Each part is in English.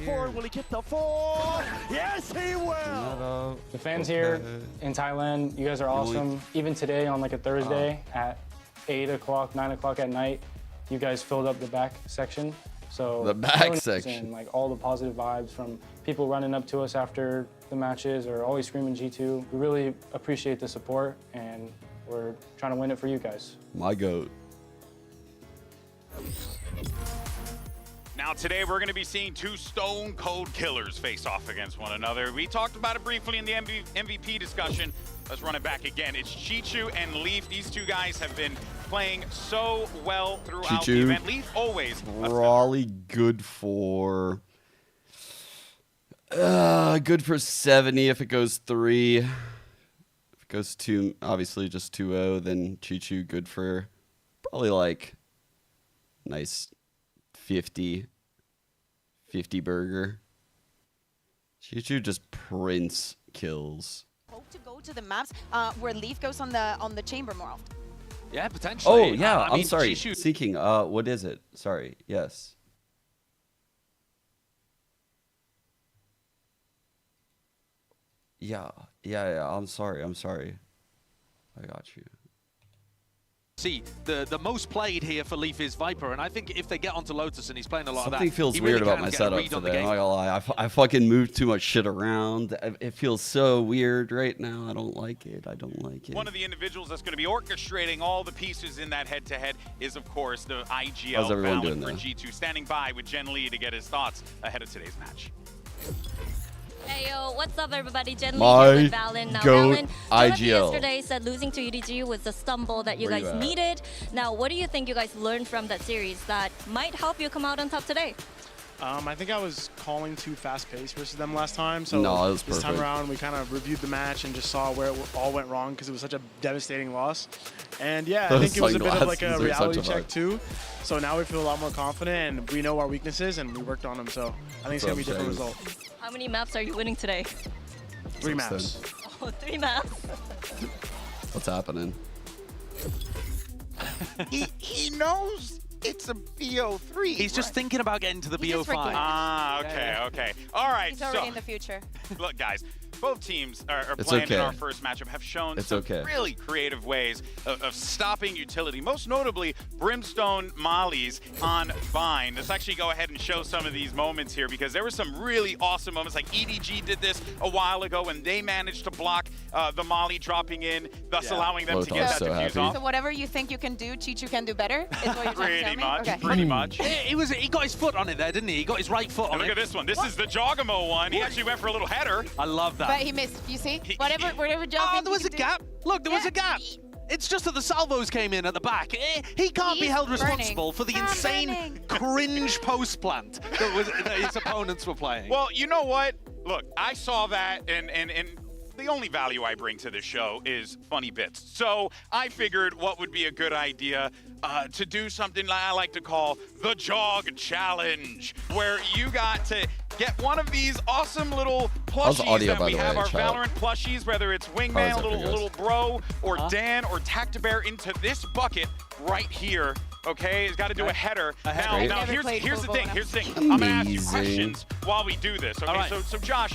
forward. Will he get the 4? Yes, he will. The fans here in Thailand, you guys are awesome. Even today on like a Thursday at 8 o'clock, 9 o'clock at night, you guys filled up the back section. So the back section, and like all the positive vibes from people running up to us after the matches or always screaming G2. We really appreciate the support, and we're trying to win it for you guys. My goat. Now today we're going to be seeing two stone cold killers face off against one another. We talked about it briefly in the MVP discussion. Let's run it back again. It's Chichu and Leaf. These two guys have been playing so well throughout the event. Leaf always Probably good for 70 if it goes 3. If it goes 2, obviously just 2-0, then Chichu good for probably like nice 50 burger. Chichu just prince kills. Hope to go to the maps where Leaf goes on the chamber more often. Yeah, potentially. Oh yeah, I I'm mean, sorry. Chichu. Seeking. What is it? Sorry. Yes. Yeah. I'm sorry. I got you. See, the most played here for Leaf is Viper, and I think if they get onto Lotus and he's playing a lot of that, Something feels he weird really about can my get a setup read on the today. I'm game. not gonna lie. I fucking moved too much shit around. It feels so weird right now. I don't like it. One of the individuals that's going to be orchestrating all the pieces in that head-to-head is, of course, the IGL How's everyone Valyn doing for there? G2, standing by with Jen Lee to get his thoughts ahead of today's match. Hey yo, what's up everybody? Jen Lee My here with Valyn. Now goat Valyn, IGL. yesterday said losing to EDG was the stumble that you Where guys you at? needed. Now what do you think you guys learned from that series that might help you come out on top today? I think I was calling too fast-paced versus them last time, so No, it was this time perfect. around we kind of reviewed the match and just saw where it all went wrong because it was such a devastating loss. And yeah, I Those think it was a bit of like sunglasses a are such reality a check vibe. too. So now we feel a lot more confident and we know our weaknesses and we worked on them. So I think it's going to be a different result. How many maps are you winning today? 3 maps. Oh, 3 maps. What's happening? he knows it's a BO3. He's just thinking about getting to the He's just freaking BO5. Ah, okay, okay. All right, He's already so in the future. look, guys, both teams are It's playing okay. in our first matchup have shown It's some okay. really creative ways of stopping utility, most notably Brimstone Mollies on Vine. Let's actually go ahead and show some of these moments here because there were some really awesome moments, like EDG did this a while ago when they managed to block the Molly dropping in, thus allowing them to get Lotus that so defuse happy. off. So whatever you think you can do, Chichu can do better, is what you're trying to tell Pretty me? much, Okay. pretty much. He got his foot on it there, didn't he? He got his right foot on And look it. at this one. This is the Jogamo one. He actually went for a little header. I love that. But he missed. You see? Whatever job Oh, there was a gap. Look, there was a gap. It's just that the salvos came in at the back. He can't be He's held burning. responsible for the I'm insane burning. cringe post plant that his opponents were playing. Well, you know what? Look, I saw that, and the only value I bring to this show is funny bits. So I figured what would be a good idea to do something I like to call the Jog Challenge, where you got to get one of these awesome little How's plushies audio, that by we the have, way, our chat? Valorant plushies, whether it's How Wingman, is it for you guys? little bro, or Dan, or Tactibear, into this bucket right here. Okay, he's got to do a header. Now, I've now never here's played the Bobo thing. enough. Here's the thing. I'm gonna ask you Amazing. questions while we do this. Okay, All right. so Josh,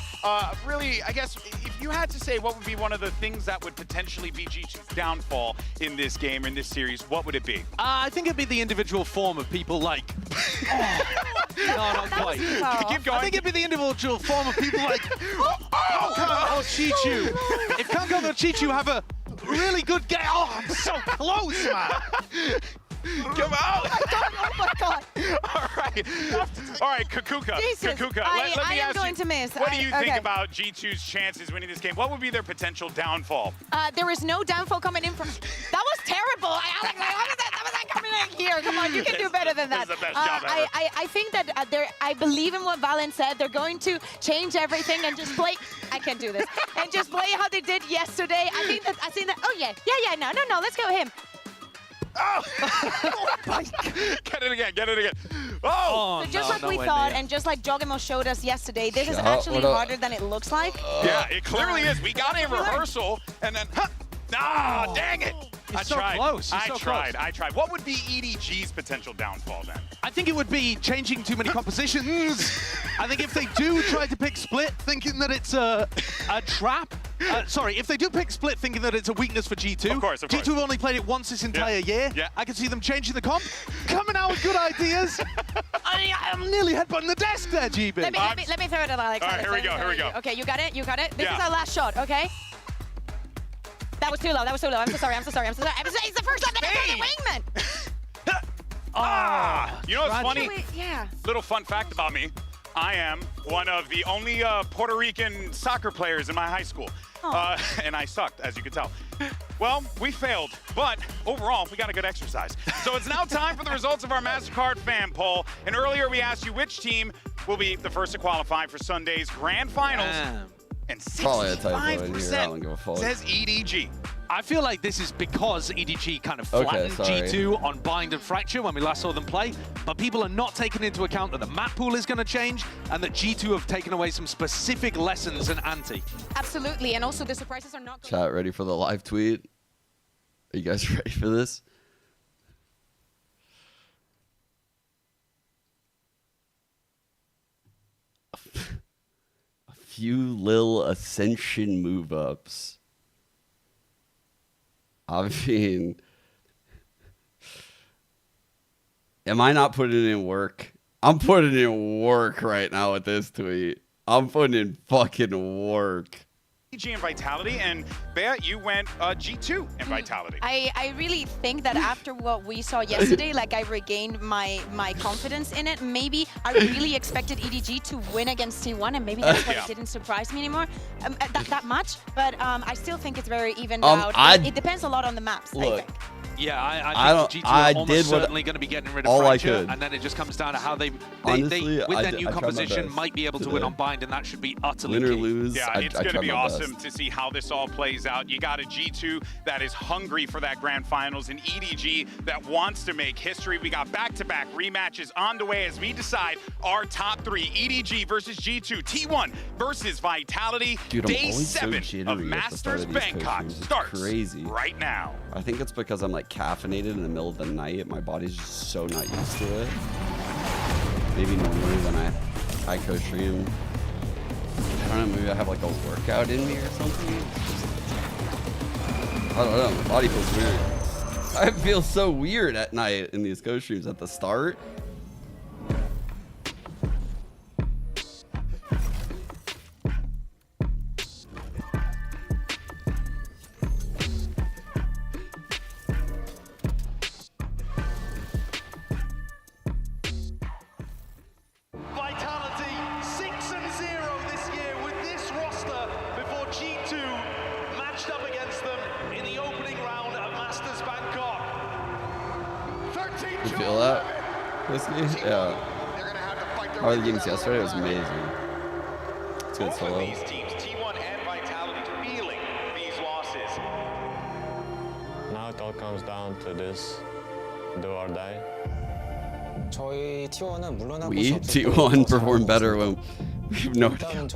really, I guess if you had to say what would be one of the things that would potentially be G2's downfall in this game, in this series, what would it be? I think it'd be the individual form of people like. No, not quite. Keep going. I think it'd be the individual form of people like. Oh, Chichu. If Kanko or Chichu have a really good game. Oh, I'm so close, man. Come out! Oh my god! All right, Kakuka. Jesus, Kakuka, I let me am ask going you, to miss. what do you think okay. about G2's chances winning this game? What would be their potential downfall? There is no downfall coming in from. That was terrible. That was like coming in here. Come on, you can do better than that. This is the best job ever. I think that I believe in what Valyn said. They're going to change everything and just play. I can't do this. And just play how they did yesterday. I think that. Oh yeah. No. Let's go him. Oh! Get it again. Oh! So just like we thought, and just like Jogamo showed us yesterday, this is actually what up? harder than it looks like. Yeah, it clearly is. We got a rehearsal, and then, dang it! It's so close. I tried. What would be EDG's potential downfall then? I think it would be changing too many compositions. I think if they do try to pick split, thinking that it's a trap. Sorry, if they do pick split, thinking that it's a weakness for G2. Of course. G2 have only played it once this entire year. Yeah. I can see them changing the comp, coming out with good ideas. I'm nearly headbutting the desk there, GB. Let me throw it at Alex. All right, here we go. Okay, you got it. This is our last shot, okay? That was too low. I'm so sorry. It's the first time that I got the wingman. You know what's funny? Yeah. Little fun fact about me. I am one of the only Puerto Rican soccer players in my high school. And I sucked, as you can tell. Well, we failed, but overall, we got a good exercise. So it's now time for the results of our MasterCard fan poll. And earlier we asked you which team will be the first to qualify for Sunday's grand finals. And Probably a typo in here. I don't give a 65% fuck. says EDG. I feel like this is because EDG kind of flattened G2 on Bind and Fracture when we last saw them play, but people are not taking into account that the map pool is going to change and that G2 have taken away some specific lessons and ante. Absolutely, and also the surprises are not going. Chat, ready for the live tweet? Are you guys ready for this? A few little Ascension move-ups. I mean, am I not putting in work? I'm putting in work right now with this tweet. I'm putting in fucking work. EDG and Vitality, and Bea, you went G2 and Vitality. I really think that after what we saw yesterday, like I regained my confidence in it. Maybe I really expected EDG to win against T1, and maybe that's why it didn't surprise me anymore that much. But I still think it's very evened out. It depends a lot on the maps, I think. Yeah, I think G2 are almost certainly going to be getting rid of Fracture, and then it just comes down to how they with their new composition, might be able to win on Bind, and that should be utterly Win or key. lose, Yeah, it's going to be awesome to see how this all plays out. You got a G2 that is hungry for that grand finals, an EDG that wants to make history. We got back-to-back rematches on the way as we decide our top three. EDG versus G2, T1 versus Vitality. Dude, Day always 7 so of jittery at the Masters start of these Bangkok coaches. It's starts crazy. right now. I think it's because I'm like caffeinated in the middle of the night. My body's just so not used to it. Maybe normally when I co-stream, I don't know, maybe I have like a workout in me or something. I don't know, my body feels weird. I feel so weird at night in these co-streams at the start. Vitality 6-0 this year with this roster before G2 matched up against them in the opening round of Masters Bangkok. 13 You feel that? Whiskey? Yeah. How were the games yesterday? It was amazing. It's good Both solo. of these teams, T1 and Vitality, feeling these losses. Now it all comes down to this do or die. We T1 performed better when we have no idea.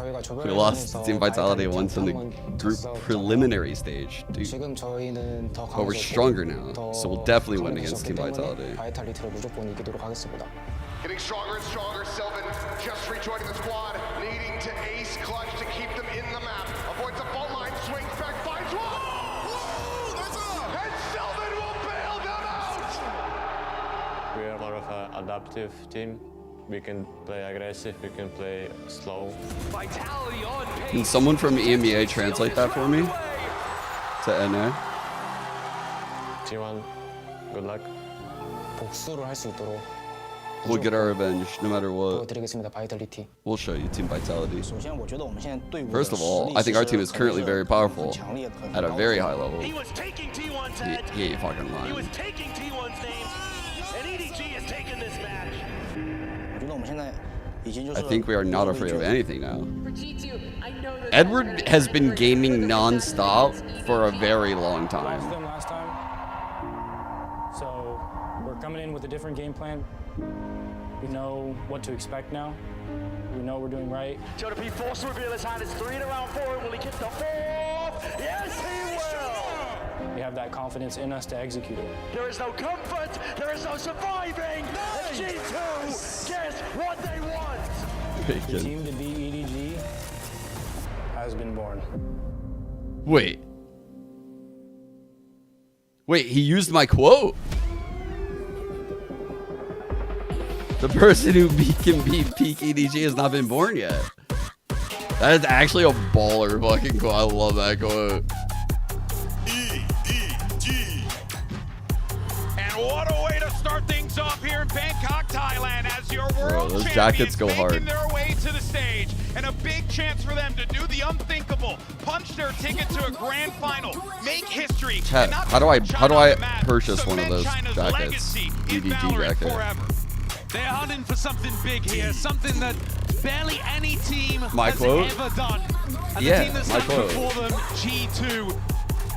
We lost to Team Vitality once in the group preliminary stage, dude. But we're stronger now, so we'll definitely win against Team Vitality. Getting stronger and stronger, Sylvan just rejoining the squad, needing to ace clutch to keep them in the map. Avoids a fault line, swings back, finds one! And Sylvan will bail them out! We are more of an adaptive team. We can play aggressive, we can play slow. Vitality on pace. Can someone from EMEA translate that for me? To NA? T1, good luck. We'll get our revenge, no matter what. We'll show you Team Vitality. First of all, I think our team is currently very powerful, at a very high level. He was taking T1's head. He ain't fucking He lying. was taking T1's names. And EDG is taking this match. I think we are not afraid of anything now. For G2, I know that Edward has been gaming non-stop for a very long Lost time. them last time. So we're coming in with a different game plan. We know what to expect now. We know we're doing right. P forced to reveal his hand. It's 3 in round 4. Will he get the 4th? Yes, he will! We have that confidence in us to execute it. There is no comfort, there is no surviving. G2 gets what they want. The team to beat EDG has been born. Wait. Wait, he used my quote. The person who can beat peak EDG has not been born yet. That is actually a baller fucking quote. I love that quote. EDG. And what a way to start things off here in Bangkok, Thailand, as your world those champions jackets go making hard. their way to the stage. And a big chance for them to do the unthinkable, punch their ticket to a grand final, make history. Chat, how do I purchase one of those jackets? EDG jacket. Forever. They're hunting for something big here, something that barely any team has ever done. And the team that's before them, G2.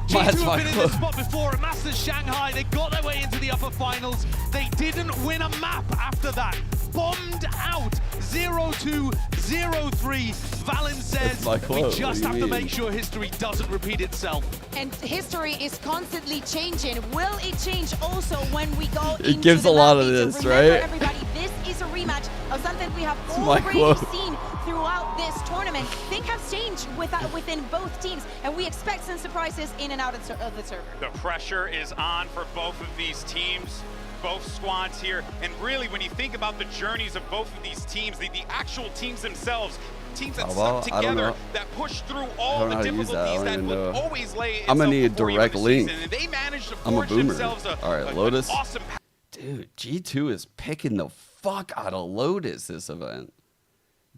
G2 have been in this spot before at Masters Shanghai. They got their way into the upper finals. They didn't win a map after that. Bombed out 0-2, 0-3. Valyn says we just have to make sure history doesn't repeat itself. And history is constantly changing. Will it change also when we go into It gives a lot of this, right? Everybody, this is a rematch of something we have already seen throughout this tournament. Things have changed within both teams, and we expect some surprises in and out of the server. The pressure is on for both of these teams, both squads here. And really, when you think about the journeys of both of these teams, the actual teams themselves, teams that stuck together, that push through all the difficulties that will always lay. I'm gonna need a direct link. And they managed to I'm a forge boomer. themselves All right, Lotus. Awesome. Dude, G2 is picking the fuck out of Lotus this event.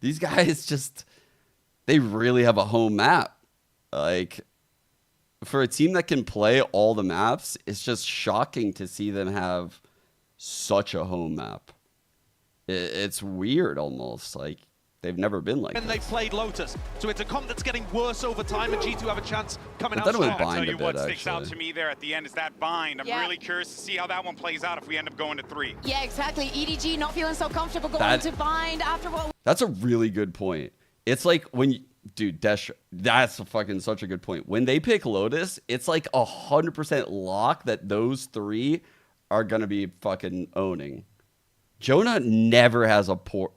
These guys just, they really have a home map. Like, for a team that can play all the maps, it's just shocking to see them have such a home map. It's weird almost. Like, they've never been like And they played Lotus. So it's a comp that's getting worse over time, and G2 have a chance coming out strong. I'll tell you what sticks out to me there at the end is that bind. I'm really curious to see how that one plays out if we end up going to 3. Yeah, exactly. EDG not feeling so comfortable going to bind after what. That's a really good point. It's like when you, dude, Desh, that's fucking such a good point. When they pick Lotus, it's like 100% lock that those 3 are gonna be fucking owning. Jonah never has a poor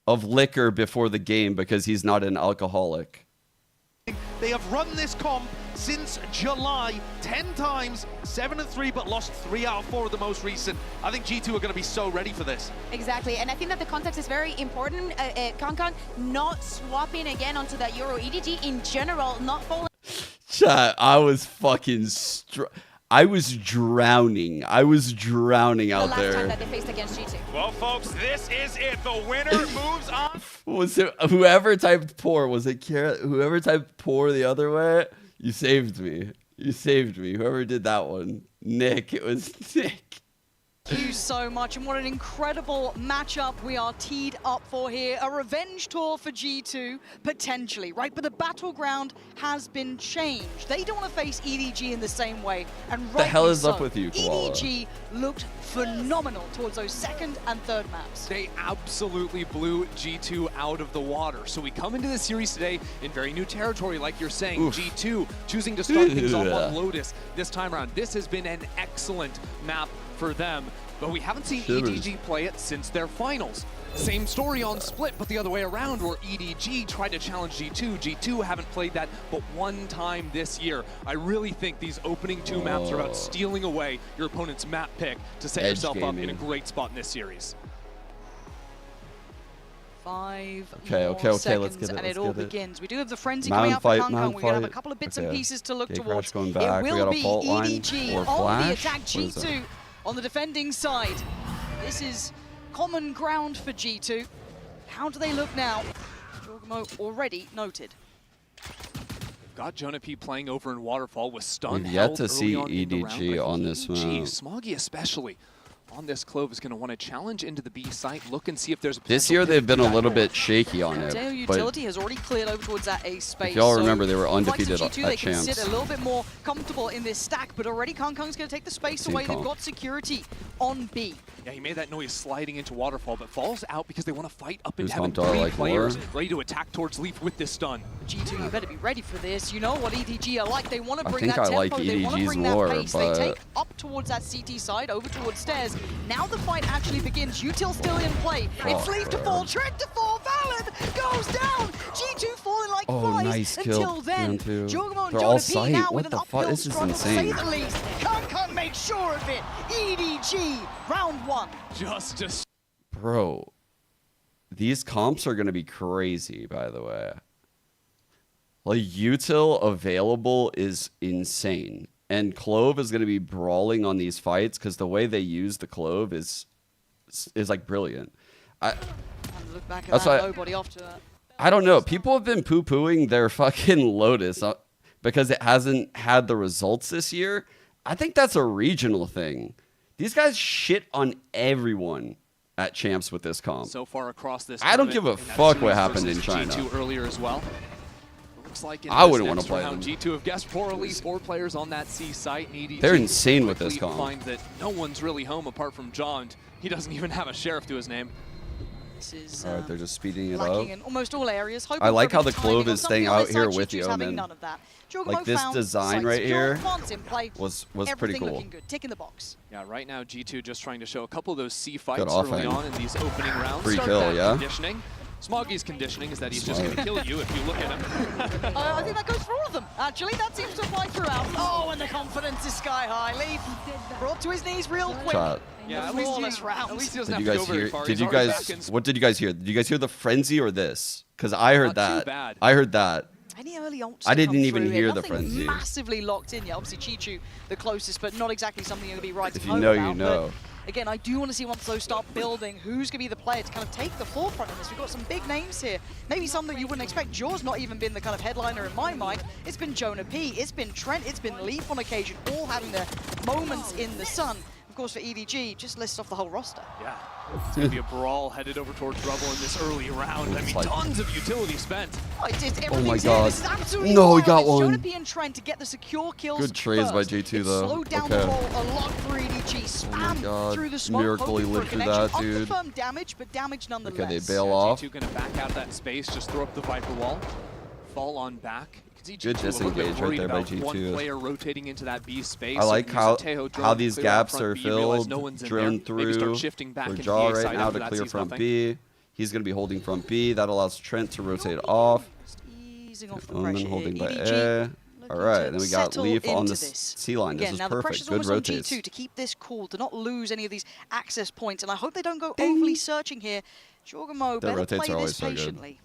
of liquor before the game because he's not an alcoholic. They have run this comp since July 10 times, 7-3, but lost 3 out of 4 of the most recent. I think G2 are going to be so ready for this. Exactly, and I think that the context is very important. Kankan not swapping again onto that Euro EDG in general, not falling. Chat, I was fucking I was drowning. I was drowning out there. The last time that they faced against G2. Well, folks, this is it. The winner moves on. Was it whoever typed poor? Was it Kara? Whoever typed poor the other way? You saved me. You saved me. Whoever did that one. Nick. It was Nick. Thank you so much, and what an incredible matchup we are teed up for here. A revenge tour for G2, potentially, right? But the battleground has been changed. They don't want to face EDG in the same way, and right. The hell is up with you, Koala? EDG looked phenomenal towards those 2nd and 3rd maps. They absolutely blew G2 out of the water. So we come into this series today in very new territory, like you're saying. Oof. G2 choosing to start things off on Lotus this time around. This has been an excellent map for them, but we haven't seen EDG play it since their finals. Same story on Split, but the other way around, where EDG tried to challenge G2. G2 haven't played that but 1 time this year. I really think these opening 2 maps are about stealing away your opponent's map pick to set yourself up in a great spot in this series. 5 more seconds, let's get it. And it all begins. We do have the frenzy Mountain coming out fight, for Kankan. We're going to have a couple of bits and pieces to look towards. Going back. It We will got a be fault line EDG or on the flash. attack, G2 on the defending side. This is common ground for G2. How do they look now? Jorgamo already noted. Got Jonah P playing over in Waterfall with stun. We've yet to see EDG on this map. Smoggy especially. on this Clove is going to want to challenge into the B site, look and see if there's a This year they've been a little bit shaky on it. Deo But Utility has already cleared over towards that A space. if y'all so remember, they were the likes of undefeated G2, at they can Champs. sit a little bit more comfortable in this stack, but already Kong Kong's going to take the space away. They've got security on B. Yeah, he made that noise sliding into Waterfall, but falls out because they want to fight up in Who's heaven. Humped are 3 like players more? ready to attack towards Leaf with this stun. G2, you better be ready for this. You know what EDG are like. They want to I bring think that I like tempo. They want to EDG's bring more, that pace. but- They take up towards that CT side, over towards stairs. Now the fight actually begins. Util still in play. It's Leaf to fall, Trent to fall. Valyn goes down. G2 falling like flies. Nice kill. Until then, Down two. Jogamo and They're all Jonah P sight. now What with an the fuck? uphill This is struggle, to say insane. the least. Kong makes sure of it. EDG, round 1. Just Bro, these comps are going to be crazy, by the way. Like, Util available is insane. And Clove is going to be brawling on these fights because the way they use the Clove is like brilliant. And look back at That's that why- nobody after that. I don't know. People have been poo-pooing their fucking Lotus because it hasn't had the results this year. I think that's a regional thing. These guys shit on everyone at Champs with this comp. so far across this. I don't give a tournament, and fuck that's what G2 happened in versus China. G2 earlier as well. Looks like in I this wouldn't wanna next play round, them. G2 have guessed poorly. 4 players on that C site. And EDG They're insane with this quickly comp. Find that no one's really home apart from John. He doesn't even have a sheriff to his name. This is All right, they're just speeding it up. lacking in almost all areas. I like how the Clove Clove is staying out here with you, having man. none of that. Like, this design right here was pretty Everything cool. looking good. Tick in the box. Yeah, right now G2 just trying to show a couple of those C fights Good early offhand. on in these opening rounds. Free Start kill, that yeah? Conditioning. Smoggy's conditioning is that he's just going to kill you if you look at him. I think that goes for all of them. Actually, that seems to apply throughout. Oh, and the confidence is sky high. Leaf brought to his knees real quick. Shot. Yeah, at Flawless least round. he doesn't Did have you to guys go very hear? far. Did He's you already guys? back in. What did you guys hear? Did you guys hear the frenzy or this? Because I heard Not that. too bad. I heard that. Any early ults I to didn't come even through hear here. the Nothing frenzy. massively locked in. Yeah, obviously Chichu the closest, but not exactly something you're going to be writing If you home know, about. you know. But again, I do want to see once those start building, who's going to be the player to kind of take the forefront in this. We've got some big names here. Maybe some that you wouldn't expect. Jaws not even been the kind of headliner in my mind. It's been Jonah P, it's been Trent, it's been Leaf on occasion, all having their moments in the sun. Of course, for EDG, just lists off the whole roster. Yeah, it's going to be a brawl headed over towards Rubble in this early round. I mean, like- tons of utility spent. Oh, it's my everything's here. God. This is absolutely No, he wild. got It's one. Jonah P and Trent to get the secure kills Good trades by first. G2 It though. slowed down Okay. the roll a lot for EDG. Spam God. through the smoke, Miracle he hoping for a lived through connection. that, dude. Unconfirmed damage, but damage nonetheless. Okay, they bail off. G2 going to back out of that space, just throw up the Viper wall, fall on back. You can see Good G2 a little bit disengage right worried there by about one G2. player rotating into that B space. I like So use a how Tejo drone how to these clear out gaps front are B, realize filled, no one's in drone there. Maybe start through shifting back for into Jaw the A right side now after to that clear sees front nothing. B. He's going to be holding front B. That allows Trent to rotate off. Just easing off the And pressure then holding here. by EDG A. All right, then we got settle Leaf on into the this. C line. This Again, is now the perfect. pressure's Good almost on rotates. G2 to keep this cool, to not lose any of these access points, and I hope they don't go overly searching here. Jorgamo Their better rotates play are this always so good. patiently.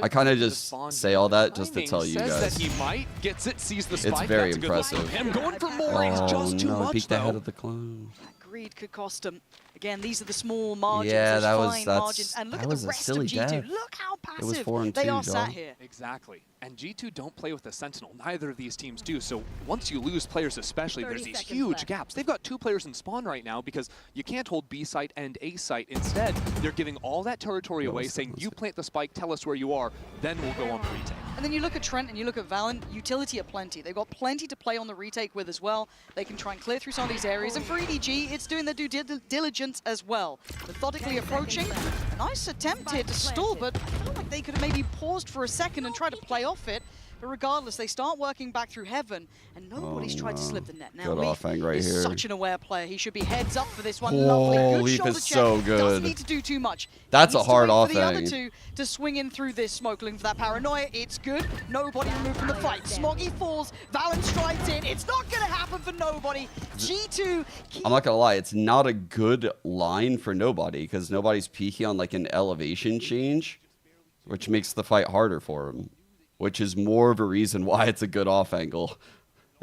I kind of just say all that just to Timing tell you says guys. that he might, gets it, sees the spike. very That's a good look impressive. from him going for more. He's Oh just too no, much, peeked ahead though. of the clone. Greed could cost them. Again, these are the small margins, Yeah, those that was- fine that's- margins. And look that at was the a rest silly of G2. death. Look how It was passive 4-2, they are dog. sat here. Exactly. And G2 don't play with the Sentinel. Neither of these teams do. So once you lose players especially, there's 30 these seconds huge left. gaps. They've got 2 players in spawn right now because you can't hold B site and A site. Instead, they're giving all that territory away, saying, you plant the spike, tell us where you are, then we'll go on the retake. And then you look at Trent and you look at Valyn, utility are plenty. They've got plenty to play on the retake with as well. They can try and clear through some of these areas. And for EDG, it's doing their due diligence as well. Methodically approaching. A nice attempt here to stall, but I feel like they could have maybe paused for a second and tried to play off it. But regardless, they start working back through heaven, and nobody's tried to slip the net. Now, Good Leaf offhand right is here. such an aware player. He should be heads up for this one. Whoa, Lovely, good Leaf shoulder is check. so Doesn't good. need to do too much. That's Needs a hard to wait for the offhand. other two to swing in through this smoke, looking for that paranoia. It's good. Nobody removed from the fight. Smoggy falls. Valyn strikes in. It's not going to happen for nobody. G2. I'm not gonna lie, it's not a good line for nobody because nobody's peaking on like an elevation change, which makes the fight harder for him, which is more of a reason why it's a good off angle.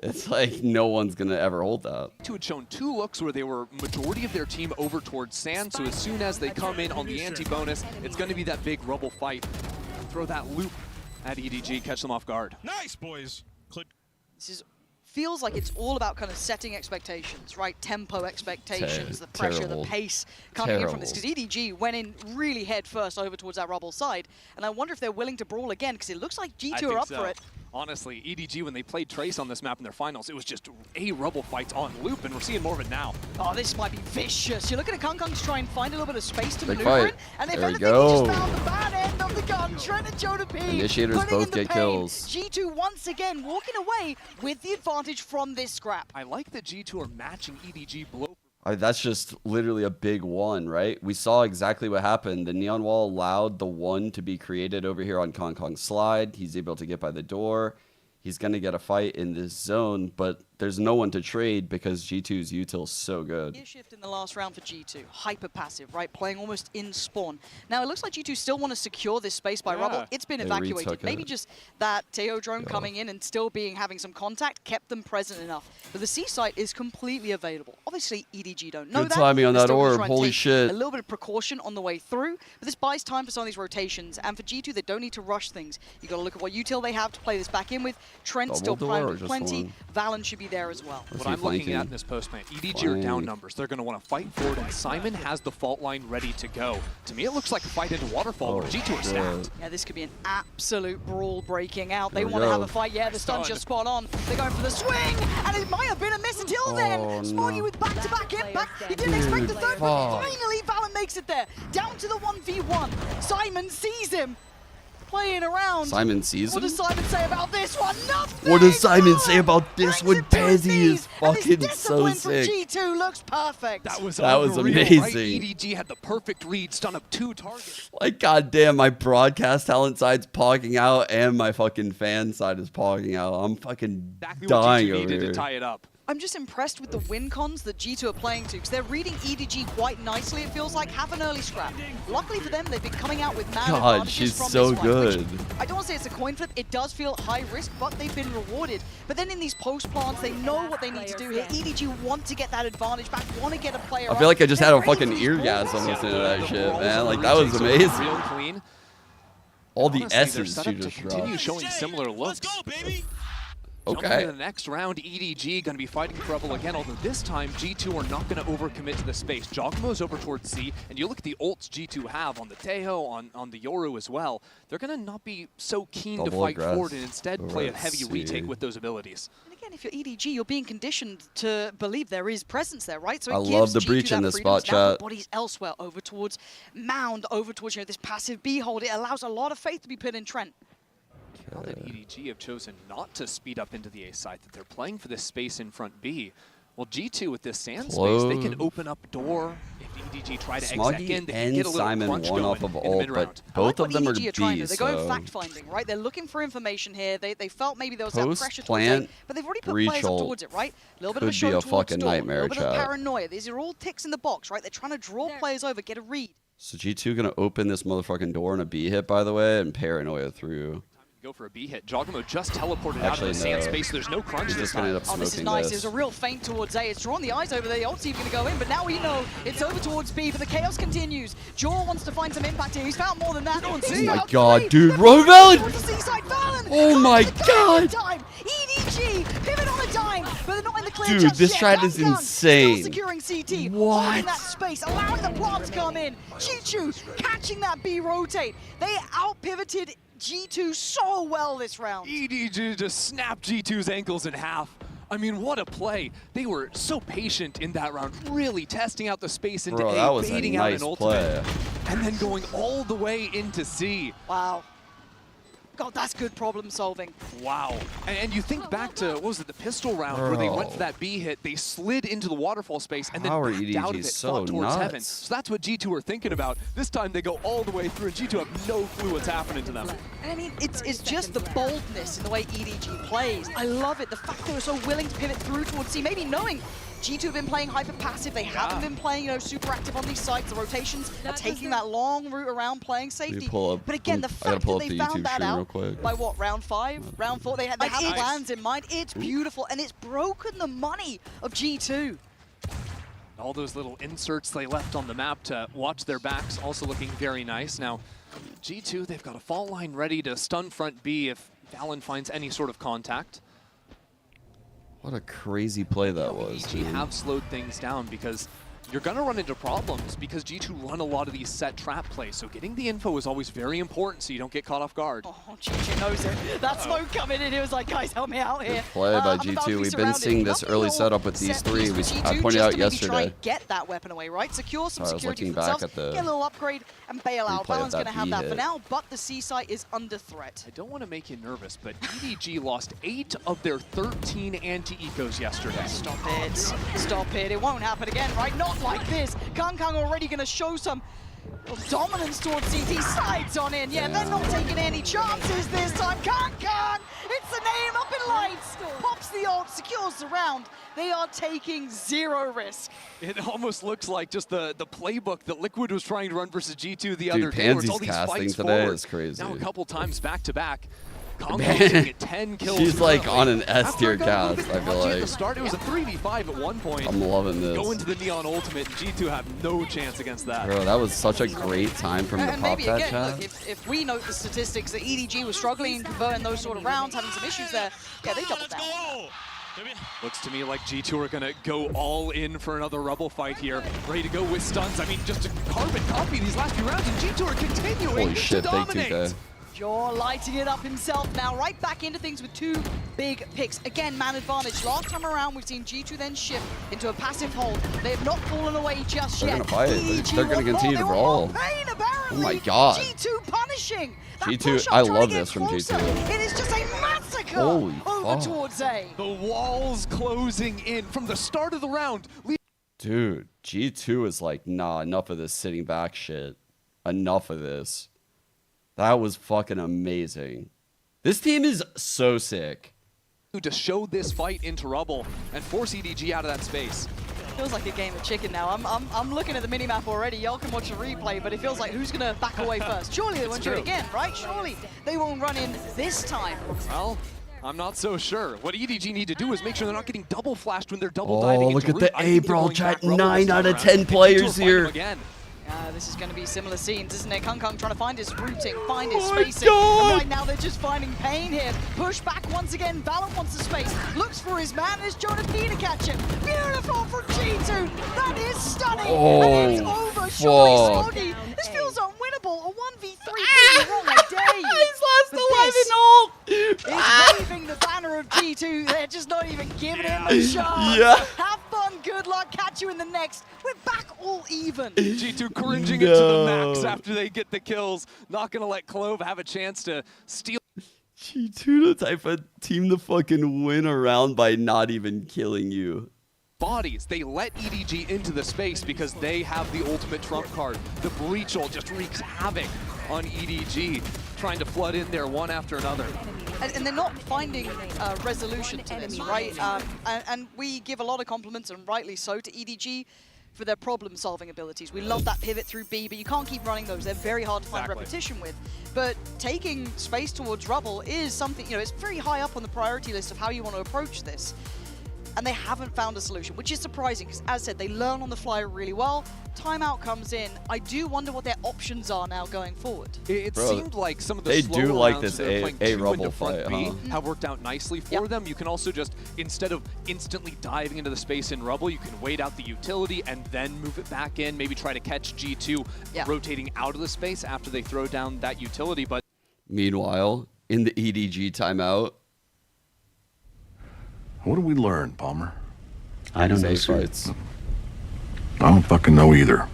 It's like no one's gonna ever hold that. G2 had shown 2 looks where they were majority of their team over towards sand, so as soon as they come in on the anti-bonus, it's going to be that big rubble fight. Throw that loop at EDG, catch them off guard. Nice, boys. This is feels like it's all about kind of setting expectations, right? Tempo expectations, the pressure, the pace coming in from this. Because EDG went in really head first over towards that Rubble side. And I wonder if they're willing to brawl again, because it looks like G2 are up for it. Honestly, EDG, when they played Trace on this map in their finals, it was just a Rubble fight on loop, and we're seeing more of it now. Oh, this might be vicious. You're looking at Kung Kung to try and find a little bit of space to Big maneuver fight. in, and if There we anything, go. he just found the bad end of the gun. Trent and Joe to P. Initiators both get kills. G2 once again walking away with the advantage from this scrap. I like that G2 are matching EDG blow. That's just literally a big one, right? We saw exactly what happened. The Neon Wall allowed the one to be created over here on Kong Kong Slide. He's able to get by the door. He's going to get a fight in this zone, but there's no one to trade because G2's util's so good. Gear shift in the last round for G2. Hyper passive, right? Playing almost in spawn. Now, it looks like G2 still want to secure this space by Rubble. It's been evacuated. Maybe just that Teo drone coming in and still having some contact kept them present enough. But the C site is completely available. Obviously, EDG don't know that. Good timing on that orb. Holy take shit. A little bit of precaution on the way through. But this buys time for some of these rotations. And for G2, they don't need to rush things. You got to look at what util they have to play this back in with. Trent still primed with plenty. Valyn should be there as well. What I'm looking at in this post-man, EDG are down numbers. They're going to want to fight forward, and Simon has the fault line ready to go. To me, it looks like a fight into Waterfall, where G2 are stacked. Yeah, this could be an absolute brawl breaking out. They want to have a fight. Yeah, the stun's just spot on. They're going for the swing, and it might have been a miss until then. Smoggy with back-to-back impact. He didn't expect the third, but finally Valyn makes it there. Down to the 1v1. Simon sees him. Playing around. Simon sees him? What does Simon say about this one? Nothing! What does Simon say about this one? Pezzy is fucking so sick. G2 looks perfect. That was amazing. Right? EDG had the perfect read, stun up 2 targets. Like, goddamn, my broadcast talent side's pogging out and my fucking fan side is pogging out. I'm fucking dying over here. To tie it up. I'm just impressed with the win cons that G2 are playing to, because they're reading EDG quite nicely, it feels like. Have an early scrap. Luckily for them, they've been coming out with man advantages she's from so this good. Fight, I don't want to say it's a coin flip. It does feel high risk, but they've been rewarded. But then in these post plants, they know what they need to do here. EDG want to get that advantage back, want to get a player I feel like I just had a fucking eargasm listening to that shit, man. Like, that was amazing. Real clean. All the S's she just continue showing similar looks. Let's go, baby. Okay. In the next round, EDG going to be fighting for Rebel again, although this time G2 are not going to overcommit to the space. Jogmo's over towards C, and you look at the ults G2 have on the Teho, on the Yoru as well. They're going to not be so keen to fight forward and instead play a heavy retake with those abilities. And again, if you're EDG, you're being conditioned to believe there is presence there, right? So I love the breach in this spot, chat. Bodies elsewhere, over towards Mound, over towards this passive B hold. It allows a lot of faith to be put in Trent. Now that EDG have chosen not to speed up into the A side, that they're playing for this space in front B, well, G2 with this sand space, they can open up door. If EDG try to exec in, they can get a little Simon crunch one going off of in the ult, mid-round. but both of them are B, Bs, They're going fact-finding, right? They're looking for information here. They felt maybe there was that pressure towards it, but they've already put players up towards it, right? A little bit of a show towards door, a little bit of paranoia. These are all ticks in the box, right? They're trying to draw players over, get a read. So G2 gonna open this motherfucking door and a B hit, by the way, and paranoia through. Go for a B hit. Jogmo just teleported out of the sand space. There's no crunch this time. Oh, this is nice. There's a real feint towards A. It's drawn the eyes over there. The ult's even going to go in, but now we know it's over towards B, but the chaos continues. Jaw wants to find some impact here. He's found more than that. Oh my god, dude. Valyn! Oh my god! EDG, pivot on a dime, but they're not in the clear. Dude, this strat is insane. Still securing CT, what? holding that space, allowing the plant to come in. G2 catching that B rotate. They out-pivoted G2 so well this round. EDG just snapped G2's ankles in half. I mean, what a play. They were so patient in that round, really testing out the space into A, baiting out an ultimate, and then going all the way into C. Wow. God, that's good problem solving. Wow. And you think back to, what was it, the pistol round where they went for that B hit, they slid into the waterfall space and then backed out of it, fought towards heaven. So that's what G2 are thinking about. This time they go all the way through and G2 have no clue what's happening to them. And I mean, it's just the boldness in the way EDG plays. I love it. The fact that they're so willing to pivot through towards C, maybe knowing G2 have been playing hyper passive. They haven't been playing, super active on these sites. The rotations are taking that long route around playing safety. But again, the fact that they found that out by what, round 5, round 4, they have plans in mind. It's beautiful, and it's broken the money of G2. All those little inserts they left on the map to watch their backs also looking very nice. Now, G2, they've got a fault line ready to stun front B if Valyn finds any sort of contact. What a crazy play that was, EDG dude. have slowed things down because you're going to run into problems because G2 run a lot of these set trap plays. So getting the info is always very important so you don't get caught off guard. Oh, G2 knows it. That smoke coming in, he was like, guys, help me out here. Good play by G2. We've been seeing this early setup with these three. I pointed out yesterday. Try and get that weapon away, right? Secure some security for themselves, get a little upgrade, and bail out. Valyn's going to have that for now, but the C site is under threat. I don't want to make you nervous, but EDG lost 8 of their 13 anti-ecos yesterday. Stop it. Stop it. It won't happen again, right? Not like this. Kang already going to show some dominance towards CT. Sides on in. Yeah, they're not taking any chances this time. Kang! It's the name up in lights. Pops the ult, secures the round. They are taking 0 risk. It almost looks like just the playbook that Liquid was trying to run versus G2 the other day. Where it's all these fights today forward. is crazy. Now a couple times back to back. Man, 10 kills. She's like on an S tier cast, I feel like. At the start, it was a 3v5 at one point. I'm loving this. Go into the Neon Ultimate, G2 have no chance against that. Bro, that was such a great time from the pop that again, chat. look, if we note the statistics that EDG was struggling in converting those sort of rounds, having some issues there, yeah, they doubled down. Looks to me like G2 are gonna go all in for another Rebel fight here. Ready to go with stuns. I mean, just a carbon copy these last few rounds, and G2 are continuing to dominate. Jaw lighting it up himself now, right back into things with 2 big picks. Again, man advantage. Last time around, we've seen G2 then shift into a passive hold. They have not fallen away just They're yet. Gonna fight. They're going to continue to brawl. Oh my god. G2 punishing. G2, I love this from G2. It is just a massacre over towards A. The walls closing in from the start of the round. Dude, G2 is like, nah, enough of this sitting back shit. Enough of this. That was fucking amazing. This team is so sick. To show this fight into rubble and force EDG out of that space. Feels like a game of chicken now. I'm looking at the minimap already. Y'all can watch a replay, but it feels like who's gonna back away first? Surely they won't do it again, right? Surely they won't run in this time. Well, I'm not so sure. What EDG need to do is make sure they're not getting double flashed when they're double diving. Oh, look at the A brawl chat. 9 out of 10 players here. This is going to be similar scenes, isn't it? Kang trying to find his routing, find his spacing. And right now they're just finding pain here. Push back once again. Valyn wants the space. Looks for his man. There's Jonah P to catch him. Beautiful from G2. That is stunning. And it's over. Surely Smoggy. This feels unwinnable. A 1v3 wrong, I dare you. He's lost 11 ult. He's waving the banner of G2. They're just not even giving him a chance. Yeah. Have fun. Good luck. Catch you in the next. We're back all even. G2 cringing into the max after they get the kills. Not going to let Clove have a chance to steal. G2 the type of team to fucking win a round by not even killing you. Bodies. They let EDG into the space because they have the ultimate trump card. The breach ult just wreaks havoc on EDG, trying to flood in there one after another. And they're not finding resolution to this, right? And we give a lot of compliments, and rightly so, to EDG for their problem-solving abilities. We love that pivot through B, but you can't keep running those. They're very hard to find repetition with. But taking space towards rubble is something, it's very high up on the priority list of how you want to approach this. And they haven't found a solution, which is surprising, because as I said, they learn on the fly really well. Timeout comes in. I do wonder what their options are now going forward. It seemed like some of the they slower do like rounds this A rubble fight, have worked out nicely for them. You can also just, instead of instantly diving into the space in rubble, you can wait out the utility and then move it back in, maybe try to catch G2 rotating out of the space after they throw down that utility. But meanwhile, in the EDG timeout, what did we learn, Palmer? I don't know, fights. I don't fucking know either.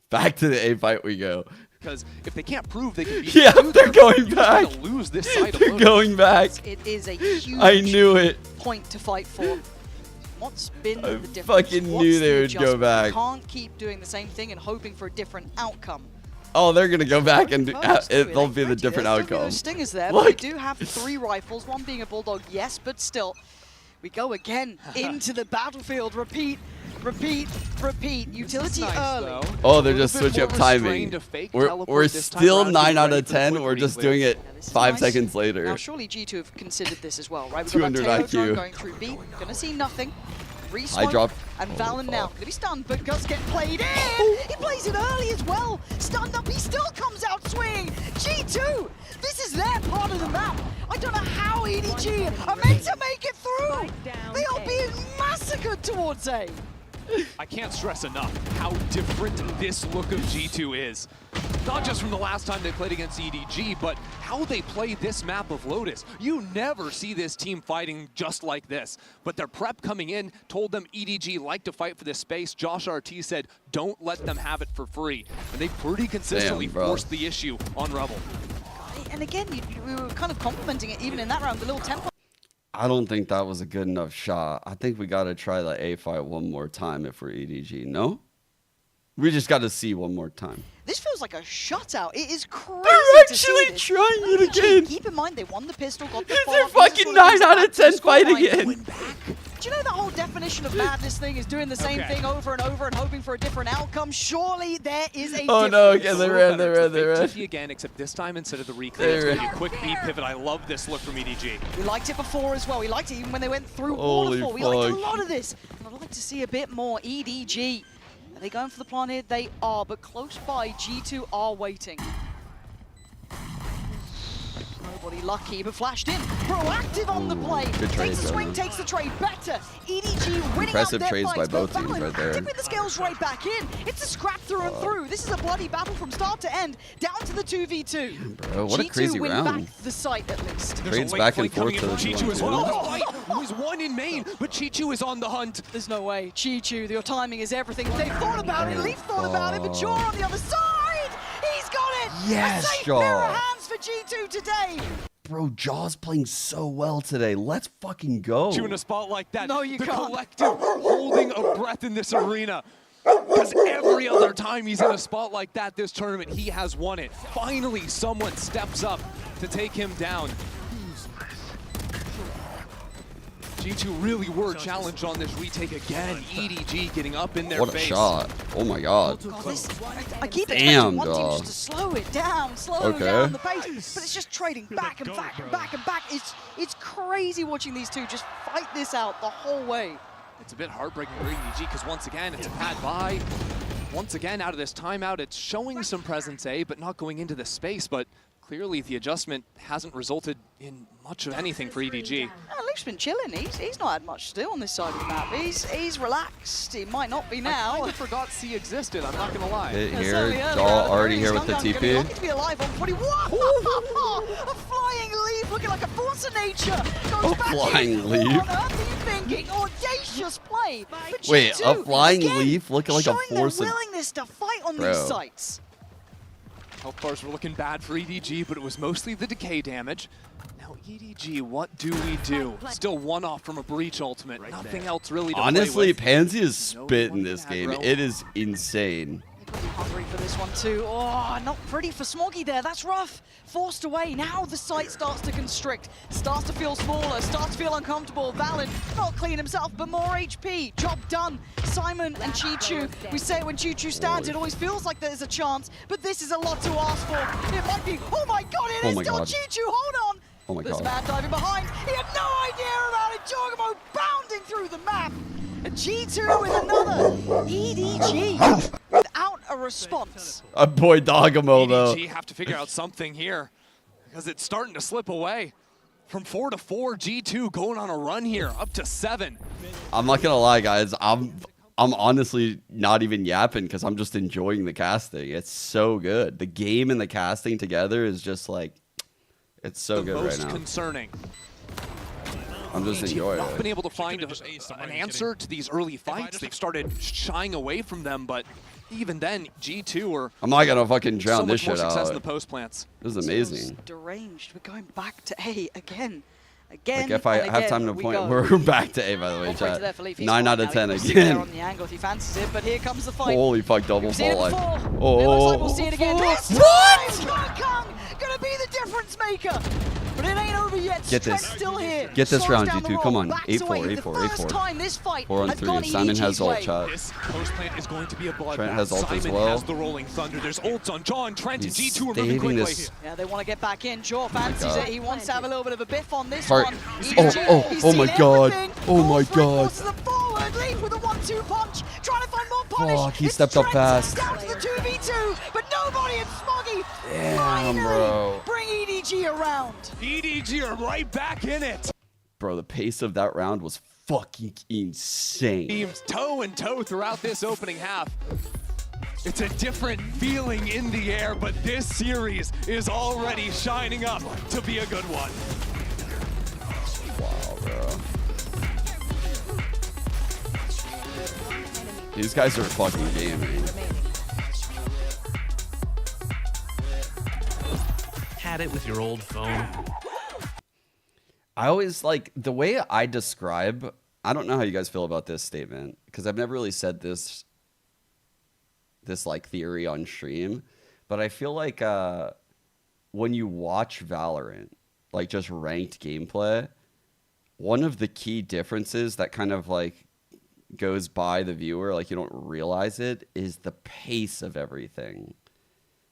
Back to the A fight we go. Because if they can't prove they can beat they're going back. Lose this side they're going back. It is a huge I knew it. point to fight for. What's been the difference? Fucking knew they would go back. You can't keep doing the same thing and hoping for a different outcome. Oh, they're going to go back and it'll be the different outcome. There's stingers there, but we do have 3 rifles, one being a Bulldog, yes, but still. We go again into the battlefield. Repeat. Utility early. Oh, they're just switching up timing. We're still 9 out of 10. We're just doing it 5 seconds later. Now, surely G2 have considered this as well, right? We've 200 got that IQ. going through B. Gonna see nothing. I dropped. And Valyn now gonna be stunned, but does get played in. He plays it early as well. Stunned up, he still comes out swinging. G2, this is their part of the map. I don't know how EDG are meant to make it through. through. They are being massacred towards A. I can't stress enough how different this look of G2 is. Not just from the last time they played against EDG, but how they play this map of Lotus. You never see this team fighting just like this. But their prep coming in told them EDG like to fight for this space. Josh RT said, don't let them have it for free. And they pretty consistently forced the issue on Rebel. And again, we were kind of complimenting it even in that round, the little tempo. I don't think that was a good enough shot. I think we got to try the A fight one more time if we're EDG. No? We just got to see one more time. This feels like a shutout. It is crazy. They're actually trying it again. Keep in mind, they won the pistol, got the It's fall. their fucking 9 out of 10 fight again. Do you know the whole definition of madness thing is doing the same thing over and over and hoping for a different outcome? Surely there is a difference. No, again, they ran. TP again, except this time instead of the reclear, it's going to be a quick B pivot. I love this look from EDG. We liked it before as well. We liked it even when they went through Holy Waterfall. We liked a fuck. lot of this. And I'd like to see a bit more EDG. Are they going for the plan here? They are, but close by, G2 are waiting. Nobody lucky, but flashed in. Proactive on the play. Good trade, Takes the swing, though. takes the trade. Better. EDG winning Impressive out their trades by fights, both but teams Valyn right there. dipping the scales right back in. It's a scrap through and through. This is a bloody battle from start to end, down to the 2v2. Bro, what a crazy G2 win round. back the site at least. Trades back and forth to the Chichu as 2-1-2. well. It was one in main, but Chichu is on the hunt. There's no way. Chichu, your timing is everything. They thought about it, Leaf thought about it, but Jaw on the other side! He's got it! Yes, a safe Jaw. pair of hands for G2 today! Bro, Jaw's playing so well today. Let's fucking go. You in a spot like that. No, you the can't. collective holding a breath in this arena. Because every other time he's in a spot like that this tournament, he has won it. Finally, someone steps up to take him down. G2 really were challenged on this retake again. EDG getting up in their What a face. shot. Oh my god. I keep Damn, expecting one team dog. just to slow it down, slow down the pace, but it's just trading back and back and back and back. It's crazy watching these two just fight this out the whole way. It's a bit heartbreaking for EDG because once again, it's a pad buy. Once again, out of this timeout, it's showing some presence A, but not going into the space. But clearly, the adjustment hasn't resulted in much of anything for EDG. Luke's been chilling. He's not had much to do on this side of the map. He's relaxed. He might not be now. I kind of forgot C existed, I'm not going to lie. Hit here, Jaw already here with the TP. Lucky to be alive on 20. Whoa! A flying leaf looking like a force of nature. Goes back flying in. leaf? What on earth are you thinking? Audacious play. But Wait, G2, a flying again, leaf looking like a showing force their of... willingness to fight on Bro. these sites. Health bars were looking bad for EDG, but it was mostly the decay damage. Now EDG, what do we do? Still one off from a breach ultimate. Nothing else really to Honestly, play with. Pansy is spitting this game. It is insane. Hungry for this one too. Oh, not pretty for Smoggy there. That's rough. Forced away. Now the site starts to constrict. Starts to feel smaller. Starts to feel uncomfortable. Valyn, not clean himself, but more HP. Job done. Simon and Chichu. We say when Chichu stands, it always feels like there's a chance, but this is a lot to ask for. It might be. Oh my god, it is still Chichu. Hold on. Oh my This god. man diving behind. He had no idea about it. Jorgamo bounding through the map. And G2 with another. EDG without a response. A boy Dogamo though. EDG have to figure out something here because it's starting to slip away. From 4 to 4, G2 going on a run here, up to 7. I'm not gonna lie, guys. I'm honestly not even yapping because I'm just enjoying the casting. It's so good. The game and the casting together is just like, it's so good right Most now. concerning. I'm just EDG enjoying not it. been able to find an answer to these early fights. They've started shying away from them, but even then, G2 are I'm not gonna fucking drown so this much more shit success out. in the post plants. This is amazing. Deranged. We're going back to A again. Again. Like if I and have again time to we point, go. we're back to A by the way, Operator there for chat. Leaf. He's 9 out fine of now. 10 He can see there on again. the angle if he fancies it, but here comes the fight. Holy fuck, double We've seen it fault line. before. Oh, It looks like we'll see it again. This what? time, Kong gonna be the difference maker. But it ain't over yet. Get this. Strength still here. Get this Slows round, down the G2. roll, Come on. backs 8-4, away. 8-4, The first 8-4. time this fight 4 on has 3. gone Simon has EDG's ult, way. chat. This post plant is going to be a bloodbath. Trent has ult as Simon well. has the rolling thunder. There's ults on Jaw and Trent, and He's G2 are moving staving quickly. this. Yeah, they want to get back in. Jaw fancies God. it. He wants to have a little bit of a biff on this Heart. one. Oh my god. Oh my god. Forward, Leaf with a 1-2 punch, trying to find more punish. Fuck, he It's stepped up Trent fast. Down to the 2v2, but nobody in Smoggy. Damn, Finally bro. bring EDG around. EDG are right back in it. Bro, the pace of that round was fucking insane. Teams toe and toe throughout this opening half. It's a different feeling in the air, but this series is already shining up to be a good one. Wow, bro. These guys are fucking gaming. Had it with your old phone. I always like the way I describe, I don't know how you guys feel about this statement because I've never really said this like theory on stream, but I feel like when you watch Valorant, like just ranked gameplay, one of the key differences that kind of like goes by the viewer, like you don't realize it, is the pace of everything.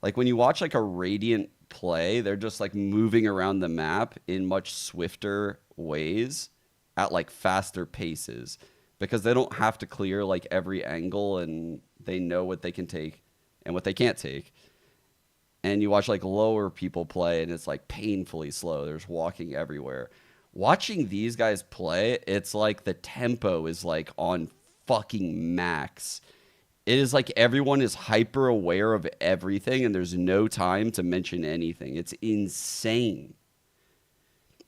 Like when you watch like a Radiant play, they're just like moving around the map in much swifter ways at like faster paces because they don't have to clear like every angle and they know what they can take and what they can't take. And you watch like lower people play and it's like painfully slow. There's walking everywhere. Watching these guys play, it's like the tempo is like on fucking max. It is like everyone is hyper aware of everything and there's no time to mention anything. It's insane.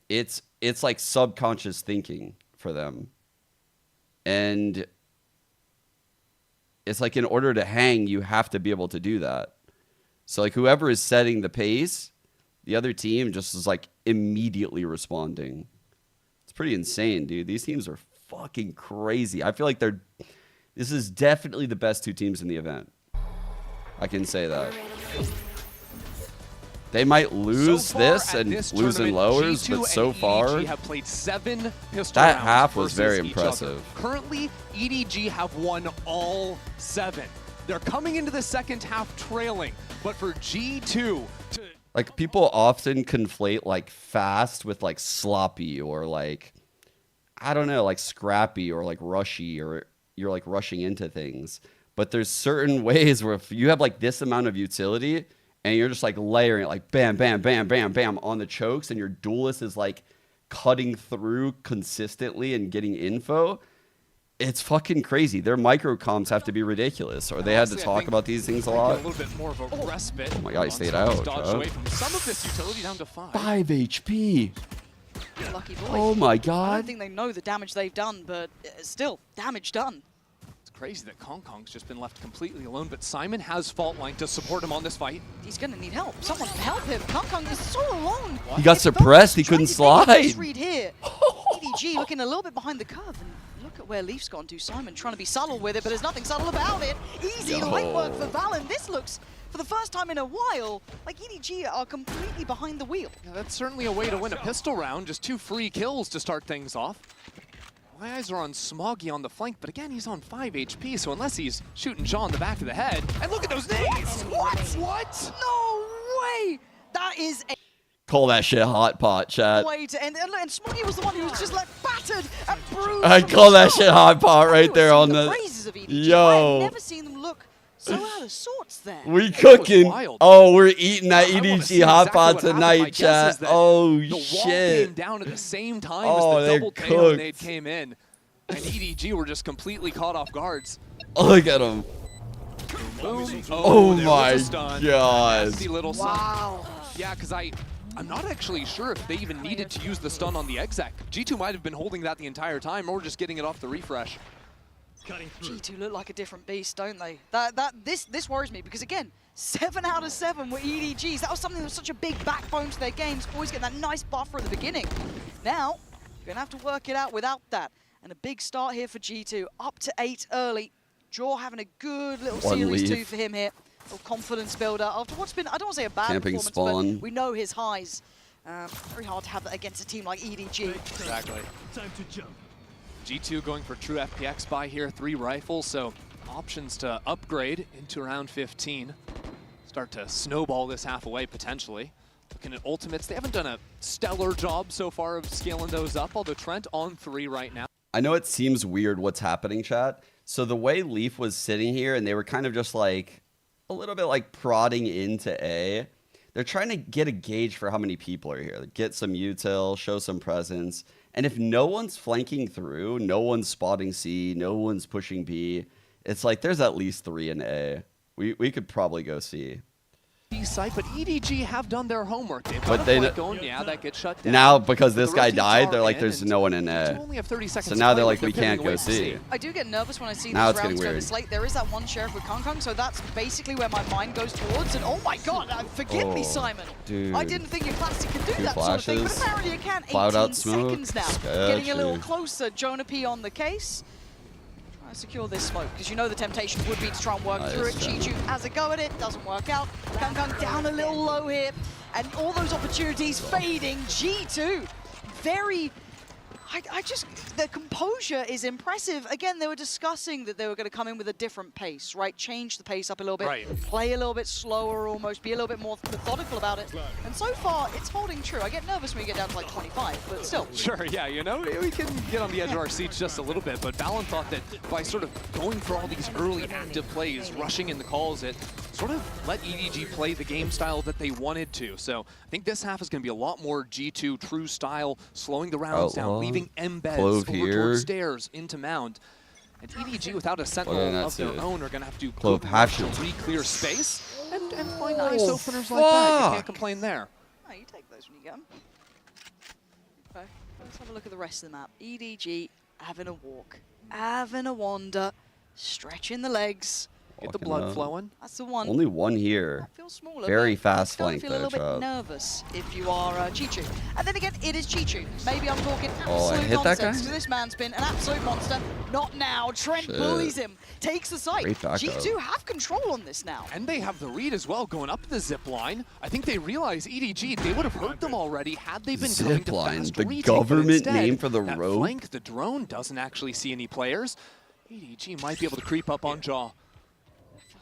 It's like subconscious thinking for them. And it's like in order to hang, you have to be able to do that. So like whoever is setting the pace, the other team just is like immediately responding. It's pretty insane, dude. These teams are fucking crazy. I feel like this is definitely the best two teams in the event. I can say that. They might lose this and lose in lowers, but so far, have played 7 pistol that rounds half was very versus each other. impressive. Currently, EDG have won all 7. They're coming into the second half trailing, but for G2 to... Like, people often conflate, like, fast with, like, sloppy or, like, I don't know, like, scrappy or, like, rushy or you're, like, rushing into things. But there's certain ways where if you have, like, this amount of utility and you're just, like, layering it, like, bam, bam, bam, bam, bam on the chokes and your duelist is, like, cutting through consistently and getting info, it's fucking crazy. Their micro comms have to be ridiculous, or they had to talk about these things a lot. A little bit more of a respite. Oh my god, he stayed out. Away from some of this utility down to 5. 5 HP. Lucky boy. Oh my I god. don't think they know the damage they've done, but still, damage done. It's crazy that Kong Kong's just been left completely alone, but Simon has Fault Line to support him on this fight. He's gonna need help. Someone help him. Kong Kong is so alone. He got suppressed. He couldn't slide. Read here. EDG looking a little bit behind the curve. And look at where Leaf's gone to. Simon trying to be subtle with it, but there's nothing subtle about it. Easy light work for Valyn. This looks, for the first time in a while, like EDG are completely behind the wheel. Yeah, that's certainly a way to win a pistol round. Just 2 free kills to start things off. My eyes are on Smoggy on the flank, but again, he's on 5 HP, so unless he's shooting Jaw in the back of the head, and look at those nades! What? No way! That is a Call that shit hot pot, chat. way to end. And Smoggy was the one who was just like battered and bruised. I call that shit hot pot right there on the... Praises of EDG. Yo. I've never seen them look so out of sorts there. We cooking. Oh, we're eating that EDG hot pot tonight, chat. Oh, the shit. wall came down at the same time Oh, as the they're double tail nade cooked. came in. And EDG were just completely caught off guards. Look at him. Boom. Oh there my was a stun. god. Nasty little stun. Wow. Yeah, because I'm not actually sure if they even needed to use the stun on the exec. G2 might have been holding that the entire time or just getting it off the refresh. G2 look like a different beast, don't they? This worries me because again, 7 out of 7 were EDGs. That was something that was such a big backbone to their games. Always get that nice buffer at the beginning. Now, you're gonna have to work it out without that. And a big start here for G2, up to 8 early. Jaw having a good little series too for him here. A little confidence builder after what's been, I don't want to say a bad Camping performance, spawn. but we know his highs. Very hard to have that against a team like EDG. Exactly. Time to jump. G2 going for true FPX buy here, 3 rifles, so options to upgrade into round 15. Start to snowball this half away potentially. Looking at ultimates, they haven't done a stellar job so far of scaling those up, although Trent on 3 right now. I know it seems weird what's happening, chat. So the way Leaf was sitting here and they were kind of just like a little bit like prodding into A, they're trying to get a gauge for how many people are here. Get some util, show some presence. And if no one's flanking through, no one's spotting C, no one's pushing B, it's like there's at least 3 in A. We could probably go C. Site, but EDG have done their homework. They've got a point going. Yeah, that gets shut down. Now, because this guy died, they're like, there's no one in A. Only have 30 seconds So now they're like, we can't go C. I do get nervous when I see Now these it's rounds getting go weird. this late. There is that one sheriff with Kong Kong, so that's basically where my mind goes towards. And oh my god, forgive me, Simon. Dude. I didn't think your classic could do 2 that sort of thing, but flashes. apparently it can. Cloud 18 out smoke. seconds now. Sketchy. Getting a little closer. Jonah P on the case. Try to secure this smoke, because you know the temptation would be to try and work through it. Chi-Chu has a go at it, doesn't work out. Kong Kong down a little low here. And all those opportunities fading. G2, very... the composure is impressive. Again, they were discussing that they were going to come in with a different pace, right? Change the pace up a little bit, play a little bit slower almost, be a little bit more methodical about it. And so far, it's holding true. I get nervous when we get down to like 25, but still. Sure, yeah, you know, we can get on the edge of our seats just a little bit, but Valyn thought that by sort of going for all these early active plays, rushing in the calls, it sort of let EDG play the game style that they wanted to. So I think this half is going to be a lot more G2 true style, slowing the rounds down, leaving embeds over towards stairs into mound. And EDG without a sentinel of their own are going to have to Clove half shield. re-clear space and find nice openers like that. You can't complain there. No, you take those when you get them. Okay, let's have a look at the rest of the map. EDG having a walk, having a wander, stretching the legs. Get the blood flowing. That's the one. Only one here. Feels smaller, Very but fast it's gonna flank feel a though, little Chub. bit nervous if you are Chi-Chu. And then again, it is Chi-Chu. Maybe I'm talking Oh, I absolute hit that guy? nonsense. This man's been an absolute monster. Not now. Trent bullies him, takes the site. Great backup. G2 have control on this now. And they have the read as well, going up the zip line. I think they realize EDG, they would have hurt them already had they been coming to Zipline, fast the retake, but government instead, name for the that road? flank, the drone doesn't actually see any players. EDG might be able to creep up on Jaw.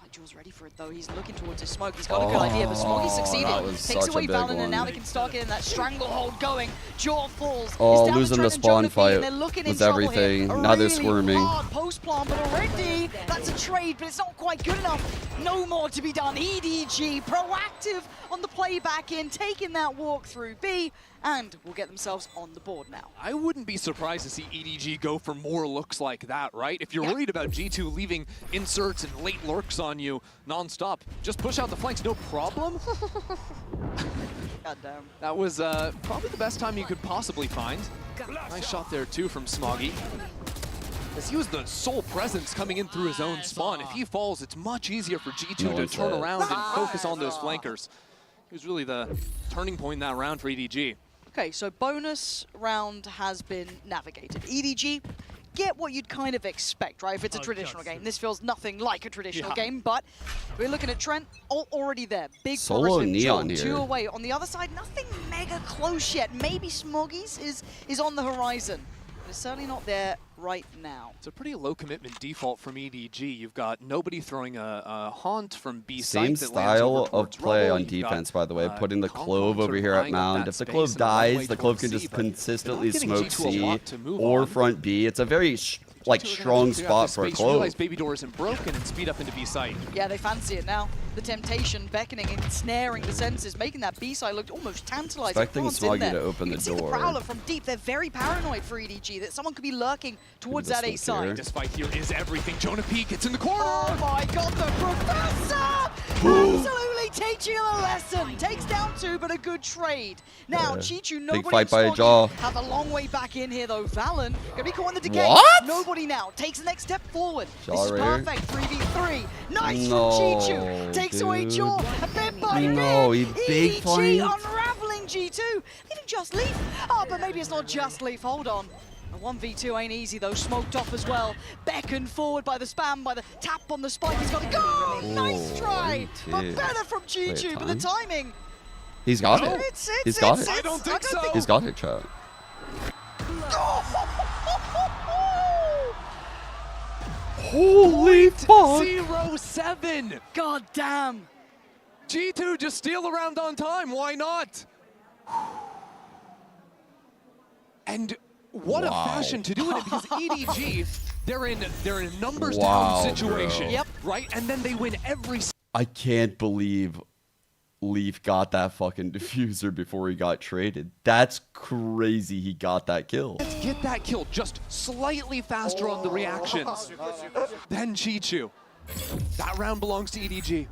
Jules ready for it though. He's looking towards his smoke. He's got a good idea, but Smoggy succeeded. Takes away Valyn, and now they can start getting that stranglehold going. Jaw falls. Oh, losing the spawn fight was everything. Now they're squirming. Hard post plant, but already that's a trade, but it's not quite good enough. No more to be done. EDG proactive on the play back in, taking that walk through B, and will get themselves on the board now. I wouldn't be surprised to see EDG go for more looks like that, right? If you're worried about G2 leaving inserts and late lurks on you non-stop, just push out the flanks, no problem. Goddamn. That was probably the best time you could possibly find. Nice shot there too from Smoggy. As he was the sole presence coming in through his own spawn. If he falls, it's much easier for G2 to turn around and focus on those flankers. He was really the turning point in that round for EDG. Okay, so bonus round has been navigated. EDG, get what you'd kind of expect, right? If it's a traditional game. This feels nothing like a traditional game, but we're looking at Trent already there. Big Solo Neon Jaw, here. 2 away. On the other side, nothing mega close yet. Maybe Smoggy's is on the horizon. But it's certainly not there right now. It's a pretty low commitment default from EDG. You've got nobody throwing a haunt from B Same site that lands style over of towards play rubble. on You've defense, got, by the way, putting the Kong Clove Kong over sort of here at eyeing up Mound. that If the space Clove and a runway dies, the Clove can towards just C, but consistently they're not smoke getting G2 a C lot to move or on. front B. It's a very strong spot for a Clove. Realize Baby Door isn't broken and speed up into B site. Yeah, they fancy it now. The temptation beckoning and snaring the senses, making that B side look almost tantalizing. Expecting Smoggy to open the See the door. Prowler from deep. They're very paranoid for EDG that someone could be lurking towards that A side. This fight here is everything. Jonah P gets in the corner. Oh my god, the Professor! Absolutely teaching him a lesson. Takes down 2, but a good trade. Now, Chi-Chu, nobody Big fight by Smoggy Jaw. have a long way back in here though. Valyn gonna be caught in the decay. What? Nobody now. Takes the next step forward. Jaw This is right here. perfect. 3v3. Nice No, from Chi-Chu. Takes away dude. Jaw. A bit by No, bit. he big EDG flanked. unraveling G2. Leaving Just Leaf. Oh, but maybe it's not Just Leaf. Hold on. A 1v2 ain't easy though, smoked off as well. Beckoned forward by the spam, by the tap on the spike. He's got to go! Nice try! But better from Chi-Chu, but the timing. He's got it. He's got it. I don't think so. He's got it, chat. Holy fuck! 0-7. God damn. G2 just steal around on time. Why not? And what a fashion to do it because EDG, they're in a numbers down situation, bro. right? And then they win every. I can't believe Leaf got that fucking diffuser before he got traded. That's crazy he got that kill. Let's get that kill just slightly faster on the reactions than Chi-Chu. That round belongs to EDG.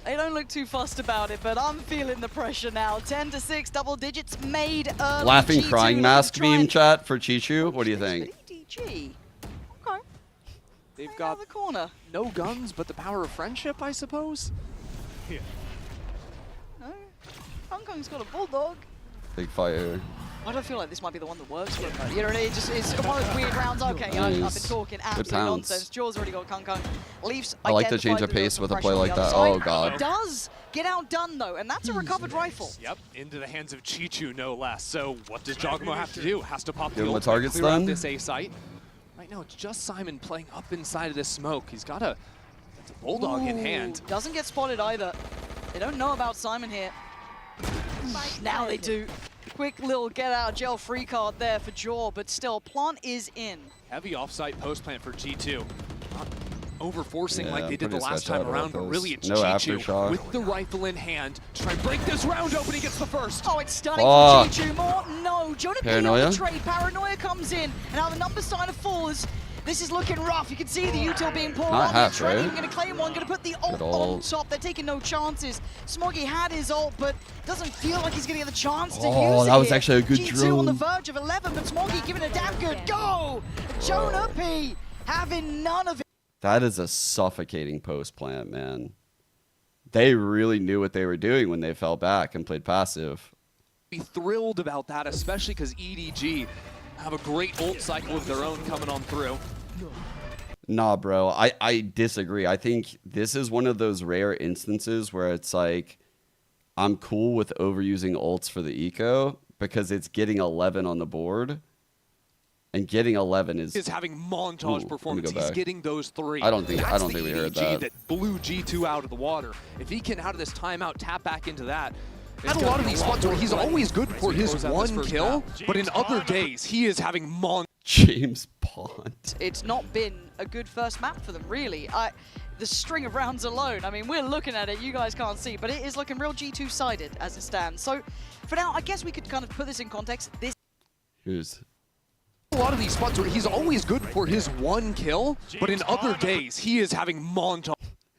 They don't look too fussed about it, but I'm feeling the pressure now. 10-6, double digits made early. Laughing G2 crying mask meme chat for Chi-Chu. What do you think? EDG. Okay. They've Right got the corner. no guns, but the power of friendship, I suppose. No. Hong Kong's got a bulldog. Big fire. I don't feel like this might be the one that works for him, though. You know, it's one of those weird rounds. Okay, I've been talking absolute nonsense. Jaw's already got Kung Kung. Leafs I like to change the pace with a play like that. Oh, God. It does get outdone, though, and that's a recovered rifle. Yep, into the hands of Chi-Chu, no less. So what does Jogamo have to do? Has to pop Give the him a ult, target clear out stun. this A site. Right now, it's just Simon playing up inside of this smoke. He's got a bulldog in hand. Doesn't get spotted either. They don't know about Simon here. Now they do. Quick little get out of jail free card there for Jaw, but still, plant is in. Heavy offsite post plant for G2. Not over-forcing like they did the pretty last sketched time out around, about but really it's those. No Chi-Chu aftershock. with the rifle in hand to try and break this round open. He gets the first. Oh, it's stunning Fuck. for Chi-Chu. More? No. Jonah P on Paranoia? the trade. Paranoia comes in, and now the numbers starting to fall. This is looking rough. You can see the util being pulled Not on. half, They're right? even going to claim one, going to put the ult Good on ult. top. They're taking no chances. Smoggy had his ult, but doesn't feel like he's going to get the chance to use it. That was here. actually a good G2 on the drone. verge of 11, but Smoggy giving a damn good go. Jonah P having none of it. That is a suffocating post plant, man. They really knew what they were doing when they fell back and played passive. Be thrilled about that, especially because EDG have a great ult cycle of their own coming on through. Nah, bro. I disagree. I think this is one of those rare instances where it's like, I'm cool with overusing ults for the eco because it's getting 11 on the board. And getting 11 is having montage performance. He's getting those three. I don't think we heard EDG that. blew G2 out of the water. If he can, out of this timeout, tap back into that. Had a lot of these spots where he's always good for his one kill, but in other days, he is having James Bond. It's not been a good first map for them, really. The string of rounds alone, I mean, we're looking at it, you guys can't see, but it is looking real G2-sided as it stands. So, for now, I guess we could kind of put this in context. Here's a lot of these spots where he's always good for his one kill, but in other days, he is having montage.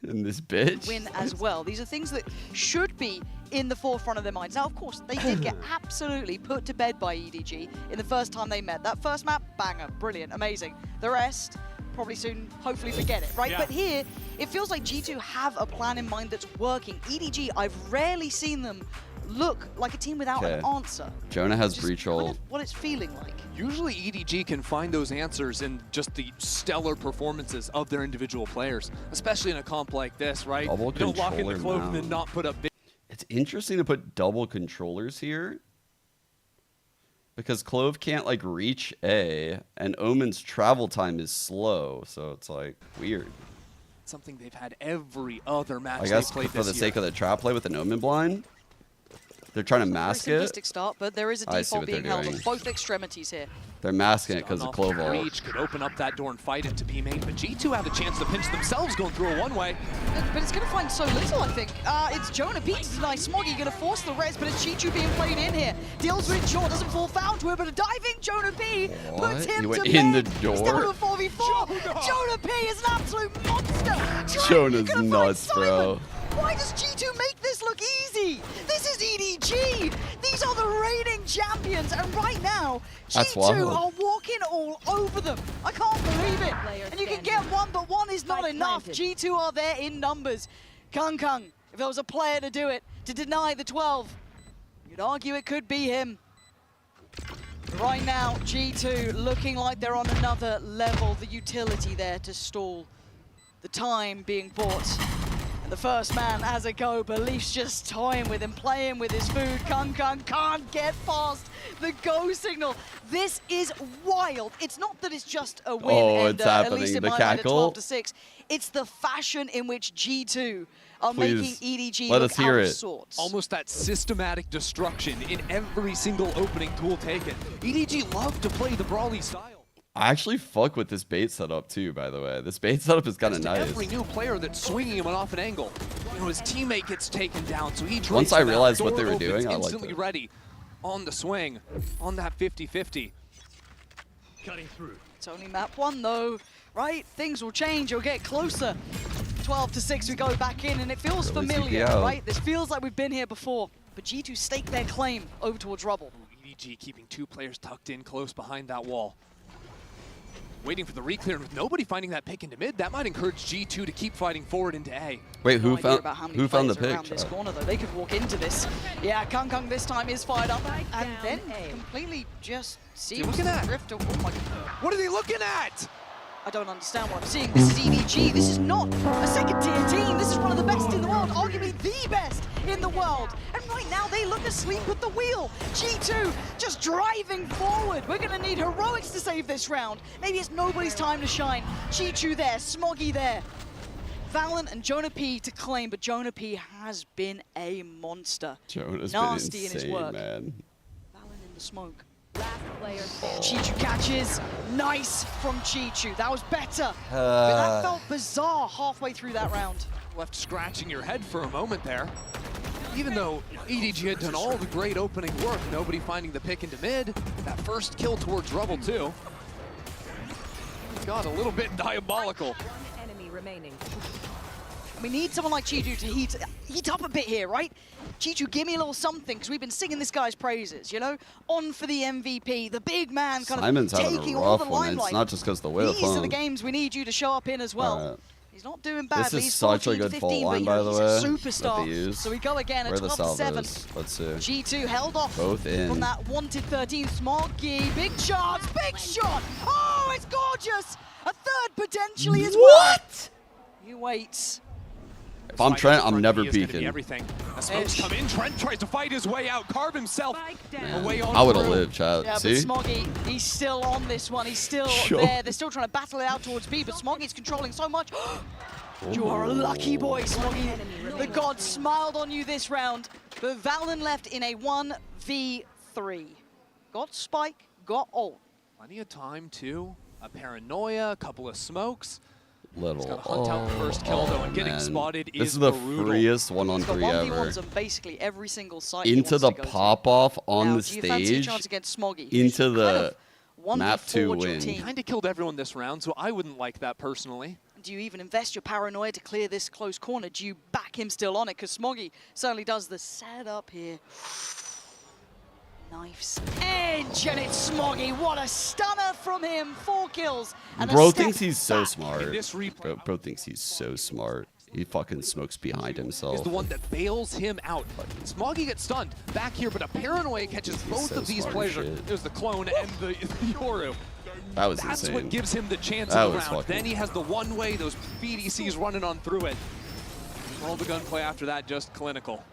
in this bitch. Win as well. These are things that should be in the forefront of their minds. Now, of course, they did get absolutely put to bed by EDG in the first time they met. That first map, banger, brilliant, amazing. The rest, probably soon, hopefully forget it, right? Yeah. But here, it feels like G2 have a plan in mind that's working. EDG, I've rarely seen them look like a team without an answer. Jonah has breach ult. Kind of what it's feeling like. Usually EDG can find those answers in just the stellar performances of their individual players, especially in a comp like this, right? Double You don't lock in the controller clove and now. then not put up big. It's interesting to put double controllers here because Clove can't like reach A and Omen's travel time is slow, so it's like weird. Something they've had every other match I guess they've played for this the year. sake of the trap play with an Omen blind, they're trying to mask Very it. simplistic start, but there is a I see default what they're being held doing. on both extremities here. They're masking it because of Clove ult. Reach could open up that door and fight it to B main, but G2 have a chance to pinch themselves going through a one-way. But it's going to find so little, I think. It's Jonah P to deny Smoggy, going to force the res, but it's Chi-Chu being played in here. Deals with Jaw, doesn't fall foul to it, but a diving Jonah P puts him He went to in bed. the He's down to door? a 4v4. Jonah P is an absolute monster. Jonah's Gonna find nuts, bro. Why does G2 make this look easy? This is EDG. These are the reigning champions, and right now, That's G2 wild. are walking all over them. I can't believe it. And you can get one, but one is not enough. G2 are there in numbers. Kung Kung, if there was a player to do it, to deny the 12, you'd argue it could be him. Right now, G2 looking like they're on another level. The utility there to stall. The time being bought. And the first man has a go, but Leaf's just toying with him, playing with his food. Kung Kung can't get past the go signal. This is wild. It's not that it's just a win, Oh, and it's at happening. least in The my mind, cackle. 12-6. It's the fashion in which G2 are Please, making EDG let look us hear out of it. sorts. Almost that systematic destruction in every single opening tool taken. EDG love to play the brawly style. I actually fuck with this bait setup too, by the way. This bait setup is kind of nice. Every new player that's swinging him off an angle, you know, his teammate gets taken down, so he Once I realized what they were doing, I liked instantly it. ready on the swing, on that 50-50. Cutting through. It's only map 1 though, right? Things will change, you'll get closer. 12-6, we go back in, and it feels Really familiar, CPL. right? This feels like we've been here before. But G2 stake their claim over towards Rubble. EDG keeping 2 players tucked in close behind that wall. Waiting for the reclear, and with nobody finding that pick into mid, that might encourage G2 to keep fighting forward into A. Wait, No who idea found about how many who found the players are pick? around this corner though. They could walk into this. Yeah, Kung this time is fired up, and then completely just seems looking at? to drift. Oh my God. What are they looking at? I don't understand what I'm seeing. This is EDG. This is not a second-tier team. This is one of the best in the world, arguably the best in the world. And right now, they look asleep at the wheel. G2 just driving forward. We're going to need heroics to save this round. Maybe it's nobody's time to shine. G2 there, Smoggy there. Valyn and Jonah P to claim, but Jonah P has been a monster. Jonah's Nasty been in his insane, work. man. Valyn in the smoke. Chichu catches. Nice from Chichu. That was better. But that felt bizarre halfway through that round. Left scratching your head for a moment there. Even though EDG had done all the great opening work, nobody finding the pick into mid. That first kill towards Rubble too. Got a little bit diabolical. Enemy remaining. We need someone like Chichu to heat up a bit here, right? Chichu, give me a little something, because we've been singing this guy's praises, you know? On for the MVP, the big man kind Simon's of having taking a all the rough one. limelight. It's not just because the wheel These are the phone. games we need you to show up in as well. He's not doing badly. This is He's such a 14 to good 15, fault but, line, you by know, the he's way. a that they superstar. use. So we go again at Where the 12 to salve 7. is. Let's see. G2 held off Both in. from that wanted 13. Smoggy, big chance, big shot. Oh, it's gorgeous. A third potentially as well. What? You wait. If I'm Trent, I'm never He is gonna be peeking. everything. As smokes come in, Trent tries to fight his way out, carve himself away on I would have through. lived, chat. Yeah, but See? Smoggy, he's still on this one. He's still Sure. there. They're still trying to battle it out towards B, but Smoggy's controlling so much. You are a lucky boy, Smoggy. The gods smiled on you this round, but Valyn left in a 1v3. Got Spike, got ult. Plenty of time too. A paranoia, a couple of smokes. Little. He's got to hunt out the first kill though, and getting man. spotted This is is the brutal. freest He's got 1-on-3 ever. 1v1s on basically every single site he Into wants the to go to. pop-off on Now, the do you fancy a stage. chance against Smoggy, who's Into the kind of map 2 1v4'd your win. team? Kind of killed everyone this round, so I wouldn't like that personally. Do you even invest your paranoia to clear this close corner? Do you back him still on it? Because Smoggy certainly does the setup here. Knife's edge, and it's Smoggy. What a stunner from him. 4 kills. And Bro a step thinks he's so back. smart. this replay- Bro thinks he's so smart. He fucking smokes behind himself. Is the one that bails him out. Smoggy gets stunned back here, but a paranoia catches both so of these smart as players. shit. It was the clone and the Yoru. That was That's insane. what gives him the chance That of the was round. fucking- Then he has the one way, those BDCs running on through it. All the gunplay after that, just clinical.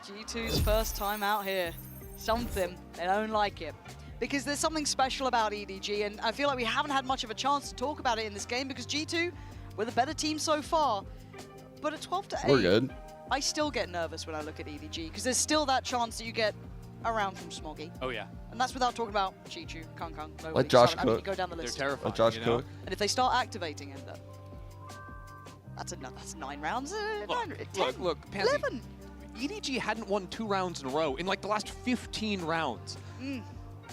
G2's first time out here. Something. They don't like it. Because there's something special about EDG, and I feel like we haven't had much of a chance to talk about it in this game because G2, we're the better team so far. But at 12 to 8, We're good. I still get nervous when I look at EDG because there's still that chance that you get a round from Smoggy. Oh yeah. And that's without talking about Chichu, Kung. Let Josh I mean, you cook. go down the They're list. terrifying. Let Josh you know? cook. And if they start activating him, then that's 9 rounds. 10, Look, Pansy, 11. EDG hadn't won 2 rounds in a row in like the last 15 rounds. Mm.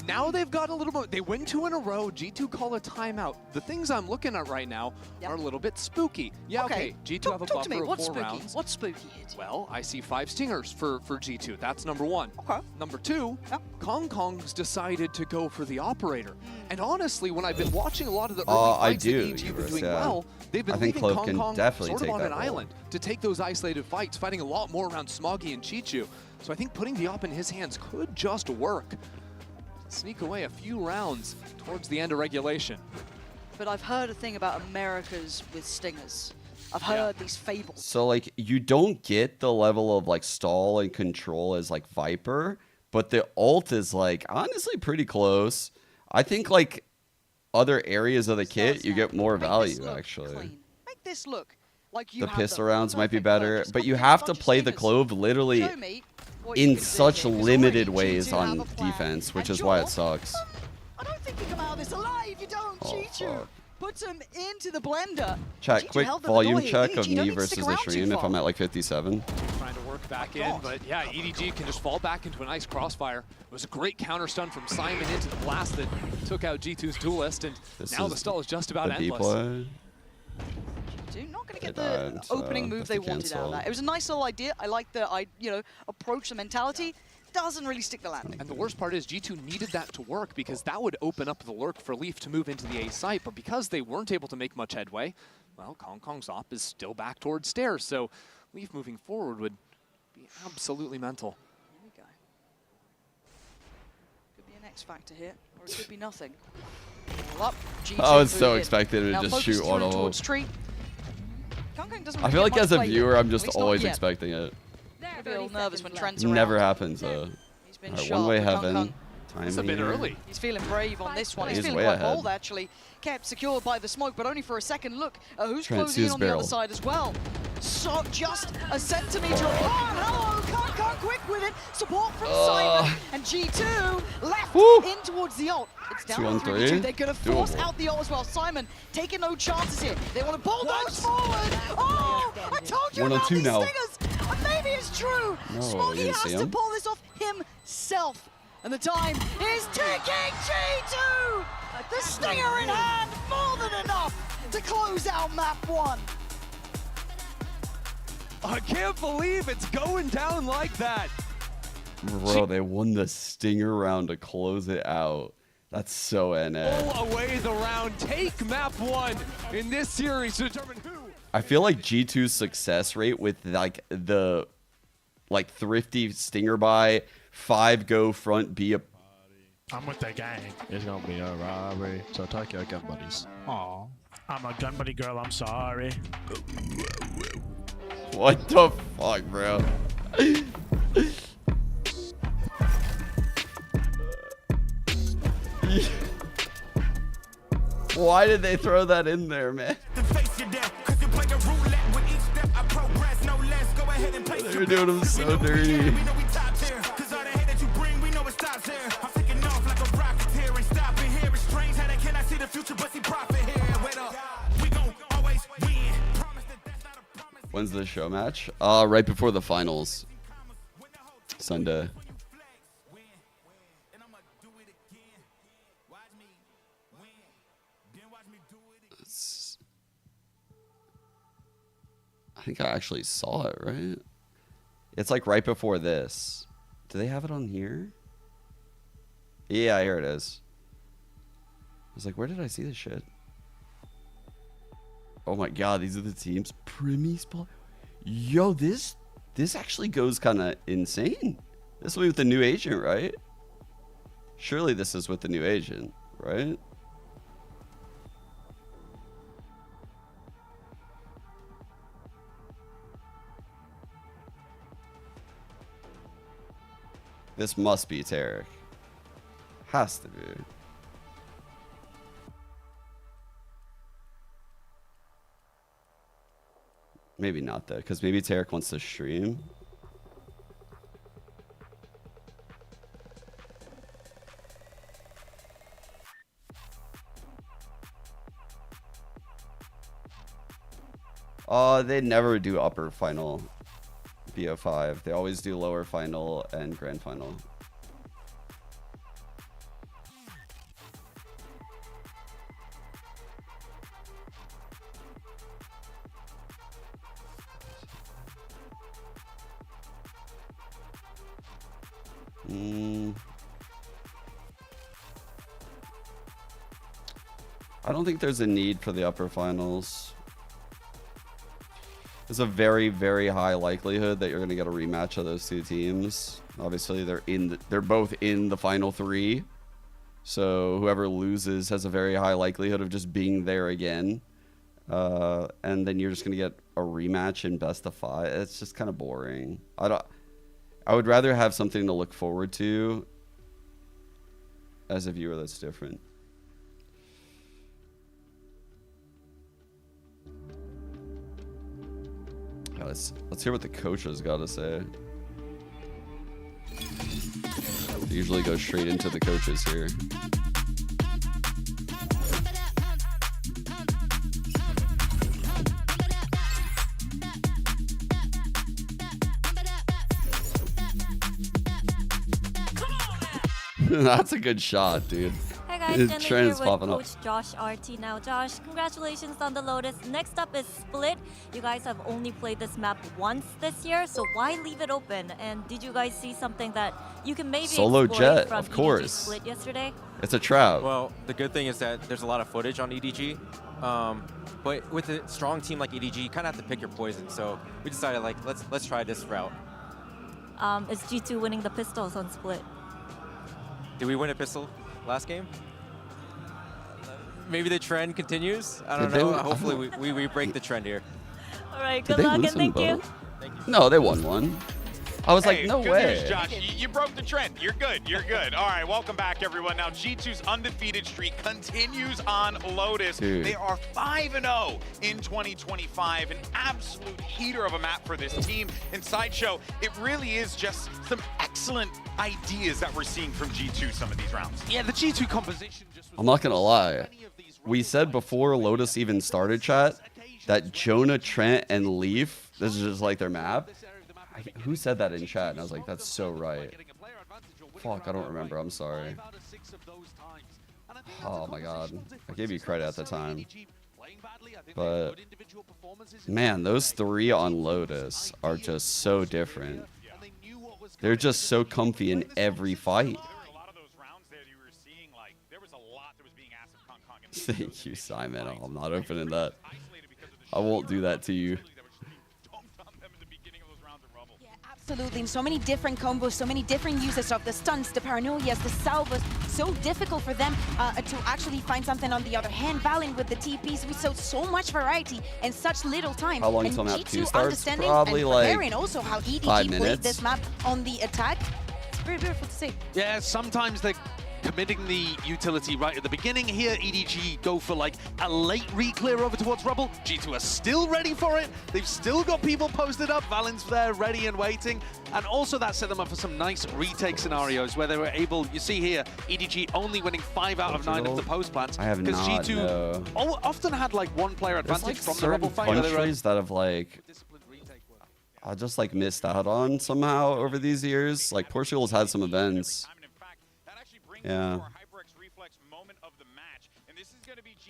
Now they've got a little bit, they win 2 in a row, G2 call a timeout. The things I'm looking at right now are a little bit spooky. Yeah, okay, G2 have a Talk buffer to me. of What's 4 spooky? rounds. What's spooky here? Well, I see 5 stingers for G2. That's number 1. Okay. Number 2, Kong's decided to go for the operator. And honestly, when I've been watching a lot of the early I fights that do, EDG have been Euros, doing yeah. well, they've been I think leaving Clove can Kong definitely sort of take on that an role. island to take those isolated fights, fighting a lot more around Smoggy and Chichu. So I think putting the op in his hands could just work. Sneak away a few rounds towards the end of regulation. But I've heard a thing about Americas with stingers. I've heard these fables. So like you don't get the level of like stall and control as like Viper, but the ult is like honestly pretty close. I think like other areas of the kit you get more value actually. Clean. Make this look like you The have pistol them. rounds might be Perfect, better, just but you complete a have to bunch of play the stingers. Clove literally Show me what you in can do such here, 'cause limited already ways G2 have on a plan. defense, which And is why Jaw, it sucks. I don't think you come out of this alive. You don't. Oh, G2 fuck. puts him into the blender. Chat, G2 quick held them the volume door here. check EDG of don't me need to versus stick the around too stream if far. I'm at like 57. Trying to work back in, but yeah, EDG can just fall back into a nice crossfire. It was a great counter stun from Simon into the blast that took out G2's duelist, and now the stall is just about the B endless. play. G2 not going to get They the died, opening so move have they to wanted out of cancel. that. It was a nice little idea. I like the approach, the mentality. Doesn't really stick the landing. And the worst part is G2 needed that to work because that would open up the lurk for Leaf to move into the A site, but because they weren't able to make much headway, well, Kong Kong's op is still back towards stairs, so Leaf moving forward would be absolutely mental. Here we go. Could be an X factor here, or it could be nothing. All up, G2 I was so moving in. expecting to Now just focus shoot one through of them. towards Tree. Kong Kong doesn't I really feel get like much as a play here. viewer, I'm At just least not always yet. expecting it. I feel nervous when Trent's It around. never happens though. He's been Alright, sharp, one way but Kong heaven. Kong- It's a bit early. He's feeling brave on this one. He's He's feeling way quite ahead. bold, actually. Kept secured by the smoke, but only for a second. Look at who's Trent closing in sees on the other barrel. side as well. So just a centimetre apart. Hello, Kong quick with it. Support from Simon. And G2 left in towards the ult. It's down 2 on to 3. 3v2. They're going to force Doable. out the ult as well. Simon taking no chances here. They want to bulldoze forward. Oh, I told you 1 on about 2 these now. stingers. And maybe it's true. No, Smokey you didn't has see to him. pull this off himself. And the time is ticking. G2! The stinger in hand, more than enough to close out map 1. I can't believe it's going down like that. Bro, they won the stinger round to close it out. That's so NA. Pull away the round, take map 1 in this series to determine who. I feel like G2's success rate with like the thrifty stinger buy, 5 go front B. I'm with the gang. It's gonna be a robbery. So take your gun buddies. Aw. I'm a gun buddy girl, I'm sorry. What the fuck, bro? Why did they throw that in there, man? They were doing him so dirty. When's the show match? Right before the finals. Sunday. I think I actually saw it, right? It's like right before this. Do they have it on here? Yeah, here it is. I was like, where did I see this shit? Oh my god, these are the teams. Primi spot. Yo, this actually goes kind of insane. This will be with the new agent, right? Surely this is with the new agent, right? This must be Tarek. Has to be. Maybe not though, because maybe Tarek wants to stream. They never do upper final BO5. They always do lower final and grand final. I don't think there's a need for the upper finals. There's a very, very high likelihood that you're going to get a rematch of those two teams. Obviously, they're both in the final 3. So whoever loses has a very high likelihood of just being there again. And then you're just going to get a rematch in best of 5. It's just kind of boring. I would rather have something to look forward to as a viewer that's different. Let's hear what the coaches got to say. They usually go straight into the coaches here. That's a good shot, dude. Hey guys, His Jenna here trend's with popping up. Coach Josh RT now. Josh, congratulations on the Lotus. Next up is Split. You guys have only played this map once this year, so why leave it open? And did you guys see something that you can maybe Solo exploit Jet, from of course. EDG Split yesterday? It's a trap. Well, the good thing is that there's a lot of footage on EDG. But with a strong team like EDG, you kind of have to pick your poison. So we decided, like, let's try this route. Is G2 winning the pistols on Split? Did we win a pistol last game? Maybe the trend continues. I don't know. Hopefully we break the trend here. All right, good luck and thank you. No, they won one. I was like, no good way. News, Josh. You broke the trend. You're good. You're good. All right, welcome back, everyone. Now, G2's undefeated streak continues on Lotus. Dude. They are 5-0 in 2025. An absolute heater of a map for this team. And Sideshow, it really is just some excellent ideas that we're seeing from G2 some of these rounds. Yeah, the G2 composition just was... I'm not going to lie. We said before Lotus even started chat that Jonah, Trent, and Leaf, this is just like their map. Who said that in chat? And I was like, that's so right. Fuck, I don't remember. I'm sorry. Oh my god. I gave you credit at the time. But, man, those three on Lotus are just so different. They're just so comfy in every fight. Thank you, Simon. Oh, I'm not opening that. I won't do that to you. Absolutely, so many different combos, so many different uses of the stunts, the paranoias, the salvos. So difficult for them to actually find something. On the other hand, Valyn with the TPs, we saw so much variety in such little time. How long and until map 2 G2 starts? understanding Probably and like preparing also how 5 EDG played minutes. this map on the attack. It's very beautiful to see. Yeah, sometimes they're committing the utility right at the beginning. Here, EDG go for like a late re-clear over towards Rubble. G2 are still ready for it. They've still got people posted up. Valyn's there ready and waiting. And also that set them up for some nice retake scenarios where they were able, you see here, EDG only winning 5 out of 9 of the post plants. I have because not, G2 no. often had like one player advantage There's like from the Rubble certain fight. where they were- countries that have like I just like missed out on somehow over these years. Like Portugal's had some events. Yeah.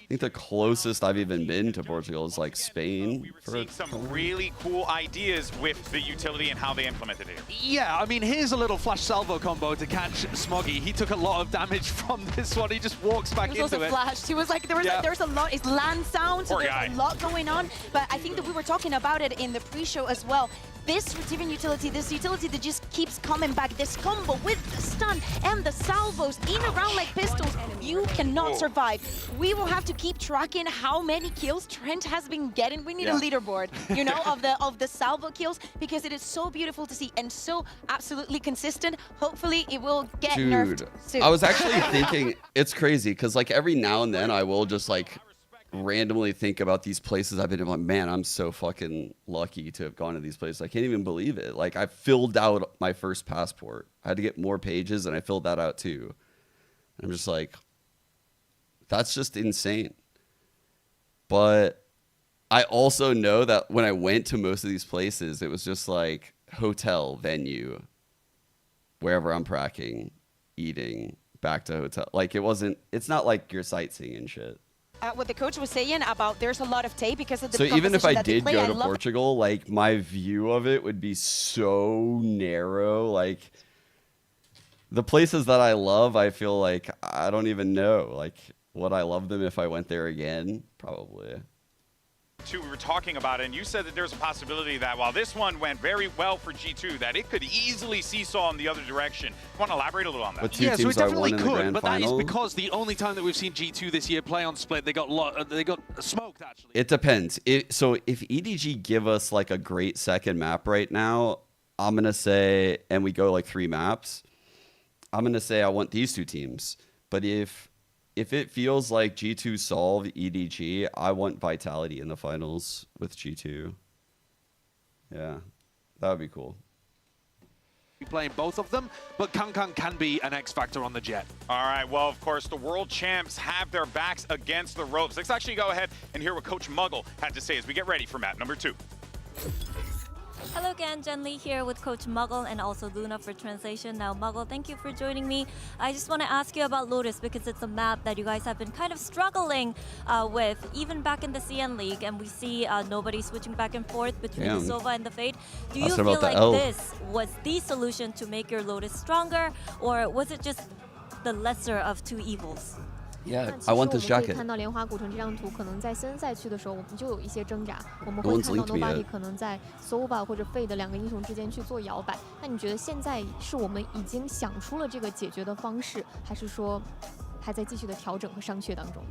I think the closest I've even been to Portugal is like Spain. Seeing some really cool ideas with the utility and how they implemented it. Yeah, I mean, here's a little flash salvo combo to catch Smoggy. He took a lot of damage from this one. He just walks back He was into also it. flashed. He was like, there's a lot. It's land sound, so Poor there's guy. a lot going on. But I think that we were talking about it in the pre-show as well. This receiving utility, this utility that just keeps coming back, this combo with the stun and the salvos in a round like pistols, you cannot survive. We will have to keep tracking how many kills Trent has been getting. We need a leaderboard, you know, of the salvo kills, because it is so beautiful to see and so absolutely consistent. Hopefully it will get nerfed soon. I was actually thinking, it's crazy because like every now and then I will just like randomly think about these places I've been in. Like, man, I'm so fucking lucky to have gone to these places. I can't even believe it. Like I filled out my first passport. I had to get more pages and I filled that out too. I'm just like, that's just insane. But I also know that when I went to most of these places, it was just like hotel, venue, wherever I'm pracking, eating, back to hotel. Like it's not like you're sightseeing and shit. What the coach was saying about there's a lot of tape because of the So even if composition I that they did play, go I to love Portugal, like my view of it would be so narrow. Like the places that I love, I feel like I don't even know. Like would I love them if I went there again? Probably. We were talking about it, and you said that there's a possibility that while this one went very well for G2, that it could easily seesaw in the other direction. Want to elaborate a little on that? But two Yeah, so it teams are definitely one in the could, grand but that is final. because the only time that we've seen G2 this year play on Split, they got smoked actually. It depends. So if EDG give us like a great second map right now, I'm going to say, and we go like 3 maps, I'm going to say I want these 2 teams. But if it feels like G2 solve EDG, I want Vitality in the finals with G2. Yeah, that would be cool. Playing both of them, but Kang can be an X factor on the jet. All right, well, of course, the world champs have their backs against the ropes. Let's actually go ahead and hear what Coach Muggle had to say as we get ready for map number 2. Hello again, Jen Lee here with Coach Muggle and also Luna for translation. Now, Muggle, thank you for joining me. I just want to ask you about Lotus because it's a map that you guys have been kind of struggling with, even back in the CN League, and we see nobody switching back and forth between the Sova and the Fade. Do you feel like this was the solution to make your Lotus stronger, or was it just the lesser of two evils? Yeah, I want this jacket. 看到莲花古城这张图，可能在森赛区的时候，我们就有一些挣扎。我们会看到 Nobody 可能在 Sova 或者 Fade 两个英雄之间去做摇摆。那你觉得现在是我们已经想出了这个解决的方式，还是说还在继续的调整和商榷当中？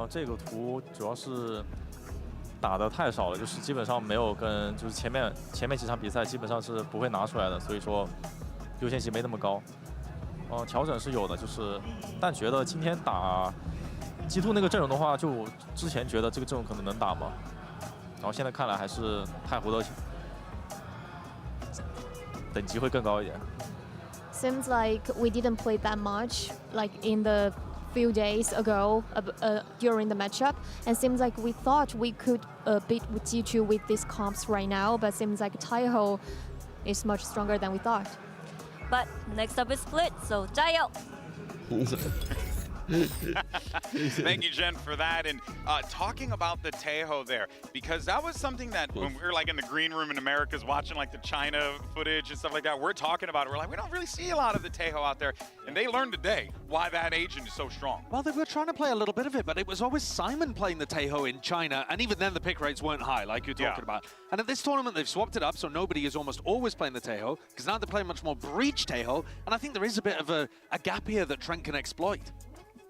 这个图主要是打的太少了，就是基本上没有跟就是前面几场比赛基本上是不会拿出来的，所以说优先级没那么高。 调整是有的，但觉得今天打G2那个阵容的话，就之前觉得这个阵容可能能打嘛，然后现在看来还是太湖的等级会更高一点。Seems like we didn't play that much, like in the few days ago during the matchup, and seems like we thought we could beat G2 with these comps right now, but seems like Taiho is much stronger than we thought. But next up is Split, so 加油! Thank you, Jen, for that. And talking about the Taeho there, because that was something that when we were like in the green room in America's watching like the China footage and stuff like that, we're talking about it. We're like, we don't really see a lot of the Taeho out there. And they learned today why that agent is so strong. Well, they were trying to play a little bit of it, but it was always Simon playing the Taeho in China. And even then, the pick rates weren't high, like you're talking about. And at this tournament, they've swapped it up, so nobody is almost always playing the Taeho, because now they're playing much more Breach Taeho. And I think there is a bit of a gap here that Trent can exploit.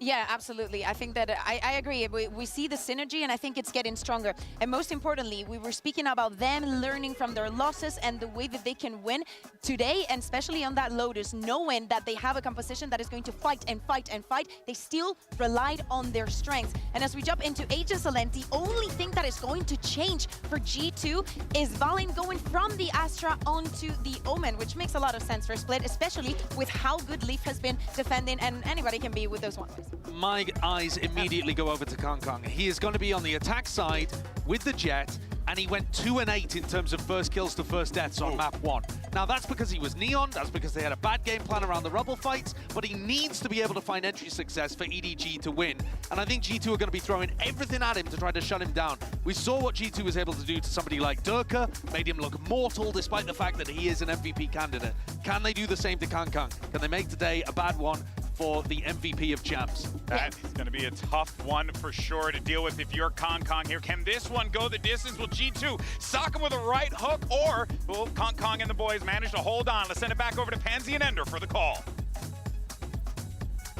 Yeah, absolutely. I think that I agree. We see the synergy, and I think it's getting stronger. And most importantly, we were speaking about them learning from their losses and the way that they can win today, and especially on that Lotus, knowing that they have a composition that is going to fight and fight and fight. They still relied on their strengths. And as we jump into HSLN, the only thing that is going to change for G2 is Valyn going from the Astra onto the Omen, which makes a lot of sense for Split, especially with how good Leaf has been defending, and anybody can be with those ones. My eyes immediately go over to Kang. He is going to be on the attack side with the Jet, and he went 2 and 8 in terms of first kills to first deaths on map 1. Now that's because he was Neon, that's because they had a bad game plan around the Rubble fights, but he needs to be able to find entry success for EDG to win. And I think G2 are going to be throwing everything at him to try to shut him down. We saw what G2 was able to do to somebody like Durka, made him look mortal despite the fact that he is an MVP candidate. Can they do the same to Kang? Can they make today a bad one for the MVP of champs? That is going to be a tough one for sure to deal with if you're Kang here. Can this one go the distance? Will G2 sock him with a right hook, or will Kang and the boys manage to hold on? Let's send it back over to Pansy and Ender for the call.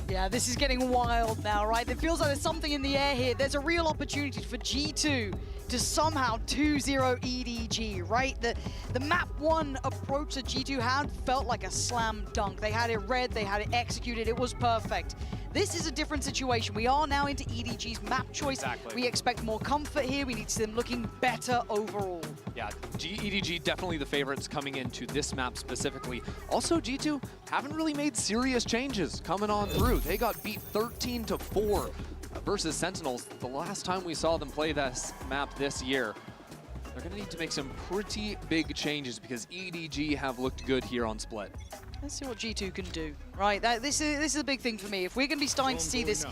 Yeah, this is getting wild now, right? It feels like there's something in the air here. There's a real opportunity for G2 to somehow 2-0 EDG, right? The map 1 approach that G2 had felt like a slam dunk. They had it read, they had it executed, it was perfect. This is a different situation. We are now into EDG's map choice. Exactly. We expect more comfort here. We need to see them looking better overall. Yeah, EDG definitely the favorites coming into this map specifically. Also, G2 haven't really made serious changes coming on through. They got beat 13-4 versus Sentinels the last time we saw them play this map this year. They're going to need to make some pretty big changes because EDG have looked good here on Split. Let's see what G2 can do. Right, this is a big thing for me. If we're going to be starting to see this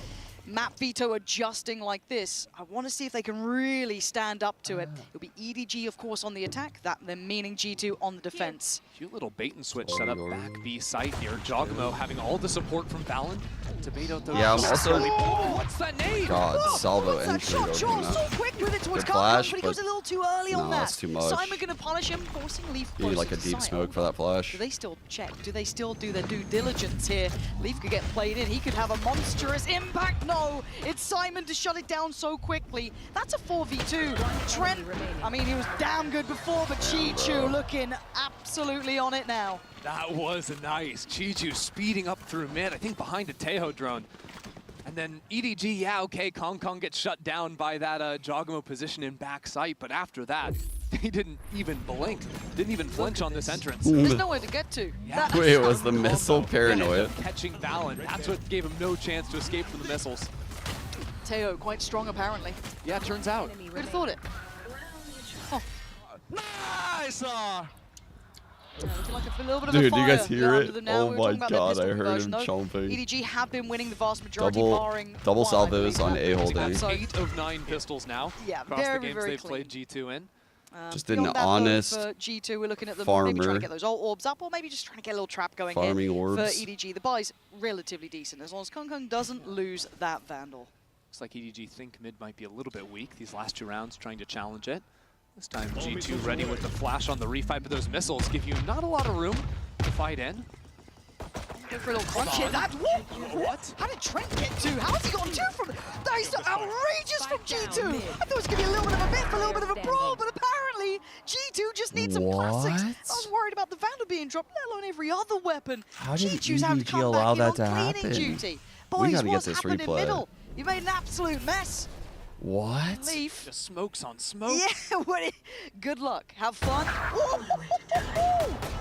map veto adjusting like this, I want to see if they can really stand up to it. It'll be EDG, of course, on the attack, that then meaning G2 on the defense. Cute little bait and switch set up back B site here. Jogamo having all the support from Valyn to bait out those. Yeah, I'm also. What's that name? God, salvo That entry. shot, Sean, so quick with it towards Good Kang, flash, but he goes a little too early on that. That's too much. Simon going to punish him, forcing Leaf You need closer like a to deep site. smoke for that flash. Do they still check? Do they still do their due diligence here? Leaf could get played in. He could have a monstrous impact. No, it's Simon to shut it down so quickly. That's a 4v2. Trent, I mean, he was damn good before, but Chi-Chu looking absolutely on it now. That was nice. Chi-Chu speeding up through mid, I think behind a Taeho drone. And then EDG, yeah, okay, Kang gets shut down by that Jogamo position in back sight, but after that, They didn't even blink, didn't even flinch on this entrance. There's nowhere to get to. Yeah. Wait, was the missile paranoid? Catching Valyn, that's what gave him no chance to escape from the missiles. Teo quite strong apparently. Yeah, turns out. Who'd have thought it? Oh. Nice! Like a little bit of Dude, a do you fire guys hear it? now. Oh We were my talking about their god, pistol I heard conversion, him though. chomping. EDG have been winning the vast majority, barring Double one, I salvos believe. on A holding. So, 8 of 9 pistols now. Yeah, across very, the games very they've clean. played G2 in. Just an beyond that, though, honest for G2, we're looking at them maybe farmer. trying to get those old orbs up, or maybe just trying to get a little trap going Farming here orbs. for EDG. The buy's relatively decent as long as Kung Kung doesn't lose that Vandal. Looks like EDG think mid might be a little bit weak these last 2 rounds, trying to challenge it. This time G2 ready with the flash on the refight, but those missiles give you not a lot of room to fight in. Go for a little crunch here. That, what? How did Trent get 2? How has he gotten 2 from it? That is outrageous from G2. I thought it was going to be a little bit of a biff, a little bit of a brawl, but apparently G2 just needs some classics. I was worried about the Vandal being dropped, let alone every other weapon. How did G2's having to EDG come allow back that in to on cleaning happen? duty. We Boys, gotta get what's this happened in replay. middle? You made an absolute mess. What? Leaf. Just smokes on smoke. Yeah, good luck. Have fun.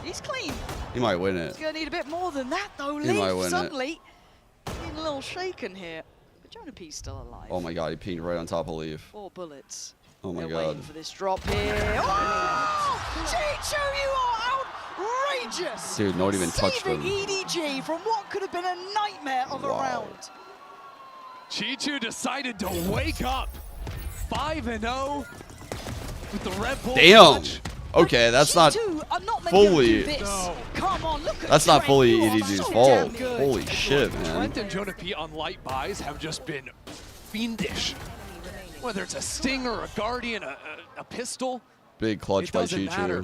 He's clean. He might win it. He's going to need a bit more than that, though. He might win Leaf it. suddenly getting a little shaken here. But Jonah P's still alive. Oh my god, he pinged right on top of Leaf. 4 bullets. Oh my They're god. waiting for this drop here. Oh! G2, you are outrageous! Dude, not even touched Saving him. EDG from what could have been a nightmare of a round. G2 decided to wake up 5-0 with the Red Bull. Damn! Clutch. Okay, that's not G2 are not meant to do fully. this. No. Come on, look at That's not Trent. fully You are EDG's so fault. damn good. Holy shit, man. Trent and Jonah P on light buys have just been fiendish. Whether it's a Sting or a Guardian, a pistol, Big clutch it by doesn't matter.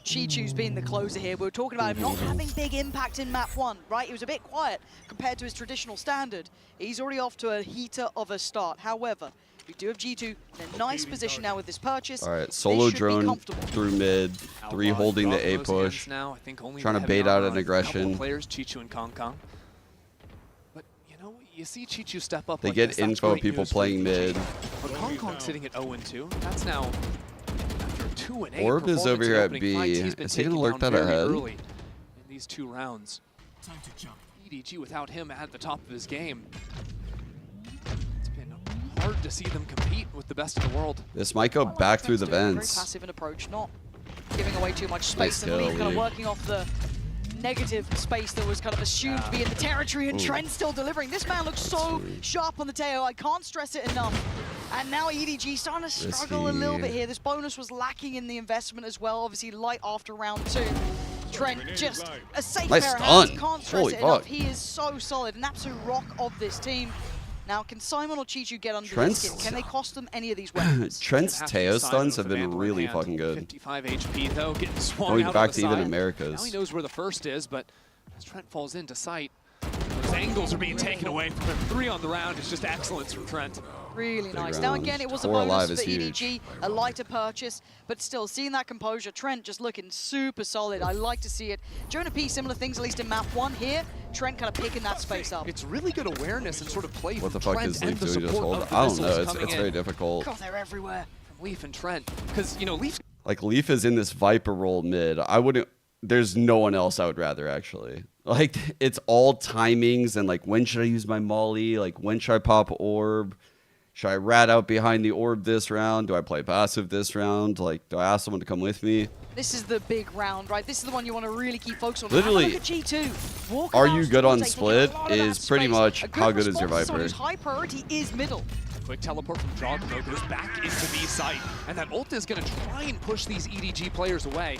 Chi-Chu. Chi-Chu's been the closer here. We were talking about him not having big impact in map 1, right? He was a bit quiet compared to his traditional standard. He's already off to a heater of a start. However, we do have G2 in a nice position now with this purchase. All right, They solo should be drone comfortable. through mid, 3 Outlaws holding the drop A those push, hands now. I think only trying to heavy bait out armor an on a couple aggression. Players, Chi-Chu and Kong Kong. But you know, you see Chi-Chu step up. They like get this, that's info great people news for playing EDG. mid. But Kong Kong sitting at 0-2. That's now after 2-8. Orb is over performance in here at opening B. fights. He's been Is he gonna taken lurk down that very ahead? early in these 2 rounds. EDG without him at the top of his game. It's been hard to see them compete with the best in the world. This might go back through the Very vents. passive an approach, not giving away too much Nice space, and kill, Leaf kind of Leaf. working off the negative space that was kind of assumed to be in the territory, and Ooh. Trent still delivering. This man looks so sharp on the tail. I can't stress it enough. And now EDG starting to struggle a little bit here. This bonus was lacking in the investment as well. Obviously light after round 2. Trent just a safe Nice pair of hands. stun. Can't stress Holy it enough. fuck. He is so solid, an absolute rock of this team. Now, can Simon or Chi-Chu get under Trent's- this skin? Can they cost them any of these weapons? Trent's Have to be Teo Simon stuns with have the been Vandal in really hand. fucking good. 55 HP though, getting swung Going out back of the to even side. Americas. Now he knows where the first is, but as Trent falls into sight, those angles are being taken away from him. 3 on the round is just excellence from Trent. Really nice. round. Now again, it was a 4 alive bonus is for huge. EDG, a lighter purchase, but still, seeing that composure, Trent just looking super solid. I like to see it. Jonah P, similar things, at least in map 1 here. Trent kind of picking that space up. It's really good awareness and sort of play What the from fuck Trent is and Leaf the doing? Just support hold of it? the I don't missiles know. It's coming very in difficult. God, they're everywhere. from Leaf and Trent. Because, you know, Leaf Like Leaf is in this Viper roll mid. I wouldn't. There's no one else I would rather actually. Like it's all timings and like when should I use my molly? Like when should I pop orb? Should I rat out behind the orb this round? Do I play passive this round? Like do I ask someone to come with me? This is the big round, right? This is the one you want to really keep focused on. Literally, Have a look at G2. Walk are around you good on taking a split lot of that is pretty space. much A how good is your response to someone Viper. whose high priority is middle. quick teleport from Jogmo goes back into B site, and that ult is going to try and push these EDG players away.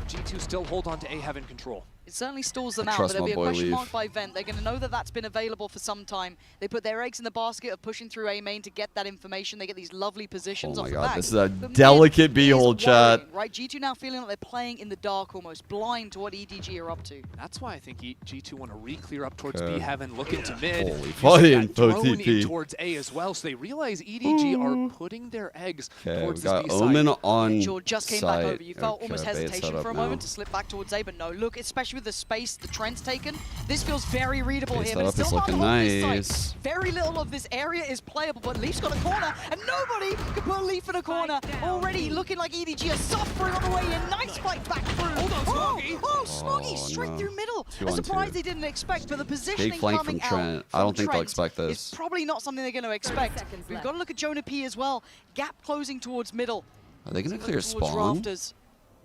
G2 still hold on to A Heaven control. It certainly stalls them I out, trust but there'll my be a boy question Leaf. mark by Vent. They're going to know that that's been available for some time. They put their eggs in the basket of pushing through A main to get that information. They get these lovely positions Oh off my the god, back. this is a But mid delicate is B-hole chat. worrying, right? G2 now feeling like they're playing in the dark almost, blind to what EDG are up to. That's why I think G2 want to re-clear up towards Okay. B Heaven, look into mid. Holy use fucking that drone TP. in towards A as well, so they realize EDG are putting their eggs Okay, we towards this got B Omen side. on George just came back site. over. You felt Okay, almost bait hesitation setup for a now. moment to slip back towards A, but no, look, especially especially with the space the Trent's taken. This feels very readable Base here, but it's setup is still not looking on this nice. side. Very little of this area is playable, but Leaf's got a corner, and nobody can put Leaf in a corner. Already looking like EDG are suffering on the way in. Nice fight back through. Hold on, Smoggy. Oh, Smoggy straight through middle. A surprise they didn't expect, but the positioning Big flank coming from Trent. out I don't think they'll Trent expect this. is probably not something they're going to expect. We've got to look at Jonah P as well. Gap closing towards middle. Are they going to clear Towards spawn? rafters.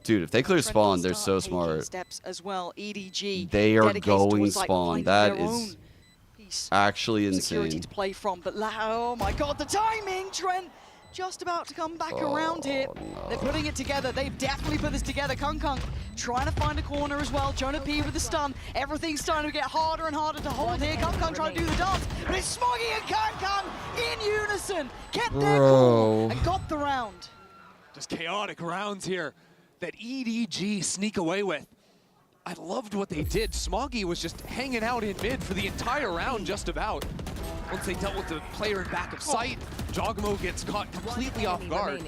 Dude, if they clear Trent spawn, will they're so start taking smart. steps as well. EDG. They are dedicates going towards, like, spawn. finding That their is own piece actually of security insane. to play from. But oh my God, the timing! Trent just about to come back around here. No. They're putting it together. They've definitely put this together. Kung trying to find a corner as well. Jonah P with the stun. Everything's starting to get harder and harder to hold here. Kung trying to do the dance, but it's Smoggy and Kung in unison. Kept their cool and got the round. Just chaotic rounds here that EDG sneak away with. I loved what they did. Smoggy was just hanging out in mid for the entire round, just about. Once they dealt with the player in back of sight, Jogamo gets caught completely off guard.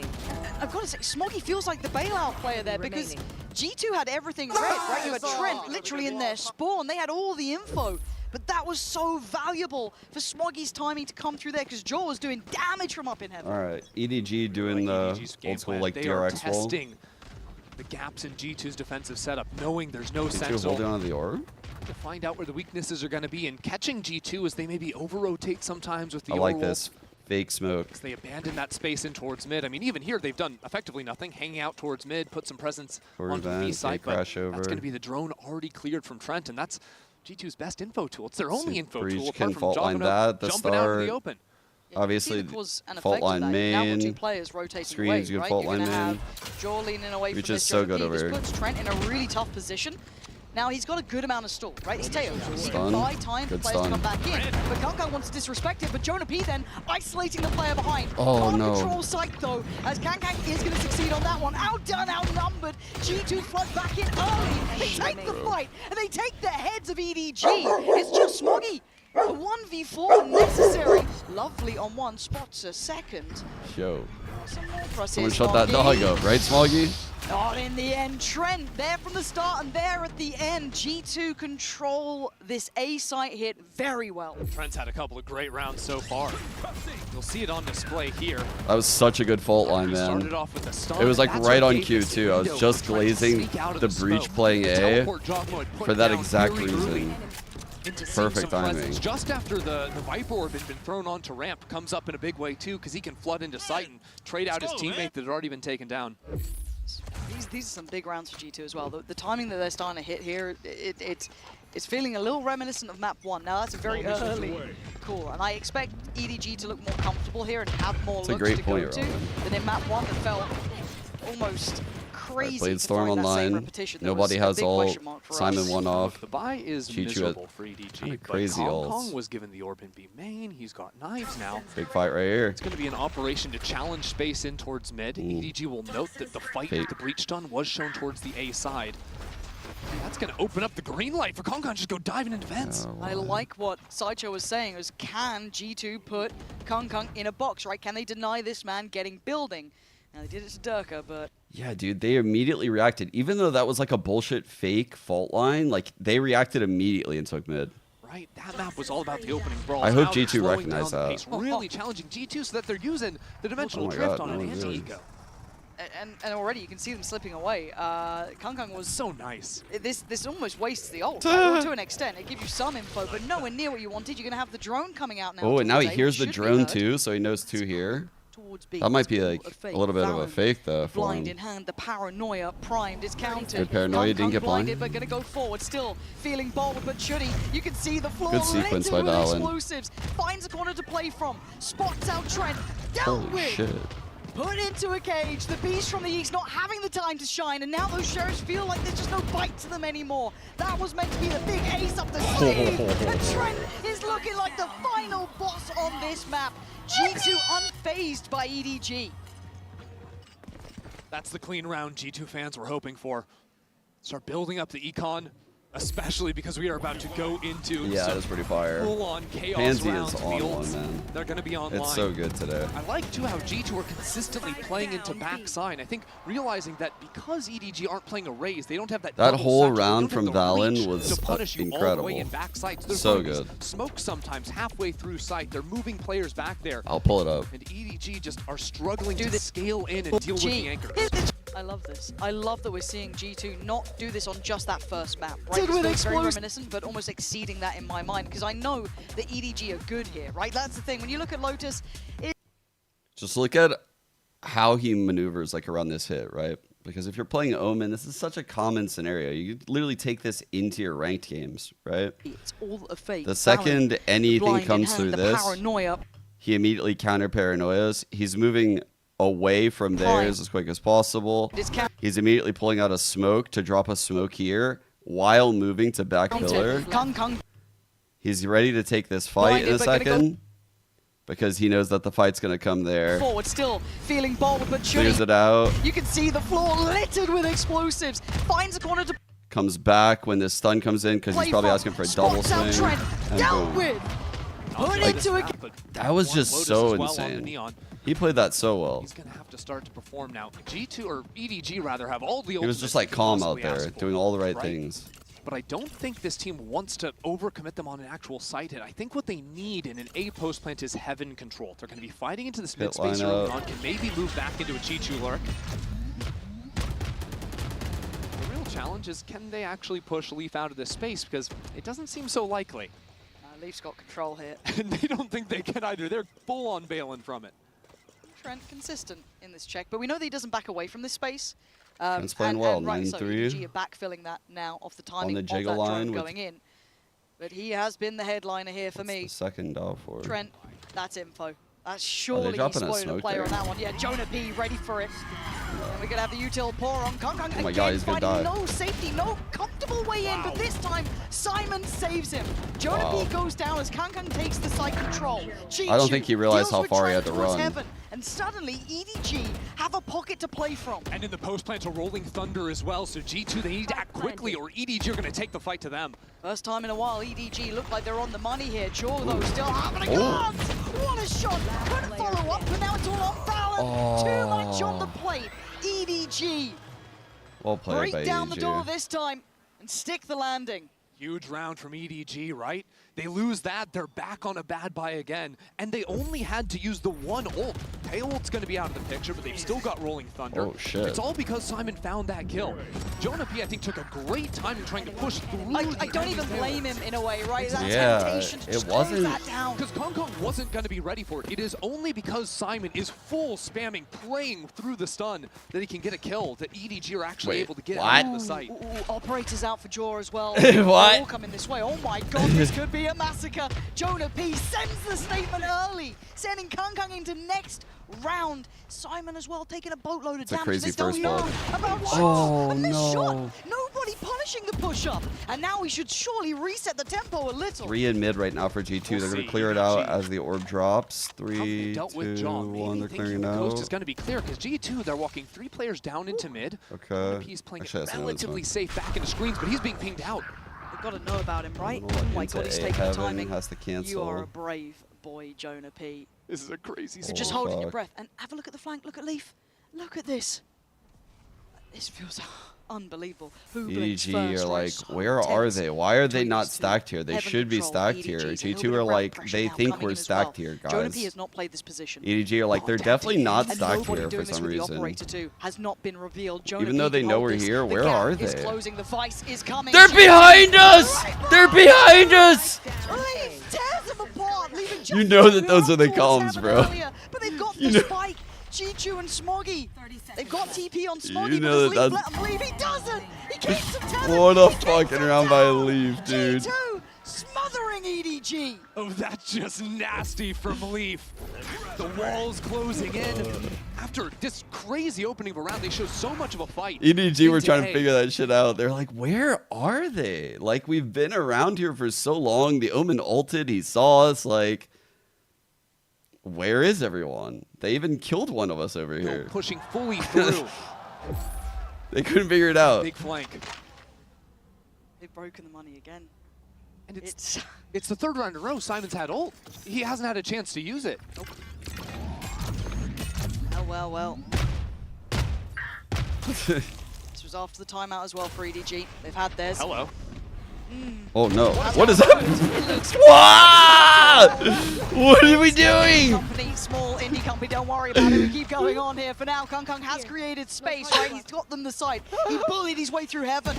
I've got to say, Smoggy feels like the bailout player there because G2 had everything red, right? You had Trent literally in their spawn. They had all the info. But that was so valuable for Smoggy's timing to come through there because Joel was doing damage from up in heaven. All right, EDG doing the old school like They are DRX wall. testing the gaps in G2's defensive setup, knowing there's no G2 sense holding on to the orb. to find out where the weaknesses are going to be and catching G2 as they maybe over-rotate sometimes with the I like Orwell. this. Fake smoke. They abandon that space in towards mid. I mean, even here, they've done effectively nothing. Hanging out towards mid, put some presence Forward onto the B vent, side, but crash over. that's going to be the drone already cleared from Trent, and that's G2's best info tool. It's their only info Breach tool can apart from fault line Jogano that at the jumping out in the start. open. Obviously, Was an fault effect of line that. Now got two main. players rotating Screens, away, good right? fault You're line gonna main. have Joel leaning away Which from is this so Jonah good P. over This here. puts Trent in a really tough position. Now he's got a good amount of stall, right? It's Teo. He Stun. can buy time for Good players to come stun. back in. But Kung wants to disrespect it, but Jonah P then isolating the player behind. Oh, Can't no. control sight though, as Kang is going to succeed on that one. Outdone, outnumbered. G2 flood back in early. They take the fight, and they take the heads of EDG. It's just Smoggy. A 1v4 necessary. Lovely on one, spots a second. Yo. Some more for us Someone here, shut that Smoggy. dog up, right, Smoggy? Not in the end. Trent there from the start and there at the end. G2 control this A site hit very well. Trent's had a couple of great rounds so far. You'll see it on display here. That was such a good fault line, man. Started off with a stun. It was like That's right what on gave cue this too. I was window just for Trent to glazing sneak out of the the breach smoke. playing The A teleport Jogamo had put for that down exact very early reason. into seeing Perfect some timing. presence. Just after the Viper Orb had been thrown onto ramp, comes up in a big way too, because he can flood into sight and trade out his teammate that had already been taken down. These are some big rounds for G2 as well. The timing that they're starting to hit here, it's feeling a little reminiscent of map 1. Now that's a very early call, and I expect EDG to look more comfortable here and have more That's a looks great to point, go to Robin. than in map 1 that felt almost crazy. Blade to Storm find that same online. repetition. There Nobody was a has big ult. question mark for Simon us. one off. The buy is G2 miserable at for EDG, kinda but crazy Kong ults. was given the orb in B main. He's got knives now. Big fight right here. It's going to be an operation to challenge space in towards mid. EDG will note that the fight with the breach stun was shown towards the A side. That's going to open up the green light for Kong just go diving into vents. I like what Sideshow was saying, is can G2 put Kung in a box, right? Can they deny this man getting building? Now they did it to Durka, but Yeah, dude, they immediately reacted. Even though that was like a bullshit fake fault line, like they reacted immediately and took mid. Right, that map was all about the opening brawl. I hope Now they're G2 slowing recognize down the that. pace, really challenging G2 so that they're using the dimensional Oh my drift God, on no an one did. anti-eco. and already you can see them slipping away. Kung was so nice. This almost wastes the ult right? To an extent. It gives you some info, but nowhere near what you wanted. You're gonna have the drone coming out now. Oh, and now he towards A, hears which the should be drone heard. too, so he knows two here. Towards B. That might be It's like all a little bit of a Valyn, fake though for blind him. in hand, the paranoia primed is counted. Good paranoia, didn't get blinded, blind. but gonna go forward. Still feeling bold, but Chuddy, you can see the floor Good sequence littered by with Valyn. explosives. Finds a corner to play from. Spots out Trent. Dealt Holy with. shit. Put into a cage, the beast from the east not having the time to shine, and now those sheriffs feel like there's just no bite to them anymore. That was meant to be the big ace up the sleeve, and Trent is looking like the final boss on this map. G2 unfazed by EDG. That's the clean round G2 fans were hoping for. Start building up the econ. especially because we are about to go into Yeah, that's pretty fire. full-on chaos Pansy rounds. is on The one, ults, man. they're going to be online. It's so good today. I like, too, how G2 are consistently playing into backside. I think realizing that because EDG aren't playing a raise, they don't have that That double whole satchel, they round don't from have the Valyn reach was to punish you all the incredible. way in backside. So they're So throwing good. Smoke sometimes halfway through sight. They're moving players back there. I'll pull it up. And EDG just are struggling to scale in and deal with the anchors. I love this. I love that we're seeing G2 not do this on just that first map, right? Did with It's very explosion. reminiscent, but almost exceeding that in my mind, because I know that EDG are good here, right? That's the thing. When you look at Lotus, Just look at how he maneuvers like around this hit, right? Because if you're playing Omen, this is such a common scenario. You could literally take this into your ranked games, right? it's all a fake. The second Valyn, anything blind in comes hand, through the this, paranoia. he immediately counter paranoias. He's moving away from theirs as quick as possible. He's immediately pulling out a smoke to drop a smoke here while moving to back pillar. Kung. He's ready to take this fight in a second because he knows that the fight's going to come there. Forward, still feeling bold, but Clears it out. You can see the floor littered with explosives. Finds a corner to Comes back when this stun comes in because he's probably asking for a double swing. And dealt boom. with. Put Like, into a that was just Lotus so as well on the insane. Neon. He played that so well. He's going to have to start to perform now. G2 or EDG rather have all the He was just like calm out there, doing all the right things. But I don't think this team wants to overcommit them on an actual site hit. I think what they need in an A post plant is heaven control. They're going to be fighting into this mid space early on, can maybe move back into a G2 lurk. The real challenge is, can they actually push Leaf out of this space? Because it doesn't seem so likely. Leaf's got control here. And they don't think they can either. They're full on Valyn from it. Trent consistent in this check, but we know that he doesn't back away from this space. Trent's playing well, right, so 9-3. EDG are backfilling that now off the timing the of Jiggle that line drone with- going in. But he has been the headliner here for me. The second dog for Trent, that's info. That's surely he dropping that spotted a smoke player there? on that one. Yeah, Jonah P ready for it. And we're going to have the util pour on Kung Kung Oh my again, God, he's gonna finding die. no safety, no comfortable way in, but this time Simon saves him. Jonah P goes down as Kung Kung takes the side control. I don't think he realized how far he had to towards run. heaven, and suddenly EDG have a pocket to play from. And in the post plant, a rolling thunder as well. So G2, they need to act quickly or EDG are going to take the fight to them. First time in a while, EDG look like they're on the money here. Jaw, though, still having a glance. What a shot. Couldn't follow up, but now it's all on Valyn. Too much on the plate. EDG Well played by break down the EDG. door this time and stick the landing. Huge round from EDG, right? They lose that, they're back on a bad buy again, and they only had to use the one ult. Tail ult's gonna be out of the picture, but they've still got Rolling Thunder. Oh, shit. It's all because Simon found that kill. Jonah P, I think, took a great time in trying to push through. I don't even blame him in a way, right? That Yeah, temptation to it just close wasn't- that down. Because Kong Kong wasn't going to be ready for it. It is only because Simon is full spamming, playing through the stun, that he can get a kill, that EDG are actually Wait, able to get what? out of the site. Operators out for Jaw as well. What? They're all coming this way. Oh my god, this could be a massacre. Jonah P sends the statement early, sending Kung Kung into next round. Simon as well taking a boatload of It's a damage. crazy There's no first yarn blood. about shots. Oh, and this no. shot, nobody punishing the push-up. And now we should surely reset the tempo a little. 3 in mid right now for G2. They're going to clear it out as the orb drops. 3, 2, 1. They're clearing the it coast out. is going to be clear because G2, they're walking 3 players down into mid. Okay. He's playing Actually, that's it another relatively one. safe back into screens, but he's being pinged out. They've got to know about him, right? Little Oh my into god, he's A taking the heaven, timing. has to cancel. You are a brave boy, Jonah P. This is a crazy You're just holding your breath. And have a look at the flank. Look at Leaf. Look at this. This feels unbelievable. Who blinks EDG first, are right? like, So where are tense. they? Why are they Between not these two. stacked here? They Heaven should be control, stacked EDG, here. so a G2 little are bit like, pressure they now think coming we're in as stacked well. here, Jonah guys. P has not played this position. EDG are like, they're definitely not stacked here for doing this some with the reason. operator too has not been revealed. Jonah Even P though they can know hold we're this. here, The where gap are is they? closing. The vice is coming. They're behind us! They're behind us! Leaf tears them apart, leaving just You know that two those are the towards comms, heaven bro. earlier, but they've got You the know- spike. G2 and Smoggy. They've got TP on Smoggy, You but know does that Leaf let him leave? He doesn't! He keeps him tethered! What a He keeps fucking him round by down. Leaf, dude. G2 smothering EDG! Oh, that's just nasty from Leaf. The walls closing in. After this crazy opening of a round, they show so much of a fight. EDG were into trying to A. figure that shit out. They're like, where are they? Like, we've been around here for so long. The Omen ulted. He saw us. Like, where is everyone? They even killed one of us over here. Pushing fully through. They couldn't figure it out. Big flank. They've broken the money again. And it's the third round in a row. Simon's had ult. He hasn't had a chance to use it. Nope. Well. This was after the timeout as well for EDG. They've had theirs. Hello. Oh no! What is that? What are we doing? Company, small indie company, don't worry about it. We keep going on here. For now, Kung has created space, right? He's got them the side. He bullied his way through heaven.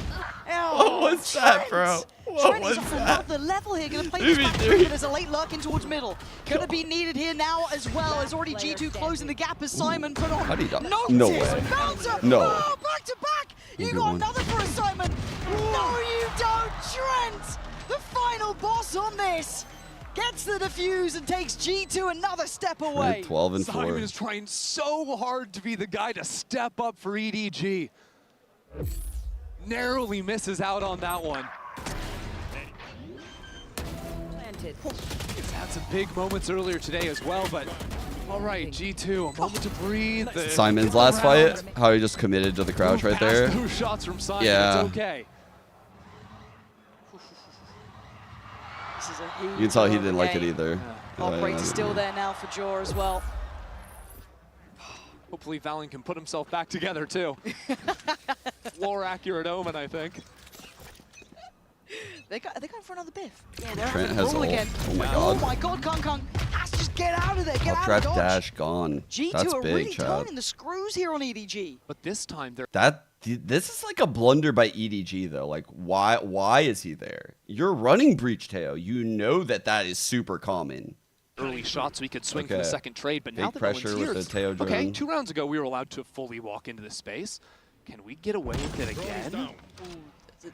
What was that, bro? Trent is on another level here. Going to play this back through. There's a late lurk in towards middle. Going to be needed here now as well. As already G2 closing the gap as Simon put on. How do you die? Notice. No way. Bouncer. No. Oh, back to back. You got another for a Simon. No, you don't, Trent. The final boss on this. Gets the defuse and takes G2 another step away. 12 and 4. Simon is trying so hard to be the guy to step up for EDG. Narrowly misses out on that one. He's had some big moments earlier today as well, but all right, G2, a moment to breathe. Simon's last fight, how he just committed to the crouch right there. Those shots from Simon, yeah. It's okay. You can tell he didn't like it either. Operator still there now for Jaw as well. Hopefully Valyn can put himself back together too. More accurate omen, I think. They're going for another biff. Yeah, they're Trent having has roll ult. again. Oh my god. Oh my god, Kung has to just get out of there. Get out Trap of Dodge. dash gone. G2 That's are big, really Chad. turning the screws here on EDG. But this time they're This is like a blunder by EDG though. Like why is he there? You're running breach Teo. You know that is super common. early shots we could swing for the second trade, but now Big that no one's pressure here, with the Teo okay, drone. 2 rounds ago we were allowed to fully walk into the space. Can we get away with it again?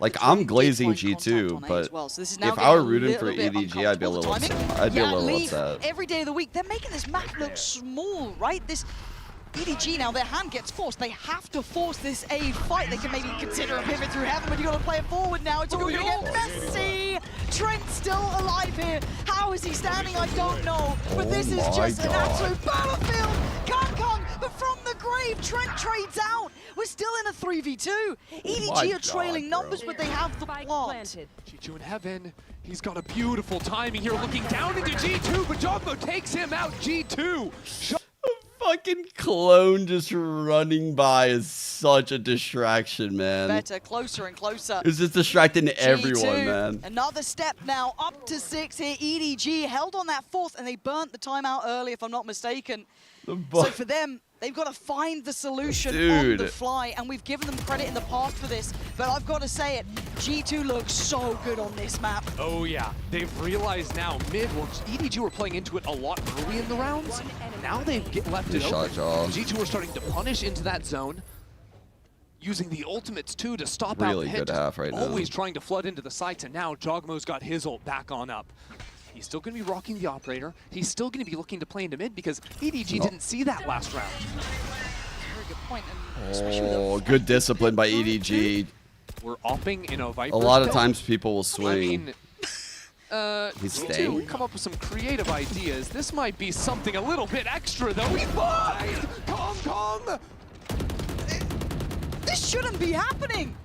Like I'm glazing G2, but well. So this is now if I were getting a rooting for little bit EDG, I'd be a little uncomfortable. upset. I'd be a little Leaf upset. every day of the week. They're making this map look small, right? This EDG now, their hand gets forced. They have to force this A fight. They can maybe consider a pivot through heaven, but you got to play it forward now. It's all going to get messy. Trent still alive here. How is he standing? I don't know. But this is just an absolute battlefield. Kung, but from the grave, Trent trades out. We're still in a 3v2. EDG are trailing numbers, but they have the plant. G2 in heaven. He's got a beautiful timing here, looking down into G2, but Jogmo takes him out. G2. Fucking clone just running by is such a distraction, man. Better, closer and closer. It's just distracting everyone, G2, man. Another step now, up to 6 here. EDG held on that 4th, and they burnt the timeout early, if I'm not mistaken. So for them, they've got to find the solution on the fly, and we've given them credit in the past for this, but I've got to say it, G2 looks so good on this map. Oh yeah, they've realized now EDG were playing into it a lot early in the rounds. Now they've left it open. G2 are starting to punish into that zone, using the ultimates too to stop out the hit. Good half right now. Always trying to flood into the sites, and now Jogmo's got his ult back on up. He's still going to be rocking the operator. He's still going to be looking to play into mid because EDG didn't see that last round. Very good point. Oh, good discipline by EDG. We're opping in a Viper. A lot of times people will swing. He's G2 staying. come up with some creative ideas. This might be something a little bit extra though. He's blind! Kong! This shouldn't be happening.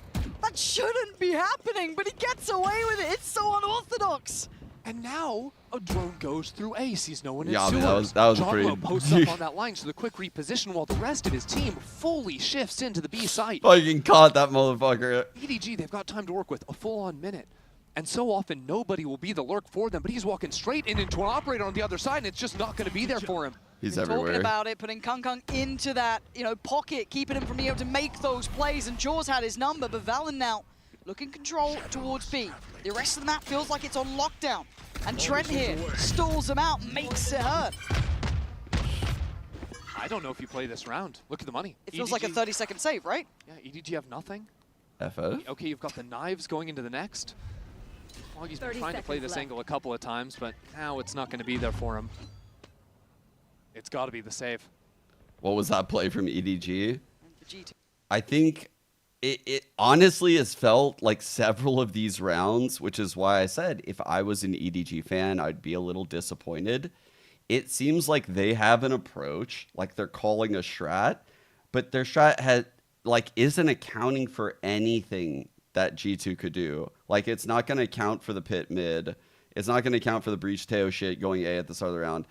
That shouldn't be happening, but he gets away with it. It's so unorthodox. And now a drone goes through A, sees no one in Yeah, I mean, sewers. that was Jogmo pretty... posts up on that line, so the quick reposition while the rest of his team fully shifts into the B site. Fucking caught that motherfucker. EDG, they've got time to work with a full-on minute. And so often, nobody will be the lurk for them, but he's walking straight into an operator on the other side, and it's just not going to be there for him. He's Talking everywhere. about it, putting Kung into that, pocket, keeping him from being able to make those plays, and Jaws had his number, but Valyn now looking control towards B. The rest of the map feels like it's on lockdown. And Trent here stalls him out, makes it hurt. I don't know if you play this round. Look at the money. It feels like a 30-second save, right? Yeah, EDG have nothing. FO? Okay, you've got the knives going into the next. Foggy's been trying to play this angle a couple of times, but now it's not going to be there for him. It's got to be the save. What was that play from EDG? I think it honestly has felt like several of these rounds, which is why I said if I was an EDG fan, I'd be a little disappointed. It seems like they have an approach, like they're calling a strat, but their strat isn't accounting for anything that G2 could do. Like, it's not going to count for the pit mid. It's not going to count for the breach Teo shit going A at the start of the round.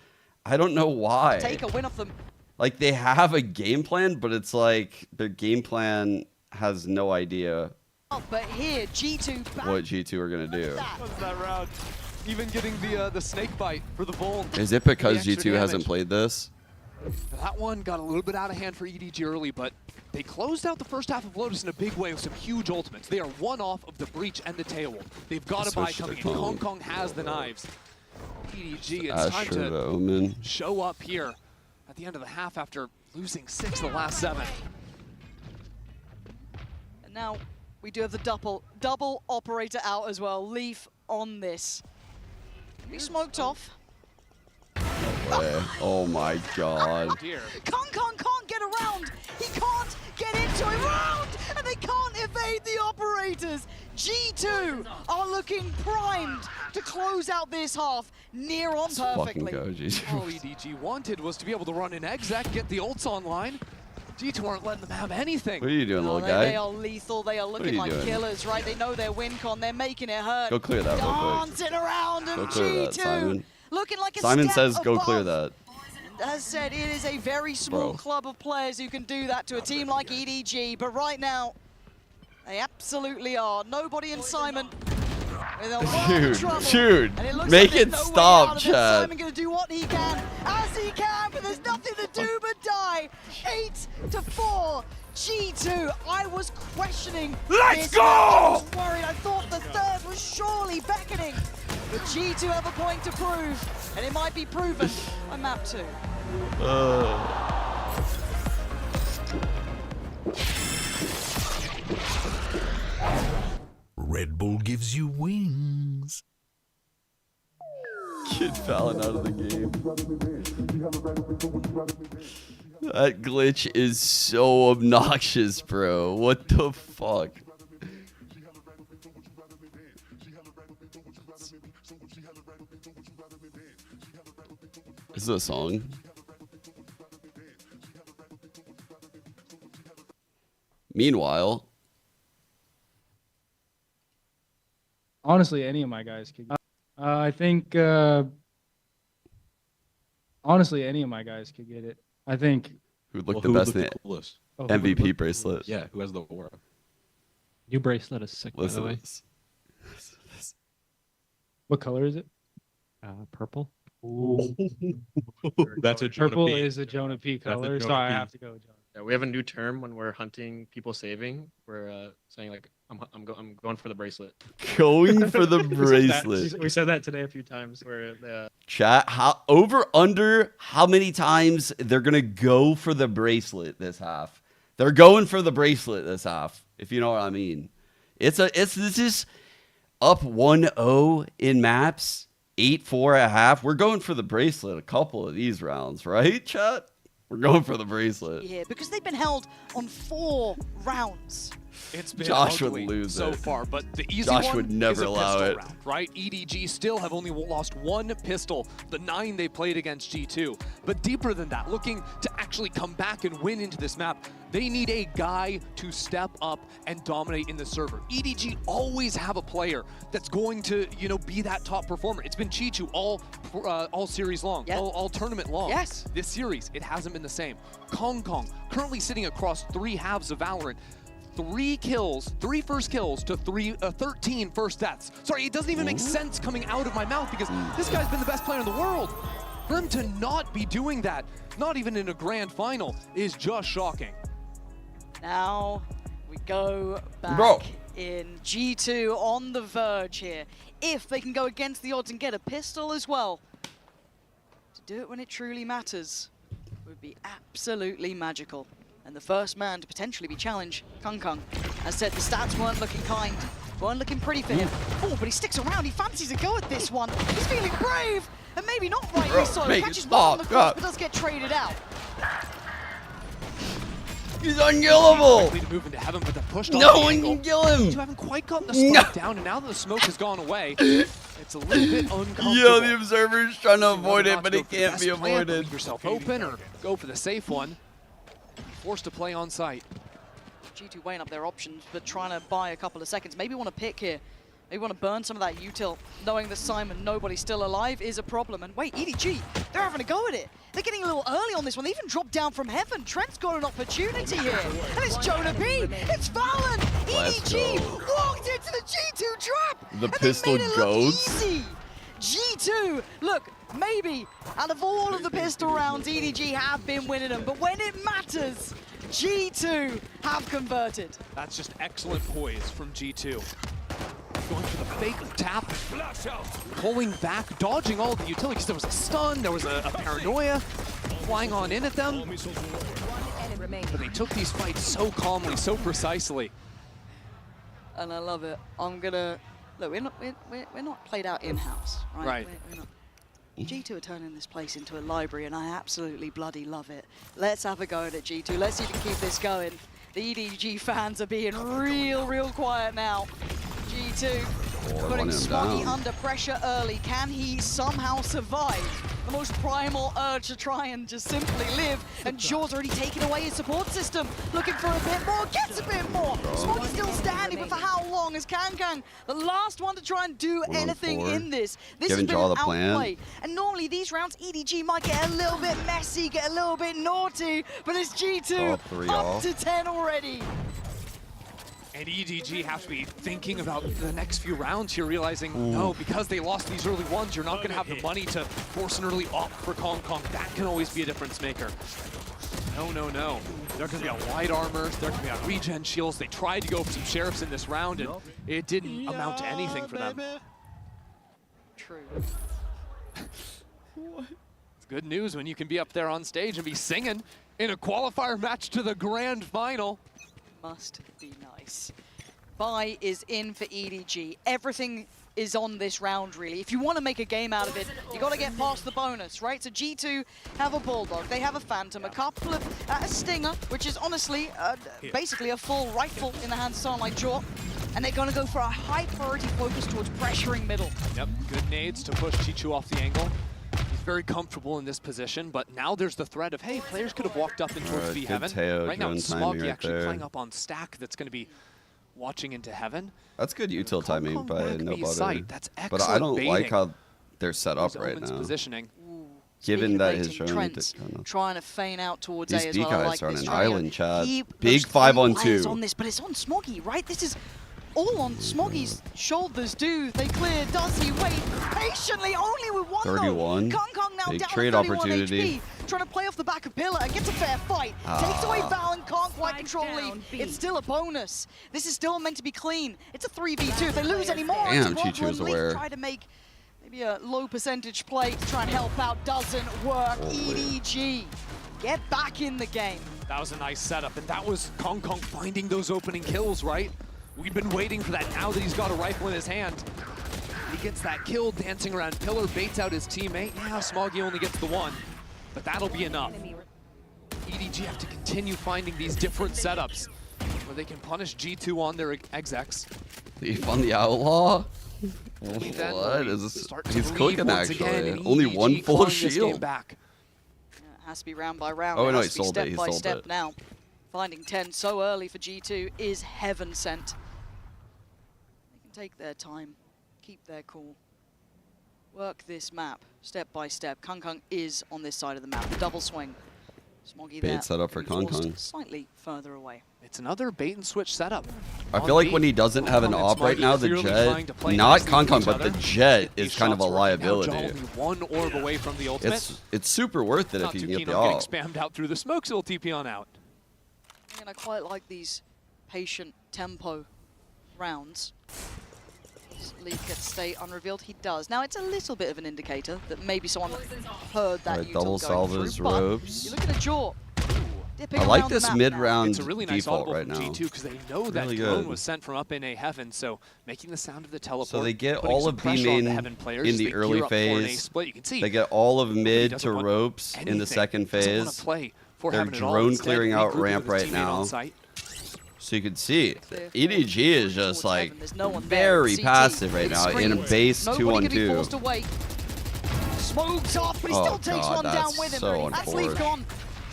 I don't know why. Take a win off them. Like, they have a game plan, but it's like their game plan has no idea But here, G2 back. what G2 are going to do. What's that round? Even getting the snake bite for the bull. Is it because G2 hasn't played this? That one got a little bit out of hand for EDG early, but they closed out the first half of Lotus in a big way with some huge ultimates. They are one off of the Breach and the Tail Wolf. They've got a buy coming in. Hong Kong has the knives. EDG, it's time to show up here at the end of the half after losing 6 of the last 7. And now we do have the double operator out as well. Leaf on this. He smoked off. Oh my god. Kong can't get around. He can't get into a round, and they can't evade the operators. G2 are looking primed to close out this half near on perfectly. Go, G2. All EDG wanted was to be able to run an exec, get the ults online. G2 aren't letting them have anything. What are you doing, little guy? They are lethal. They are looking like killers, right? They know their win con. They're making it hurt. Go clear that real quick. Dancing around, and Go clear that, Simon. Looking like a Simon step says go above. clear that. As said, it is a very small club of players who can do that to a team like EDG, but right now, they absolutely are. Nobody in Simon. Dude, make it stop, chat. Simon gonna do what he can, as he can, but there's nothing to do but die. 8-4, G2. I was questioning. Let's go! I was worried. I thought the third was surely beckoning. But G2 have a point to prove, and it might be proven on map 2. Red Bull gives you wings. Get Valyn out of the game. That glitch is so obnoxious, bro. What the fuck? Is this a song? Meanwhile, honestly, any of my guys could. I think honestly, any of my guys could get it. I think. Who'd look the best in the coolest? MVP bracelet? Yeah, who has the aura? New bracelet is sick, by the way. What color is it? Purple. Ooh. That's a Jonah Purple P. is a Jonah P color, so I have to go with Jonah. Yeah, we have a new term when we're hunting people saving. We're saying like, I'm going for the bracelet. Going for the bracelet. We said that today a few times. Where the Chat, under how many times they're gonna go for the bracelet this half? They're going for the bracelet this half, if you know what I mean. This is up 1-0 in maps, 8-4 at half. We're going for the bracelet a couple of these rounds, right, chat? We're going for the bracelet. Yeah, because they've been held on 4 rounds. It's been Josh would ugly lose so it. far, but the easy Josh one would never is a allow pistol it. round, right? EDG still have only lost 1 pistol, the 9 they played against G2. But deeper than that, looking to actually come back and win into this map, they need a guy to step up and dominate in the server. EDG always have a player that's going to, be that top performer. It's been Chichu all series long, all tournament long. Yes. This series, it hasn't been the same. Kong currently sitting across 3 halves of Valorant. 3 first kills to 13 first deaths. Sorry, it doesn't even make sense coming out of my mouth because this guy's been the best player in the world. For him to not be doing that, not even in a grand final, is just shocking. Now we go back in G2 on the verge here. If they can go against the odds and get a pistol as well, to do it when it truly matters would be absolutely magical. And the first man to potentially be challenged, Kung. As said, the stats weren't looking kind, weren't looking pretty for him. Oh, but he sticks around, he fancies a go at this one. He's feeling brave, and maybe not rightly so. Catches one on the cross, but does get traded out. He's unkillable! To move into heaven, but the push No one can kill him! You haven't quite gotten the spike down, and now that the smoke has gone away, it's a little bit uncomfortable. Yo, the observer's trying to avoid it, but it can't be avoided. Leave yourself open or go for the safe one. Forced to play on site. G2 weighing up their options, but trying to buy a couple of seconds. Maybe want to pick here. Maybe want to burn some of that util, knowing that Simon, nobody's still alive, is a problem. And wait, EDG, they're having a go at it. They're getting a little early on this one. They even dropped down from heaven. Trent's got an opportunity here. And it's Jonah B. It's Valyn. EDG walked into the G2 trap. The pistol goes. Easy. G2, look, maybe out of all of the pistol rounds, EDG have been winning them. But when it matters, G2 have converted. That's just excellent poise from G2. Going for the fake tap, pulling back, dodging all of the utilities. There was a stun, there was a paranoia flying on in at them. But they took these fights so calmly, so precisely. And I love it. I'm gonna look. We're not played out in-house, right? Right. We're not. G2 are turning this place into a library, and I absolutely bloody love it. Let's have a go at it, G2. Let's see if we can keep this going. The EDG fans are being real quiet now. G2 putting Smoggy under pressure early. Can he somehow survive the most primal urge to try and just simply live? And Jaw's already taken away his support system. Looking for a bit more, gets a bit more. Smoggy's still standing, but for how long is Kangkang the last one to try and do anything in this? This has been an outplay. And normally these rounds, EDG might get a little bit messy, get a little bit naughty, but it's G2 up to 10 already. And EDG have to be thinking about the next few rounds here, realizing, no, because they lost these early ones, you're not going to have the money to force an early op for Kong Kong. That can always be a difference maker. No. They're going to be on white armors, they're going to be on regen shields. They tried to go for some sheriffs in this round, and it didn't amount to anything for them. True. It's good news when you can be up there on stage and be singing in a qualifier match to the grand final. Must be nice. Bye is in for EDG. Everything is on this round, really. If you want to make a game out of it, you got to get past the bonus, right? So G2 have a Bulldog, they have a Phantom, a couple of a Stinger, which is honestly basically a full rifle in the hands of someone like Jaw. And they're going to go for a high priority focus towards pressuring middle. Yep, good nades to push Chichu off the angle. He's very comfortable in this position, but now there's the threat of, hey, players could have walked up in towards V Heaven. Right now it's Smoggy actually playing up on Stack that's going to be watching into Heaven. That's good util timing by nobody. That's but I don't like how they're set up right now. Positioning. Given that his drone trying to feign out towards these A as B well. guys Like are on this, an island, Chad. Big 5-on-2. on this, but it's on Smoggy, right? This is all on Smoggy's shoulders. Do they clear? Does he wait patiently? Only with one 31. Kong Kong now Big down trade 31 opportunity. HP, trying to play off the back of Pillar and gets a fair fight. Takes away Valyn, can't quite control lead. It's still a bonus. This is still meant to be clean. It's a 3v2. If they lose any more, Damn, it's Chichu was aware. Try to make maybe a low percentage play to try and help out. Doesn't work. EDG, get back in the game. That was a nice setup, and that was Kong Kong finding those opening kills, right? We've been waiting for that. Now that he's got a rifle in his hand, he gets that kill, dancing around Pillar, baits out his teammate. Yeah, Smoggy only gets the one, but that'll be enough. EDG have to continue finding these different setups where they can punish G2 on their execs. Leaf on the Outlaw? What is this? He's clicking actually. Only one full shield. It has to be round by round. Oh, it no, has he to be sold it. step He by sold step it. now. Finding 10 so early for G2 is heaven sent. They can take their time, keep their cool, work this map step by step. Kong Kong is on this side of the map. Double swing. Smoggy there. Bait setup for Kong Kong. Slightly further away. It's another bait and switch setup. I feel like when he doesn't have an op right now, the Jet, not Kong Kong, but the Jet is kind of a liability. Only one orb away from the ultimate. It's super worth it if you can get the op. Getting spammed out through the smoke, so he'll TP on out. And I quite like these patient tempo rounds. Does Lee get to stay unrevealed? He does. Now it's a little bit of an indicator that maybe someone heard that util double salvos ropes. You're looking at Jaw. I like this mid-round It's a really nice default audible right from now. G2 because they know that Really drone good. was sent from up in A Heaven, so making the sound of the teleport. So they get putting all some of B pressure on main the Heaven players in as the they early gear up for an A phase. split. You can see They get all of mid doesn't to want ropes in the anything. second Doesn't wanna phase. play for They're Heaven at all. drone Instead, clearing out regroup with ramp his right teammate now. on site. So you can see, EDG is just like no one there. very CT, passive right it now in a screams. base Nobody can be 2-on-2. forced away. Smokes off, but he Oh, still takes God, one down that's with him. so That's Leaf unforced. gone.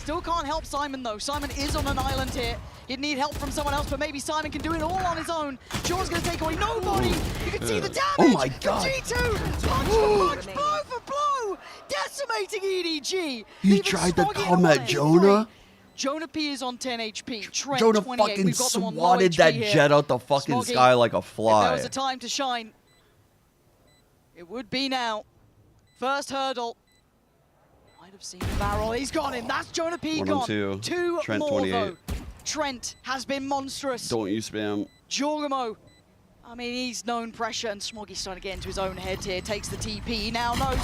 Still can't help Simon, though. Simon is on an island here. He'd need help from someone else, but maybe Simon can do it all on his own. Jor's going to take away nobody. You can see the damage. Oh my God. G2, punch for punch, blow for blow. Decimating EDG. He tried to come at Jonah. Jonah P is on 10 HP. Trent, Jonah 28. fucking We've got them on low swatted HP that here. jet out the fucking Smoggy, sky like a if there fly. was a time to shine, it would be now. First hurdle. Might have seen the barrel. He's got him. That's Jonah P 1 gone. on 2. Two Trent, more 28. though. Trent has been monstrous. Don't you spam. Jorgamo, I mean, he's known pressure, and Smoggy's starting to get into his own head here. Takes the TP. He now knows.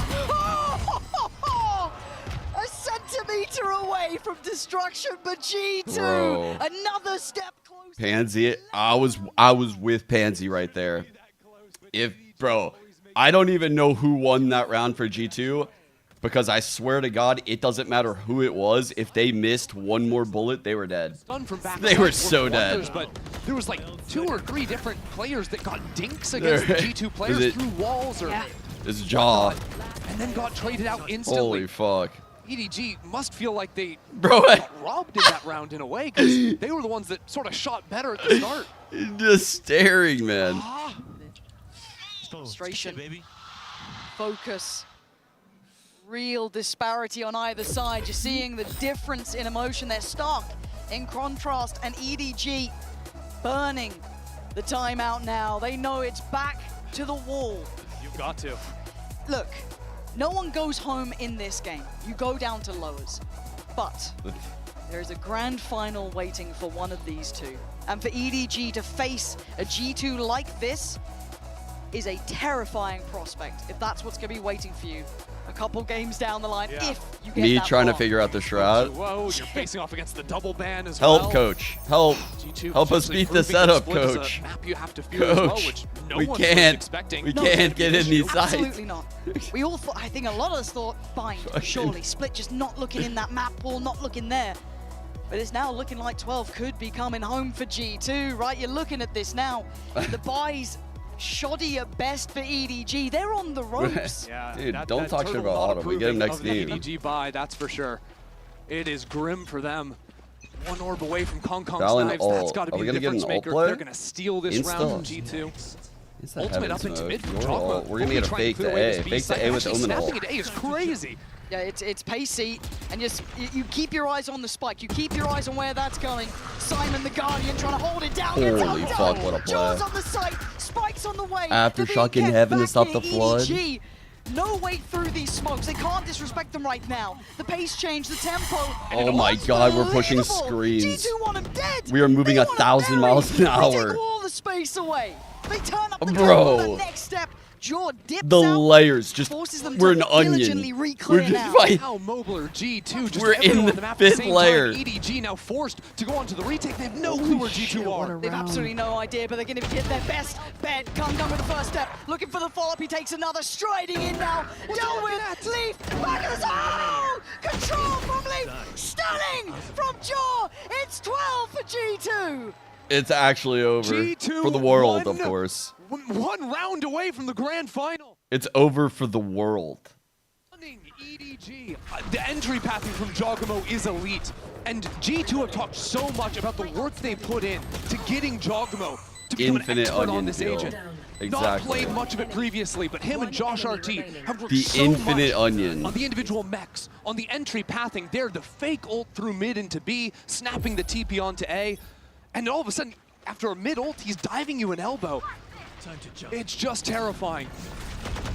A centimeter away from destruction, but G2 Bro. another step closer. Pansy, I was with Pansy right there. Bro, I don't even know who won that round for G2 because I swear to God, it doesn't matter who it was. If they missed one more bullet, they were dead. They were so dead. But there was like 2 or 3 different players that got dinks against the G2 players through walls or It's Jaw. and then got traded out instantly. Holy fuck. EDG must feel like they Bro, got robbed in that round in a way because they were the ones that sort of shot better at the start. Just staring, man. Frustration, focus, real disparity on either side. You're seeing the difference in emotion. They're stark in contrast, and EDG burning the timeout now. They know it's back to the wall. You've got to. Look, no one goes home in this game. You go down to lowers. But there is a grand final waiting for one of these two. And for EDG to face a G2 like this is a terrifying prospect, if that's what's going to be waiting for you a couple games down the line, if you get Me that trying to far. figure out the shroud. Whoa, you're facing off against the double ban as Help, well. coach. Help. Help us beat the setup, coach. Map you have to fear as well, Coach, which no we one was can't. expecting. We can't get in these sides. Absolutely not. We all thought, I think a lot of us thought, bind, surely. Split just not looking in that map pool, not looking there. But it's now looking like 12 could be coming home for G2, right? You're looking at this now. The buys shoddy at best for EDG. They're on the ropes. Yeah, Dude, don't talk shit about Autumn. We get him next game. EDG buy, that's for sure. It is grim for them. One orb away from Kong Kong's Valyn knives. ult. That's got to Are we be the gonna get difference an ult maker. play? They're going to steal this Insta. round from G2. It's the Ultimate heavens up into mode. mid from You're Drogba. all- We're gonna get a fake to A. Fake to A with Actually, Omen snapping ult. at A is crazy. Yeah, it's pacey, and you keep your eyes on the spike. You keep your eyes on where that's going. Simon the Guardian trying to hold it down. Holy fuck, what a play. Jaws on the site, spikes on the way. Aftershock in heaven to stop the flood. EDG. No way through these smokes. They can't disrespect them right now. The pace change, the tempo. Oh my God, we're pushing screens. G2 want him dead. We are moving 1,000 miles an They hour. take all the space away. They turn up the Bro. tempo. The next step. Jaw dips The out. layers just, Forces them we're to an onion. diligently We're re-clear just now. fighting. How mobile are G2? Just We're in everyone the on the map at the 5th same layer. Time. EDG now forced to go on to the retake. They have no clue where G2 are. They've absolutely no idea, but they're going to get their best bet. Kong with the first step, looking for the follow-up. He takes another, striding in now. Dealt with, Leaf, back of the oh! Control from Leaf, stunning from Jaw. It's 12 for G2. It's actually over. G2 For the world, won. of course. One round away from the grand final. It's over for the world. EDG. The entry pathing from Jogamo is elite. And G2 have talked so much about the work they put in to getting Jogamo to become Infinite an expert onion on this peel. agent. Not Exactly. played much of it previously, but him and Josh RT have worked The so infinite much onion. on the individual mechs, on the entry pathing. They're the fake ult through mid into B, snapping the TP onto A, and all of a sudden, after a mid ult, he's diving you an elbow. It's just terrifying.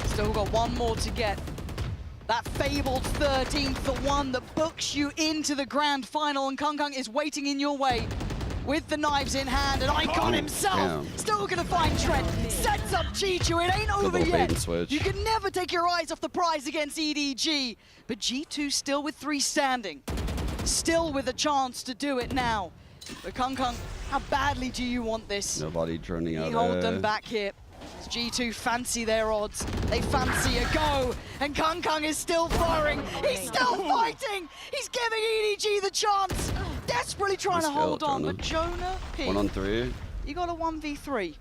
Still got one more to get. That fabled 13th, the one that books you into the grand final, and Kong is waiting in your way with the knives in hand, and Icon himself damn. still gonna find Trent, sets up G2, it ain't over little bait yet. and switch. You can never take your eyes off the prize against EDG, but G2 still with 3 standing, still with a chance to do it now. But Kong, how badly do you want this? Nobody droning out. You hold them back here. G2 fancy their odds. They fancy a go. And Kong is still firing. He's still fighting. He's giving EDG the chance. Desperately trying to hold on. But Jonah P, 1 on 3. you got a 1v3.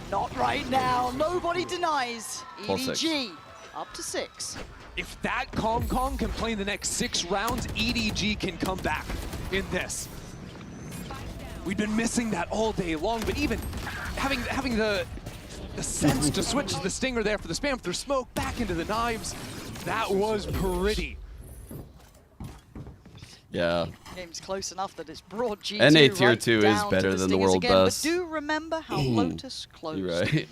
Not right now. Nobody denies. Plus 6. EDG up to 6. If that Kong can play in the next 6 rounds, EDG can come back in this. We've been missing that all day long, but even having the sense to switch to the Stinger there for the spam through smoke back into the knives, that was pretty. Yeah. Game's close enough that it's brought G2 NA Tier right 2 is down better to the than the Stingers world again, best. But do remember how Lotus closed. You're right.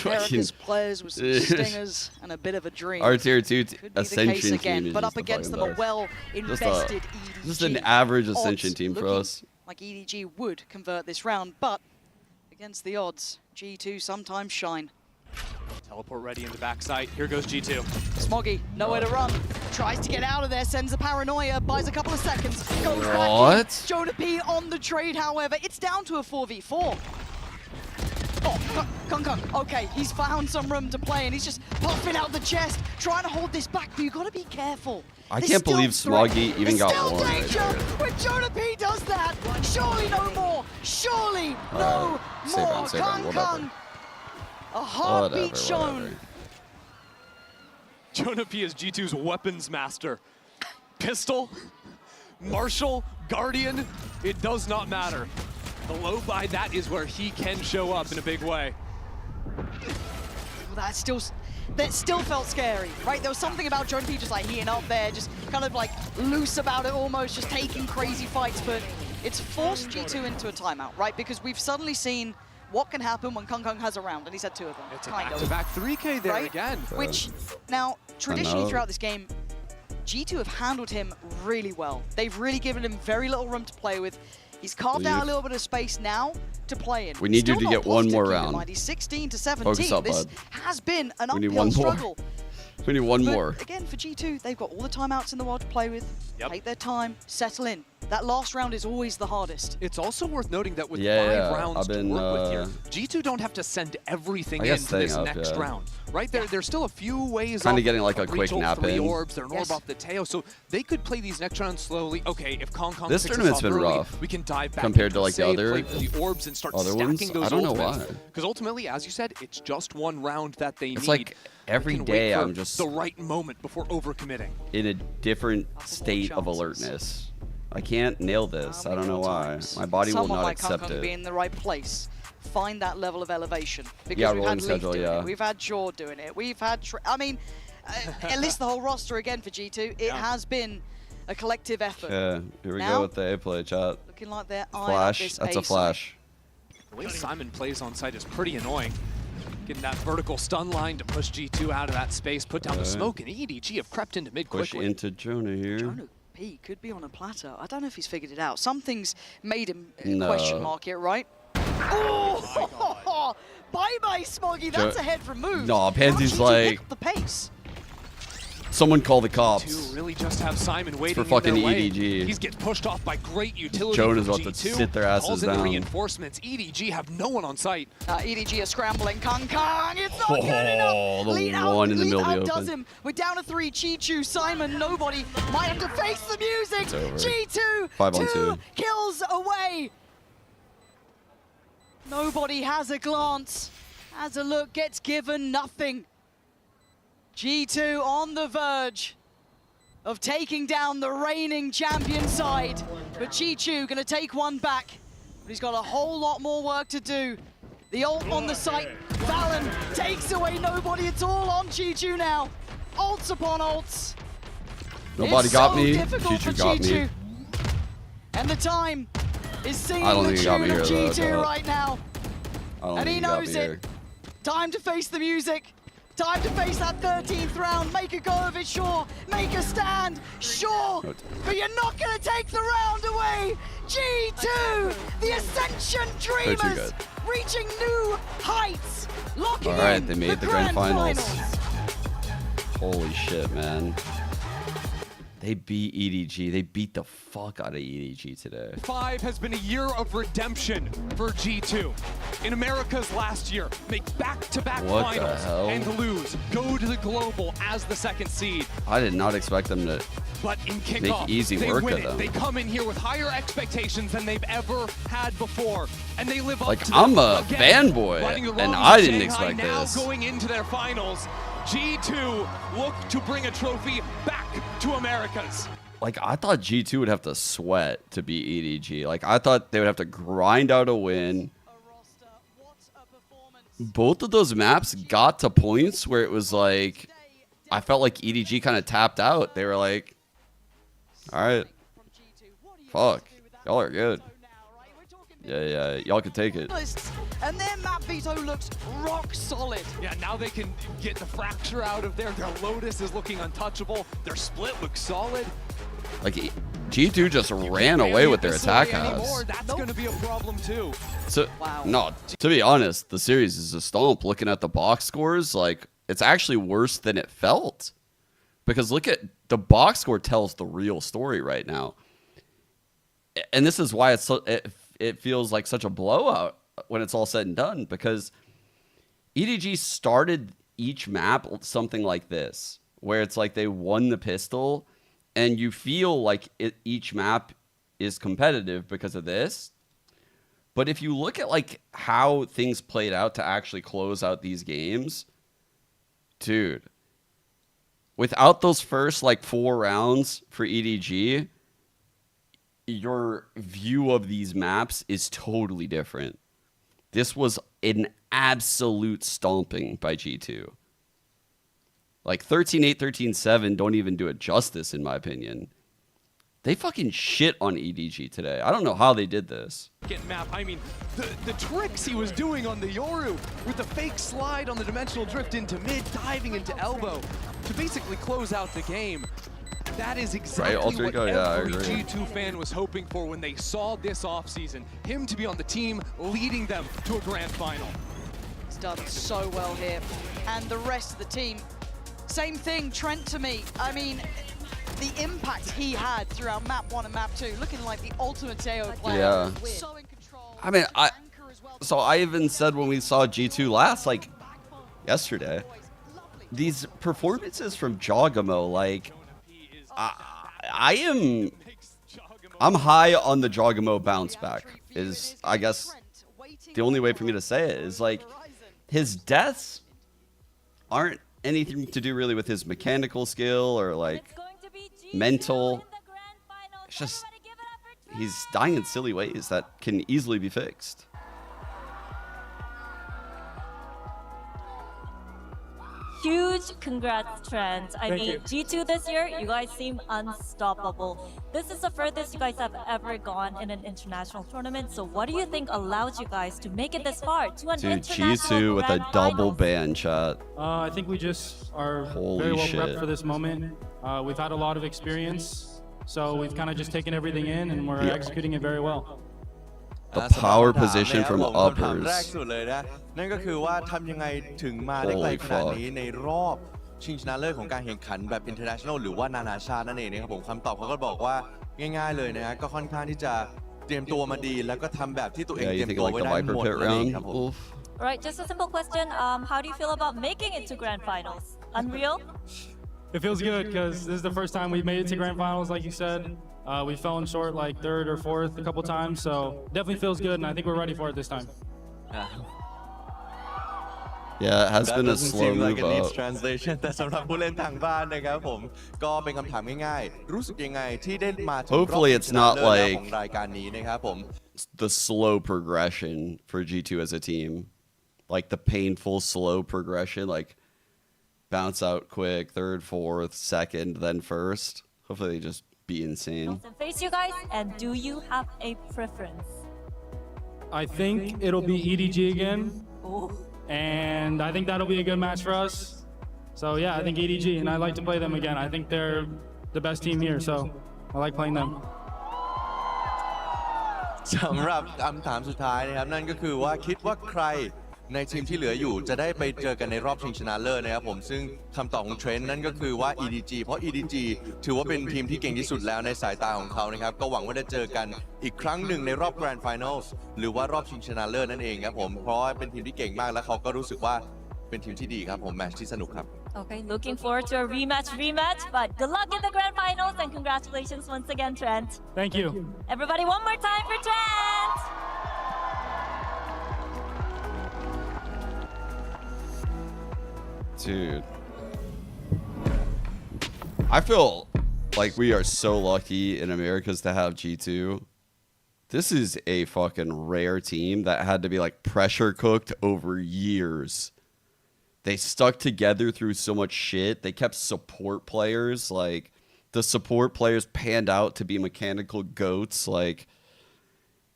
America's players with some Stingers and a bit of a dream. Our Tier 2 Could be the Ascension case again, team is but just up the against them fucking a best. well-invested EDG. Just an average Odds Ascension team for looking us. like EDG would convert this round, but against the odds, G2 sometimes shine. Teleport ready in the backside. Here goes G2. Smoggy, nowhere to run. Tries to get out of there, sends a paranoia, buys a couple of seconds, goes back What? in. Jonah P on the trade, however. It's down to a 4v4. Oh, Kung. Okay, he's found some room to play, and he's just popping out the chest, trying to hold this back, but you gotta be careful. I There's can't still believe threat. Smoggy even There's got still one right danger there. when Jonah P does that. Surely no more. Surely no Save more. on, whatever. Kung. A heartbeat Whatever, shown. whatever. Jonah P is G2's weapons master. Pistol, Marshall, Guardian, it does not matter. The low buy, that is where he can show up in a big way. That still felt scary, right? There was something about Jonah P just like heating up there, just kind of like loose about it almost, just taking crazy fights, but it's forced G2 into a timeout, right? Because we've suddenly seen what can happen when Kung has a round, and he's had 2 of them. It's a back-to-back 3K there right? again. Which, now, traditionally throughout this game, G2 have handled him really well. They've really given him very little room to play with. He's carved out a little bit of space now to play in. We need you Still to not get one more positive, keep in round. mind. He's 16 to 17. Focus up, This bud. has been an We need uphill one more. struggle. We need one But more. again, for G2, they've got all the timeouts in the world to play with. Take their time, settle in. That last round is always the hardest. It's also worth noting that with Yeah, 5 rounds I've been, to work with here, G2 don't have to send everything I guess into this staying up, next yeah. round, right? There's still a few ways Kinda up. getting like a quick Rachel, nap 3 in. orbs, they're an orb off the Teo, so they could play these next rounds slowly. Okay, if Kong This picks us tournament's off been early, rough we can dive back compared into to, a like, the save, other- play for the orbs and start other stacking ones. those I don't know ultimates. why. Because ultimately, as you said, it's just one round that they need. It's like every They can day wait for I'm just the right moment before overcommitting. in a different state of alertness. I can't nail this. I don't know why. My body will Someone not like accept Kung be it. in the right place. Find that level of elevation. Because Yeah, we've rolling had Leaf schedule, doing yeah. it. We've had Jaw doing it. We've had... I mean, at least the whole roster again for G2. It has been a collective effort. Yeah, here we Now, go with the A play chat. looking like they're eyeing up Flash. this That's a A side. flash. The way Simon plays on site is pretty annoying. Getting that vertical stun line to push G2 out of that space, put down the Okay. smoke, and EDG have crept into mid Push quickly. into Jonah here. Jonah P could be on a plateau. I don't know if he's figured it out. Something's made him No. question mark it, right? Oh! Bye-bye, Smoggy. That's a head remove. No, Pansy's Now G2 like- pick up the pace. Someone call the G2 cops. really just have Simon waiting for fucking in their way. EDG. He's gets pushed off by great utility Jonah's from about to G2. sit their asses Calls in the down. reinforcements. EDG have no one on site. EDG are scrambling. Kung. It's not good enough. Oh, the Lead one in the middle of the outdoes open. him. We're down to 3. Chichu, Simon, nobody. Might have to face the music. It's over. G2, 5 on 2 2. kills away. Nobody has a glance. Has a look, gets given nothing. G2 on the verge of taking down the reigning champion side. But Chichu gonna take one back. But he's got a whole lot more work to do. The ult on the site. Valyn takes away nobody at all on Chichu now. Ults upon ults. Nobody It's got so me. difficult for Chichu got me. Chichu. And the time is singing I don't the think he got tune me of here, though, G2 so- right now. I don't And think he got me knows here. it. Time to face the music. Time to face that 13th round. Make a go of it, sure. Make a stand, sure. But you're not going to take the round away. G2, the Ascension They're too Dreamers, good. reaching new heights. Locking All right, in they made the grand finals. Holy shit, man. They beat EDG. They beat the fuck out of EDG today. 5 has been a year of redemption for G2. In America's last year, make back-to-back What the finals hell? and lose. Go to the global as the 2nd seed. I did not expect them to But in make kickoff, easy they work win of it. them. They come in here with higher expectations than they've ever had before, and they live Like, up to I'm them a again. fanboy, Righting the and wrongs I of didn't Shanghai expect now this. going into their finals. G2 look to bring a trophy back to Americas. Like, I thought G2 would have to sweat to beat EDG. Like, I thought they would have to grind out a win. Both of those maps got to points where it was like, I felt like EDG kind of tapped out. They were like, all right, fuck, y'all are good. Yeah, y'all can take it. And their map veto looks rock solid. Yeah, now they can get the fracture out of there. Their Lotus is looking untouchable. Their split looks solid. Like, G2 just ran away with their attack house. That's going to be a problem too. So, no, to be honest, the series is a stomp. Looking at the box scores, like, it's actually worse than it felt. Because look at the box score tells the real story right now. And this is why it's so, it feels like such a blowout when it's all said and done, because EDG started each map something like this, where it's like they won the pistol, and you feel like each map is competitive because of this. But if you look at like how things played out to actually close out these games, dude, without those first like 4 rounds for EDG, your view of these maps is totally different. This was an absolute stomping by G2. Like 13-8, 13-7 don't even do it justice, in my opinion. They fucking shit on EDG today. I don't know how they did this. Map. I mean, the tricks he was doing on the Yoru with the fake slide on the dimensional drift into mid, diving into elbow to basically close out the game. That is exactly what every G2 fan was hoping for when they saw this offseason. Him to be on the team, leading them to a grand final. He's done so well here. And the rest of the team, same thing, Trent to me. I mean, the impact he had throughout map 1 and map 2, looking like the ultimate Teo player. Yeah. So in control. I mean, so I even said when we saw G2 last, like yesterday, these performances from Jogamo, like, I'm high on the Jogamo bounce back, is I guess the only way for me to say it. Is like his deaths aren't anything to do really with his mechanical skill or like mental. It's just he's dying in silly ways that can easily be fixed. Huge congrats, Trent. I mean, G2 this year, you guys seem unstoppable. This is the furthest you guys have ever gone in an international tournament. So what do you think allowed you guys to make it this far to an international G2 with a double finals? ban, chat. I think we just are Holy very well shit. prepped for this moment. We've had a lot of experience, so we've kind of just taken everything in and we're executing it very well. The power position from uppers. นั่นก็คือว่าทำยังไงถึงมาได้ไกลขนาดนี้ในรอบชิงชนะเลิศของการแข่งขันแบบ international หรือว่านานาชาตินั่นเองนะครับผมคำตอบเขาก็บอกว่าง่ายๆเลยนะฮะก็ค่อนข้างที่จะเตรียมตัวมาดีแล้วก็ทำแบบที่ตัวเองเตรียมตัวไว้ได้หมดนั่นเองครับผม Alright, just a simple question. How do you feel about making it to grand finals? Unreal? It feels good because this is the first time we've made it to grand finals, like you said. We fell in short like 3rd or 4th a couple times, so definitely feels good, and I think we're ready for it this time. Yeah, it has been a slow seem like move it needs up. translation แต่สำหรับผู้เล่นทางบ้านนะครับผมก็เป็นคำถามง่ายๆรู้สึกยังไงที่ได้มาถึงรอบ Hopefully ชิง it's ชนะ not เลิศแล้ว like ของรายการนี้นะครับผม the slow progression for G2 as a team. Like the painful slow progression, like bounce out quick, 3rd, 4th, 2nd, then 1st. Hopefully they just be insane. Face you guys, and do you have a preference? I think it'll be EDG again, Oh. and I think that'll be a good match for us. So yeah, I think EDG, and I like to play them again. I think they're the best team here, so I like playing them. สำหรับคำถามสุดท้ายนะครับนั่นก็คือว่าคิดว่าใครในทีมที่เหลืออยู่จะได้ไปเจอกันในรอบชิงชนะเลิศนะครับผมซึ่งคำตอบของเทรนด์นั่นก็คือว่า EDG เพราะ EDG ถือว่าเป็นทีมที่เก่งที่สุดแล้วในสายตาของเขานะครับก็หวังว่าจะเจอกันอีกครั้งหนึ่งในรอบ Grand Finals หรือว่ารอบชิงชนะเลิศนั่นเองครับผมเพราะเป็นทีมที่เก่งมากและเขาก็รู้สึกว่าเป็นทีมที่ดีครับผมแมตช์ที่สนุกครับ Okay, looking forward to a rematch, but good luck in the grand finals and congratulations once again, Trent. Thank you. Everybody, one more time for Trent! Dude, I feel like we are so lucky in Americas to have G2. This is a fucking rare team that had to be like pressure cooked over years. They stuck together through so much shit. They kept support players. Like, the support players panned out to be mechanical goats. Like,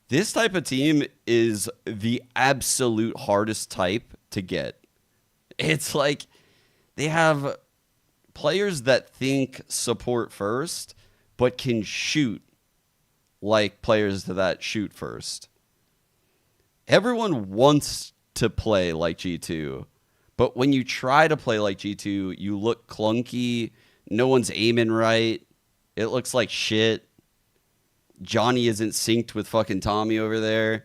this type of team is the absolute hardest type to get. It's like they have players that think support first, but can shoot like players that shoot first. Everyone wants to play like G2, but when you try to play like G2, you look clunky. No one's aiming right. It looks like shit. Johnny isn't synced with fucking Tommy over there.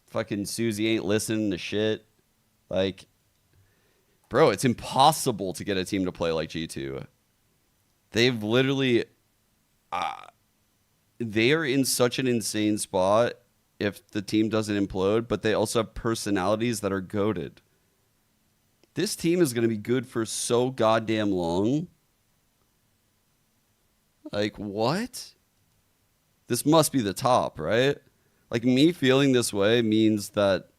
Fucking Susie ain't listening to shit. Like, bro, it's impossible to get a team to play like G2. They've literally... they are in such an insane spot if the team doesn't implode, but they also have personalities that are goated. This team is going to be good for so goddamn long. Like, what? This must be the top, right? Like, me feeling this way means that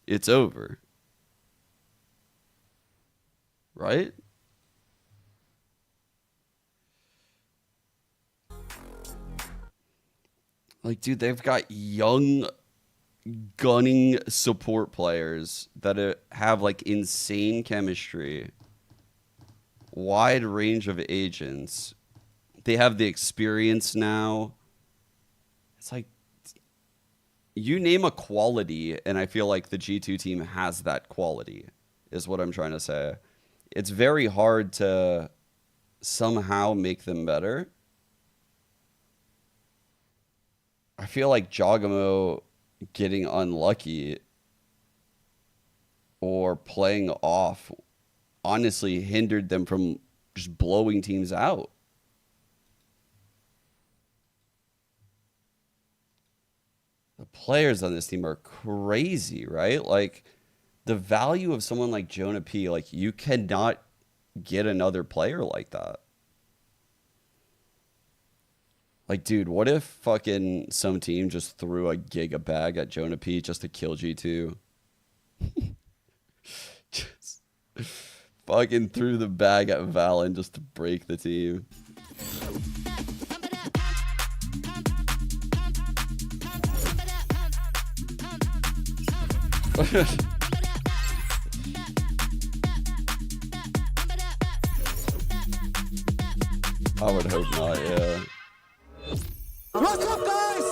it's over. Right? Like, dude, they've got young gunning support players that have, like, insane chemistry. Wide range of agents. They have the experience now. It's like, you name a quality, and I feel like the G2 team has that quality, is what I'm trying to say. It's very hard to somehow make them better. I feel like Giacomo getting unlucky or playing off honestly hindered them from just blowing teams out. The players on this team are crazy, right? Like, the value of someone like Jonah P, like, you cannot get another player like that. Like, dude, what if fucking some team just threw a giga bag at Jonah P just to kill G2? Just fucking threw the bag at Valyn just to break the team. I would hope not, yeah. What's up, guys?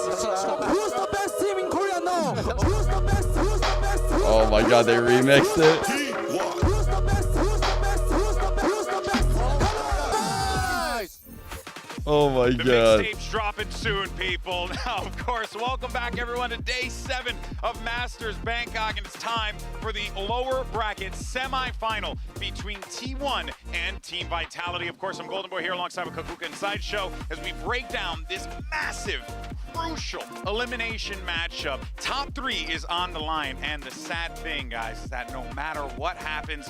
Who's the best team in Korea now? Who's the best? Who's the best? Oh my god, they remixed it. Who's the best? Who's the best? Who's the best? Who's the best? Guys! Oh my The god. mixtape's dropping soon, people. Now, of course, welcome back, everyone, to Day 7 of Masters Bangkok, and it's time for the lower bracket semifinal between T1 and Team Vitality. Of course, I'm Golden Boy here alongside with Kakuka and Sideshow as we break down this massive, crucial elimination matchup. Top 3 is on the line, and the sad thing, guys, is that no matter what happens,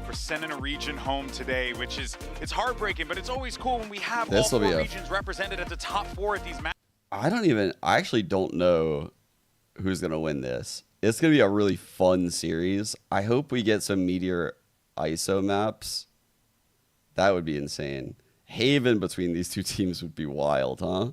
we're sending a region home today, which is, it's heartbreaking, but it's always cool when we have all 4 regions represented at the top 4 at these matches. I actually don't know who's going to win this. It's going to be a really fun series. I hope we get some Meteor ISO maps. That would be insane. Haven between these two teams would be wild, huh?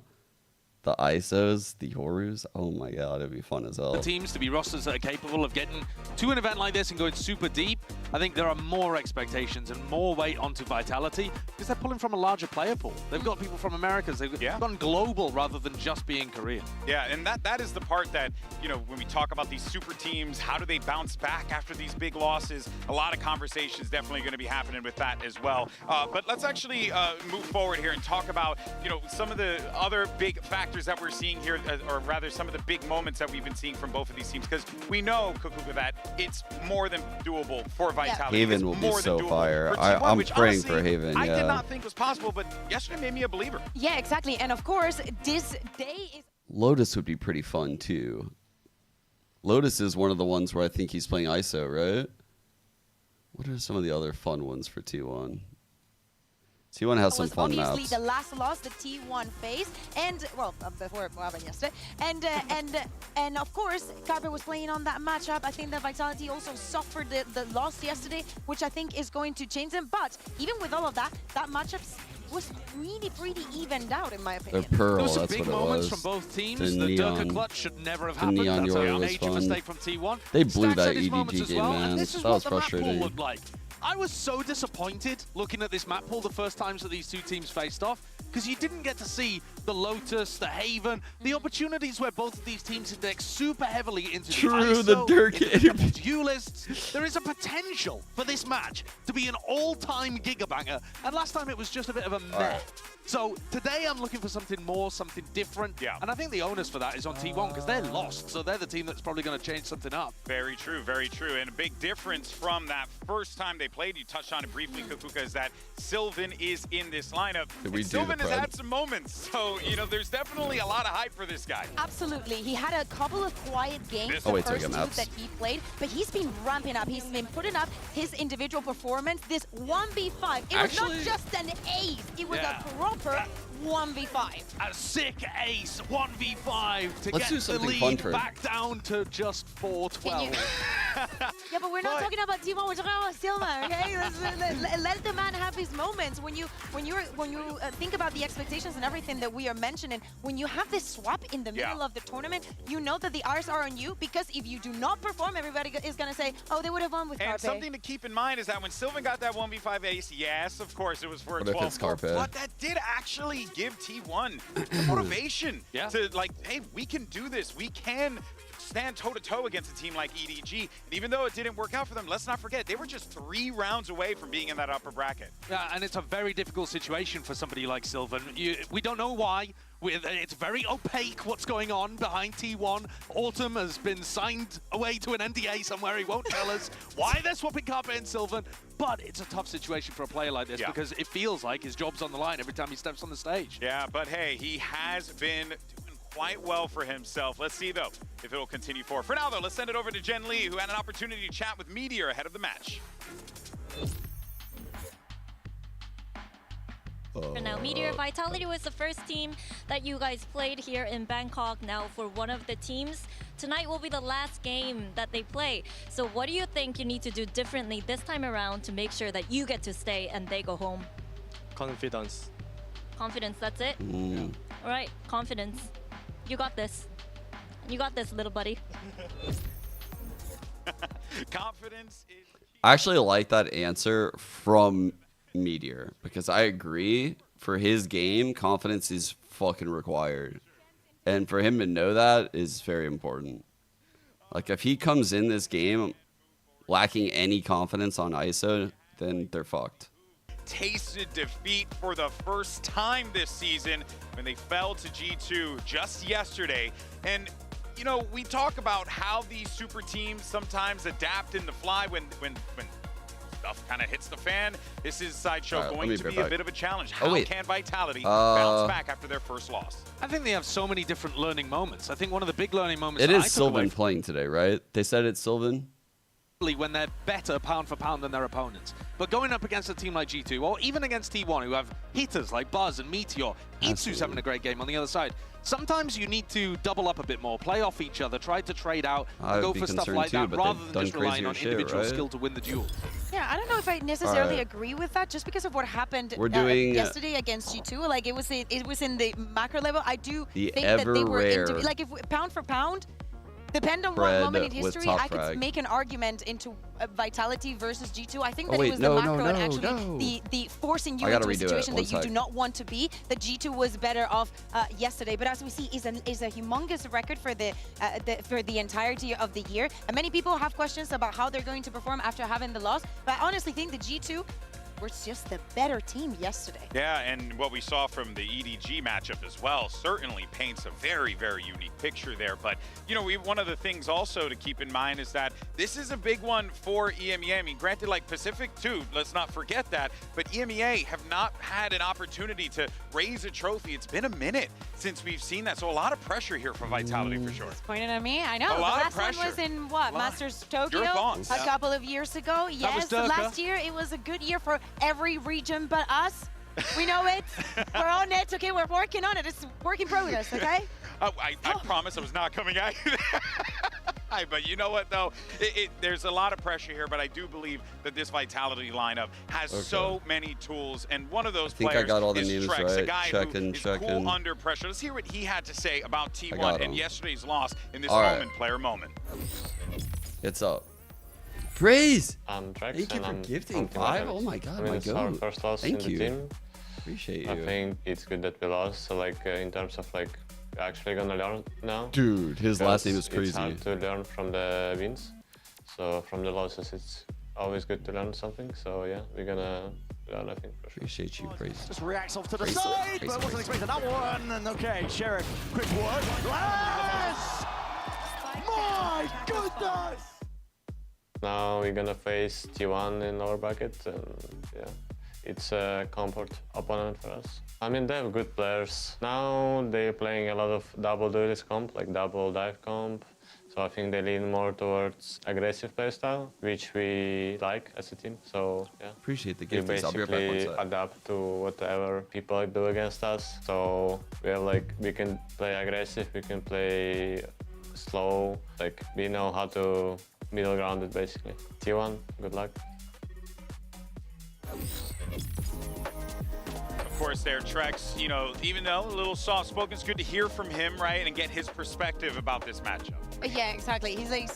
The ISOs, the Horus. Oh my god, it'd be fun as hell. Teams to be rosters that are capable of getting to an event like this and going super deep. I think there are more expectations and more weight onto Vitality because they're pulling from a larger player pool. They've got people from Americas. They've gone global rather than just being Korean. Yeah, and that is the part that, you know, when we talk about these super teams, how do they bounce back after these big losses? A lot of conversations definitely going to be happening with that as well. But let's actually move forward here and talk about, you know, some of the other big factors that we're seeing here, or rather some of the big moments that we've been seeing from both of these teams, because we know, Kakuka, that it's more than doable for Vitality. Haven will be so fire. I'm which, praying honestly, for Haven, I yeah. did not think was possible, but yesterday made me a believer. Yeah, exactly. And of course, this day is... Lotus would be pretty fun too. Lotus is one of the ones where I think he's playing ISO, right? What are some of the other fun ones for T1? T1 has some was fun obviously maps. the last loss that T1 faced, and well, before what happened yesterday, and of course, Carpe was playing on that matchup. I think that Vitality also suffered the loss yesterday, which I think is going to change them. But even with all of that, that matchup was really pretty evened out, in my opinion. The Pearl, There was some that's big what it moments was. from both teams. The The Durka Neon. clutch should never have The happened. Neon That's Yori a was major fun. mistake from T1. They blew Stacks that had his EDG moments as game, well, man. and this is That what was the map pool frustrating. looked like. I was so disappointed looking at this map pool the first times that these two teams faced off, because you didn't get to see the Lotus, the Haven, the opportunities where both of these teams index super heavily into True, the the ISO, Dirk into the double duelists. There is a potential for this match to be an all-time gigabanger, and last time it was just a bit of a meh. So today I'm looking for something more, something different. Yeah. And I think the onus for that is on T1 because they're lost. So they're the team that's probably going to change something up. Very true, very true. And a big difference from that first time they played, you touched on it briefly, Kukuka, is that Sylvan is in this lineup. Did we And do Sylvan the has Pride? had some moments. So, you know, there's definitely a lot of hype for this guy. Absolutely. He had a couple of quiet games, Oh, the wait till I first get two maps. that he played, but he's been ramping up. He's been putting up his individual performance. This 1v5, it was not just an ace, it was a proper 1v5. A sick ace, 1v5 to Let's do get the something fun lead for him. back down to just 4-12. Yeah, but we're not talking about T1, we're talking about Silva, okay? Let the man have his moments. When you think about the expectations and everything that we are mentioning, when you have this swap in the middle of the tournament, you know that the eyes are on you, because if you do not perform, everybody is going to say, oh, they would have won with And Carpe. something to keep in mind is that when Sylvan got that 1v5 ace, yes, of course, it was for a What if it's 12-4, Carpe? but that did actually give T1 the motivation to, like, hey, we can do this. We can stand toe-to-toe against a team like EDG. And even though it didn't work out for them, let's not forget, they were just 3 rounds away from being in that upper bracket. Yeah, and it's a very difficult situation for somebody like Sylvan. We don't know why. It's very opaque what's going on behind T1. Autumn has been signed away to an NDA somewhere. He won't tell us why they're swapping Carpe and Sylvan. But it's a tough situation for a player like this because it feels like his job's on the line every time he steps on the stage. Yeah, but hey, he has been doing quite well for himself. Let's see, though, if it'll continue forward. For now, though, let's send it over to Jen Lee, who had an opportunity to chat with Meteor ahead of the match. For now, Meteor Vitality was the first team that you guys played here in Bangkok. Now, for one of the teams, tonight will be the last game that they play. So what do you think you need to do differently this time around to make sure that you get to stay and they go home? Confidence. Confidence, that's it? All right, confidence. You got this. You got this, little buddy. Confidence is... I actually like that answer from Meteor, because I agree, for his game, confidence is fucking required. And for him to know that is very important. Like, if he comes in this game lacking any confidence on ISO, then they're fucked. Tasted defeat for the first time this season when they fell to G2 just yesterday. And, you know, we talk about how these super teams sometimes adapt in the fly when stuff kind of hits the fan. This is Sideshow going to be a bit of a challenge. How can Vitality bounce back after their first loss? I think they have so many different learning moments. I think one of the big learning moments It that I is took Sylvan away playing today, right? They said it's Sylvan? when they're better pound for pound than their opponents. But going up against a team like G2, or even against T1, who have hitters like Buzz and Meteor, Itsu's having a great game on the other side. Sometimes you need to double up a bit more, play off each other, try to trade out, and go for stuff like that, rather than just relying on individual skill to win the duel. Yeah, I don't know if I necessarily agree with that, just because of what happened yesterday against G2. Like, it was in the macro level. I do think that they were like, if pound for pound, depend on what moment in history, I could make an argument into Vitality versus G2. I think that it was the macro and actually the forcing you into a situation that you do not want to be. That G2 was better off yesterday, but as we see, is a humongous record for the entirety of the year. And many people have questions about how they're going to perform after having the loss. But I honestly think the G2 were just the better team yesterday. Yeah, and what we saw from the EDG matchup as well certainly paints a very, very unique picture there. But, you know, one of the things also to keep in mind is that this is a big one for EMEA. I mean, granted, like Pacific too, let's not forget that, but EMEA have not had an opportunity to raise a trophy. It's been a minute since we've seen that, so a lot of pressure here for Vitality for sure. Pointing at me, I know. A lot the last one was in what, Masters Tokyo a couple of years ago. Yes, last year it was a good year for every region but us. We know it. We're on it. Okay, we're working on it. It's work in progress. Okay. I promise I was not coming at you. But you know what, though? There's a lot of pressure here, but I do believe that this Vitality lineup has so many tools, and one of those players is Trex, a guy who is cool under pressure. Let's hear what he had to say about T1 and yesterday's loss in this player moment. It's up. Praise! I'm Trex, Thank you for gifting 5. Oh my god, my goat. Our first loss Thank in you. the team. Appreciate you. I think it's good that we lost. So like in terms of like we're actually gonna learn now. Dude, his last name is crazy. It's hard to learn from the wins. So from the losses, it's always good to learn something. So yeah, we're gonna learn, I think. For sure. Appreciate you, Praise. Just reacts off to the side, but wasn't expecting that one. And okay, Sheriff, quick word. Yes! My goodness! Now we're gonna face T1 in our bracket, and yeah, it's a comfort opponent for us. I mean, they have good players. Now they're playing a lot of double duelist comp, like double dive comp. So I think they lean more towards aggressive playstyle, which we like as a team. So yeah, appreciate the gift. I'll be right back. Basically adapt to whatever people do against us. So we have like we can play aggressive, we can play slow. Like we know how to middle ground it basically. T1, good luck. Of course, there, Trex, you know, even though a little soft-spoken, it's good to hear from him, right, and get his perspective about this matchup. Yeah, exactly. He's like,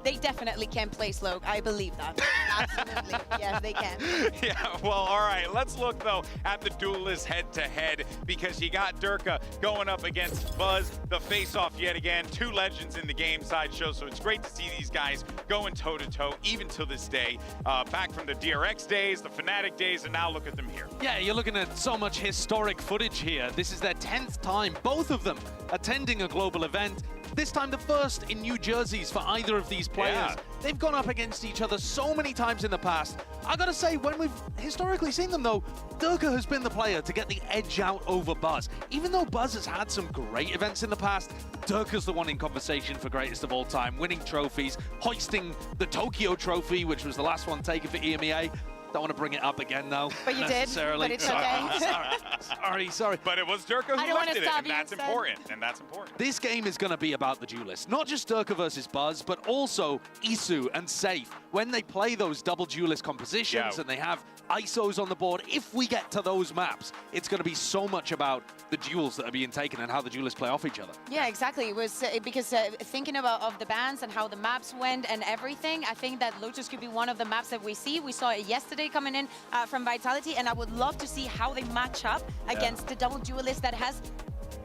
they definitely can play slow. I believe that. Absolutely. Yes, they can. Yeah, well, all right. Let's look, though, at the duelist head-to-head, because you got Durka going up against Buzz, the face-off yet again. 2 legends in the game sideshow, so it's great to see these guys going toe-to-toe, even to this day. Back from the DRX days, the Fnatic days, and now look at them here. Yeah, you're looking at so much historic footage here. This is their 10th time, both of them, attending a global event. This time the first in New Jerseys for either of these players. Yeah. They've gone up against each other so many times in the past. I gotta say, when we've historically seen them though, Durka has been the player to get the edge out over Buzz. Even though Buzz has had some great events in the past, Durka's the one in conversation for greatest of all time, winning trophies, hoisting the Tokyo trophy, which was the last one taken for EMEA. Don't want to bring it up again, though. But you did. But it's okay. Sorry. But it was Durka who lifted it, and that's instead. important. This game is going to be about the duelists. Not just Durka versus Buzz, but also Isu and Safe. When they play those double duelist compositions and they have ISOs on the board, if we get to those maps, it's going to be so much about the duels that are being taken and how the duelists play off each other. Yeah, exactly. It was because thinking of the bans and how the maps went and everything, I think that Lotus could be one of the maps that we see. We saw it yesterday coming in from Vitality, and I would love to see how they match up against the double duelist that has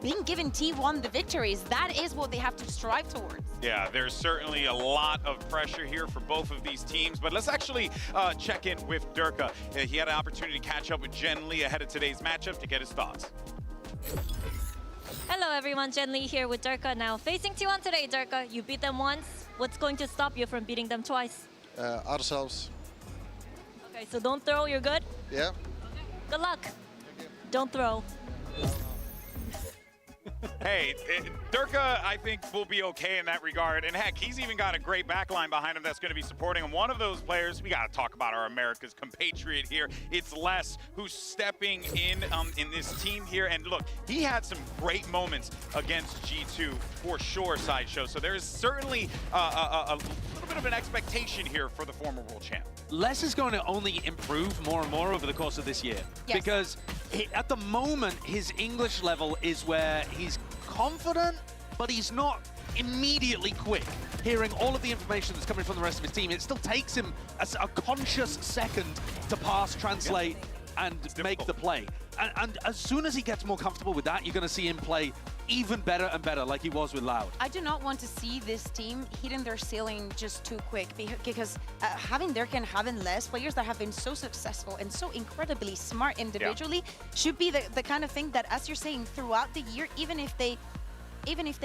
been given T1 the victories. That is what they have to strive towards. Yeah, there's certainly a lot of pressure here for both of these teams, but let's actually check in with Durka. He had an opportunity to catch up with Jen Lee ahead of today's matchup to get his thoughts. Hello everyone, Jen Lee here with Durka. Now facing T1 today, Durka, you beat them once. What's going to stop you from beating them twice? Ourselves. Okay, so don't throw, you're good? Yeah. Good luck. Don't throw. Hey, Durka, I think, will be okay in that regard. And heck, he's even got a great backline behind him that's going to be supporting him. One of those players, we got to talk about our America's compatriot here. It's Les, who's stepping in this team here. And look, he had some great moments against G2 for sure, Sideshow. So there is certainly a little bit of an expectation here for the former world champ. Les is going to only improve more and more over the course of this year. Yes. Because at the moment, his English level is where he's confident, but he's not immediately quick. Hearing all of the information that's coming from the rest of his team, it still takes him a conscious second to pass, translate, and make the play. And as soon as he gets more comfortable with that, you're going to see him play even better and better like he was with Loud. I do not want to see this team hitting their ceiling just too quick, because having Durka and having Les, players that have been so successful and so incredibly smart individually, should be the kind of thing that, as you're saying, throughout the year, even if they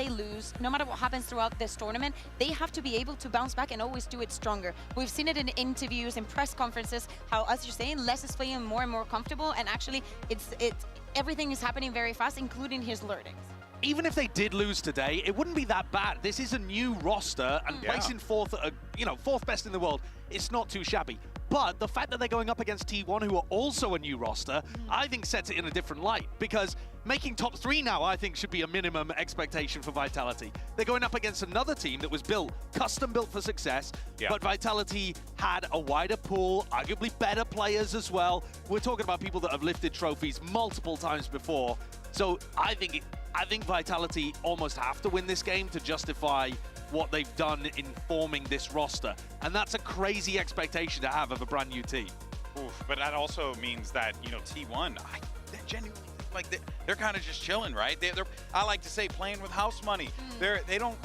lose, no matter what happens throughout this tournament, they have to be able to bounce back and always do it stronger. We've seen it in interviews, in press conferences, how, as you're saying, Les is playing more and more comfortable, and actually everything is happening very fast, including his learnings. Even if they did lose today, it wouldn't be that bad. This is a new roster, and placing fourth, fourth best in the world, it's not too shabby. But the fact that they're going up against T1, who are also a new roster, I think sets it in a different light, because making top 3 now, I think, should be a minimum expectation for Vitality. They're going up against another team that was custom built for success, but Vitality had a wider pool, arguably better players as well. We're talking about people that have lifted trophies multiple times before. So I think Vitality almost have to win this game to justify what they've done in forming this roster. And that's a crazy expectation to have of a brand new team. Oof, but that also means that, you know, T1, they're genuinely, like, they're kind of just chilling, right? They're, I like to say, playing with house money. They don't,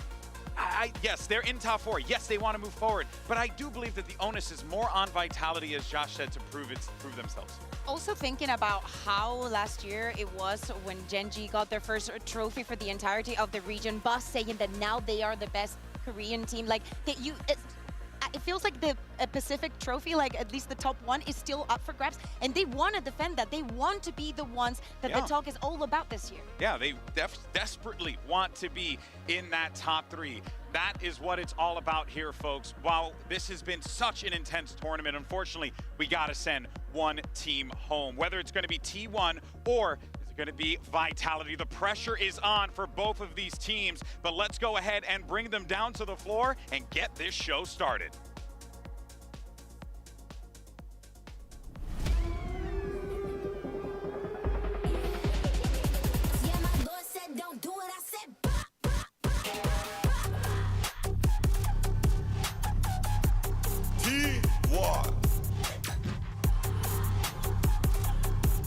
yes, they're in top 4. Yes, they want to move forward. But I do believe that the onus is more on Vitality, as Josh said, to prove themselves. Also thinking about how last year it was when Gen G got their first trophy for the entirety of the region, Bus saying that now they are the best Korean team. Like, it feels like the Pacific trophy, like at least the top 1, is still up for grabs, and they want to defend that. They want to be the ones that the talk is all about this year. Yeah, they desperately want to be in that top 3. That is what it's all about here, folks. While this has been such an intense tournament, unfortunately, we got to send one team home. Whether it's going to be T1 or is it going to be Vitality, the pressure is on for both of these teams. But let's go ahead and bring them down to the floor and get this show started.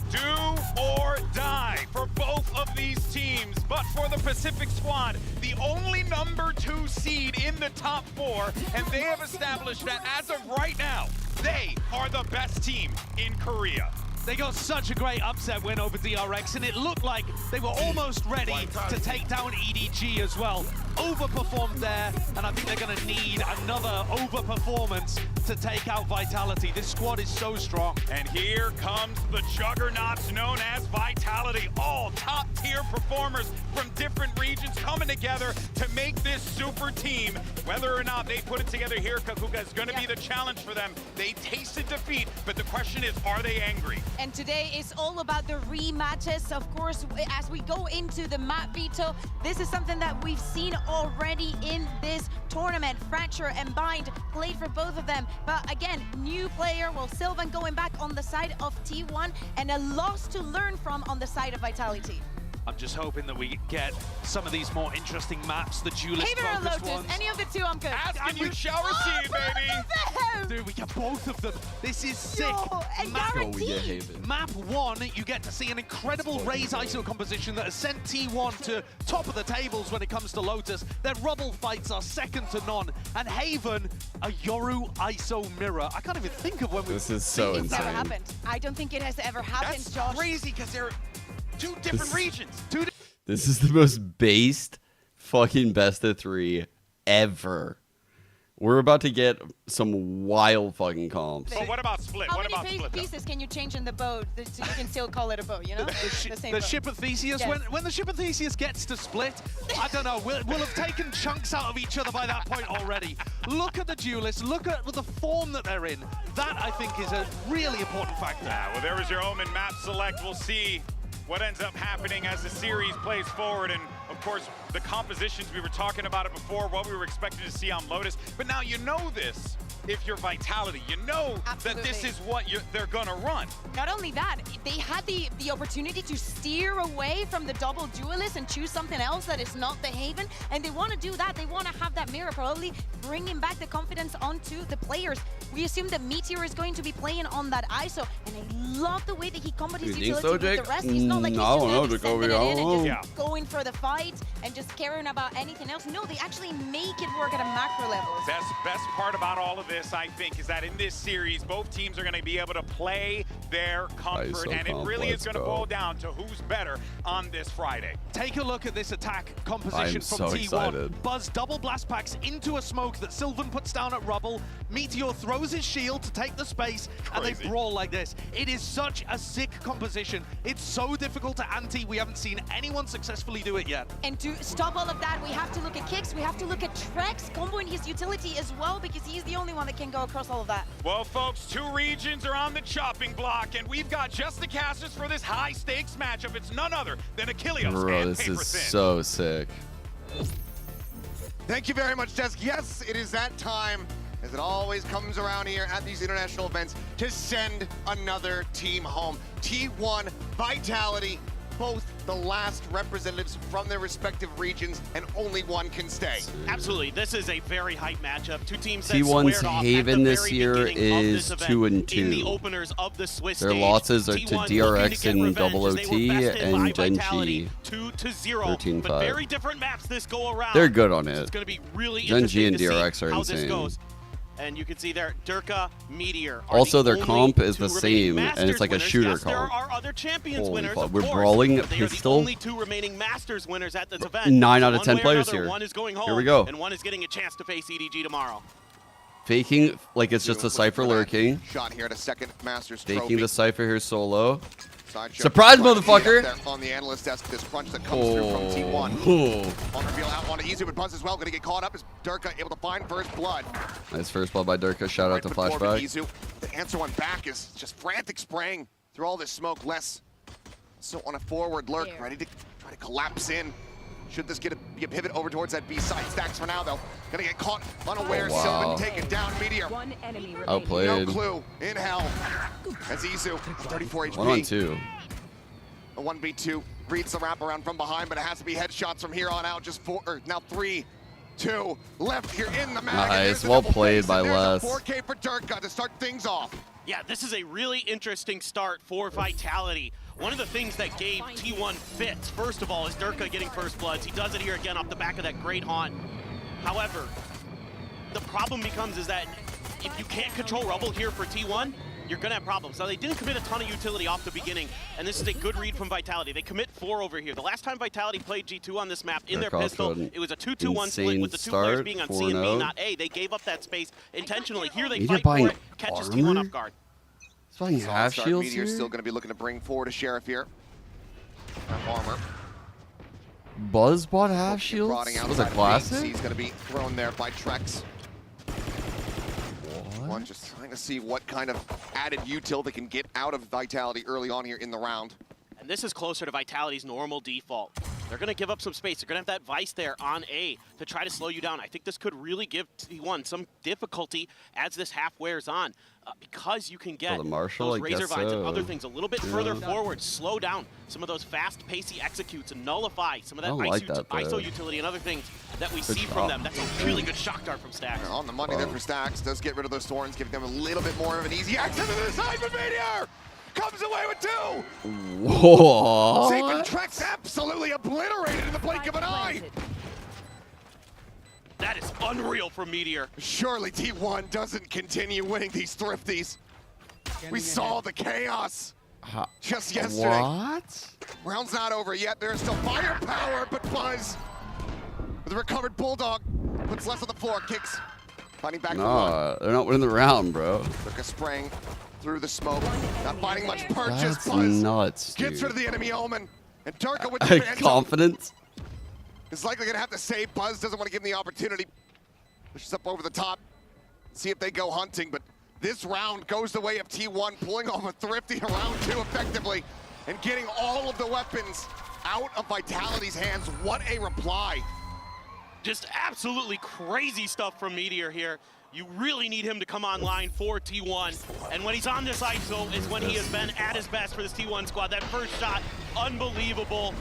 Do or die for both of these teams, but for the Pacific squad, the only number 2 seed in the top 4, and they have established that as of right now, they are the best team in Korea. They got such a great upset win over DRX, and it looked like they were almost ready to take down EDG as well. Overperformed there, and I think they're going to need another overperformance to take out Vitality. This squad is so strong. And here comes the juggernauts known as Vitality. All top-tier performers from different regions coming together to make this super team. Whether or not they put it together here, Kakuka, is going to be the challenge for them. They tasted defeat, but the question is, are they angry? And today is all about the rematches. Of course, as we go into the map veto, this is something that we've seen already in this tournament. Fracture and Bind played for both of them. But again, new player, well, Sylvan going back on the side of T1, and a loss to learn from on the side of Vitality. I'm just hoping that we get some of these more interesting maps, the duelist-focused Lotus, ones. any of the 2, I'm good. Asking you shall receive, baby. Dude, we get both of them. This is sick. And Map 1, you get to see an incredible Raze ISO composition that has sent T1 to top of the tables when it comes to Lotus. Their rubble fights are second to none. And Haven, a Yoru ISO mirror. I can't even think of when we... This is so insane. It's never happened. I don't think it has ever happened, That's Josh. crazy, because they're 2 different regions. This is the most based fucking best of 3 ever. We're about to get some wild fucking comps. But what about split? How What about many split? pieces can you change in the bow so you can still call it a bow, you know? The ship of Theseus, Yes. when the ship of Theseus gets to split, I don't know, we'll have taken chunks out of each other by that point already. Look at the duelists, look at the form that they're in. That, I think, is a really important factor. Yeah, well, there was your Omen map select. We'll see what ends up happening as the series plays forward. And of course, the compositions, we were talking about it before, what we were expecting to see on Lotus. But now you know this. If you're Vitality, you know that this is what they're gonna run. Not only that, they had the opportunity to steer away from the double duelist and choose something else that is not the Haven, and they want to do that. They want to have that mirror, probably bringing back the confidence onto the players. We assume that Meteor is going to be playing on that ISO, and I love the way that he combos his utility with the rest. He's not like he's just sending it in and just going for the fight and just caring about anything else. No, they actually make it work at a macro level. Best part about all of this, I think, is that in this series, both teams are going to be able to play their comfort, so and it really is complex, going to bro. boil down to who's better on this Friday. Take a look at this attack composition I'm from so T1. excited. Buzz double blast packs into a smoke that Sylvan puts down at Rubble. Meteor throws his shield to take the space, and they brawl like this. It is such a sick composition. It's so difficult to anti. We haven't seen anyone successfully do it yet. And to stop all of that, we have to look at Kicks, we have to look at Trex comboing his utility as well, because he's the only one that can go across all of that. Well, folks, 2 regions are on the chopping block, and we've got just the casters for this high-stakes matchup. It's none other than Achilles Bro, and this Paper is Thin. so sick. Thank you very much, Desk. Yes, it is that time, as it always comes around here at these international events, to send another team home. T1, Vitality, both the last representatives from their respective regions, and only one can stay. Absolutely, this is a very hype matchup. 2 teams that T1's squared off Haven at the this very year beginning of is this 2 event and in the 2. openers of the Swiss Their stage. losses are to T1 DRX looking to get and revenge Double as they were OT bested by and Vitality Genji 2-0. 13-5. But very different maps this go around. They're good on it. It's going to be really Genji interesting and to DRX see are how this insane. goes. And you can see there, Durka, Meteor. Are Also, the their only comp is 2 the remaining same, and Masters it's like a winners. shooter Yes, there comp. are other champions Holy winners, fuck, of we're course, brawling but they are pistol? the only 2 remaining Masters winners at this event. 9 out of One 10 way or players another, here. One is going home, Here we go. and one is getting a chance to face EDG tomorrow. Faking like it's just a Cypher lurking. Shot here at a second Masters Taking trophy. the Cypher here solo. Sideshow Surprise, trying to get up motherfucker! there on the analyst desk, this crunch that comes through from T1. Oh. On reveal out onto Izu, but Buzz as well, going to get caught up as Durka able to find first blood. Nice first blood by Durka. Shout out to Forward Flashback. Izu. The answer one back is just frantic spraying through all this smoke. Less so on a forward lurk, ready to try to collapse in. Should this be a pivot over towards that B side? Stacks for now, though. Gonna get caught unaware. Oh, wow. Sylvan taken down. Meteor. Outplayed. No clue. In hell. As Izu, 34 HP. 1 on 2. A 1v2 reads the wraparound from behind, but it has to be headshots from here on out. Just 4, or now 3, 2 left here in the mag. Nice. Well played by Les. 4K for Durka to start things off. Yeah, this is a really interesting start for Vitality. One of the things that gave T1 fits, first of all, is Durka getting first bloods. He does it here again off the back of that great haunt. However, the problem becomes is that if you can't control Rubble here for T1, you're gonna have problems. Now, they didn't commit a ton of utility off the beginning, and this is a good read from Vitality. They commit 4 over here. The last time Vitality played G2 on this map in their pistol, it was a 2-2-1 split with the 2 players being on C and B, not A. They gave up that space intentionally. Here they fight for it, catches T1 off guard. It's buying half shields Meteor's here. still going to be looking to bring forward a Sheriff here. Armor. Buzz bought half shields? Prodding Was it outside of classic? He's going to be thrown there by Trex. One just trying to see what kind of added util they can get out of Vitality early on here in the round. And this is closer to Vitality's normal default. They're going to give up some space. They're going to have that Vice there on A to try to slow you down. I think this could really give T1 some difficulty as this half wears on. Because you can get the Marshal, those I Razor guess Vines and so. other things a little bit further forward, slow down some of those fast, pacey executes and nullify some of that, I don't like that, ISO though. utility and other things that we Good see shot. from them. That's a really good shock dart from Stacks. On the money there for Stacks. Does get rid of those thorns, giving them a little bit more of an easy access to the side for Meteor! Comes away with 2! Whoa. Safe and Trex absolutely obliterated in the blink of an eye! That is unreal for Meteor. Surely T1 doesn't continue winning these thrifties. We saw the chaos just yesterday. What? Round's not over yet. There's still firepower, but Buzz, with a recovered Bulldog, puts less on the floor, kicks. Fighting back for 1. Nah, they're not winning the round, bro. Durka spraying through the smoke, not finding much purchase. That's Buzz nuts, gets rid dude. of the enemy Omen, and Durka with the phantom Confidence? is likely gonna have to save. Buzz doesn't want to give him the opportunity. Pushes up over the top, see if they go hunting, but this round goes the way of T1, pulling off a thrifty round 2 effectively, and getting all of the weapons out of Vitality's hands. What a reply. Just absolutely crazy stuff from Meteor here. You really need him to come online for T1. And when he's on this ISO is when he has been at his best for this T1 squad. That first shot, unbelievable.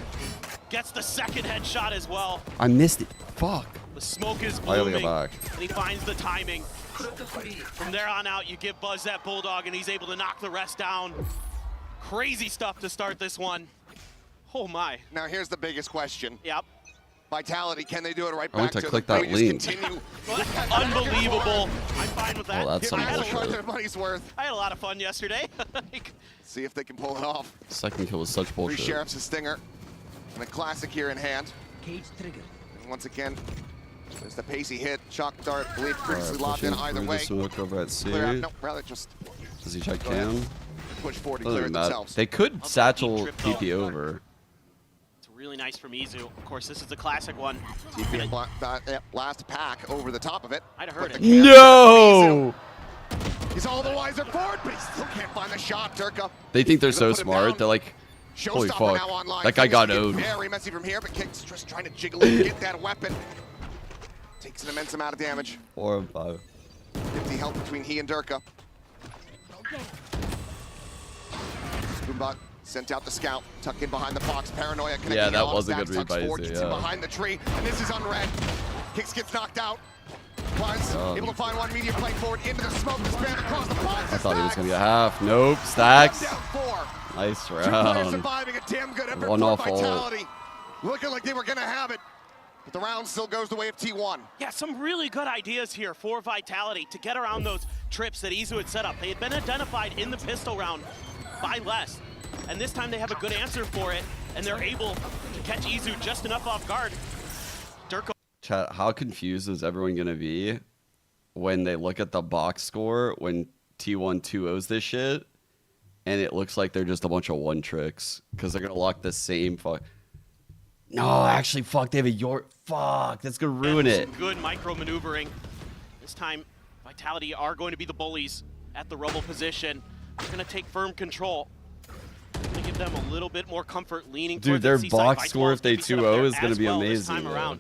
Gets the second headshot as well. I missed it. Fuck. The smoke is I gotta blooming, go back. and he finds the timing. From there on out, you give Buzz that Bulldog, and he's able to knock the rest down. Crazy stuff to start this one. Oh my. Now here's the biggest question. Yep. Vitality, can they do it right I want back to click that Just link. continue. Unbelievable. I'm fine with that. Oh, that's some Give Ashley bullshit. their money's worth. I had a lot of fun yesterday. See if they can pull it off. Second kill was such 3 bullshit. Sheriffs, a Stinger, and a Classic here in hand. Cage trigger. And once again, there's the pacey hit. Shock dart, I believe, All previously right, locked in pushing either through way. the smoke over at C. Clear out, no, rather just Does he check Go ahead. cam? push forward to Doesn't clear it matter. themselves. They could satchel TP over. It's really nice from Izu. Of course, this is the classic one. TP last pack over the top of it. I'd have heard it. No! He's all the wiser for it, but he still can't find the shot, Durka. They think they're so Put him smart. down. They're like, holy Showstopper fuck. now online. That guy Things got get owned. Very messy from here, but Kicks just trying to jiggle it, get that weapon. Takes an immense amount of damage. 4 and 5. 50 health between he and Durka. Boombot sent out the scout, tuck in behind the box. Paranoia connecting. Yeah, that on was a stacks, good read tucks by forward, Izu, gets in yeah. behind the tree, and this is unread. Kicks gets knocked out. Was able to find one media play forward into the smoke to spam across the box. I thought he was going to be a half. Nope. Stacks. Down 4. Nice 2 players round. surviving, a damn good effort One for off ult. Vitality. Looking like they were going to have it, but the round still goes the way of T1. Yeah, some really good ideas here for Vitality to get around those trips that Izu had set up. They had been identified in the pistol round by less, and this time they have a good answer for it, and they're able to catch Izu just enough off guard. Durko. Chat, how confused is everyone going to be when they look at the box score when T1 2-0s this shit and it looks like they're just a bunch of one tricks because they're going to lock the same fuck. No, actually, fuck, they have a York. Fuck, that's going to ruin it. Some good micro maneuvering. This time, Vitality are going to be the bullies at the rubble position. They're going to take firm control. Going to give them a little bit more comfort leaning Dude, toward their the C-side. box Vital score if they gonna be set up 2-0 there is going as to be well this amazing. time though. around.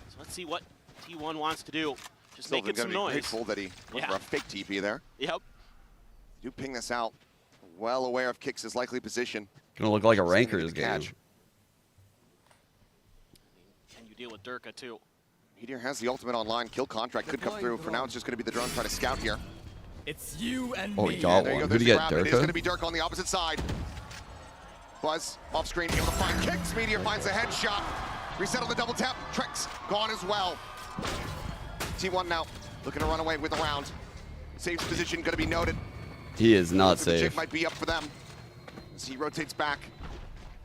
So let's see what T1 wants to do. Just Sylvan making some gonna be noise. grateful that he went for a fake TP there. Yep. Do ping this out. Well aware of Kicks' likely position. Going to look like a Just thinking rankers of the game. catch. Can you deal with Durka too? Meteor has the ultimate online. Kill contract could come through. For now, it's just going to be the drone trying to scout here. It's you and Oh, me. he got There you one. go. Who did he There's get, the grab. It is going to Durka? be Durka on the opposite side. Buzz off screen, able to find Kicks. Meteor finds a headshot. Reset on the double tap. Trex gone as well. T1 now looking to run away with the round. Safe position going to be noted. He is not The jig safe. might be up for them as he rotates back.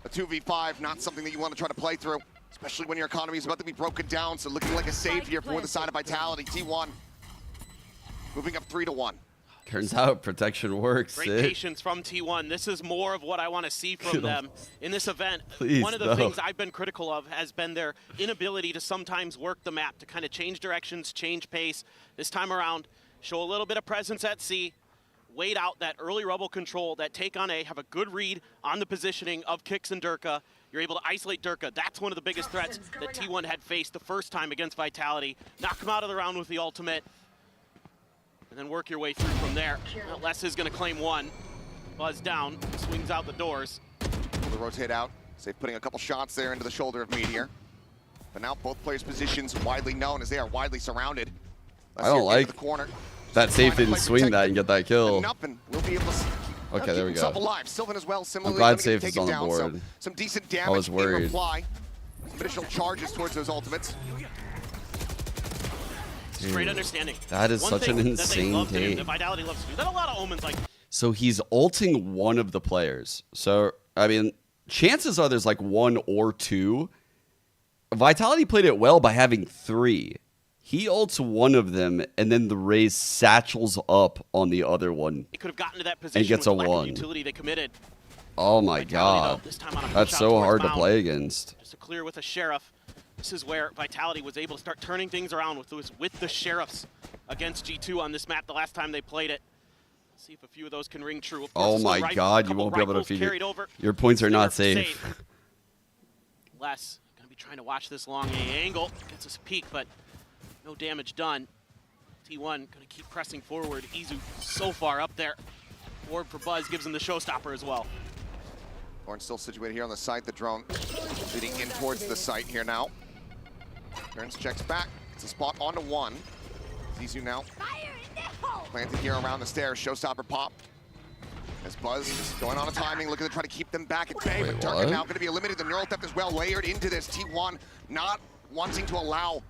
A 2v5, not something that you want to try to play through, especially when your economy is about to be broken down. So looking like a save here for the side of Vitality. T1 moving up 3-1. Turns out protection works. Great Sid. patience from T1. This is more of what I want to see from them in this event. Please, One of the no. things I've been critical of has been their inability to sometimes work the map, to kind of change directions, change pace. This time around, show a little bit of presence at C, wait out that early rubble control, that take on A, have a good read on the positioning of Kicks and Durka. You're able to isolate Durka. That's one of the biggest threats that T1 had faced the first time against Vitality. Knock him out of the round with the ultimate. And then work your way through from there. Les is going to claim one. Buzz down, swings out the doors. Able to rotate out. Safe putting a couple shots there into the shoulder of Meteor. But now both players' positions widely known as they are widely surrounded. I don't like the corner. that safe didn't swing that and get that kill. Enough, and we'll be able to Okay, keep there we himself go. alive. Sylvan as well, similarly. I'm glad gonna get safe is taken on the down, so board. some decent I damage was in worried. reply. Some additional charges towards those ultimates. Dude, Great understanding. That is One such an thing that they insane love to do, take. that Vitality loves to do. That a lot of Omens like. So he's ulting one of the players. So, I mean, chances are there's like one or two. Vitality played it well by having 3. He ults one of them, and then the Raze satchels up on the other one. It could have gotten to that position And gets with a the lack of 1. utility they committed. Oh my god. though, this time on a That's push out so towards hard to Bound. play against. Just to clear with a Sheriff. This is where Vitality was able to start turning things around with the Sheriffs against G2 on this map the last time they played it. See if a few of those can ring true. Of course, Oh this my one god, you couple won't be able to rifles figure. carried over. Your points are not Stinger safe. Les gonna be trying to watch this long A angle. Gets us a peek, but no damage done. T1 gonna keep pressing forward. Izu so far up there. Forward for Buzz gives him the showstopper as well. Thorn still situated here on the site. The drone leading in towards the site here now. Turns, checks back. It's a spot onto 1. Zizu now planted here around the stairs. Showstopper pop. As Buzz is going on a timing, looking to try to keep them back at bay, but Durka what? now going to be eliminated. The neural theft is well layered into this. T1 not wanting to allow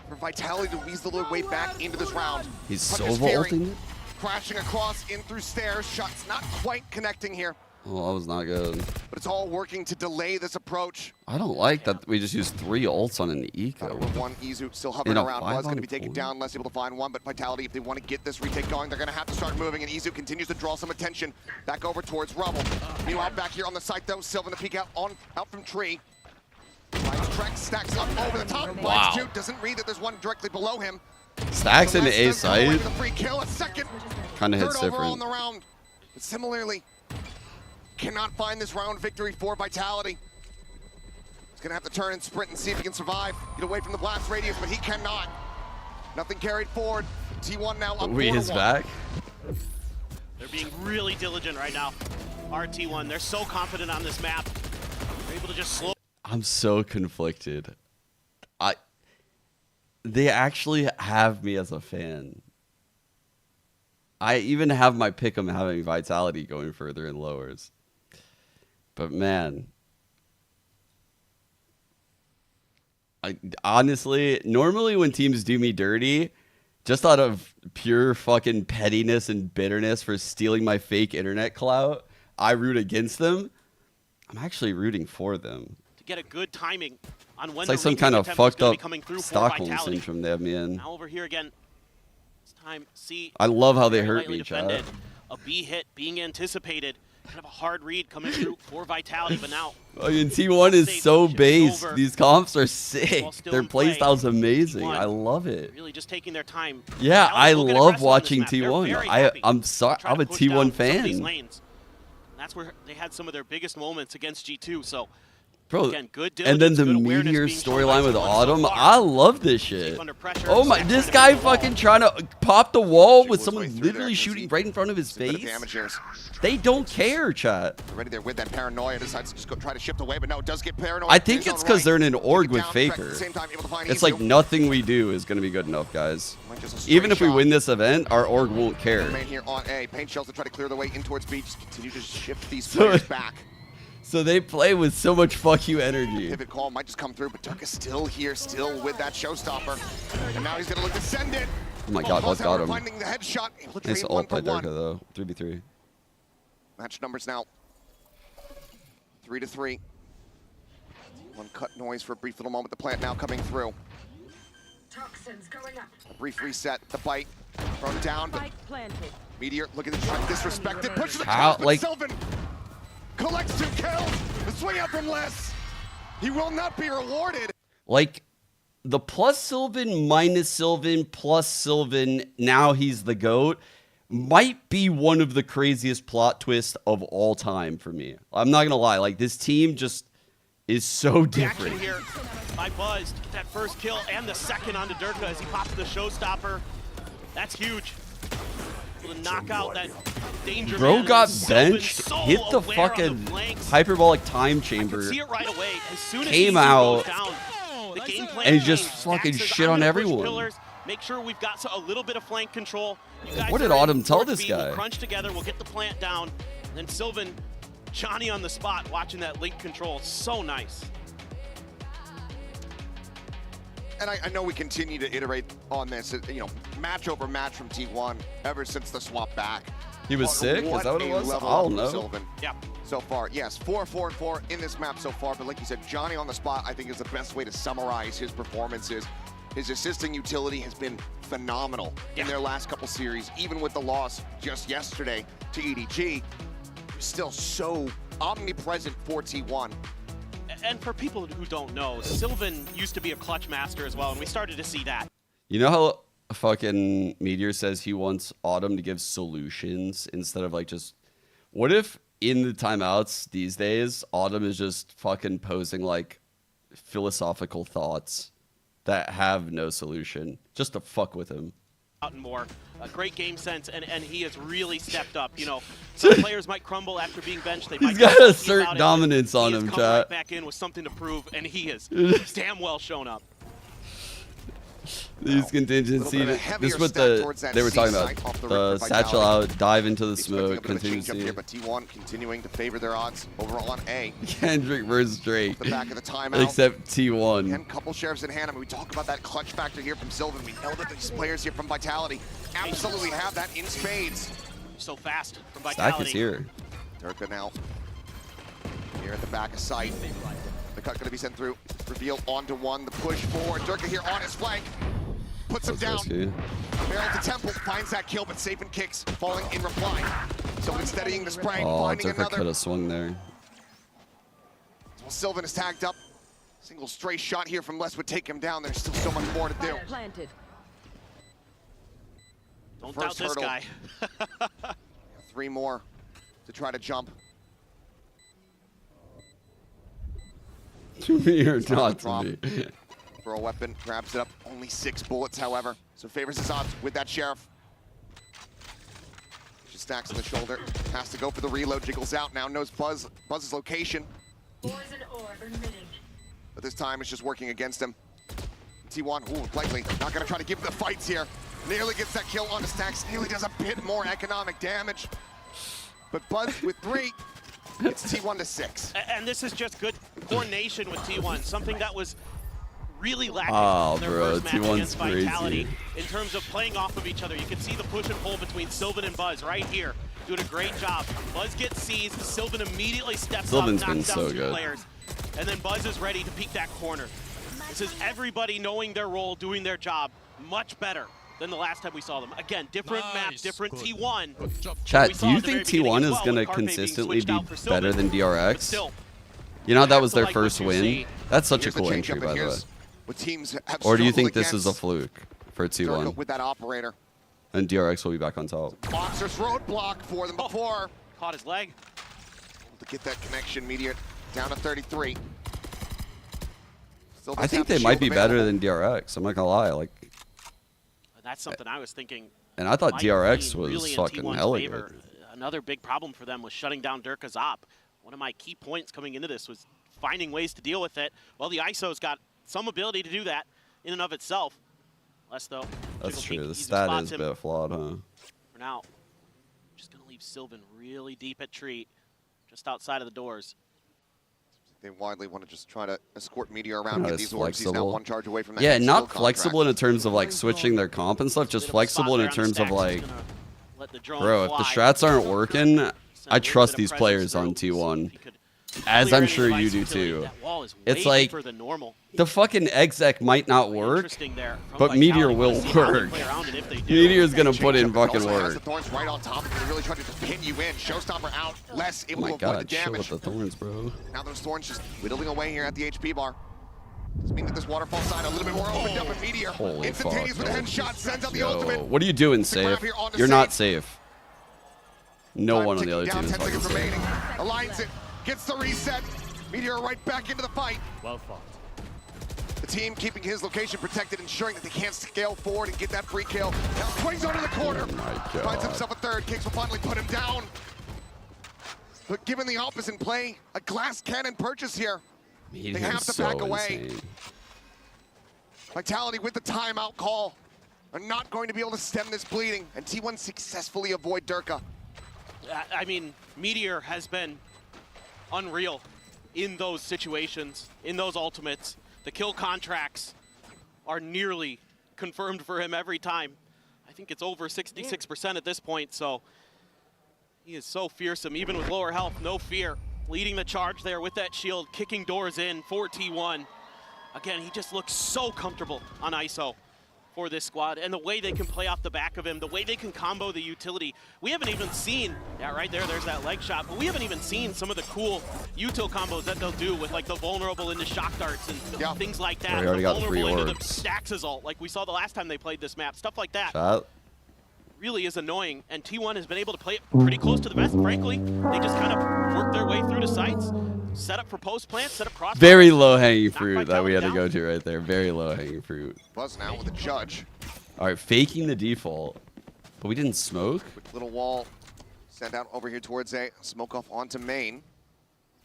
for Vitality to weasel their way back into this round. He's so vaulting it. Crashing across in through stairs. Shots not quite connecting here, Oh, that was not good. but it's all working to delay this approach. I don't like that we just used 3 ults on an eco. One Izu still hovering In a around. Buzz going to be 5-on-4. taken down, less able to find one, but Vitality, if they want to get this retake going, they're going to have to start moving, and Izu continues to draw some attention back over towards Rubble. Meanwhile, back here on the site, though, Sylvan to peek out from tree. Finds Trek, stacks up over the top. Wow. Finds two, doesn't read that there's one directly below him. Stacks into A Nonetheless, does go away side. with a free kill, a second. Kind of hits Third overall in different. the round. But similarly, cannot find this round victory for Vitality. He's gonna have to turn and sprint and see if he can survive. Get away from the blast radius, but he cannot. Nothing carried forward. T1 now up 4-1. Is back. They're being really diligent right now. RT1, they're so confident on this map. They're able to just slow. I'm so conflicted. They actually have me as a fan. I even have my pick'em having Vitality going further in lowers. But man, honestly, normally when teams do me dirty, just out of pure fucking pettiness and bitterness for stealing my fake internet clout, I root against them. I'm actually rooting for them. To get a good timing on when It's like some kind of fucked up Stockholm syndrome they have me in. Now over here again. This time, see. I love how they very hurt lightly me, defended. chat. A B hit being anticipated. Kind of a hard read coming through for Vitality, but now. Oh, and T1 is so based. These comps are sick. Their playstyle's amazing. I love it. Really just taking their time. Yeah, I Valyn will get love aggressive on this watching map. They're T1. very happy I'm sorry. to try I'm to a push T1 down some of these fan. lanes. And that's where they had some of their biggest moments against G2. So, Bro, again, good and then diligence, the good awareness Meteor being shown by storyline with T1 so Autumn, far. I love this shit. under pressure, Oh my, Stack's this trying to guy make the wall. fucking trying to pop the wall with someone literally shooting right in front of his Bit of face. damage here. They don't care, chat. Already there with that paranoia, decides to just go try to shift away, but no, does get paranoid. I think His own it's because right. they're in an org with Down, Trek at Faker. the same time, able to find It's Izu. like nothing we do is going to be good enough, guys. Just a straight Even if we shot. win this event, our org won't care. Main here on A. Paint shells to try to clear the way in towards B. Just continue to shift these So- players back. So they play with so much fuck you energy. Pivot call might just come through, but Durka's still here, still with that showstopper. And now he's going to look to send it. Oh my god, Buzz got him. Finding the headshot. Able to Nice trade ult by 1-for-1. Durka though. 3v3. Match numbers now 3-3. One cut noise for a brief little moment. The plant now coming through. Toxins going up. A brief reset. The bite thrown down. But Meteor looking to try to disrespect it. Pushes the How, cross, but like- Sylvan collects 2 kills. The swing out from Les. He will not be rewarded. Like, the plus Sylvan, minus Sylvan, plus Sylvan, now he's the GOAT, might be one of the craziest plot twists of all time for me. I'm not going to lie. Like, this team just is so Action different. here by Buzz to get that first kill and the second onto Durka as he pops the showstopper. That's huge. Able to knock out that danger Bro man, got and Sylvan benched, so hit the aware on fucking flanks. hyperbolic time I chamber, could see it right away. As soon as came Izu out, goes down, the game plan and just changed. fucking Stax says, shit "I'm on gonna push everyone." pillars, make sure we've got a little bit of flank control. You guys What did are in Autumn tell towards this B, we'll guy? crunch together, we'll get the plant down. And then Sylvan, Johnny on the spot, watching that link control. So nice. And I know we continue to iterate on this, you know, match over match from T1 ever since the swap back. He was But sick? Is that what it a was? level I up don't from know. Sylvan so far. Yes, 4-4-4 in this map so far. But like you said, Johnny on the spot, I think, is the best way to summarize his performances. His assisting utility has been phenomenal in their last couple series, even with the loss just yesterday to EDG. He's still so omnipresent for T1. And for people who don't know, Sylvan used to be a clutch master as well, and we started to see that. You know how fucking Meteor says he wants Autumn to give solutions instead of like just... What if in the timeouts these days, Autumn is just fucking posing like philosophical thoughts that have no solution, just to fuck with him? And more. Great game sense, and he has really stepped up. You know, some players might crumble after being benched. They He's might got get a salty certain about it, dominance but on he has him, come chat. right back in with something to prove, and he has damn well shown up. These contingency. This is what they were talking about. The satchel out, dive into the smoke, contingency. Here, but T1 continuing to favor their odds over on A. Kendrick versus Drake. The back of the timeout. Except T1. And couple sheriffs in hand. I mean, we talk about that clutch factor here from Sylvan. We know that these players here from Vitality absolutely have that in spades. So fast from Stack Vitality. is here. Durka now here at the back of sight. The cut going to be sent through. Reveal onto one. The push forward. Durka here on his flank. Puts him down. Barrel to Temple. Finds that kill, but Saban kicks. Falling in reply. Sylvan steadying the spray. Oh, finding Durka another. could have swung there. Well, Sylvan is tagged up. Single stray shot here from Les would take him down. There's still so much more to do. Planted. Don't doubt this guy. 3 more to try to jump. To me or not to me. Throw a weapon, grabs it up. Only 6 bullets, however. So favors his odds with that sheriff. Just stacks on the shoulder. Has to go for the reload. Jiggles out. Now knows Buzz's location. Poison orb emitting. But this time it's just working against him. T1, ooh, likely not gonna try to give him the fights here. Nearly gets that kill on the stacks. Nearly does a bit more economic damage. But Buzz with 3. It's T1 to 6. And this is just good coordination with T1, something that was really lacking in their first match against Vitality in terms of playing off of each other. You can see the push and pull between Sylvan and Buzz right here. Doing a great job. Buzz gets seized, Sylvan immediately steps up, knocks down 2 players. And then Buzz is ready to peek that corner. This is everybody knowing their role, doing their job much better than the last time we saw them. Again, different map, different T1. Chat, do you think T1 is going to consistently be better than DRX? You know, that was their first win. That's such a cool entry, by the way. Or do you think this is a fluke for T1? With that operator. And DRX will be back on top. Boxer's roadblock for them before. Caught his leg. To get that connection, Meteor down to 33. I think they might be better than DRX. I'm not gonna lie. Like, that's something I was thinking. And I thought DRX was really fucking hella good. Another big problem for them was shutting down Durka's op. One of my key points coming into this was finding ways to deal with it. Well, the ISO's got some ability to do that in and of itself. Less though. That's true. The stat is a bit flawed, huh? For now, just gonna leave Sylvan really deep at tree, just outside of the doors. They widely want to just try to escort Meteor around, get these orbs. He's now 1 charge away from that. Yeah, not flexible in terms of like switching their comp and stuff, just flexible in terms of like, bro, if the strats aren't working, I trust these players on T1. As I'm sure you do too. It's like, the fucking exec might not work, but Meteor will work. Meteor's gonna put in fucking work. Right on top, they're really trying to just pin you in. Showstopper out, less able to avoid the damage. Chill with the thorns, bro. Now those thorns just whittling away here at the HP bar. This means that this waterfall side a little bit more opened up, and Meteor instantaneous with a headshot sends out the ultimate. What are you doing, safe? You're not safe. No one on the other team is fucking safe. Aligns it. Gets the reset. Meteor right back into the fight. Well fought. The team keeping his location protected, ensuring that they can't scale forward and get that free kill. Now swings onto the corner. Finds himself a third. Kicks will finally put him down. But given the op is in play, a glass cannon purchase here. They have to back away. Vitality with the timeout call are not going to be able to stem this bleeding, and T1 successfully avoid Durka. I mean, Meteor has been unreal in those situations, in those ultimates. The kill contracts are nearly confirmed for him every time. I think it's over 66% at this point, so he is so fearsome, even with lower health, no fear. Leading the charge there with that shield, kicking doors in for T1. Again, he just looks so comfortable on ISO for this squad, and the way they can play off the back of him, the way they can combo the utility. We haven't even seen, yeah, right there's that leg shot, but we haven't even seen some of the cool util combos that they'll do with like the vulnerable into shock darts and things like that. We already got the 3 vulnerable orbs. into the Stax's ult, like we saw the last time they played this map, stuff like that. Shot. Really is annoying, and T1 has been able to play it pretty close to the vest, frankly. They just kind of work their way through the sites, set up for post plant, set up cross. Very low-hanging fruit that we had to go to right there. Very low-hanging fruit. Buzz now with the judge. All right, faking the default, but we didn't smoke. Quick little wall sent out over here towards A. Smoke off onto main.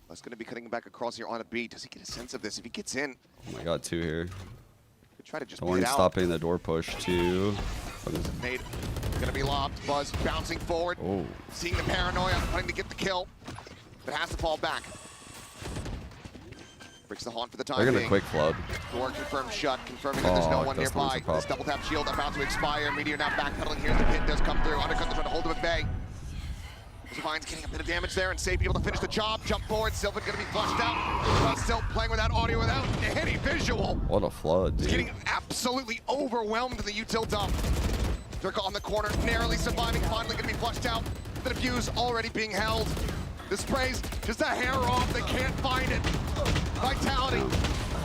Buzz going to be cutting back across here on a B. Does he get a sense of this? If he gets in. Oh my god, 2 here. Good Try to just Thorn stopping the door push too. Nade gonna be lobbed. Buzz bouncing forward. Oh. Seeing the paranoia, wanting to get the kill, but has to fall back. Breaks the horn for the time They're gonna being. quick flood. Door confirmed shut, confirming that there's no one nearby. This double tap shield about to expire. Meteor now backpedaling here as the pit does come through. Undercut, they're trying to hold him at bay. Divine's getting a bit of damage there, and Safe able to finish the job. Jump forward, Sylvan gonna be flushed out. But still playing without audio, without any visual. What a flood, dude. He's getting absolutely overwhelmed in the util dump. Durka on the corner, narrowly surviving, finally gonna be flushed out. The defuse already being held. The spray's just a hair off, they can't find it. Vitality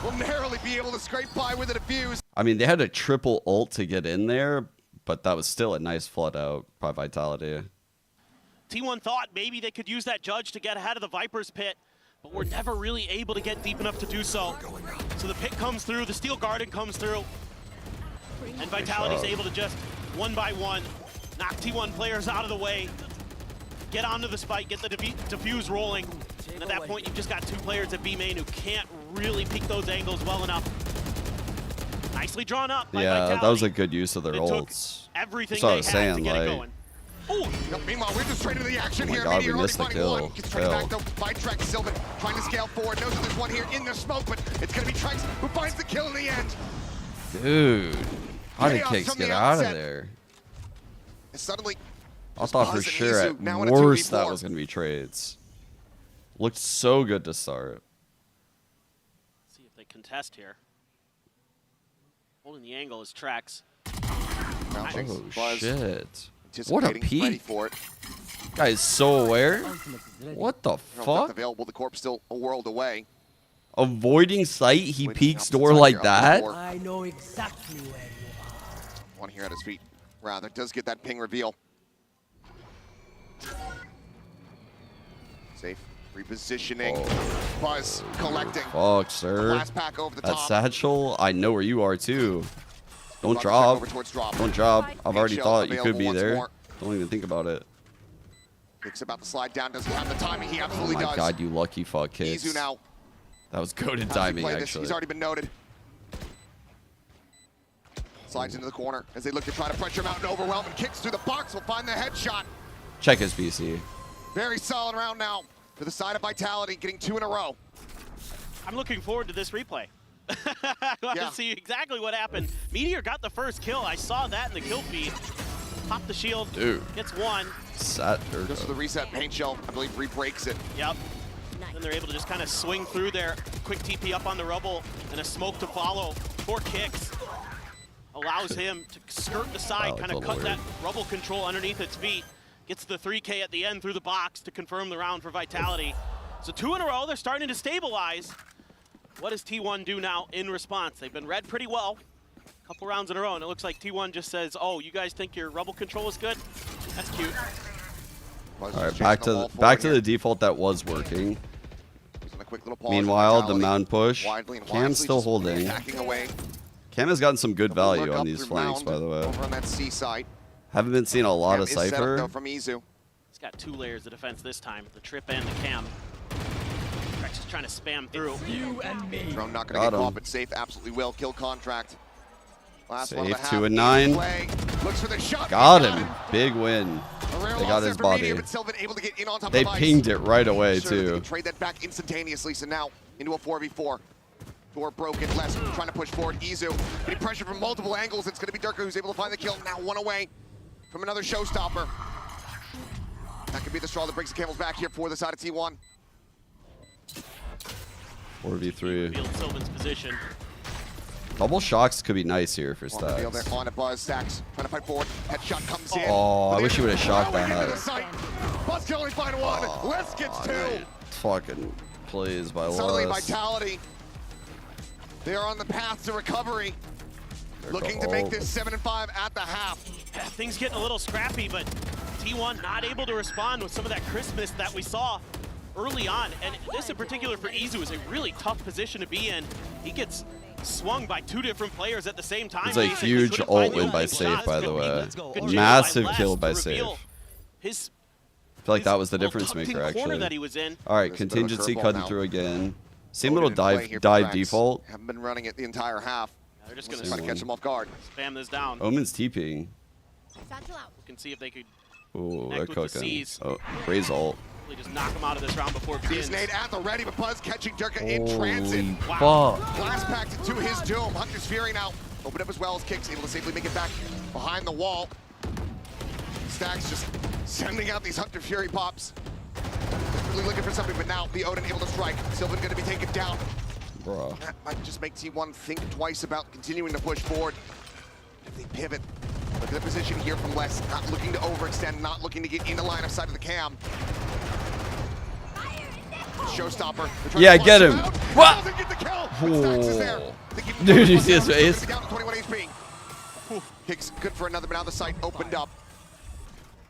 will narrowly be able to scrape by with the defuse. I mean, they had a triple ult to get in there, but that was still a nice flood out by Vitality. T1 thought maybe they could use that Judge to get ahead of the Viper's pit, but we're never really able to get deep enough to do so. So the pit comes through, the Steel Garden comes through, and Vitality's able to just, one by one, knock T1 players out of the way, get onto the spike, get the defuse rolling, and at that point you've just got two players at B main who can't really peek those angles well enough. Nicely drawn up by Vitality. That was a good use of their ults. Everything That's what I they was had saying, to get it like, going. Meanwhile, we're just straight into the action here. God, Meteor we already missed the finding kill. one. Gets straight back though. By Trex, Sylvan trying to scale forward. Knows that there's one here in the smoke, but it's going to be Trex who finds the kill in the end. Dude, how did Chaos Kicks from the get out of outset. there? And suddenly, I thought for Buzz and sure Izu at now in a worst 2v4. that was going to be trades. Looked so good to start. See if they contest here. Holding the angle is Trex. Oh, shit. What a Ready peek. for it. Guy is so aware. What the Not fuck? available. The corpse still a world away. Avoiding sight, he peeks door like that? I know exactly where you are. One here at his feet. Rather does get that ping reveal. Safe repositioning. Buzz collecting. Fuck, sir. Last pack over the That top. satchel, I know where you are too. Don't Buzz drop. over towards drop. Don't drop. I've already Shells thought you could available be once there. more. Don't even think about it. Thinks about to slide down. Doesn't have the timing. He Oh absolutely my does. god, you lucky fuck, Kicks. Izu now. That was goated How's he timing, play this? actually. He's already been noted. Slides into the corner as they look to try to pressure him out and overwhelm, and kicks through the box. Will find the headshot. Check his PC. Very solid round now for the side of Vitality, getting 2 in a row. I'm looking forward to this replay. I want to see exactly what happened. Meteor got the first kill. I saw that in the kill feed. Pop the shield. Dude. Gets one. Goes to the reset paint shell. I believe re-breaks it. Yep. And they're able to just kind of swing through there. Quick TP up on the rubble and a smoke to follow. 4 kicks. Allows him to skirt the side, kind of cut that rubble control underneath its feet. Gets the 3K at the end through the box to confirm the round for Vitality. So 2 in a row, they're starting to stabilize. What does T1 do now in response? They've been read pretty well. A couple rounds in a row, and it looks like T1 just says, oh, you guys think your rubble control is good? That's cute. All right, back to the default that was working. pause Meanwhile, for the Vitality. mound push. Widely and Cam's wisely still just holding. backing away. Cam has gotten some good Double value look on up these through flanks, mound by the way. Over on that C side. Haven't been seeing a lot Cam of is set up, though, Cypher. from Izu. He's got 2 layers of defense this time, the trip and the cam. Rex is trying to spam through. You and me. Drone not going Got to get him. caught, but Safe absolutely will. Kill contract. Last one of the Safe, half. 2 and Easy 9. play. Looks for the shot. Got him. Big win. A rare They loss got there his for body. Meteor, but Sylvan able to get in on top They of ice. pinged it right away, Sure that they too. can trade that back instantaneously, so now into a 4v4. Door broken, Les trying to push forward. Izu getting pressure from multiple angles. It's going to be Durka who's able to find the kill. Now 1 away from another showstopper. That could be the straw that brings the Camels back here for the side of T1. 4v3. Revealed Sylvan's position. Double shocks could be nice here for On the field stacks. there, on a Buzz. Stacks trying to fight forward. Headshot comes in. Oh, I But wish they're you would have shot throwing into the that. sight. Buzz can only find 1. Les gets 2. Fucking plays by Suddenly Lotus. Vitality. They are on the path to recovery. Looking to make this 7-5 at the half. Yeah, things getting a little scrappy, but T1 not able to respond with some of that crispness that we saw early on. And this in particular for Izu is a really tough position to be in. He gets swung by 2 different players at the same time. It's a Basically huge couldn't ult find the win by opening Safe, shots. by the Good way. job by Massive Les kill to by Safe. reveal his I feel like that was the little difference tucked-in maker, corner actually. that he was in. All right, There's a bit of a contingency curveball cutting now. through again. Same Loaded little in play here for dive Drax. default. Haven't been running it the entire half. They're just gonna Same Trying to catch one. him off guard. spam this down. Omen's TPing. We can see if they could Oh, they're connect with the cooking. C's. Oh, Ray's ult. Really just knock him out of this round before it begins. Beast Nade at the ready, but Buzz catching Durka in Holy transit. fuck. Blast packed to his doom. Hunter's Fury now. Open up as well as Kicks, able to safely make it back behind the wall. Stacks just sending out these Hunter Fury pops. Really looking for somebody, but now the Odin able to strike. Sylvan going to be taken down. Bruh. That might just make T1 think twice about continuing to push forward. If they pivot, look at the position here from Les. Not looking to overextend, not looking to get into line of sight of the cam. Showstopper. Yeah, get him. What? Doesn't get the kill, but Stacks is there. They keep him Dude, you down. see his face? Down to 21 HP. Kicks good for another, but now the site opened up.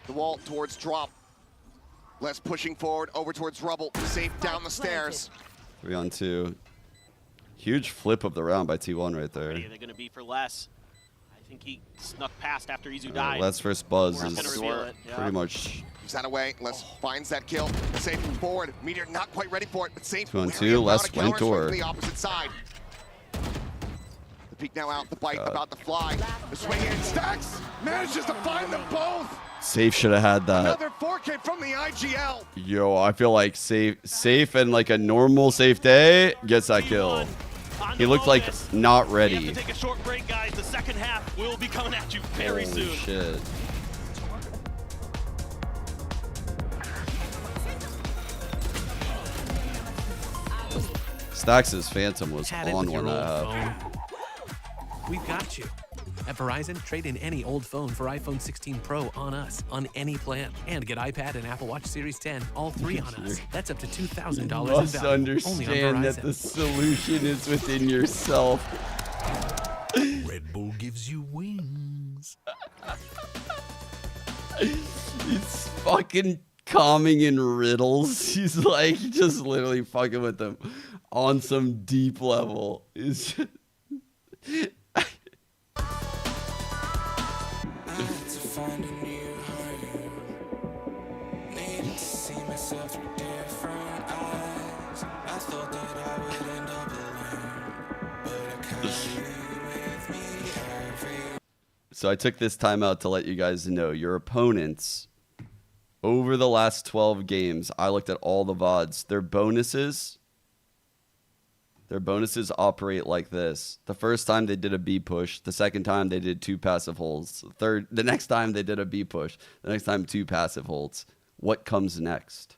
The wall towards drop. Les pushing forward over towards rubble. Safe down the stairs. 3-on-2. Huge flip of the round by T1 right there. They're going to be for less. I think he snuck past after Izu died. Les versus Buzz We're is gonna reveal it, yeah. pretty much Keeps that away. Les finds that kill. Safe forward. Meteor not quite ready for it, but safe. 2-on-2. Les went to door. the opposite side. The peek now out. The bite about to fly. The swing in. Stacks manages to find them both. Safe should have had that. Another 4K from the IGL. Yo, I feel like safe and like a normal safe day gets that kill. He looked like not We have ready. to take a short break, guys. The second half will be coming at you very Holy soon. shit. Stax's Phantom was Had it on with your one old that phone. We've got you. At Verizon, trade in any old phone for iPhone 16 Pro on us, on any plan. And get iPad and Apple Watch Series 10, all three on us. That's up to $2,000 in value. must Only on understand that Verizon. the solution is within yourself. Red Bull gives you wings. He's fucking calming in riddles. He's like just literally fucking with them on some deep level. It's just... So I took this time out to let you guys know your opponents over the last 12 games. I looked at all the VODs. Their bonuses operate like this. The first time they did a B push. The second time they did 2 passive holds. The next time they did a B push. The next time 2 passive holds. What comes next?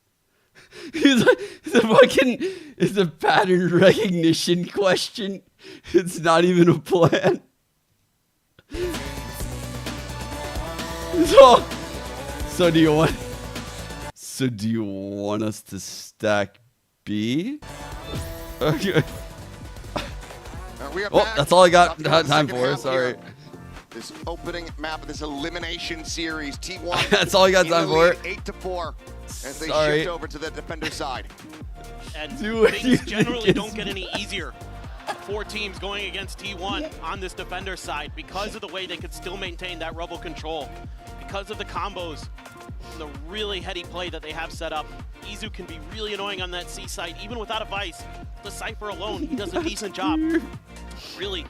It's a pattern recognition question. It's not even a plan. So do you want us to stack B? Okay. Oh, that's all I got time for. Sorry. This opening map of this elimination series, T1. That's all I got time for. 8-4 as they Sorry. shift over to the defender side. And Dude, things generally don't get any easier. 4 teams going against T1 on this defender side because of the way they could still maintain that rubble control. Because of the combos, the really heady play that they have set up. Izu can be really annoying on that C side, even without a Vice. The Cypher alone, he does a decent job. Really,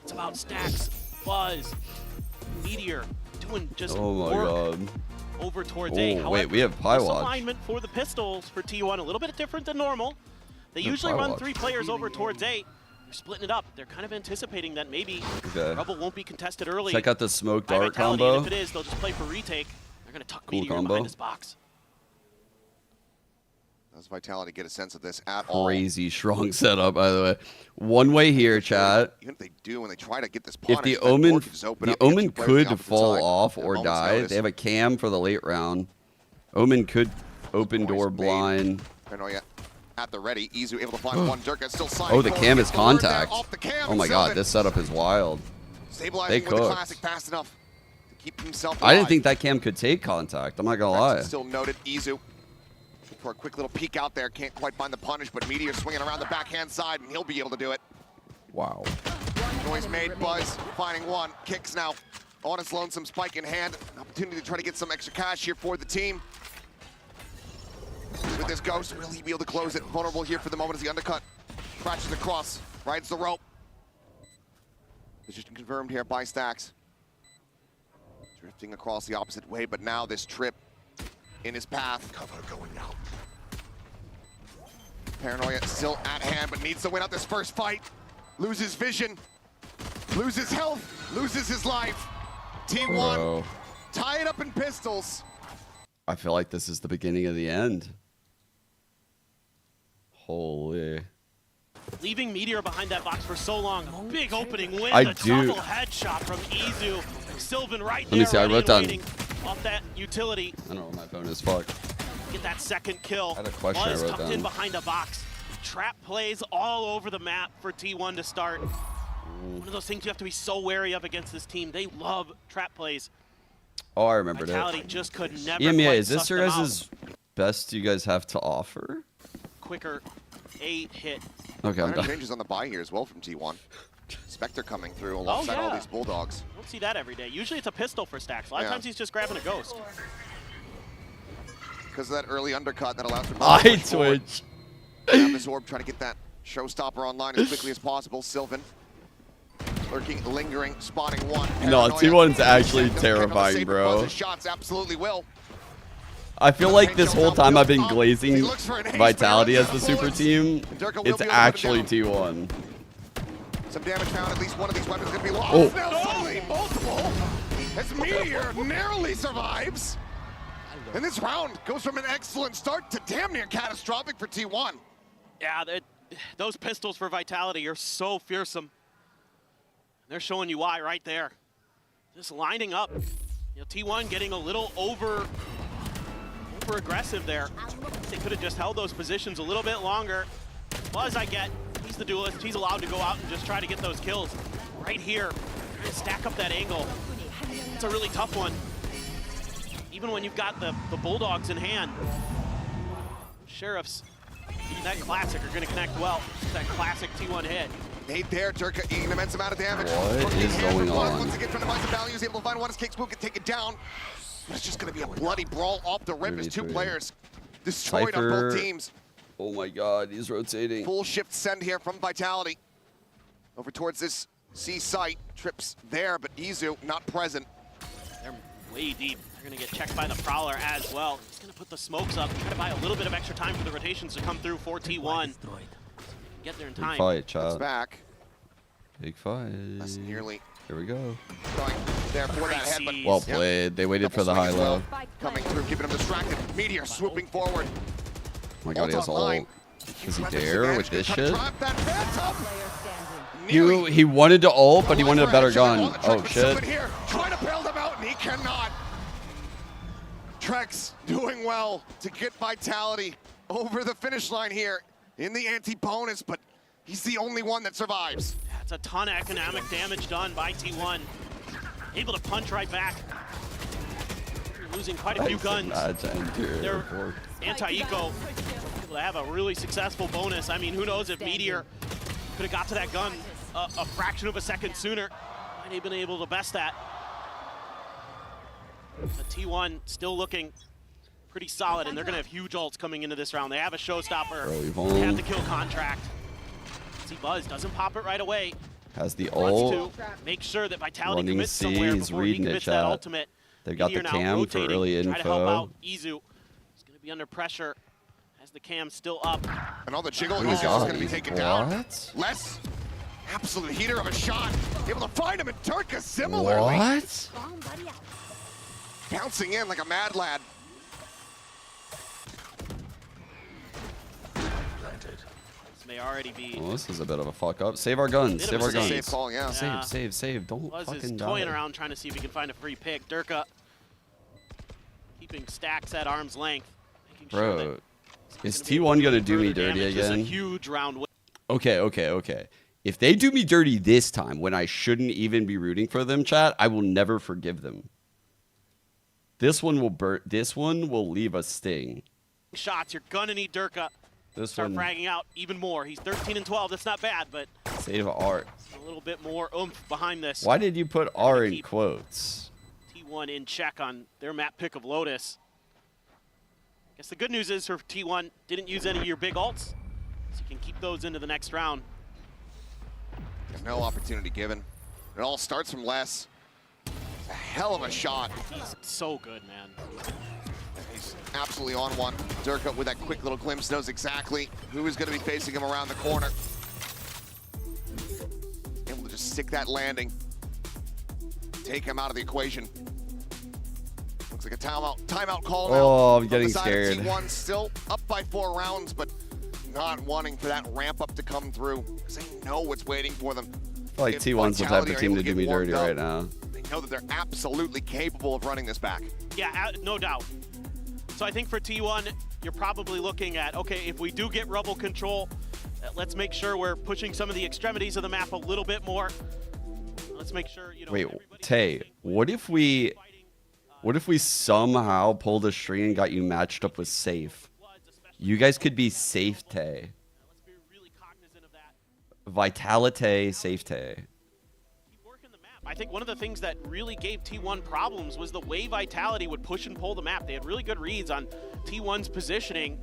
it's about Stacks, Buzz, Meteor, doing just Oh my work god. over towards A. Oh, However, wait, we have Pie this Watch. alignment for the pistols for T1, a little bit different than normal. They The usually Pie run Watch. 3 players over towards A. They're splitting it up. They're kind of anticipating that maybe Okay. Rubble won't be contested early. Check out the smoke by dart Vitality, combo. and if it is, they'll just play for retake. They're going to tuck Cool Meteor combo. behind this box. Does Vitality get a sense of this at all? Crazy strong setup, by the way. One way here, chat. Even if they do, when they try to get this If punish, the that Omen, door could just open the up, get Omen two players on the could opposite fall side off at a or moment's die. notice. They have a cam for the late round. Omen could open door made. blind. Paranoia at the ready. Izu able to find one. Durka still sliding Oh, the forward. cam Gets is the word there contact. off the cam, Oh my and god, Sylvan this setup is wild. stabilizing They with the cooked. classic fast enough to keep himself I didn't alive. think that cam could take contact. I'm not gonna lie. Still noted. Izu for a quick little peek out there. Can't quite find the punish, but Meteor swinging around the backhand side, and he'll be able to do it. Wow. Noise made. Buzz finding one. Kicks now on his lonesome, spike in hand. An opportunity to try to get some extra cash here for the team. With this ghost, will he be able to close it? Vulnerable here for the moment as the undercut crashes across, rides the rope. Position confirmed here by Stacks. Drifting across the opposite way, but now this trip in his path. Cover going out. Paranoia still at hand, but needs to win out this first fight. Loses vision, loses health, loses his life. T1 Bro. tied up in pistols. I feel like this is the beginning of the end. Holy. Leaving Meteor behind that box for so long. Big opening win. I the do. double headshot from Izu. Sylvan right Let me there. see, I ready wrote and down- waiting off that utility. I don't know where my phone is. Fuck. Get that second kill. I had a question I Buzz wrote tucked in down. behind a box. Trap plays all over the map for T1 to start. One of those things you have to be so wary of against this team. They love trap plays. Oh, I remembered Vitality it. just could never Yeah, quite is this suss your them out. guys' best you guys have to offer? Quicker A hit. Okay, I'm Minor done. changes on the buy here as well from T1. Spectre coming through alongside Oh, all yeah. these Bulldogs. Don't see that every day. Usually it's a pistol for Stacks. A lot of Yeah. times he's just grabbing a ghost. Because of that early undercut that allows him to I push forward. twitch. Grab this orb, trying to get that showstopper online as quickly as possible. Sylvan lurking, lingering, spotting one. No, Paranoia. T1's actually Doesn't care about the terrifying, saber, bro. Buzz's shots absolutely will. I feel like this whole time I've been glazing He looks for an ace, Vitality but as the he super bullets. team. Durka will It's be able to put it actually down. T1. Some damage found. At least one of these weapons could be lost. Oh. Now suddenly multiple. As Meteor narrowly survives. And this round goes from an excellent start to damn near catastrophic for T1. Yeah, those pistols for Vitality are so fearsome. They're showing you why right there. Just lining up. You know, T1 getting a little over aggressive there. They could have just held those positions a little bit longer. Buzz, I get. He's the duelist. He's allowed to go out and just try to get those kills. Right here, trying to stack up that angle. It's a really tough one. Even when you've got the Bulldogs in hand. Sheriffs, that classic are going to connect well. It's that classic T1 hit. Nade there, Durka eating an immense amount of damage. What is going on? Once again, trying to find some value. He's able to find one as Kickspook can take it down. But it's just going to be a bloody brawl off the rip as two 33. players destroyed on Cypher. both teams. Oh my god, he's rotating. Full shift send here from Vitality. Over towards this C site. Trips there, but Izu not present. They're way deep. They're going to get checked by the Prowler as well. He's going to put the smokes up, try to buy a little bit of extra time for the rotations to come through for T1. Get there in Big time. fight, It's chat. back. Big fight. That's nearly Here we go. going there for that head, but Well played. They waited for the high low. coming through, keeping him distracted. Meteor swooping forward. Oh my god, he has online. ult. Does he dare with this shit? Trap that phantom. He wanted to ult, but he wanted a better gun. On the Oh Trex, but Sylvan shit. here, trying to bail them out, and he cannot. Trex doing well to get Vitality over the finish line here in the anti-bonus, but he's the only one that survives. That's a ton of economic damage done by T1. Able to punch right back. Losing quite a few guns. They're anti-eco. Able to have a really successful bonus. I mean, who knows if Meteor could have got to that gun a fraction of a second sooner. Might have been able to best that. But T1 still looking pretty solid, and they're going to have huge ults coming into this round. They have a showstopper. They have the kill contract. See Buzz doesn't pop it right away. Has the Wants ult. to make sure that Vitality Running commits C, somewhere he's before he reading it, commits that chat. ultimate. They've got the Meteor now cam for rotating, early try to help info. out Izu. He's going to be under pressure as the cam's still up. And all the jiggle Oh is my God, going to be taken down. what? Less absolute heater of a shot. Able to find him, and Durka similarly. What? Bouncing in like a mad lad. This may already be. Well, this is a bit of a fuck up. Save our guns. Bit Save of a our guns. safe call, yeah. Save. Don't Buzz is fucking toying die. around trying to see if he can find a free pick. Durka keeping Stacks at arm's length. Making sure Bro, that is T1 gonna do me further dirty damage is a again? huge round win. Okay. If they do me dirty this time, when I shouldn't even be rooting for them, chat, I will never forgive them. This one will leave a sting. Shots, you're gonna need Durka. This Start one, fragging out even more. He's 13 and 12. That's not bad, but save art. a little bit more oomph behind this. Why did you put R in quotes? T1 in check on their map pick of Lotus. Guess the good news is for T1 didn't use any of your big ults, so you can keep those into the next round. There's no opportunity given. It all starts from Les. It's a hell of a shot. He's so good, man. He's absolutely on one. Durka with that quick little glimpse knows exactly who is going to be facing him around the corner. Able to just stick that landing. Take him out of the equation. Looks like a timeout call now. Oh, I'm getting scared. T1 still up by 4 rounds, but not wanting for that ramp up to come through because they know what's waiting for them. I feel like T1's the type of team to do me dirty right now. They know that they're absolutely capable of running this back. Yeah, no doubt. So I think for T1, you're probably looking at, okay, if we do get rubble control, let's make sure we're pushing some of the extremities of the map a little bit more. Let's make sure, you know. Wait, Tay, what if we somehow pulled a string and got you matched up with Safe? You guys could be Safe Tay. Vitality, Safe Tay. I think one of the things that really gave T1 problems was the way Vitality would push and pull the map. They had really good reads on T1's positioning.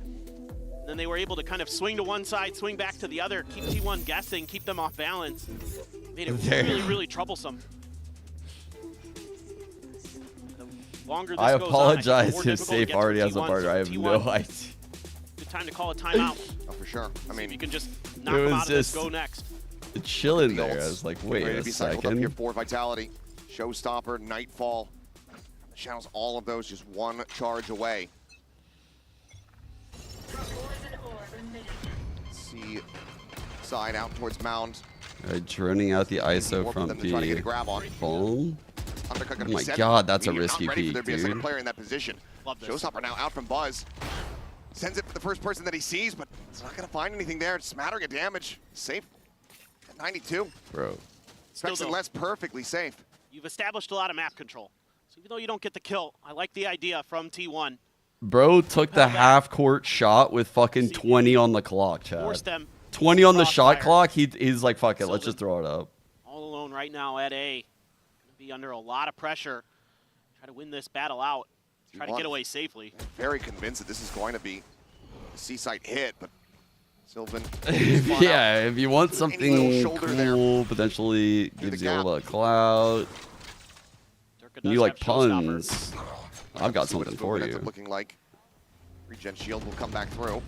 Then they were able to kind of swing to one side, swing back to the other, keep T1 guessing, keep them off balance. Made it really, really troublesome. The longer this I goes apologize on, if Safe already has a partner. I have no idea. Good time to call a timeout. Oh, for sure. I mean, you can just knock them out of this, go next. Chilling there. I was like, wait a second. Here for Vitality. Showstopper, Nightfall. The channels, all of those just one charge away. See side out towards Mound. Droning out the ISO from the phone. Oh my god, that's a risky peek, There'd be a second dude. player in that position. Showstopper now out from Buzz. Sends it for the first person that he sees, but it's not going to find anything there. It's smattering of damage. Safe at 92. Bro. Still less perfectly safe. You've established a lot of map control. So even though you don't get the kill, I like the idea from T1. Bro took the half-court shot with fucking 20 on the clock, Chad. Force them 20 on the shot clock, he's like, fuck it, let's just throw it up. all alone right now at A. Gonna be under a lot of pressure. Try to win this battle out. Try to get away safely. Very convinced that this is going to be a seaside hit, but Sylvan. Yeah, if you want something cool, potentially gives you a little bit of clout. You like puns. I've got something for you. Looking like regen shield will come back through.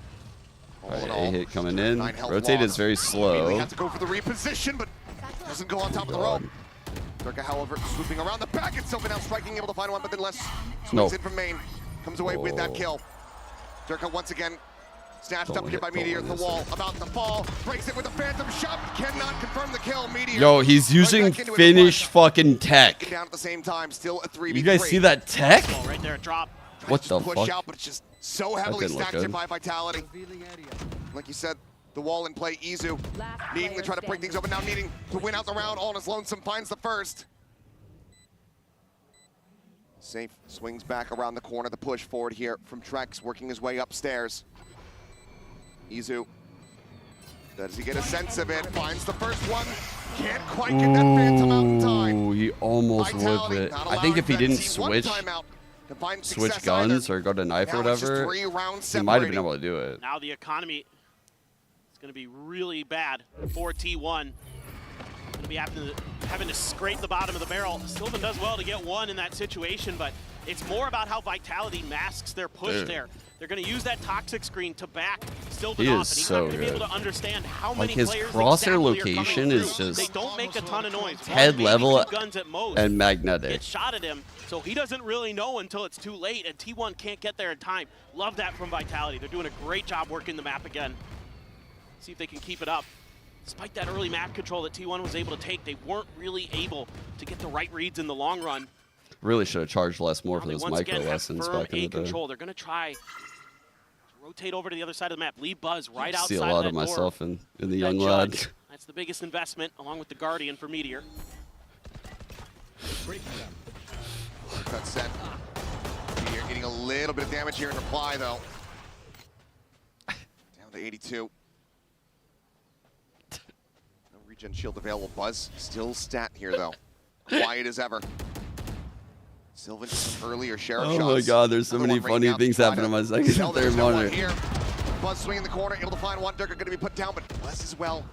Alright, A hit coming in. Rotate is very slow. Have to go for the reposition, but doesn't go on top of the rope. Durka, however, swooping around the back, and Sylvan now striking, able to find one, but then less swings in from main. Comes away with that kill. Durka once again snatched up here by Meteor at the wall. About to fall, breaks it with a phantom shot, but cannot confirm the kill. Meteor. Yo, he's using Finnish fucking tech. Down at the same time, still a 3v3. You guys see that tech? Right there, drop. What the Push fuck? out, but it's just so heavily stacked here by Vitality. Like you said, the wall in play. Izu needing to try to break things open, now needing to win out the round all on his lonesome, finds the first. Safe swings back around the corner, the push forward here from Trex, working his way upstairs. Izu, does he get a sense of it? Finds the first one, can't quite get that phantom out in time. Ooh, he almost whipped it. I think if he didn't switch guns or go to knife or whatever, he might have been able to do it. Now the economy is going to be really bad for T1. Going to be having to scrape the bottom of the barrel. Sylvan does well to get one in that situation, but it's more about how Vitality masks their push there. They're going to use that toxic screen to back Sylvan off, and he's not going to be able to understand how many his players crosshair exactly location is just they don't make a ton of noise. head level guns at most and magnetic. get shot at him, so he doesn't really know until it's too late, and T1 can't get there in time. Love that from Vitality. They're doing a great job working the map again. See if they can keep it up. Despite that early map control that T1 was able to take, they weren't really able to get the right reads in the long run. Really should have charged less more for those Once micro again, lessons firm back in A the day. control. They're going to try to rotate over to the other side of the map. Leave Buzz right outside See a lot that of myself door. in the That young lad. judge. That's the biggest investment, along with the Guardian for Meteor. Cut set. Meteor getting a little bit of damage here in reply, though. Down to 82. No regen shield available. Buzz still stat here, though. Quiet as ever. Sylvan earlier sheriff shots. Oh my god, there's so many funny things happening on my second and third monitor. Buzz swinging the corner, able to find one. Durka going to be put down, but Bless as well.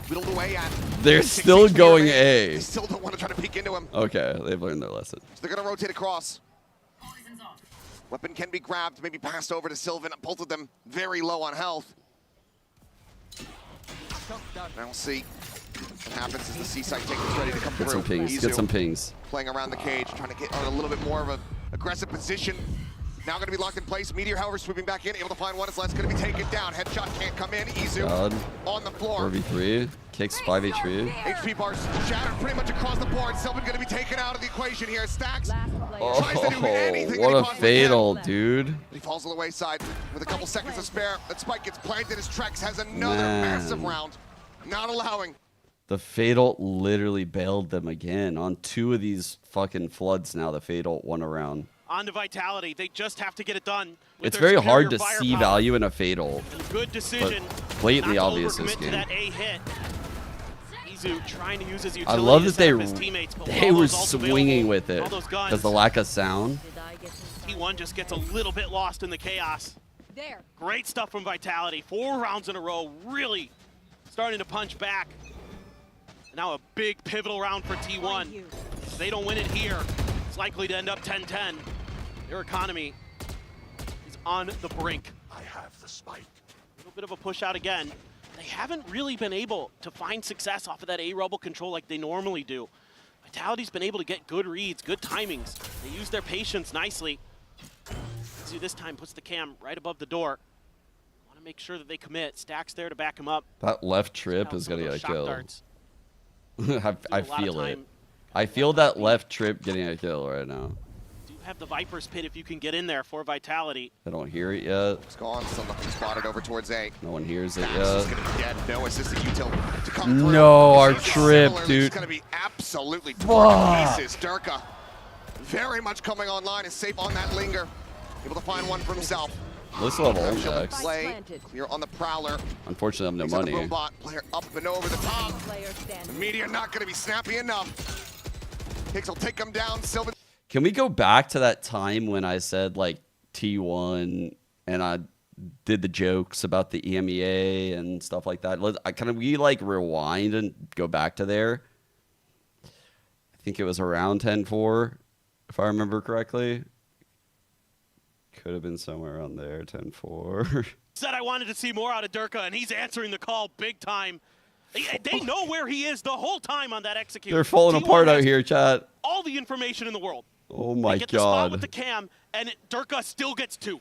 whittled away at. They're still going They A. still don't want to try to peek into him. Okay, they've learned their lesson. So they're going to rotate across. Weapon can be grabbed, maybe passed over to Sylvan. Both of them very low on health. Now we'll see what happens as the C-side tank is ready to come Get through. some pings. Get Izu some pings. playing around the cage, trying to get on a little bit more of an aggressive position. Now going to be locked in place. Meteor, however, sweeping back in, able to find one. It's going to be taken down. Headshot can't come in. Izu God. on the floor. 4v3. Kicks 5v3. HP bars shattered pretty much across the board. Sylvan going to be taken out of the equation here. Stacks tries to do anything What that he a possibly fatal, can. dude. He falls on the wayside with a couple seconds to spare. That spike gets planted as Trex has another Man. massive round. Not allowing. The fatal literally bailed them again on 2 of these fucking floods now. The fatal won around. On to Vitality. They just have to get it done. with It's their very hard superior to see firepower. value in a fatal. Good decision. But blatantly not to obvious this overcommit to game. that A hit. Izu trying to use his I utility love to that set up his teammates, but with they all were those ults swinging available, with it all those guns, because the lack of sound. T1 just gets a little bit lost in the chaos. Great stuff from Vitality. 4 rounds in a row, really starting to punch back. Now a big pivotal round for T1. If they don't win it here, it's likely to end up 10-10. Their economy is on the brink. I have the spike. A little bit of a push out again. They haven't really been able to find success off of that A-Rebel control like they normally do. Vitality's been able to get good reads, good timings. They use their patience nicely. Izu this time puts the cam right above the door. Want to make sure that they commit. Stacks there to back him up. That left trip is Some of gonna those get a shock kill. darts. I feel it. I feel that left trip getting a kill right now. Do have the Viper's Pit if you can get in there for Vitality. I don't hear it yet. It's gone. Still nothing spotted over towards A. No one hears it Stacks is yet. going to be dead. No assistant util to come through. No, our This is trip, similarly dude. just going to be absolutely torn to Fuck. pieces. Durka very much coming online. Is safe on that linger. Able to find one for himself. Let's level Shield in index. play. Clear on the Prowler. Unfortunately, I have He's no on the money. robot. Player up and over the top. The Meteor not going to be snappy enough. Hicks will take him down. Sylvan. Can we go back to that time when I said like T1 and I did the jokes about the EMEA and stuff like that? Can we like rewind and go back to there? I think it was around 10-4, if I remember correctly. Could have been somewhere around there, 10-4. Said I wanted to see more out of Durka, and he's answering the call big time. They know where he is the whole time on that execute. They're falling T1 apart out has here, chat. all the information in the world. Oh my They get the spot with god. the cam, and Durka still gets 2.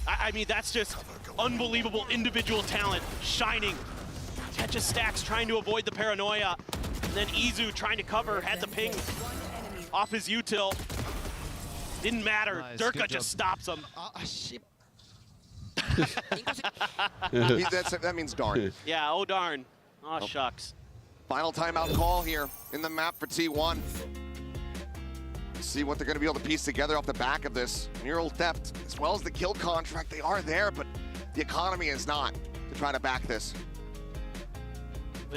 I mean, that's just unbelievable individual talent shining. Catches Stacks trying to avoid the paranoia. And then Izu trying to cover, had the ping off his util. Didn't matter. Nice, Durka good just job. stops him. That means darn. Yeah, oh darn. Oh shucks. Final timeout call here in the map for T1. See what they're going to be able to piece together off the back of this. Neural theft, as well as the kill contract, they are there, but the economy is not to try to back this.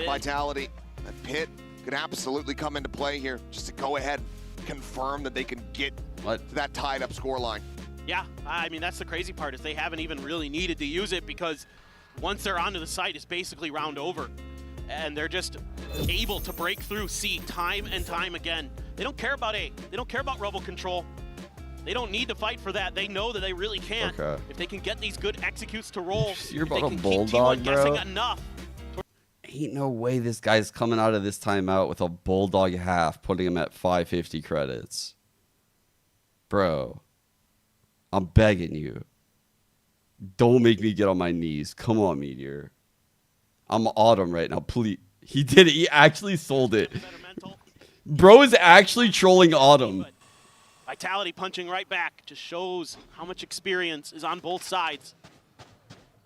Vitality, that pit could absolutely come into play here just to go ahead, confirm that they can get to that tied up scoreline. Yeah, I mean, that's the crazy part is they haven't even really needed to use it because once they're onto the site, it's basically round over. And they're just able to break through C time and time again. They don't care about A. They don't care about rebel control. They don't need to fight for that. They know that they really can't. Okay. If they can get these good executes to roll, You're if they about a can keep bulldog, T1 guessing bro. enough. Ain't no way this guy's coming out of this timeout with a bulldog half, putting him at 550 credits. Bro, I'm begging you. Don't make me get on my knees. Come on, Meteor. I'm Autumn right now, please. He did it. He actually sold it. Bro is actually trolling Autumn. Vitality punching right back just shows how much experience is on both sides.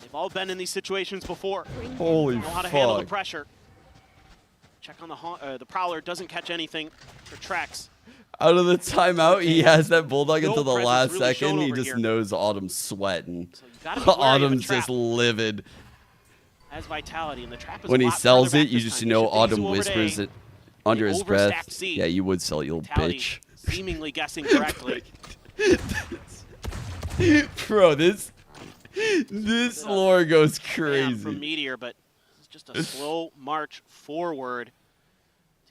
They've all been in these situations before. Holy Know how to handle the fuck. pressure. Check on the Prowler, doesn't catch anything for Trex. Out of the timeout, he has that bulldog No until the presence last really shown second. He over just here. knows Autumn's sweating. gotta be wary of a Autumn's trap. just livid. Has Vitality, and the trap is When a he lot sells further it, back you this just time. know They should Autumn over to whispers A. it under his breath. overstacked C. Yeah, you would sell, you little Vitality bitch. seemingly guessing correctly. Bro, this lore goes Yeah, crazy. from Meteor, but It's just a slow march forward.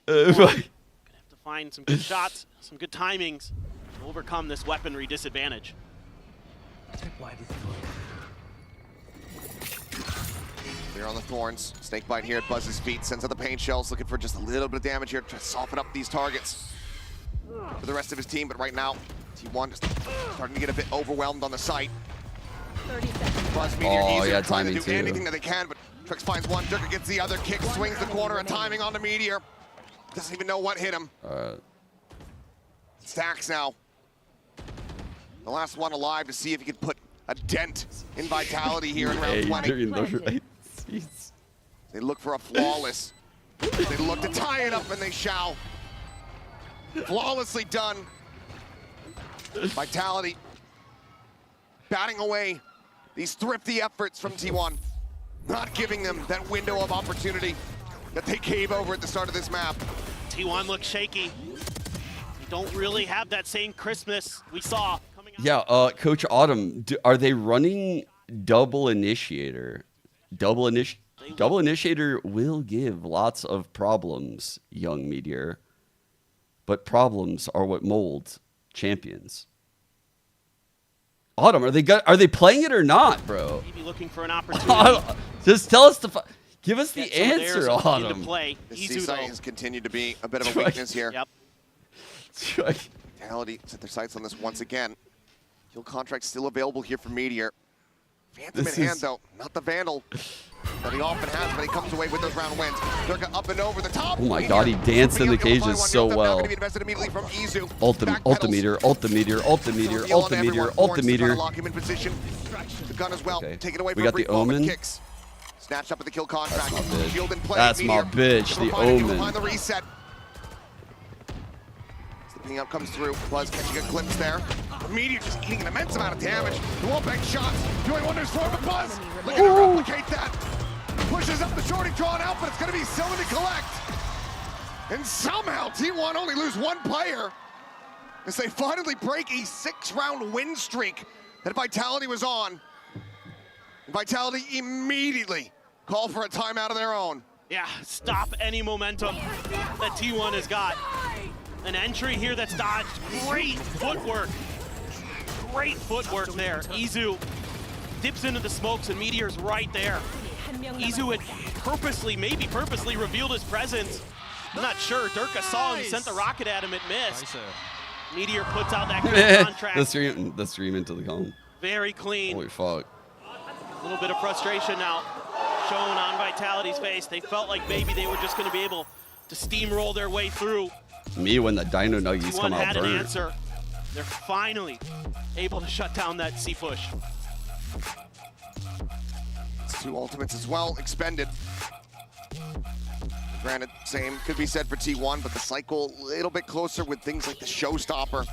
Gonna have to find some good shots, some good timings to overcome this weaponry disadvantage. Clear on the thorns. Snakebite here at Buzz's feet. Sends out the pain shells, looking for just a little bit of damage here to soften up these targets for the rest of his team. But right now, T1 just starting to get a bit overwhelmed on the site. 30 seconds. Buzz, Meteor, Easy yeah, trying to timing do too. anything that they can, but Trix finds one. Durka gets the other. Kick swings the corner, and timing on the Meteor. Doesn't even know what hit him. Stacks now. The last one alive to see if he could put a dent in Vitality here in round 20. They look for a flawless. They look to tie it up, and they shall. Flawlessly done. Vitality batting away these thrifty efforts from T1. Not giving them that window of opportunity that they gave over at the start of this map. T1 looks shaky. They don't really have that same crispness we saw coming out. Yeah, Coach Autumn, are they running double initiator? Double initiator will give lots of problems, young Meteor. But problems are what molds champions. Autumn, are they playing it or not, bro? Maybe looking for an opportunity. Just tell us give us the answer, Autumn. The C-site has continued to be a bit of a weakness here. Yep. Vitality set their sights on this once again. Kill contract still available here for Meteor. Phantom in hand though, not the Vandal that he often has, but he comes away with those round wins. Durka up and over the top. Oh my God, he danced in the cages so well. Ultimeter. Lock him in position. The gun as well. Take it away We from got the Omen. Kicks. Snatched up at the kill contract. Shield in play. That's my bitch, the Omen. Behind the reset. As the ping up comes through, Buzz catching a glimpse there. Meteor just eating an immense amount of damage. The wall bank shots doing wonders for him. But Buzz looking to replicate that. Pushes up the shorty, drawn out, but it's going to be Sylvan to collect. And somehow T1 only lose one player as they finally break a 6-round win streak that Vitality was on. Vitality immediately call for a timeout of their own. Yeah, stop any momentum that T1 has got. An entry here that's dodged. Great footwork. Great footwork there. Izu dips into the smokes and Meteor's right there. Izu had maybe purposely revealed his presence. I'm not sure. Durka saw him, sent the rocket at him, it missed. Meteor puts out that kill contract. the stream into the column. Very clean. Holy fuck. A little bit of frustration now shown on Vitality's face. They felt like maybe they were just going to be able to steamroll their way through. Me when the Dino Nuggies come out had an burnt. answer. They're finally able to shut down that C push. It's 2 ultimates as well expended. Granted, same could be said for T1, but the cycle a little bit closer with things like the Showstopper,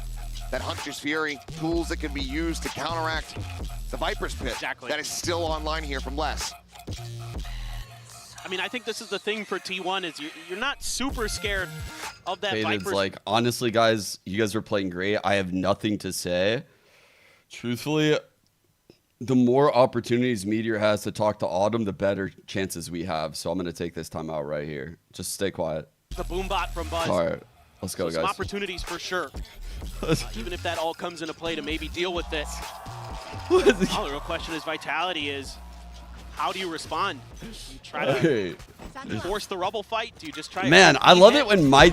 that Hunter's Fury, tools that can be used to counteract the Viper's Pit. Exactly. That is still online here from Les. I mean, I think this is the thing for T1 is you're not super scared of that It's Viper's. like, honestly, guys, you guys are playing great. I have nothing to say. Truthfully, the more opportunities Meteor has to talk to Autumn, the better chances we have. So I'm going to take this time out right here. Just stay quiet. The boom bot from Buzz. All right, let's go, So some guys. opportunities for sure. Even if that all comes into play to maybe deal with this. The real question is Vitality is, how do you respond? Do you try to force the rubble fight? Do you just try Man, to I love it when my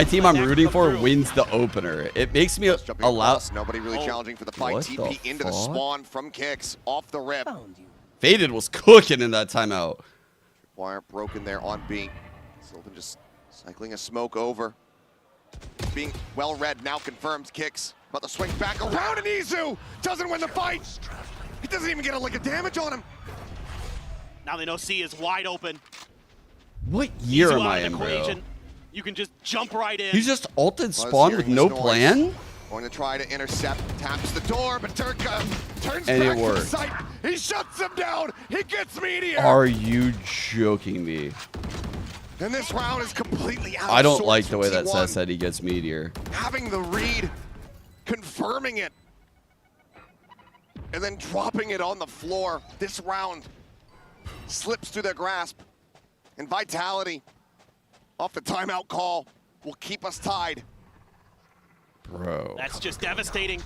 team I'm rooting for wins the opener. It makes me allow. Nobody really challenging for the fight. What TP the into the fuck? spawn from Kicks off the rip. Faded was cooking in that timeout. Wire broken there on B. Sylvan just cycling a smoke over. Being well read now confirms Kicks. About to swing back around, and Izu doesn't win the fight. He doesn't even get a lick of damage on him. Now they know C is wide open. What year Izu am out I of in, the bro? equation. You can just jump right in. He just ulted spawn with no plan? Going to try to intercept, taps the door, but Durka turns And it back to the worked. site. He shuts him down. He gets Meteor. Are you joking me? And this round is completely out I of don't sorts like the from way that T1. Seth said he gets Meteor. Having the read, confirming it, and then dropping it on the floor. This round slips through their grasp. And Vitality, off the timeout call, will keep us tied. Bro. That's just devastating.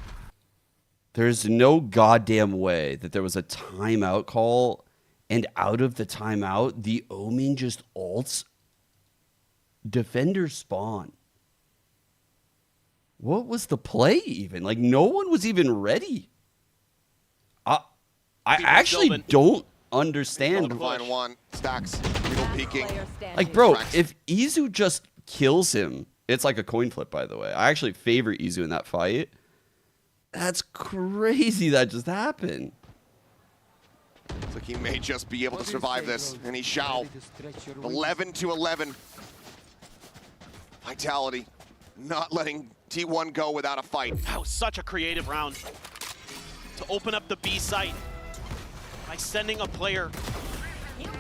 There's no goddamn way that there was a timeout call, and out of the timeout, the Omen just ults defender spawn. What was the play even? Like, no one was even ready. I actually don't understand. Line one, Stacks, middle peeking. Like, bro, if Izu just kills him, it's like a coin flip, by the way. I actually favor Izu in that fight. That's crazy that just happened. Looks like he may just be able to survive this, and he shall. 11-11. Vitality not letting T1 go without a fight. That was such a creative round to open up the B site by sending a player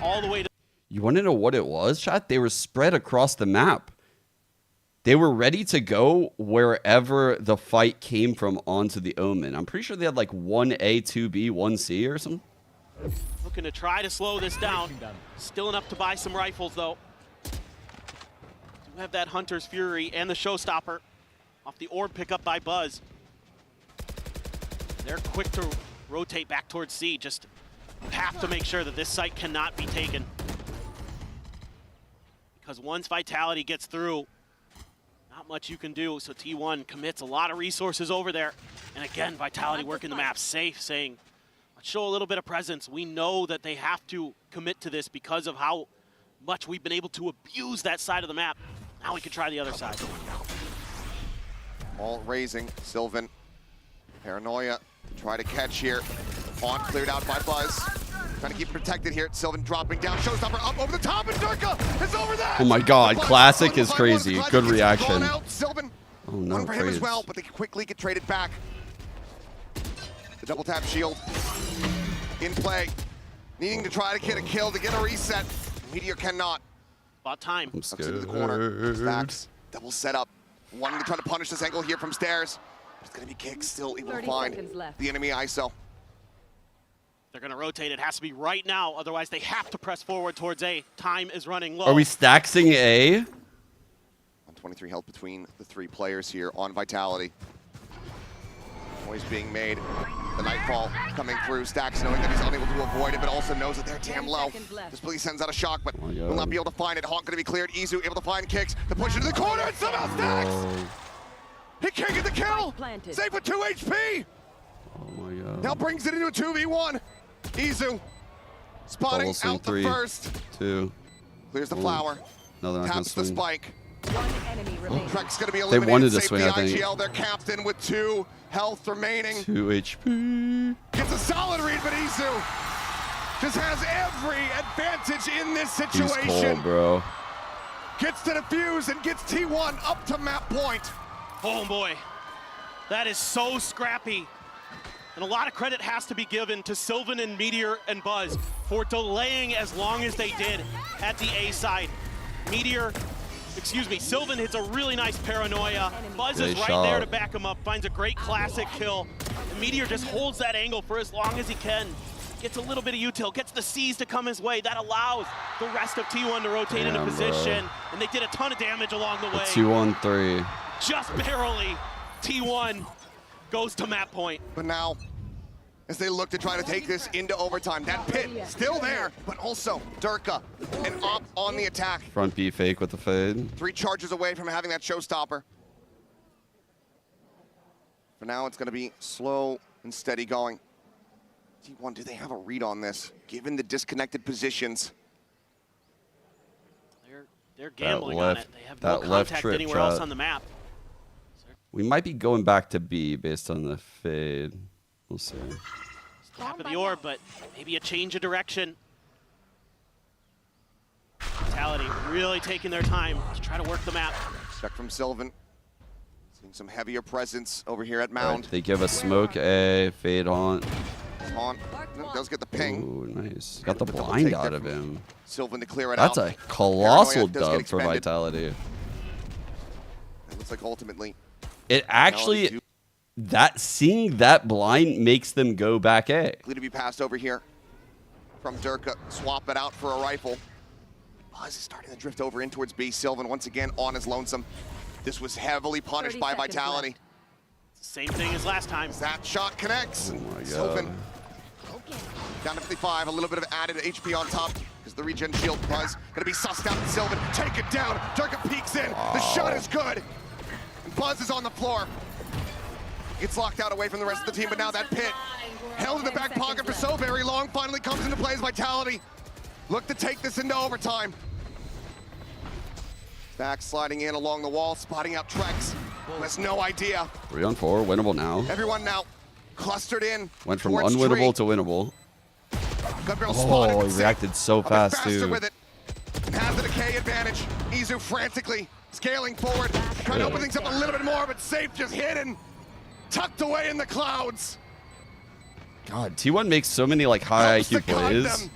all the way to... You want to know what it was, chat? They were spread across the map. They were ready to go wherever the fight came from onto the Omen. I'm pretty sure they had like 1A, 2B, 1C or something. Looking to try to slow this down. Still enough to buy some rifles, though. Do have that Hunter's Fury and the Showstopper off the orb pickup by Buzz. They're quick to rotate back towards C. Just have to make sure that this site cannot be taken. Because once Vitality gets through, not much you can do. So T1 commits a lot of resources over there. And again, Vitality working the map safe, saying, let's show a little bit of presence. We know that they have to commit to this because of how much we've been able to abuse that side of the map. Now we can try the other side. All raising, Sylvan. Paranoia to try to catch here. On cleared out by Buzz. Trying to keep protected here. Sylvan dropping down. Showstopper up over the top, and Durka is over that. Oh my god, Classic is crazy. Good reaction. Sylvan, oh no, one for him as well, but they quickly get traded back. The double tap shield in play. Needing to try to get a kill to get a reset. Meteor cannot. About time. I'm scared. Into the corner. Stacks. Double setup. Wanting to try to punish this angle here from stairs. It's going to be Kick still able to find the enemy ISO. They're going to rotate. It has to be right now. Otherwise, they have to press forward towards A. Time is running low. Are we staxing A? 123 health between the three players here on Vitality. Noise being made. The Nightfall coming through. Stacks knowing that he's unable to avoid it, but also knows that they're damn low. This police sends out a shock, but will not be able to find it. Hawk going to be cleared. Izu able to find Kicks. The push into the corner, and somehow Stacks! He can't get the kill! Save with 2 HP! Oh my god. Now brings it into a 2v1. Izu spotting out the first. 2. Clears the flower. No, they're not gonna Taps the swing. spike. Trek's gonna be They eliminated. wanted to Save swing, the I think. IGL, their captain with 2 health remaining. 2 HP. Gets a solid read, but Izu just has every advantage in this He's situation. cold, bro. Gets to defuse and gets T1 up to map point. Oh boy, that is so scrappy. And a lot of credit has to be given to Sylvan and Meteor and Buzz for delaying as long as they did at the A side. Sylvan hits a really nice paranoia. Buzz is right there to back him up, finds a great classic kill. And Meteor just holds that angle for as long as he can. Gets a little bit of util, gets the C's to come his way. That allows the rest of T1 to rotate into position. And they did a ton of damage along the way. 2-1-3. Just barely, T1 goes to map point. But now, as they look to try to take this into overtime, that pit still there, but also Durka and Op on the attack. Front B fake with the fade. 3 charges away from having that showstopper. For now, it's going to be slow and steady going. T1, do they have a read on this, given the disconnected positions? They're gambling on it. They have no contact anywhere else on the map. We might be going back to B based on the fade. We'll see. Top of the orb, but maybe a change of direction. Vitality really taking their time to try to work the map. Check from Sylvan. Seeing some heavier presence over here at Mound. Right, they give us smoke A, fade haunt. Haunt does get the ping. Ooh, nice. Got the blind out of him. Sylvan to clear it That's out. a colossal Paranoia dub for Vitality. It looks like ultimately. It actually, seeing that blind makes them go back A. Likely to be passed over here from Durka. Swap it out for a rifle. Buzz is starting to drift over in towards B. Sylvan once again on his lonesome. This was heavily punished by Vitality. Same thing as last time. That shot connects. Oh my Sylvan god. down to 55, a little bit of added HP on top because the regen shield. Buzz gonna be sussed out. Sylvan take it down. Durka peeks in. The shot is good. And Buzz is on the floor. Gets locked out away from the rest of the team, but now that pit held in the back pocket for so very long finally comes into play as Vitality look to take this into overtime. Back sliding in along the wall, spotting out Trex, who has no idea. 3 on 4, winnable now. Everyone now clustered in. Went from towards unwinnable tree. to winnable. Gunbarrel spotted, Oh, but he safe. reacted so A bit fast faster too. with it. And has the decay advantage. Izu frantically scaling forward, trying to open things up a little bit more, but safe just hidden, tucked away in the clouds. God, T1 makes so many like high IQ plays.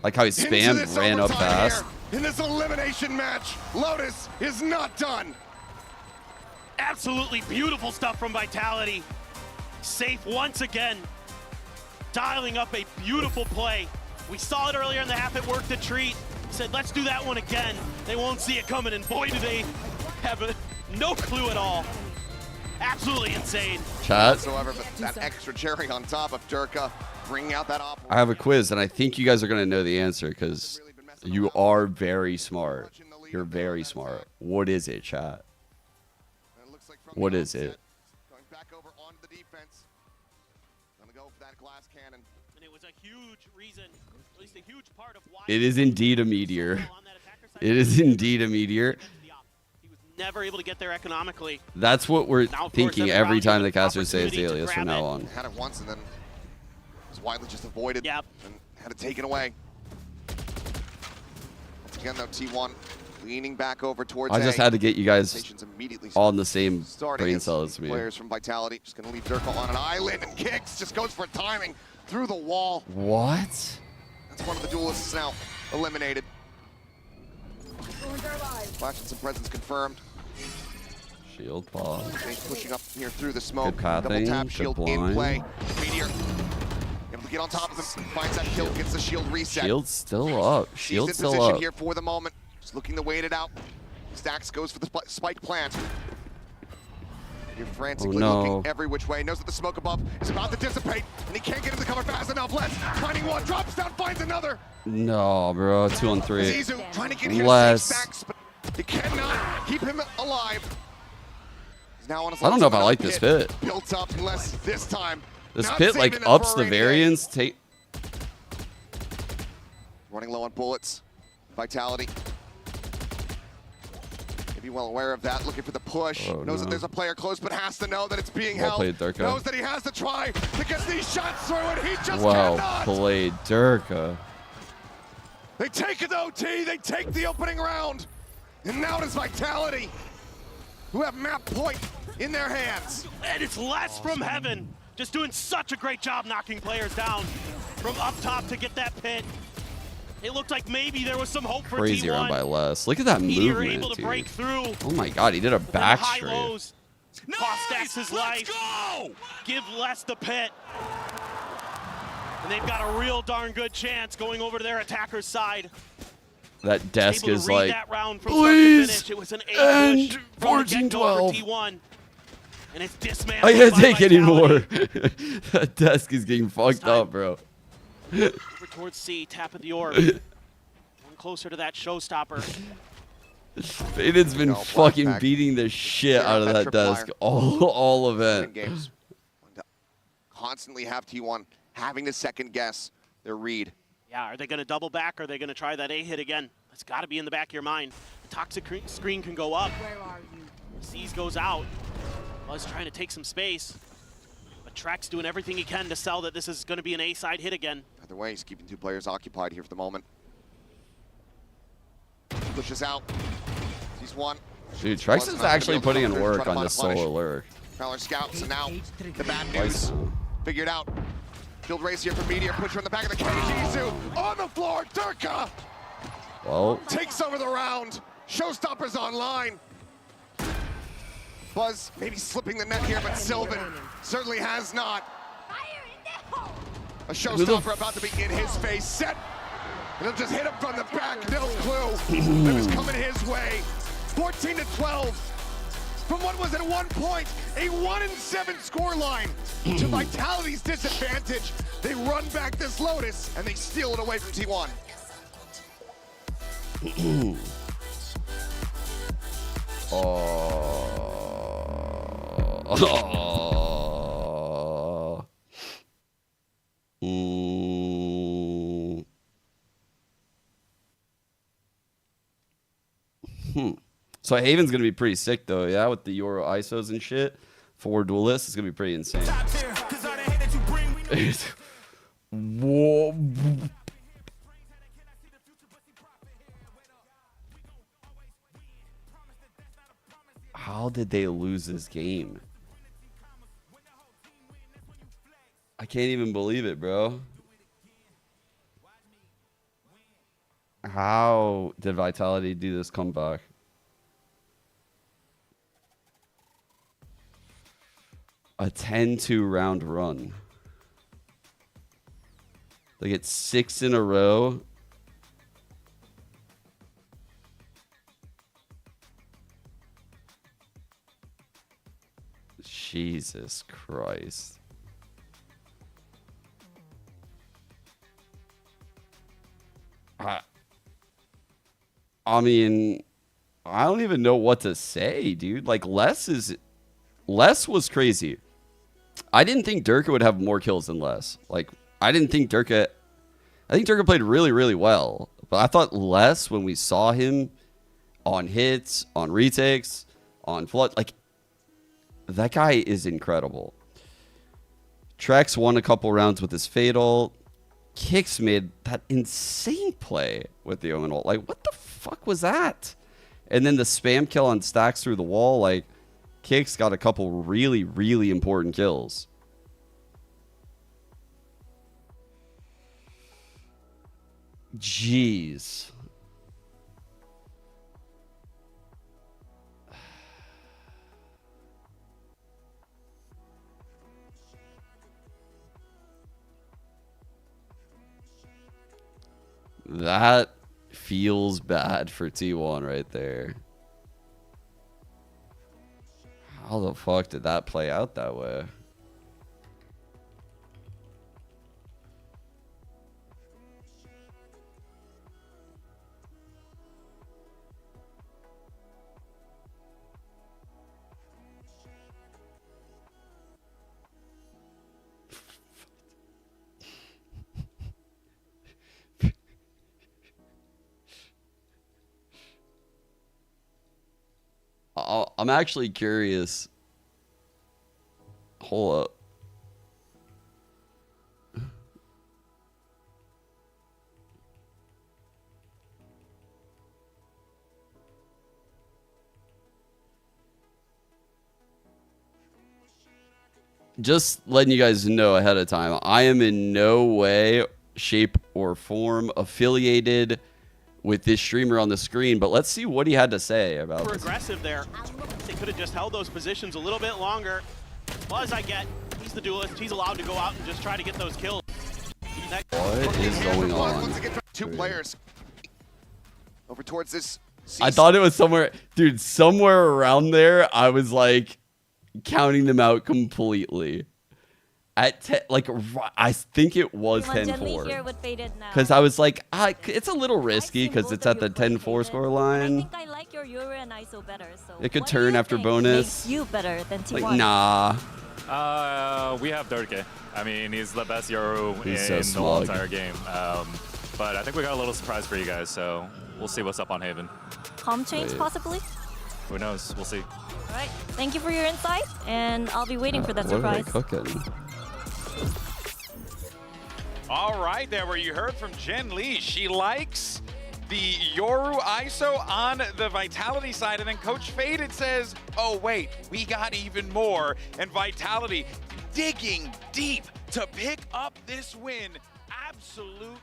Like how he spammed, ran up fast. In this elimination match, Lotus is not done. Absolutely beautiful stuff from Vitality. Safe once again, dialing up a beautiful play. We saw it earlier in the half, it worked a treat. Said, let's do that one again. They won't see it coming, and boy, do they have no clue at all. Absolutely insane. Chat. Whatsoever, but that extra cherry on top of Durka, bringing out that op. I have a quiz, and I think you guys are going to know the answer because you are very smart. You're very smart. What is it, chat? What is it? Going back over onto the defense. Gonna go for that glass cannon. And it was a huge reason, at least a huge part of why It is indeed a meteor. It is indeed a meteor. never able to get there economically. That's what we're Now, of course, thinking every every round time you the have an caster says opportunity to alias from grab now it. on. Had it once and then was widely just avoided and had it taken away. Once again, though, T1 leaning back over towards I just A. had to get you guys Stations immediately all in the same starting brain as cell as me. players from Vitality just going to leave Durka on an island and kicks. Just goes for timing through the wall. What? That's one of the duelists now eliminated. Flash and some presence confirmed. Shield pause. He's pushing up here through the smoke. Good pathing, Double tap good shield in blind. play. Meteor able to get on top of him. Finds that kill, gets the shield reset. Shield's still up. He's Shield's in still position up. here for the moment. Just looking to wait it out. Stacks goes for the spike plant. You're frantically looking every which way. Knows that the smoke above is about to dissipate, and he can't get into the cover fast enough. Les finding one, drops down, finds another. No, bro. 2 on 3. Zizu trying to get here to Less. save Stacks, but he cannot keep him alive. He's now on his I don't know if I another like this pit. Built up, unless this time. This not pit saving like it ups for the rainy day. variance. Running low on bullets. Vitality. Maybe well aware of that, looking for the push. Oh, Knows no. that there's a player close, but has to know that it's being Well held. played, Durka. Knows that he has to try to get these shots through, and he just Well cannot. played, Durka. They take it to OT, they take the opening round. And now it is Vitality, who have map point in their hands. And it's Les from heaven, just doing such a great job knocking players down from up top to get that pit. It looked like maybe there was some hope for Crazy T1. run by Les. Look at that Meteor movement, able to dude. break through. Oh my god, he did a Then back high straight. lows. Cost Stacks his life. Go! Give Les the pit. And they've got a real darn good chance going over to their attacker's side. That desk Able to is read like, that round from start to please finish. It was an end A push from the get-go 14-12. for T1. And it's dismantled. I can't by take Vitality. anymore. That desk is getting fucked up, bro. Over towards C, tap at the orb. One closer to that showstopper. Faden's been No, fucking flashback. beating the shit Yeah, out of that tripwire. desk all In event. games. Constantly have T1 having to second guess their read. Yeah, are they going to double back? Or are they going to try that A hit again? That's got to be in the back of your mind. The toxic screen can go up. Where are you? C's goes out. Buzz trying to take some space. But Trex doing everything he can to sell that this is going to be an A side hit again. Either way, he's keeping two players occupied here for the moment. Pushes out. He's one. Dude, Trex is actually putting in work on this solo. solo lurk. Prowler scouts, and now the bad Twice. news. Figured out. Field race here for Meteor. Pusher in the back of the cage. Izu on the floor. Durka Well, takes over the round. Showstoppers online. Buzz maybe slipping the net here, but Sylvan certainly has not. A showstopper about to be in his face. Set And he'll just hit him from the back, no clue. It was coming his way. 14-12. From what was at one point a 1-7 scoreline to Vitality's disadvantage. They run back this Lotus and they steal it away from T1. So Haven's gonna be pretty sick though, yeah, with the Euro ISOs and shit. 4 duelists, it's gonna be pretty insane. Whoa. How did they lose this game? I can't even believe it, bro. How did Vitality do this comeback? A 10-2 round run. They get 6 in a row. Jesus Christ. I mean, I don't even know what to say, dude. Like, Les was crazy. I didn't think Durka would have more kills than Les. Like, I think Durka played really, really well. But I thought Les, when we saw him on hits, on retakes, on flood, like, that guy is incredible. Trex won a couple rounds with his Fatal. Kicks made that insane play with the Omen ult. Like, what the fuck was that? And then the spam kill on stacks through the wall. Like, Kicks got a couple really, really important kills. Jeez. That feels bad for T1 right there. How the fuck did that play out that way? I'm actually curious. Hold up. Just letting you guys know ahead of time, I am in no way, shape, or form affiliated with this streamer on the screen, but let's see what he had to say about this. Aggressive there. They could have just held those positions a little bit longer. Well, as I get, he's the duelist. He's allowed to go out and just try to get those kills. What is going on? Two players over towards this. I thought it was somewhere, dude, somewhere around there. I was like counting them out completely. At 10, like, I think it was 10-4. Because I was like, it's a little risky because it's at the 10-4 score line. I think I like your Euro and ISO better. So it could turn after bonus. Makes you better than T1. Like, nah. We have Durka. I mean, he's the best Euro in so the whole entire game. But I think we got a little surprise for you guys, so we'll see what's up on Haven. Calm change, possibly? Who knows? We'll see. All right. Thank you for your insight, and I'll be waiting for that surprise. What are they cooking? All right, there where you heard from Jen Lee. She likes the Yoru ISO on the Vitality side, and then Coach Faded says, oh wait, we got even more. And Vitality digging deep to pick up this win. Absolute,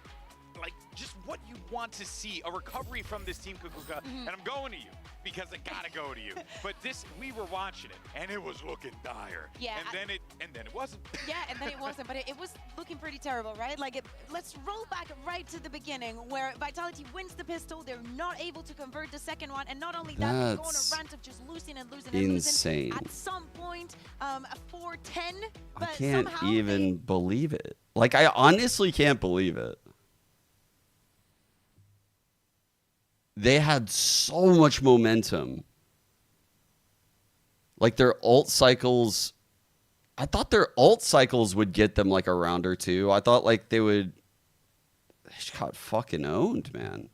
like, just what you want to see, a recovery from this team, Kukuka. And I'm going to you. because it gotta go to you. But this, we were watching it, and it was looking dire. Yeah, and then it wasn't. Yeah, and then it wasn't, but it was looking pretty terrible, right? Like, let's roll back right to the beginning, where Vitality wins the pistol. They're not able to convert the second one, and not only that, they go on a rant of just losing and losing and insane. losing. At some point, 4-10, but I can't somehow even believe it. Like, I honestly can't believe it. They had so much momentum. Like, their ult cycles, I thought their ult cycles would get them like a round or two. I thought like they just got fucking owned, man.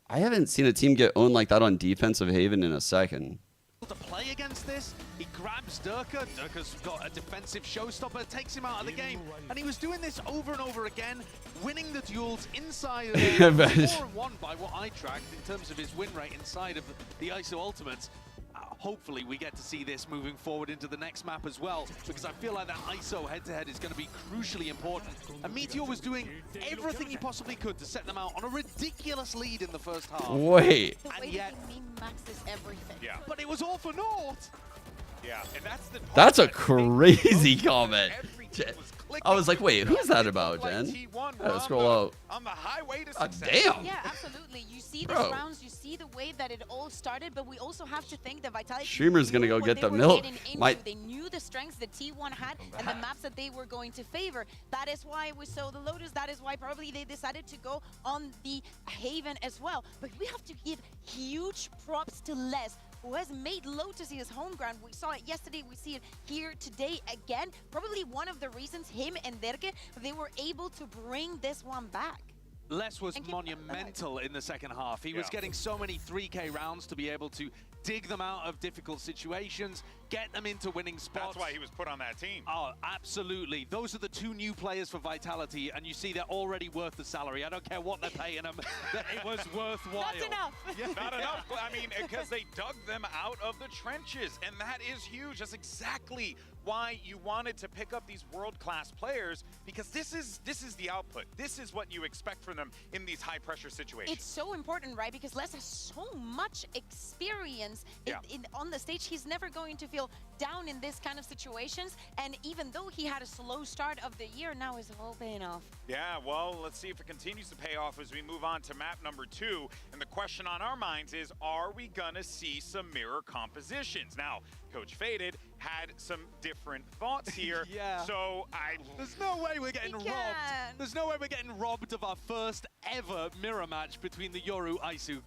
I haven't seen a team get owned like that on defensive Haven in a second. To play against this, he grabs Durka. Durka's got a defensive showstopper, takes him out of the game, and he was doing this over and over again, winning the duels inside of the 4-1 by what I tracked in terms of his win rate inside of the ISO Ultimates. Hopefully we get to see this moving forward into the next map as well, because I feel like that ISO head-to-head is going to be crucially important. And Meteor was doing everything he possibly could to set them out on a ridiculous lead in the first half. Wait. and yet maxes everything. Yeah. But it was all for naught. Yeah, and that's the. That's a crazy comment. I was like, wait, who's that about, Jen? Scroll out. On the highway to God success. damn. Yeah, absolutely. You see these Bro. rounds, you see the way that it all started, but we also have to think that Vitality Streamer's gonna knew go what get they the were milk. getting into. Might- They knew the strengths that T1 had and the maps that they were going to favor. That is why we saw the Lotus. That is why probably they decided to go on the Haven as well. But we have to give huge props to Les, who has made Lotus his home ground. We saw it yesterday, we see it here today again. Probably one of the reasons him and Derke, they were able to bring this one back. Les was monumental in the second half. He was getting so many 3K rounds to be able to dig them out of difficult situations, get them into winning spots. That's why he was put on that team. Oh, absolutely. Those are the two new players for Vitality, and you see they're already worth the salary. I don't care what they're paying them. It was worthwhile. Not enough. Not enough. I mean, because they dug them out of the trenches, and that is huge. That's exactly why you wanted to pick up these world-class players, because this is the output. This is what you expect from them in these high-pressure situations. It's so important, right? Because Les has so much experience on the stage. He's never going to feel down in this kind of situations. And even though he had a slow start of the year, now it's all paying off. Yeah, well, let's see if it continues to pay off as we move on to map number 2. And the question on our minds is, are we gonna see some mirror compositions? Now, Coach Faded had some different thoughts here. So There's no way we're getting robbed. There's no way we're getting robbed of our first ever mirror match between the Yoru ISO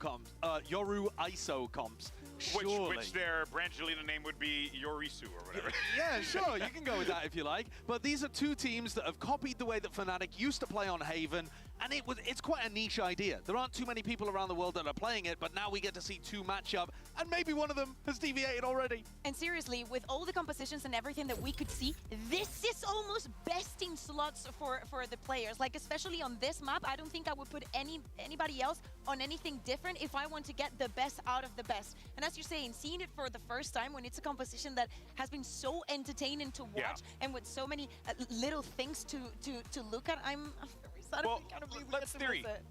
comps. Surely. Which their Brangelina name would be Yorisu or whatever. Yeah, sure, you can go with that if you like. But these are two teams that have copied the way that Fnatic used to play on Haven, and it's quite a niche idea. There aren't too many people around the world that are playing it, but now we get to see two match up, and maybe one of them has deviated already. And seriously, with all the compositions and everything that we could see, this is almost best in slots for the players. Like, especially on this map, I don't think I would put anybody else on anything different if I want to get the best out of the best. And as you're saying, seeing it for the first time when it's a composition that has been so entertaining to watch and with so many little things to look at, I'm very sad. Well,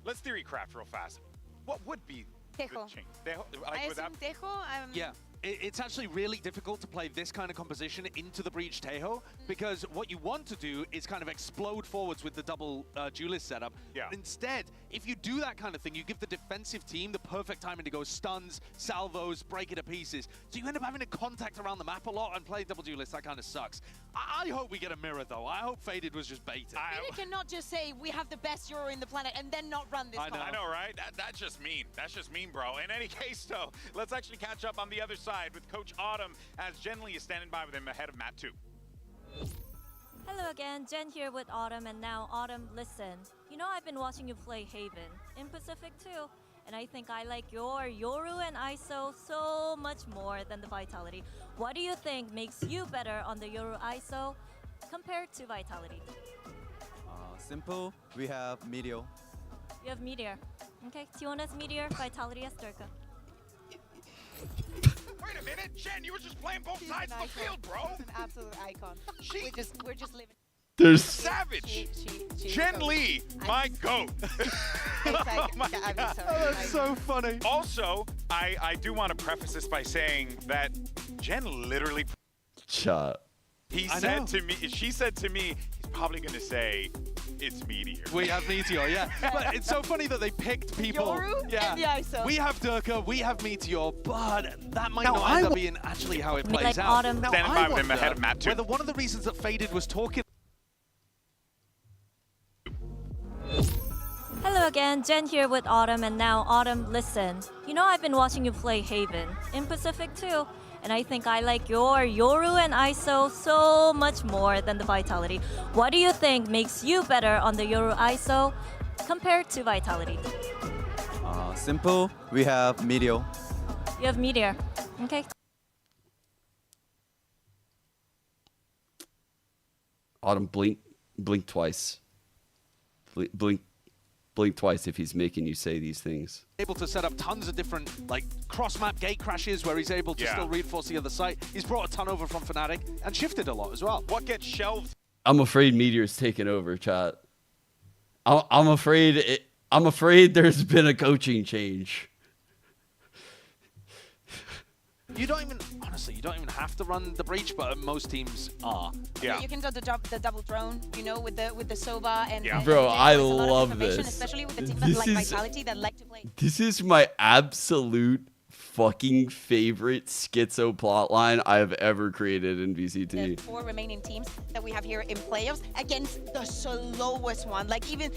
let's theory craft real fast. What would be Tejo. the change? Like without... Yeah. It's actually really difficult to play this kind of composition into the Breach Tejo, because what you want to do is kind of explode forwards with the double duelist setup. Instead, if you do that kind of thing, you give the defensive team the perfect timing to go stuns, salvos, break it to pieces. So you end up having to contact around the map a lot and play double duelist. That kind of sucks. I hope we get a mirror, though. I hope Faded was just baited. You cannot just say we have the best Euro in the planet and then not run this. I know, right? That's just mean. That's just mean, bro. In any case, though, let's actually catch up on the other side with Coach Autumn, as Jen Lee is standing by with him ahead of map 2. Hello again, Jen here with Autumn, and now Autumn, listen. You know I've been watching you play Haven, in Pacific too, and I think I like your Yoru and ISO so much more than the Vitality. What do you think makes you better on the Yoru ISO compared to Vitality? Simple, we have Meteor. You have Meteor. Okay, T1 has Meteor, Vitality has Durka. Wait a minute, Jen, you were just playing both sides of the field, bro. An absolute icon. We're just living. There's savage. Jen Lee, my goat. Oh my God. That's so funny. Also, I do want to preface this by saying that Jen literally. Shot. She said to me, he's probably going to say, it's Meteor. We have Meteor, yeah. But it's so funny that they picked people. Yoru yeah. and the ISO. We have Durka, we have Meteor, but that might not end up being actually how it plays out. Autumn. Now, Standing I by with him ahead of Matt, too. whether one of the reasons that Faded was talking. Hello again, Jen here with Autumn, and now Autumn, listen. You know I've been watching you play Haven in Pacific too, and I think I like your Yoru and ISO so much more than the Vitality. What do you think makes you better on the Yoru ISO compared to Vitality? Simple. We have Meteor. You have Meteor. Okay. Autumn, blink twice. Blink twice if he's making you say these things. Able to set up tons of different like cross-map gate crashes where he's able to still reinforce the other site. He's brought a ton over from Fnatic and shifted a lot as well. What gets shelved? I'm afraid Meteor's taken over, chat. I'm afraid there's been a coaching change. You don't even, honestly, you don't even have to run the breach, but most teams are. Yeah. You can do the double drone, you know, with the Sova and. Yeah. Bro, I love this. Especially with the team that like Vitality that like to play. This is my absolute fucking favorite schizo plotline I have ever created in VCT. The 4 remaining teams that we have here in playoffs against the slowest one. Like even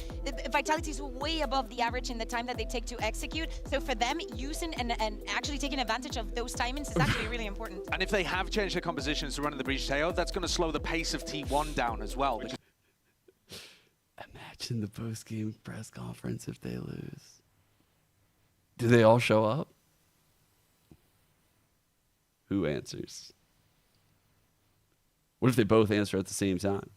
Vitality is way above the average in the time that they take to execute. So for them, using and actually taking advantage of those timings is actually really important. And if they have changed their compositions to running the breach tail, that's going to slow the pace of T1 down as well. Imagine the post-game press conference if they lose. Do they all show up? Who answers? What if they both answer at the same time?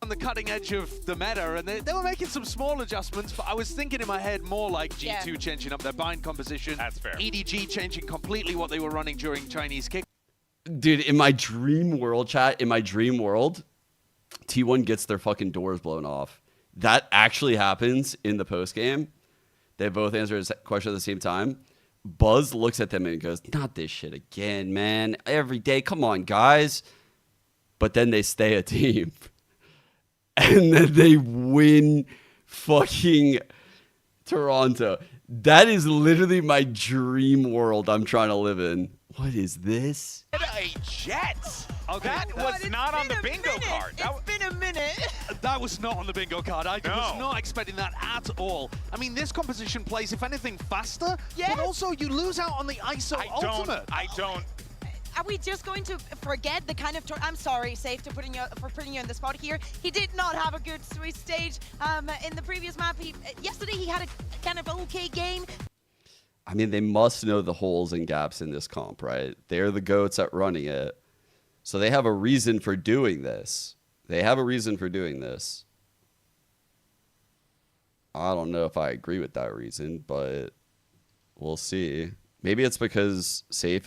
On the cutting edge of the meta, and they were making some small adjustments, but I was thinking in my head more like G2 changing up their bind composition. That's fair. EDG changing completely what they were running during Chinese kick. Dude, in my dream world, chat, in my dream world, T1 gets their fucking doors blown off. That actually happens in the post game. They both answer a question at the same time. Buzz looks at them and goes, not this shit again, man. Every day, come on, guys. But then they stay a team. And then they win fucking Toronto. That is literally my dream world I'm trying to live in. What is this? A jet. Okay. That was not on the bingo card. It's been a minute. That was not on the bingo card. I was not expecting that at all. I mean, this composition plays, if anything, faster, but also you lose out on the ISO ultimate. I don't. Are we just going to forget the kind of... I'm sorry, Safe, for putting you in the spot here. He did not have a good Swiss stage in the previous map. Yesterday, he had a kind of okay game. I mean, they must know the holes and gaps in this comp, right? They're the GOATs at running it. So they have a reason for doing this. I don't know if I agree with that reason, but we'll see. Maybe it's because Safe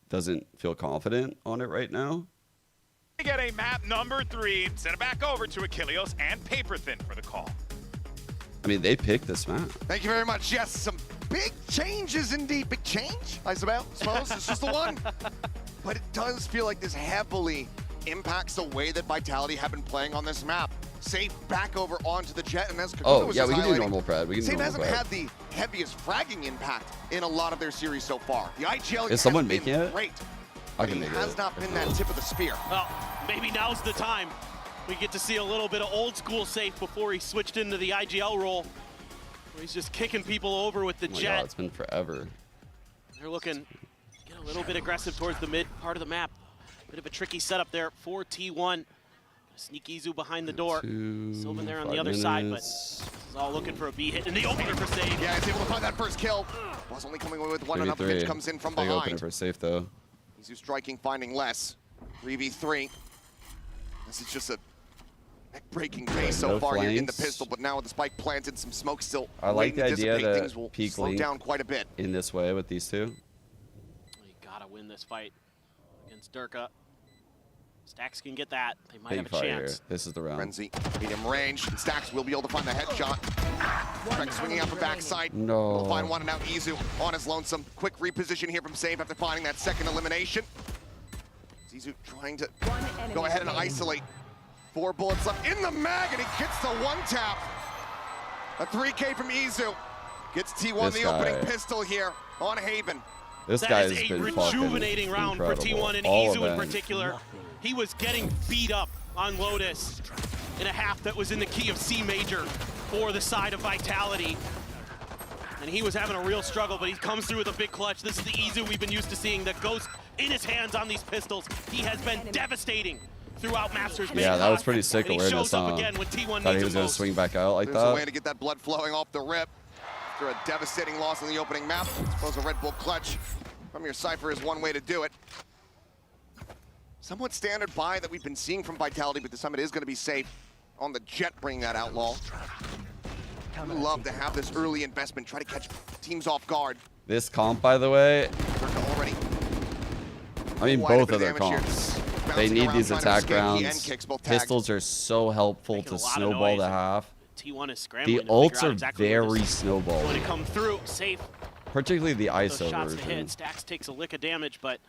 doesn't feel confident on it right now. We get a map number 3, send it back over to Achilleos and Paper Thin for the call. I mean, they picked this map. Thank you very much. Yes, some big changes indeed. Big change, I suppose. It's just the one. But it does feel like this heavily impacts the way that Vitality have been playing on this map. Safe back over onto the jet, and as Kakuta was yeah, we can do highlighting, normal Pred. Safe hasn't had the heaviest fragging impact in a lot of their series so far. The IGL Is someone has making been it? great. I can make it. Has not been that tip of the spear. Well, maybe now's the time. We get to see a little bit of old school Safe before he switched into the IGL role, where he's just kicking people over with the Oh my jet. God, it's been forever. They're looking get a little bit aggressive towards the mid part of the map. Bit of a tricky setup there for T1. Sneak Izu behind the door. Sylvan there on the other side, but this is all looking for a B hit in the opener for Safe. Yeah, he's able to find that first kill. Was only coming away with one, another pitch comes in from behind. Big opener for Safe, though. Izu striking, finding less. 3v3. This is just a neck-breaking pace so No far here in the flanks. pistol, but now with the spike planted, some smoke still I like waiting the to idea dissipate, that things will peak slow link down quite a bit. in this way with these two. You gotta win this fight against Durka. Stax can get that. They might Big have a fight here. chance. This is the round. Frenzy, medium range. And Stax will be able to find the headshot. Trek swinging out from backside. No. We'll find one, and now Izu on his lonesome. Quick reposition here from Save after finding that second elimination. Izu trying to go ahead and isolate. 4 bullets left in the mag, and he gets the one tap. A 3K from Izu. Gets T1 the opening pistol here on Haven. This guy has That is been a rejuvenating fucking round for incredible. T1 and All Izu in events. particular. He was getting beat up on Lotus in a half that was in the key of C major for the side of Vitality. And he was having a real struggle, but he comes through with a big clutch. This is the Izu we've been used to seeing that goes in his hands on these pistols. He has been devastating throughout Masters Bangkok. Yeah, that was pretty sick and he awareness. shows up again when T1 Thought he needs was him gonna most. swing back out like There's a way that. to get that blood flowing off the rip. After a devastating loss in the opening map, I suppose a Red Bull clutch from your Cypher is one way to do it. Somewhat standard buy that we've been seeing from Vitality, but this time it is going to be safe on the Jet, bringing that Outlaw. We love to have this early investment, try to catch teams off guard. This comp, by the way, Already I mean, quite a both bit of their of damage here. comps. They Bouncing need around, these trying to attack escape. He end rounds. kicks both tags. Pistols are so helpful to a lot of snowball noise. the half. T1 is scrambling The to figure ults out are exactly where very this going to snowbally, come through. Safe. particularly the Those ISO shots to hit. version. Stax takes a lick of damage, but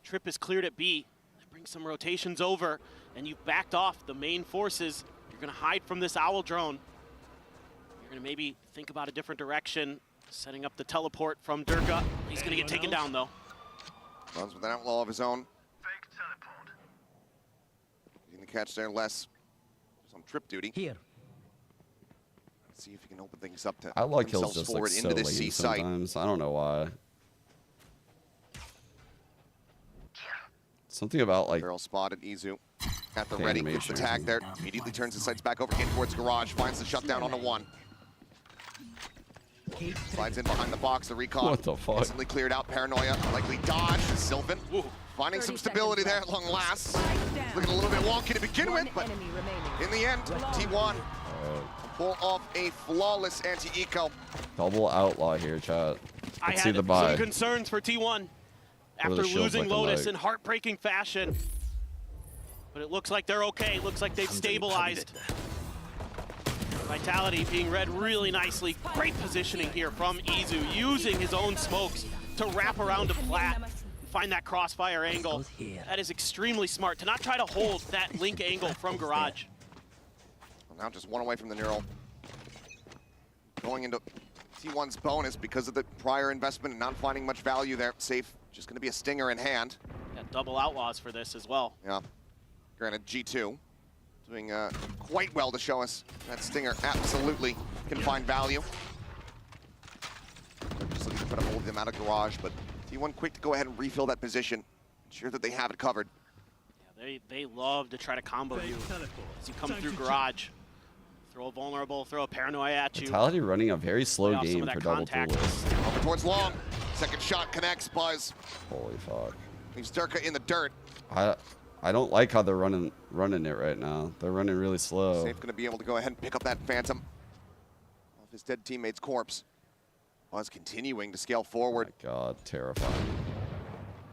Trip is cleared at B. They bring some rotations over, and you've backed off the main forces. You're going to hide from this Owl drone. You're going to maybe think about a different direction, setting up the teleport from Durga. He's going to get taken down, though. Runs with an Outlaw of his own. Getting the catch there, less on Trip duty. Here. Let's see if he can open things up to Outlaw kills themselves just like forward so into this C late site. sometimes. I don't know why. Something about like Barrel spotted Izu at the the ready. Gets the animation. tag there. Immediately turns his sights back over in towards Garage. Finds the shutdown on the 1. Slides in behind the box. The recon. What the fuck? Instantly cleared out. Paranoia. Likely dodge. Sylvan finding some stability there at long last. Looking a little bit wonky to begin with, but in the end, T1 pull off a flawless anti-eco. double Outlaw here, chat. I Let's see had the buy. some concerns for T1 What are after the shields losing looking Lotus like? in heartbreaking fashion. But it looks like they're okay. It looks like they've stabilized. Vitality being read really nicely. Great positioning here from Izu, using his own smokes to wrap around to Plat and find that crossfire angle. That is extremely smart, to not try to hold that link angle from Garage. Well, now just one away from the Neural. Going into T1's bonus because of the prior investment and not finding much value there. Safe, just going to be a stinger in hand. Got double outlaws for this as well. Yeah. Granted, G2 doing quite well to show us that stinger absolutely can find value. Just looking to try to hold them out of Garage, but T1 quick to go ahead and refill that position. Ensure that they have it covered. Yeah, they love to try to combo you as you come through Garage. Throw a vulnerable, throw a paranoia at you. Vitality running a very slow Lay off some game of that for double contact. duelists. Over towards long. Second shot connects, Buzz. Holy fuck. Leaves Durka in the dirt. I don't like how they're running it right now. They're running really slow. Safe gonna be able to go ahead and pick up that Phantom off his dead teammate's corpse. Buzz continuing to scale forward. Oh my God, terrifying.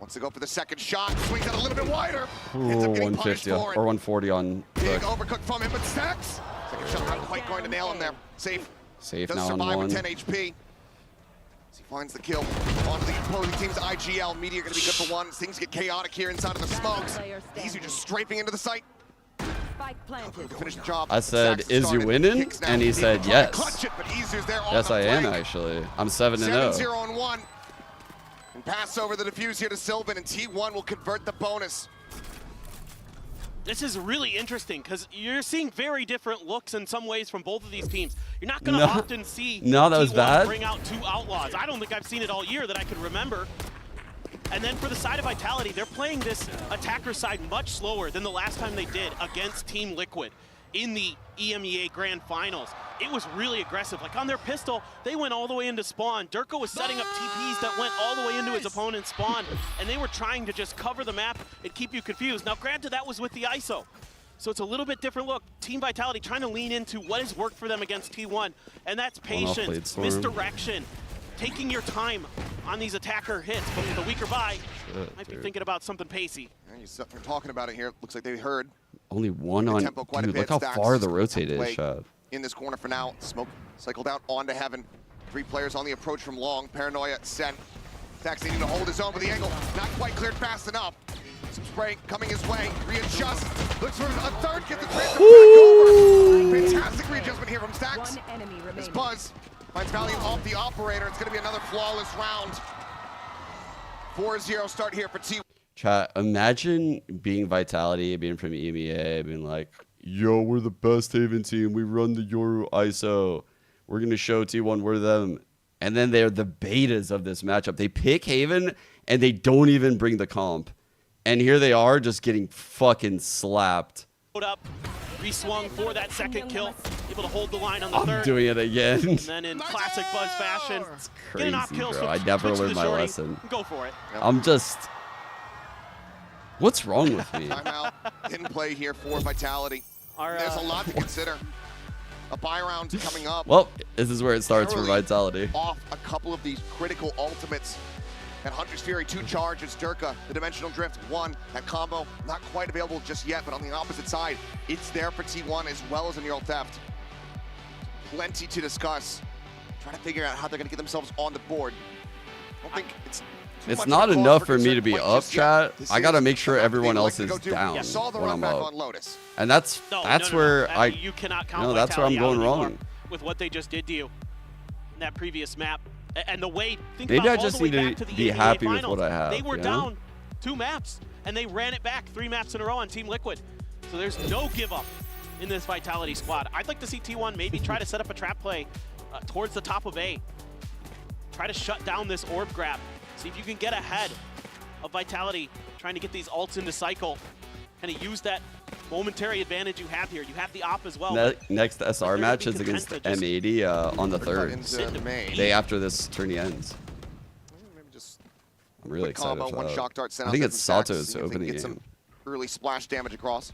Wants to go for the second shot. Swings out a little bit wider. Ooh, Ends up getting punished 150 for it. or 140 on Big Cook. overcook from him, but Stax. Second shot not quite going to nail him there. Safe. Safe Does now on survive one. with 10 HP. As he finds the kill onto the opposing team's IGL. Media going to be good for one. Things get chaotic here inside of the smokes. Easy just strafing into the site. To finish the job. I said, Stax "Is you started. winning?" Kicks now. And he said, Trying to "Yes." clutch it, but Izu's there on Yes, the I am flank. actually. I'm 7-0. 7-0-1. And pass over the defuse here to Sylvan, and T1 will convert the bonus. This is really interesting because you're seeing very different looks in some ways from both of these teams. You're not going to often see No, that was T1 bad. bring out two outlaws. I don't think I've seen it all year that I could remember. And then for the side of Vitality, they're playing this attacker side much slower than the last time they did against Team Liquid in the EMEA Grand Finals. It was really aggressive. Like on their pistol, they went all the way into spawn. Durko was setting up TPs that went all the way into his opponent's spawn, and they were trying to just cover the map and keep you confused. Now, granted, that was with the ISO, so it's a little bit different look. Team Vitality trying to lean into what has worked for them against T1, and that's Going off patience, Blade Storm. misdirection, taking your time on these attacker hits, but with a weaker buy, might be thinking about something pacey. You're talking about it here. Looks like they heard. Only one on. Tempo quite a Dude, bit. look how Stax far the is rotate gonna is, play Chad. in this corner for now. Smoke cycled out onto Heaven. 3 players on the approach from long. Paranoia sent. Stax needing to hold his own, but the angle not quite cleared fast enough. Some spray coming his way. Readjust. Looks for a third. Get the transfer back over. Fantastic readjustment here from Stax. As Buzz finds Valyn off the operator. It's going to be another flawless round. 4-0 start here for T1. Chat, imagine being Vitality, being from EMEA, being like, yo, we're the best Haven team. We run the Yoru ISO. We're going to show T1 we're them. And then they're the betas of this matchup. They pick Haven, and they don't even bring the comp. And here they are just getting fucking slapped. Up, re-swung for that second kill, able to hold the line on the third. I'm doing it again. And then in classic Buzz fashion, Crazy, bro. I never learned my lesson. Go for it. I'm just... What's wrong with me? Timeout in play here for Vitality. There's a lot to consider. A buy round coming up. Well, this is where it starts for Vitality. Off a couple of these critical ultimates. And Hunter's Fury, 2 charges. Durka, the Dimensional Drift, 1. That combo, not quite available just yet, but on the opposite side, it's there for T1 as well as a Neural Theft. Plenty to discuss. Trying to figure out how they're going to get themselves on the board. I don't think it's not enough for me to be up, chat. I got to make sure everyone else is down when I'm up. And that's where you cannot count that's where I'm going wrong. With what they just did to you in that previous map. And the way, maybe I just need to be happy with what I have. They were down 2 maps, and they ran it back 3 maps in a row on Team Liquid. So there's no give up in this Vitality squad. I'd like to see T1 maybe try to set up a trap play towards the top of A. Try to shut down this orb grab. See if you can get ahead of Vitality, trying to get these ults into cycle. Kind of use that momentary advantage you have here. You have the op as well. Next SR match is against M80 on the 3rd. Day after this tourney ends. I'm really excited for that. I think it's Sato's opening game. Early splash damage across.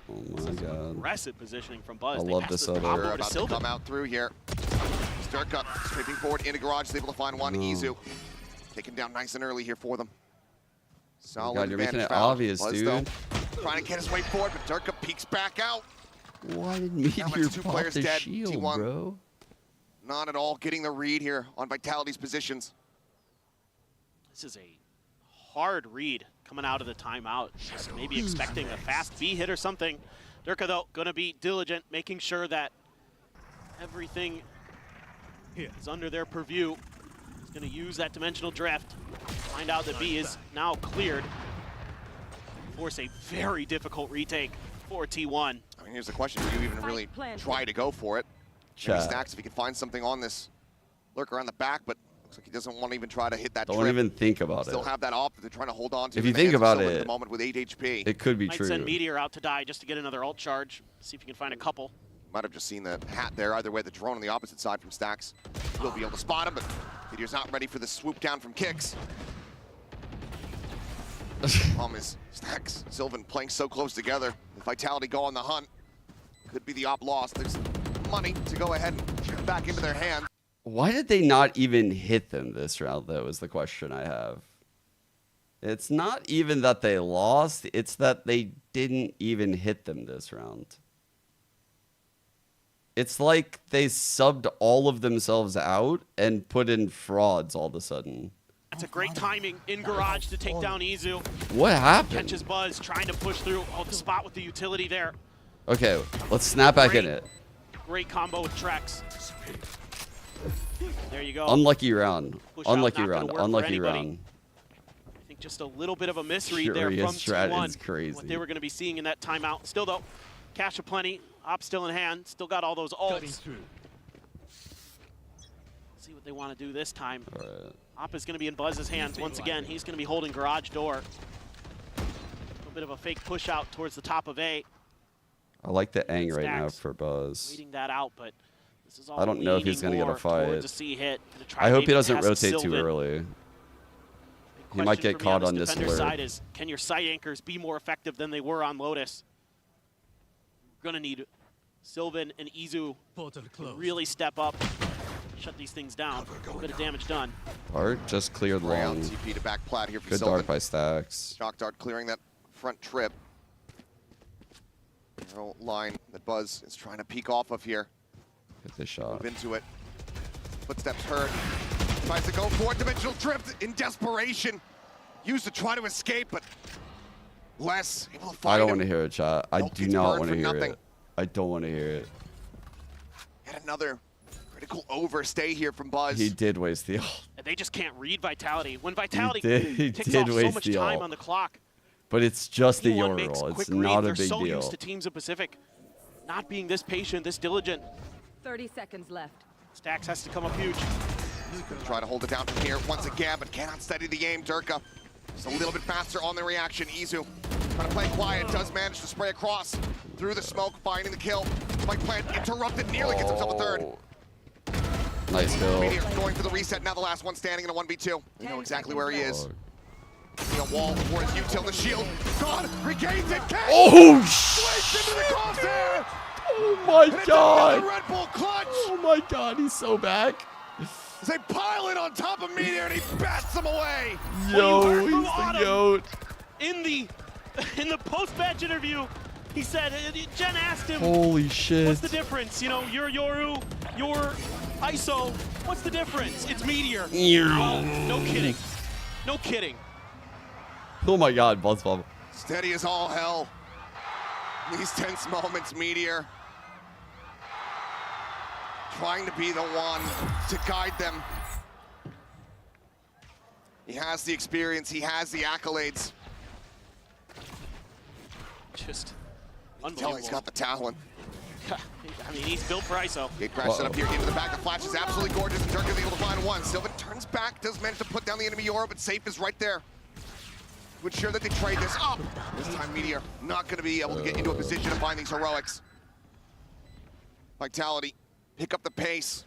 Oh my god. Aggressive positioning from Buzz. I love this other. About to come out through here. Sturka scraping forward into garage, is able to find one. Izu taken down nice and early here for them. Solid God, you're making it obvious, dude. Though, trying to get his way forward, but Durka peeks back out. Why did Meteor pop the shield, T1 bro? Not at all getting the read here on Vitality's positions. This is a hard read coming out of the timeout. Just maybe expecting a fast B hit or something. Durka, though, going to be diligent, making sure that everything is under their purview. He's going to use that Dimensional Drift. Find out that B is now cleared. Force a very difficult retake for T1. I mean, here's the question. Do you even really try to go for it? Maybe Stax if he can find something on this lurker on the back, but looks like he doesn't want to even try to hit that Don't even think about it. Still have that op that they're trying to hold on to. If you think about it, at the moment with 8 HP. It could be Might true. send Meteor out to die just to get another ult charge. See if you can find a couple. Might have just seen the hat there. Either way, the drone on the opposite side from Stax will be able to spot him, but Meteor's not ready for the swoop down from Kicks. Problem is, Stax, Sylvan playing so close together. If Vitality go on the hunt, could be the op lost. There's money to go ahead and get back into their hands. Why did they not even hit them this round, though, is the question I have. It's not even that they lost, it's that they didn't even hit them this round. It's like they subbed all of themselves out and put in frauds all of a sudden. That's a great timing in garage to take down Izu. What happened? Catches Buzz, trying to push through. Oh, the spot with the utility there. Okay, let's snap back in it. Great combo with Trex. There you go. Unlucky round. Push Unlucky out, not round. gonna work for Unlucky anybody. round. I think just a little bit of a misread there Furious from T1. is crazy. What they were going to be seeing in that timeout. Still, though, cash aplenty. Op still in hand. Still got all those ults. See what they want to do this time. All right. Op is going to be in Buzz's hands once again. He's going to be holding garage door. A little bit of a fake push out towards the top of A. I like the Aang right now Stacks for Buzz. Waiting that out, but this is all I don't know if he's going to get a fight. towards a C hit. I hope he maybe doesn't test rotate too Sylvan. early. He might get caught on this defender side alert. is, can your side anchors be more effective than they were on Lotus? We're going to need Sylvan and Izu to really step up. shut these things down. A little bit of damage done. Art just cleared long. TP to back plat here for Good Sylvan. dart by Stacks. Shock Dart clearing that front trip. Narrow line that Buzz is trying to peek off of here. Hit the shot. Move into it. Footsteps heard. Tries to go for it. Dimensional drift in desperation. Used to try to escape, but less able to find I don't him. want to hear it, chat. I do gets not burned want to for hear nothing. it. I don't want to hear it. Yet another critical overstay here from Buzz. He did waste the ult. And they just can't read Vitality. When Vitality he ticks did off so waste much the time ult. on the clock, But it's just the T1 Euro makes roll. quick It's not a reads. big They're so deal. used to Teams of Pacific not being this patient, this diligent. 30 seconds left. Stacks has to come up huge. Try to hold it down from here once again, but cannot steady the aim. Durka just a little bit faster on the reaction. Izu trying to play quiet, does manage to spray across through the smoke, finding the kill. Spike plant interrupted, nearly gets himself a third. Nice kill. Meteor going for the reset, now the last one standing in a 1v2. We know exactly where he is. A wall for his util, the shield. God regains it. Oh, Swipes into the crosshair. Oh my And it's god. another Red Bull clutch. Oh my god, he's so back. They pile it on top of Meteor and he bats them away. Yo, he's the goat. In the post-match interview, he said, Jen asked him, Holy shit. what's the difference? You know, you're Yoru, you're ISO. What's the difference? It's Meteor. No kidding. No kidding. Oh my god, Buzz Bomb. Steady as all hell. These tense moments, Meteor trying to be the one to guide them. He has the experience, he has the accolades. Just unbelievable. He's got the talent. I mean, he's built for ISO. Gate crash set up here into the back. The flash is absolutely gorgeous, and Durka is able to find one. Sylvan turns back, does manage to put down the enemy Yoro, but Safe is right there to ensure that they trade this up. This time, Meteor not going to be able to get into a position to find these heroics. Vitality, pick up the pace.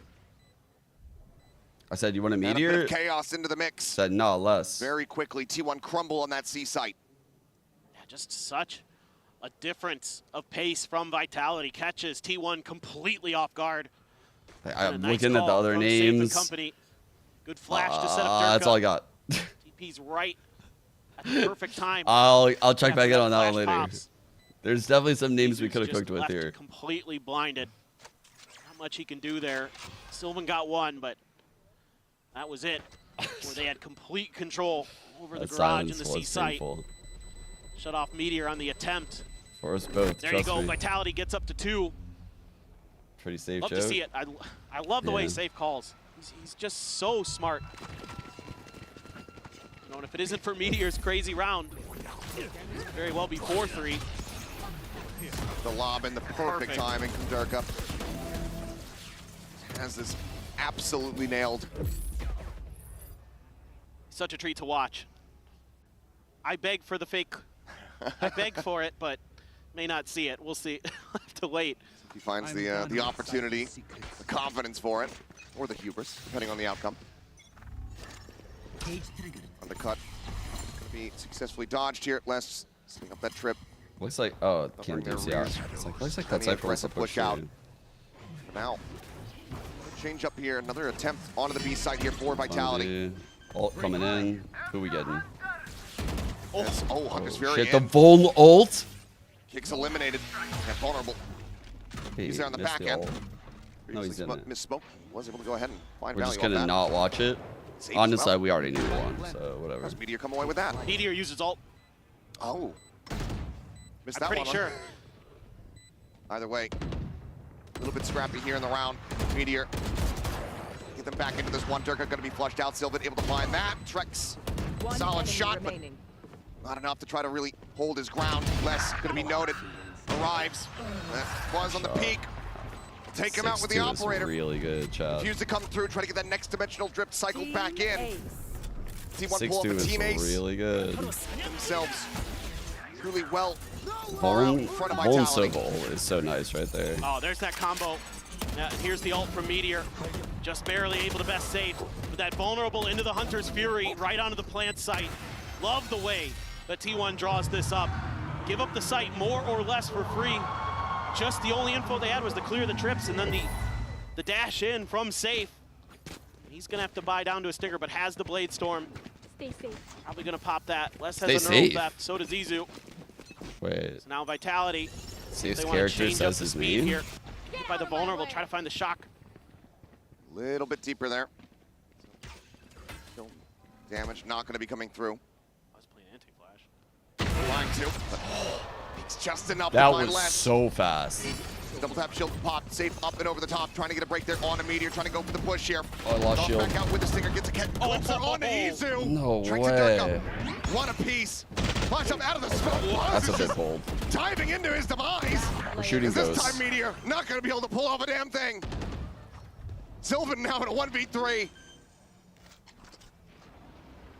I said, you want a And a bit meteor? of chaos into the mix. Said, no, less. Very quickly, T1 crumble on that C site. Yeah, just such a difference of pace from Vitality. Catches T1 completely off guard. I'm Nice looking at the call other from Safe and names. company. Good flash to set up Durka. That's all I got. TP's right at the perfect time. I'll check After back in on that one flash later. pops. There's definitely some names we could have Just cooked with left here. completely blinded. Not much he can do there. Sylvan got one, but that was it. Where they had complete control over the That garage and silence the C was site. painful. Shut off Meteor on the attempt. For us both, There you trust go. me. Vitality gets up to 2. Pretty safe, Love Joe. to see it. I love the way Yeah. Safe calls. He's just so smart. You know, and if it isn't for Meteor's crazy round, it could very well be 4-3. The lob in the perfect timing from Durka. Has this absolutely nailed. Such a treat to watch. I beg for the fake. I beg for it, but may not see it. We'll see. We'll have to wait. He finds the opportunity, the confidence for it, or the hubris, depending on the outcome. Undercut. Gonna be successfully dodged here. Les setting up that trip. Looks like, oh, can't do Covering yeah. their It's like, looks like Plenty that of Cypher was a aggressive push push out. too. Now, change up here. Another attempt onto the B side here for Vitality. Ult coming in. Who we getting? Oh, Hunter's Fury Shit, the in. Voln ult. Kicks eliminated. And vulnerable. Hey, He's there on the missed back the end. ult. No, he's in it. Misspoke. Was able to go ahead and find We're just value gonna off that. not watch it. Safe as Honestly, well. we already knew one, so whatever. Does Meteor come away with that? Meteor uses ult. Oh. Missed I'm that pretty one. sure. Either way, a little bit scrappy here in the round. Meteor. Get them back into this one. Durka going to be flushed out. Sylvan able to find that. Trex. Solid shot, but not enough to try to really hold his ground. Les going to be noted. Arrives. Buzz on the peak. Take him out with the 6-2 is operator. really good, Chad. Refuse to come through. Try to get that next dimensional drip cycled back in. T1 pull up 6-2 a is team ace. really good. Themselves truly well. Voln front of Voln Vitality. Sobol is so nice right there. Oh, there's that combo. Now, here's the ult from Meteor. Just barely able to best save. With that vulnerable into the Hunter's Fury, right onto the plant site. Love the way that T1 draws this up. Give up the site more or less for free. Just the only info they had was to clear the trips, and then the dash in from Safe. He's going to have to buy down to a stinger, but has the Blade Storm. Stay safe. Probably going to pop that. Les Stay has a neural safe. theft. So does Izu. Wait. So now Vitality. Safe's They want to character change up says the his speed name. here. Hit by the vulnerable. Try to find the shock. Little bit deeper there. Still damage not going to be coming through. I was playing anti-flash. Trying to, but it's just enough That to find was Les. so fast. Double tap shield pop, safe up and over the top, trying to get a break there on a Meteor, trying to go for the push here. Oh, I lost shield. Back out with the stinger, gets a glimpse on Izu. No Tricks way. to Durka. One apiece. Punch up out of the smoke. That's a bit bold. Diving into his demise. We're shooting This ghosts. time Meteor not going to be able to pull off a damn thing. Sylvan now in a 1v3.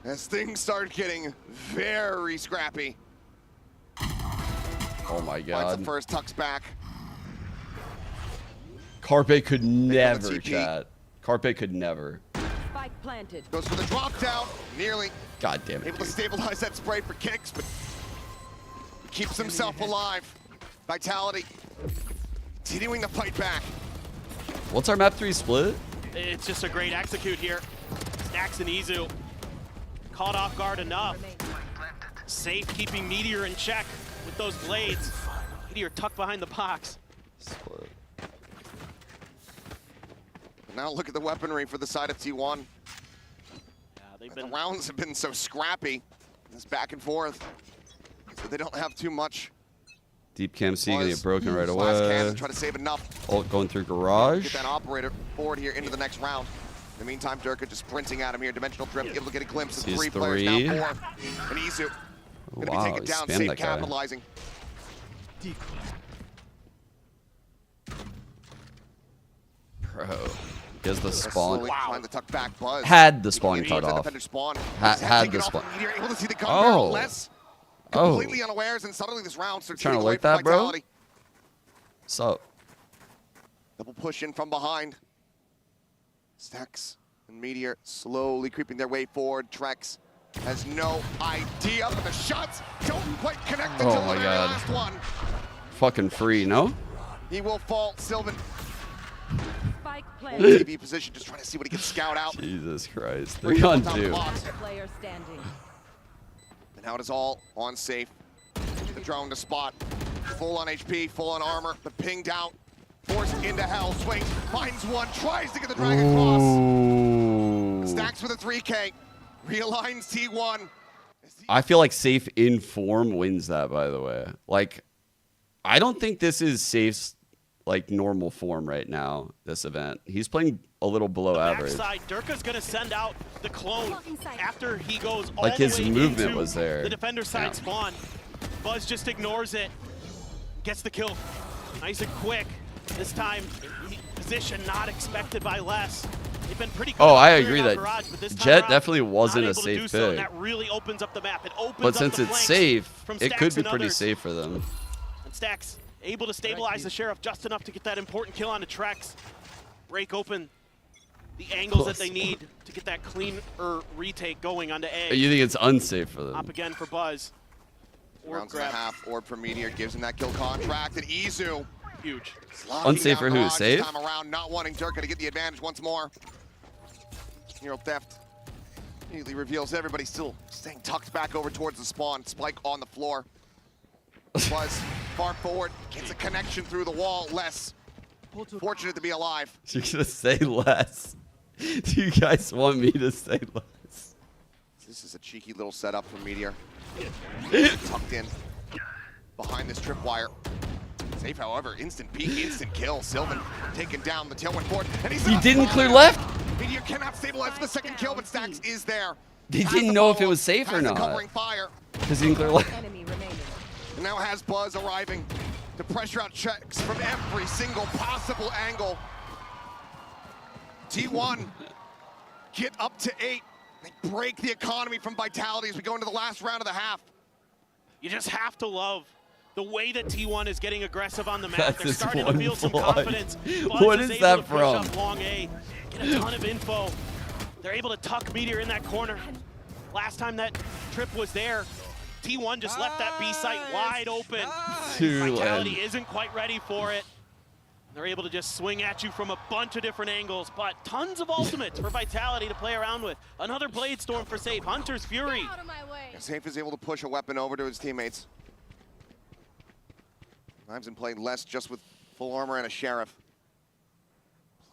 As things start getting very scrappy. Oh my Finds god. the first, tucks back. Carpe could never, TP. chat. Carpe could never. Spike planted. Goes for the drop down, nearly God damn it. able to stabilize that spray for kicks, but keeps himself alive. Vitality continuing to fight back. What's our map 3 split? It's just a great execute here. Stacks and Izu. Caught off guard enough. Safe keeping Meteor in check with those blades. Meteor tucked behind the box. Split. Now look at the weaponry for the side of T1. Yeah, The rounds have been so scrappy. This back and forth. So they don't have too much. Deep cam C gonna get broken right Last away. cannon, try to save enough. Ult going through garage. Get that operator forward here into the next round. In the meantime, Durka just sprinting at him here. Dimensional drift, able to get a glimpse of Sees 3 players, now 4. three. And Izu gonna Wow, be taken he down, spammed safe that guy. capitalizing. Bro. He has the They're spawn. slowly trying to tuck back. Buzz. Had the spawn Immediate cut to off. defender spawn. Had Taking the off spawn. Meteor, able to see the gun barrel. Oh. Less Oh. completely unawares, and suddenly this round starts Trying to getting away alert from that, bro? Vitality. What's up? Double push in from behind. Stacks and Meteor slowly creeping their way forward. Trex has no idea, but the shots don't quite connect Oh until my the very God. last one. Fucking free, no? He will fall. Sylvan Spike in planted. TV position, just trying to see what he can scout out. Jesus Christ. Bring 3 it on on top of the 2. box. Player standing. And now it is all on safe. The drone to spot. Full on HP, full on armor, but pinged out. Forced into hell, swings, finds one, tries to get the Dragon Cross. Ooh. Stacks with a 3K. Realigns T1. I feel like Safe in form wins that, by the way. Like, I don't think this is Safe's like normal form right now, this event. He's playing a little below average. Backside, Durka's gonna send out the clone after he goes all Like, the his way movement into was there. the defender side Yeah. spawn. Buzz just ignores it, gets the kill. Nice and quick. This time, position not expected by Les. They've been pretty good Oh, at I clearing agree out that garage, but this time Jet around, definitely wasn't not a able to safe do so, and pick. that really opens up the map. It opens But up since the it's flanks safe, from it Stacks could be and pretty others. safe for them. And Stacks able to stabilize the Sheriff just enough to get that important kill onto Trex. Break open the angles that they need to get that clean retake going onto A. You think it's unsafe for them? Up again for Buzz. Rounds and a half. Orb for Meteor gives him that kill contract. And Izu. Huge. Unsafe for who? This Safe? time around, not wanting Durka to get the advantage once more. Neural theft immediately reveals everybody still staying tucked back over towards the spawn. Spike on the floor. Buzz far forward, gets a connection through the wall. Les fortunate to be alive. You're gonna say less. Do you guys want me to say less? This is a cheeky little setup for Meteor. Tucked in behind this tripwire. Safe, however, instant peek, instant kill. Sylvan taken down, the tailwind forward, and he's He didn't clear left? Meteor cannot stabilize for the second kill, but Stacks is there. He Has didn't the know if it follow-up, was safe or has the not. covering fire. Because he didn't clear left. Enemy remaining. And now has Buzz arriving to pressure out checks from every single possible angle. T1 get up to 8. They break the economy from Vitality as we go into the last round of the half. You just have to love the way that T1 is getting aggressive on the map. That's They're his starting to one feel some blood. confidence. Buzz What is is able that to push from? up long A, get a ton of info. They're able to tuck Meteor in that corner. Last time that trip was there, T1 just left that B site wide open. Too Vitality late. isn't quite ready for it. They're able to just swing at you from a bunch of different angles, but tons of ultimates for Vitality to play around with. Another Blade Storm for Safe. Hunter's Fury. Safe is able to push a weapon over to his teammates. Knives and played less just with full armor and a Sheriff.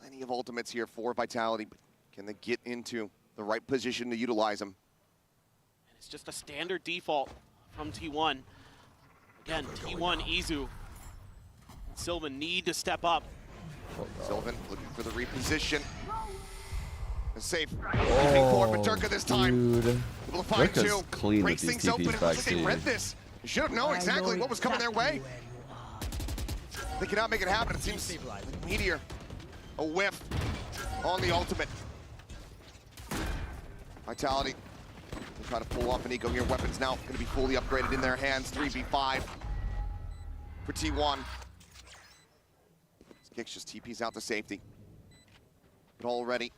Plenty of ultimates here for Vitality, but can they get into the right position to utilize them? It's just a standard default from T1. Again, T1, Izu. Sylvan need to step up. Sylvan looking for the reposition. Safe. Keeping forward, but Durka this time. Dude. Able to find Durka's two. clean with Breaks these things open. TPs It looks like they backstage. read this. They should have known exactly what was coming their way. They cannot make it happen. It seems like Meteor. A whiff on the ultimate. Vitality. They try to pull off an eco here. Weapons now going to be fully upgraded in their hands. 3v5 for T1. Kicks just TPs out to safety. But already,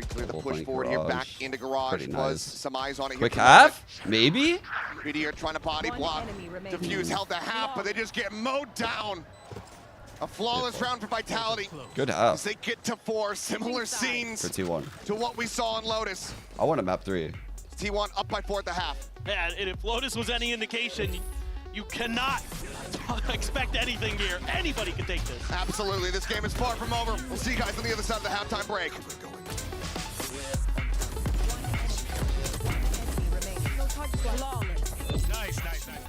clear the push forward here, back into garage. Pretty Was nice. some eyes on it here. Quick half? Maybe? Meteor trying to body block. Diffuse held the half, but they just get mowed down. A flawless round for Vitality. Good half. As they get to 4, similar scenes For T1. to what we saw in Lotus. I want a map 3. T1 up by 4 at the half. Yeah, and if Lotus was any indication, you cannot expect anything here. Anybody can take this. Absolutely, this game is far from over. We'll see you guys on the other side of the halftime break. Nice, nice, nice.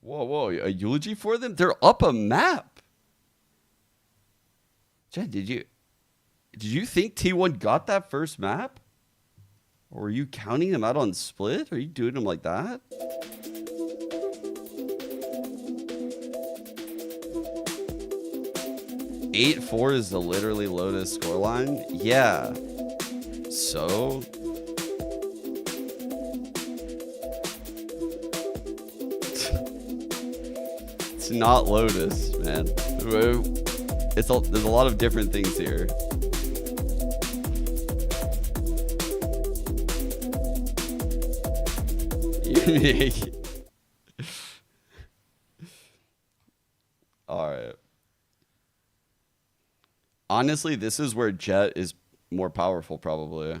Whoa, a eulogy for them? They're up a map. Jen, did you think T1 got that first map? Or were you counting them out on split? Are you doing them like that? (8-4) is the literally Lotus scoreline. Yeah. So it's not Lotus, man. There's a lot of different things here. All right. Honestly, this is where Jet is more powerful probably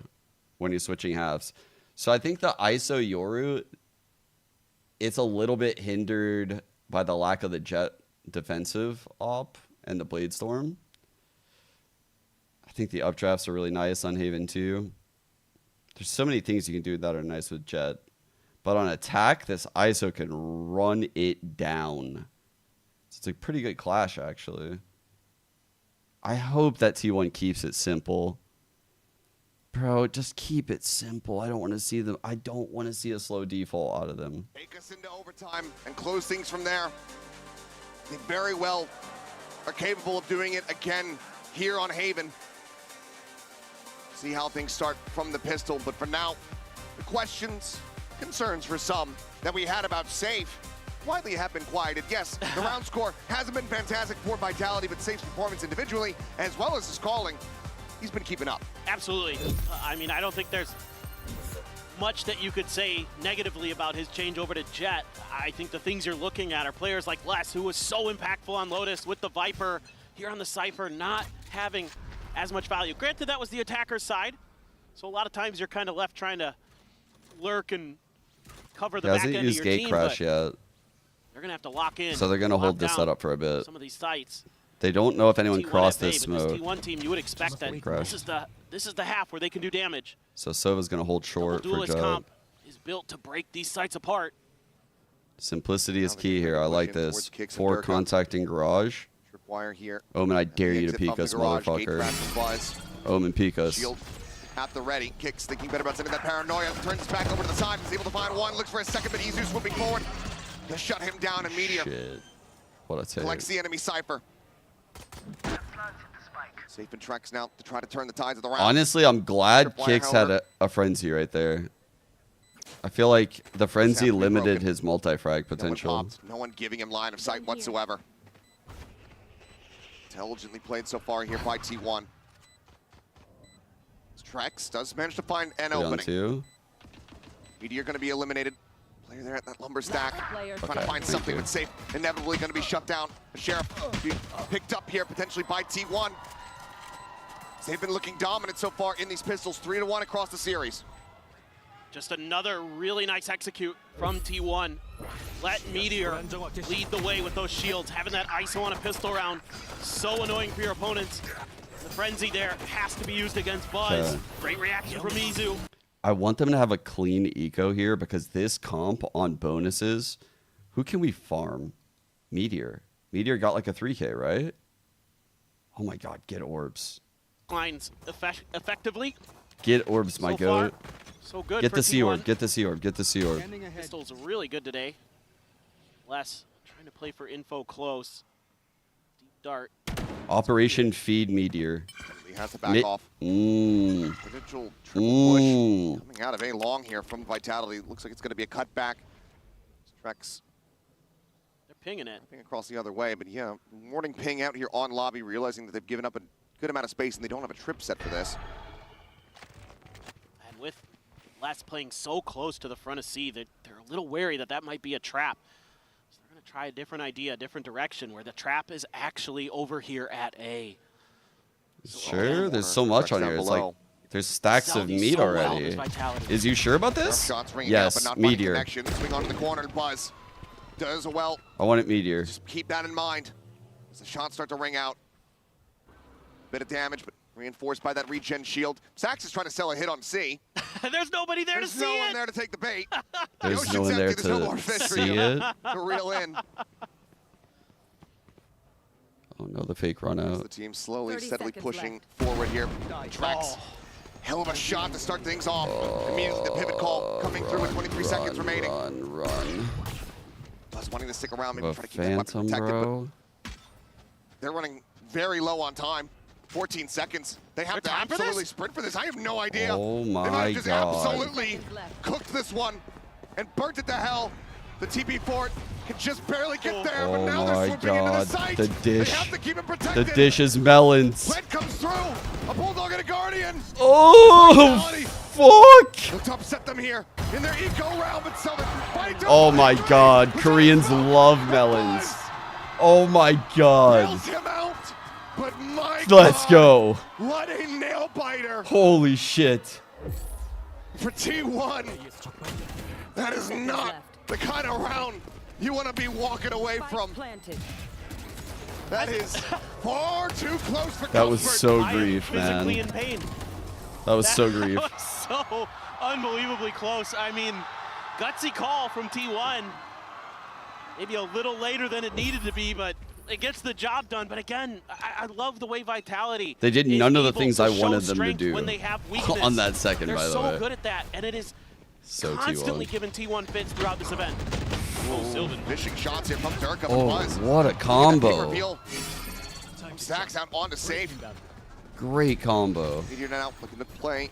when he's switching halves. So I think the ISO Yoru, it's a little bit hindered by the lack of the Jet defensive op and the Blade Storm. I think the updrafts are really nice on Haven too. There's so many things you can do that are nice with Jet. But on attack, this ISO can run it down. So it's a pretty good clash, actually. I hope that T1 keeps it simple. Bro, just keep it simple. I don't want to see them. I don't want to see a slow default out of them. Take us into overtime and close things from there. They very well are capable of doing it again here on Haven. See how things start from the pistol, but for now, the questions, concerns for some that we had about Safe widely have been quieted. Yes, the round score hasn't been fantastic for Vitality, but Safe's performance individually, as well as his calling, he's been keeping up. Absolutely. I mean, I don't think there's much that you could say negatively about his change over to Jet. I think the things you're looking at are players like Les, who was so impactful on Lotus with the Viper, here on the Cypher not having as much value. Granted, that was the attacker's side, so a lot of times you're kind of left trying to lurk and cover the back end of your team. Crash yet. They're going to have to lock in. So they're going to hold this setup for a bit. Some of these sites. They don't know if anyone T1 crossed FA, this but smoke. This T1 team, you would expect that this is the half where they can do damage. So Sova's going to hold short for Duelist Jet. comp is built to break these sites apart. Simplicity is key here. I like this. 4 contacting garage. Tripwire here. Omen, I dare you to peek us, motherfucker. Omen, peek us. Shield at the ready. Kicks, thinking better about sending that paranoia. Turns back over to the side. Is able to find one. Looks for a second, but Izu swooping forward to shut him down. And Meteor What a take. collects the enemy Cypher. Safe and Trex now to try to turn the tides of the round. Honestly, I'm glad Tripwire, Kix had a frenzy right there. I feel like the frenzy limited his multi-frag potential. No one giving him line of sight whatsoever. Intelligently played so far here by T1. Trex does manage to find an opening. Two. Meteor going to be eliminated. Player there at that lumber stack, trying to Okay, find something that's safe. Inevitably going to be shut down. The Sheriff being picked up here potentially by T1. They've been looking dominant so far in these pistols, 3-1 across the series. Just another really nice execute from T1. Let Meteor lead the way with those shields. Having that ISO on a pistol round, so annoying for your opponents. The frenzy there has to be used against Buzz. Great reaction from Izu. I want them to have a clean eco here because this comp on bonuses, who can we farm? Meteor. Meteor got like a 3K, right? Oh my god, get orbs. Lines effectively. Get orbs, my goat. So good Get for the Sea Orb, T1. get the Sea Orb, get the Sea Orb. Pistol's really good today. Les trying to play for info close. Deep dart. Operation Feed Meteor. He has to back off. Potential triple push coming out of A long here from Vitality. Looks like it's going to be a cutback. Trex. They're pinging it. Ping across the other way, but yeah, warning ping out here on lobby, realizing that they've given up a good amount of space and they don't have a trip set for this. And with Les playing so close to the front of C, they're a little wary that that might be a trap. So they're going to try a different idea, a different direction, where the trap is actually over here at A. Sure, there's so much on here. It's like there's stacks of meat already. Is you sure about this? Shots ringing Yes, out, but not finding Meteor. connection. Swing onto the corner and Buzz does well. I want it Meteor. Just keep that in mind as the shots start to ring out. Bit of damage, but reinforced by that regen shield. Sax is trying to sell a hit on C. There's nobody there to see it. There's no one there to take the bait. There's no one there There's no more to fish for see you it. to reel in. Oh no, the fake run out. The team slowly, steadily pushing forward here. Trex, hell of a shot to start things off. Immediately the pivot call coming through with 23 seconds remaining. Run. Buzz wanting to stick around, maybe A try to keep that weapon phantom, protected, bro. but they're running very low on time. 14 seconds. They have to absolutely sprint for this. I have no idea. Oh They my might have just god. absolutely cooked this one and burnt it to hell. The TP fort can just barely get there, but Oh now they're my swooping into the god. site. The dish. They have to keep it The protected. dish is melons. Plant comes through. A Bulldog and a Guardian. Oh, fuck. Look to upset them here in their eco round, but Selvin fight. Oh my god. Koreans love melons. Oh my god. Nails him out, but my Let's god, go. What a nail biter Holy shit. for T1. That is not the kind of round you want to be walking away from. That is far too close for That was comfort. so I am grief, man. physically in pain. That was so grief. That was so unbelievably close. I mean, gutsy call from T1. Maybe a little later than it needed to be, but it gets the job done. But again, I love the way Vitality They did is none of the able things to I show wanted them to strength do when they have weakness. on that second, They're by the so way. good at that, and it is So constantly T1. giving T1 fits throughout this event. Sylvan fishing shots here from Durka. Oh, Buzz. what a Big combo. reveal. Stacks out onto safe. Great combo. Meteor now looking to play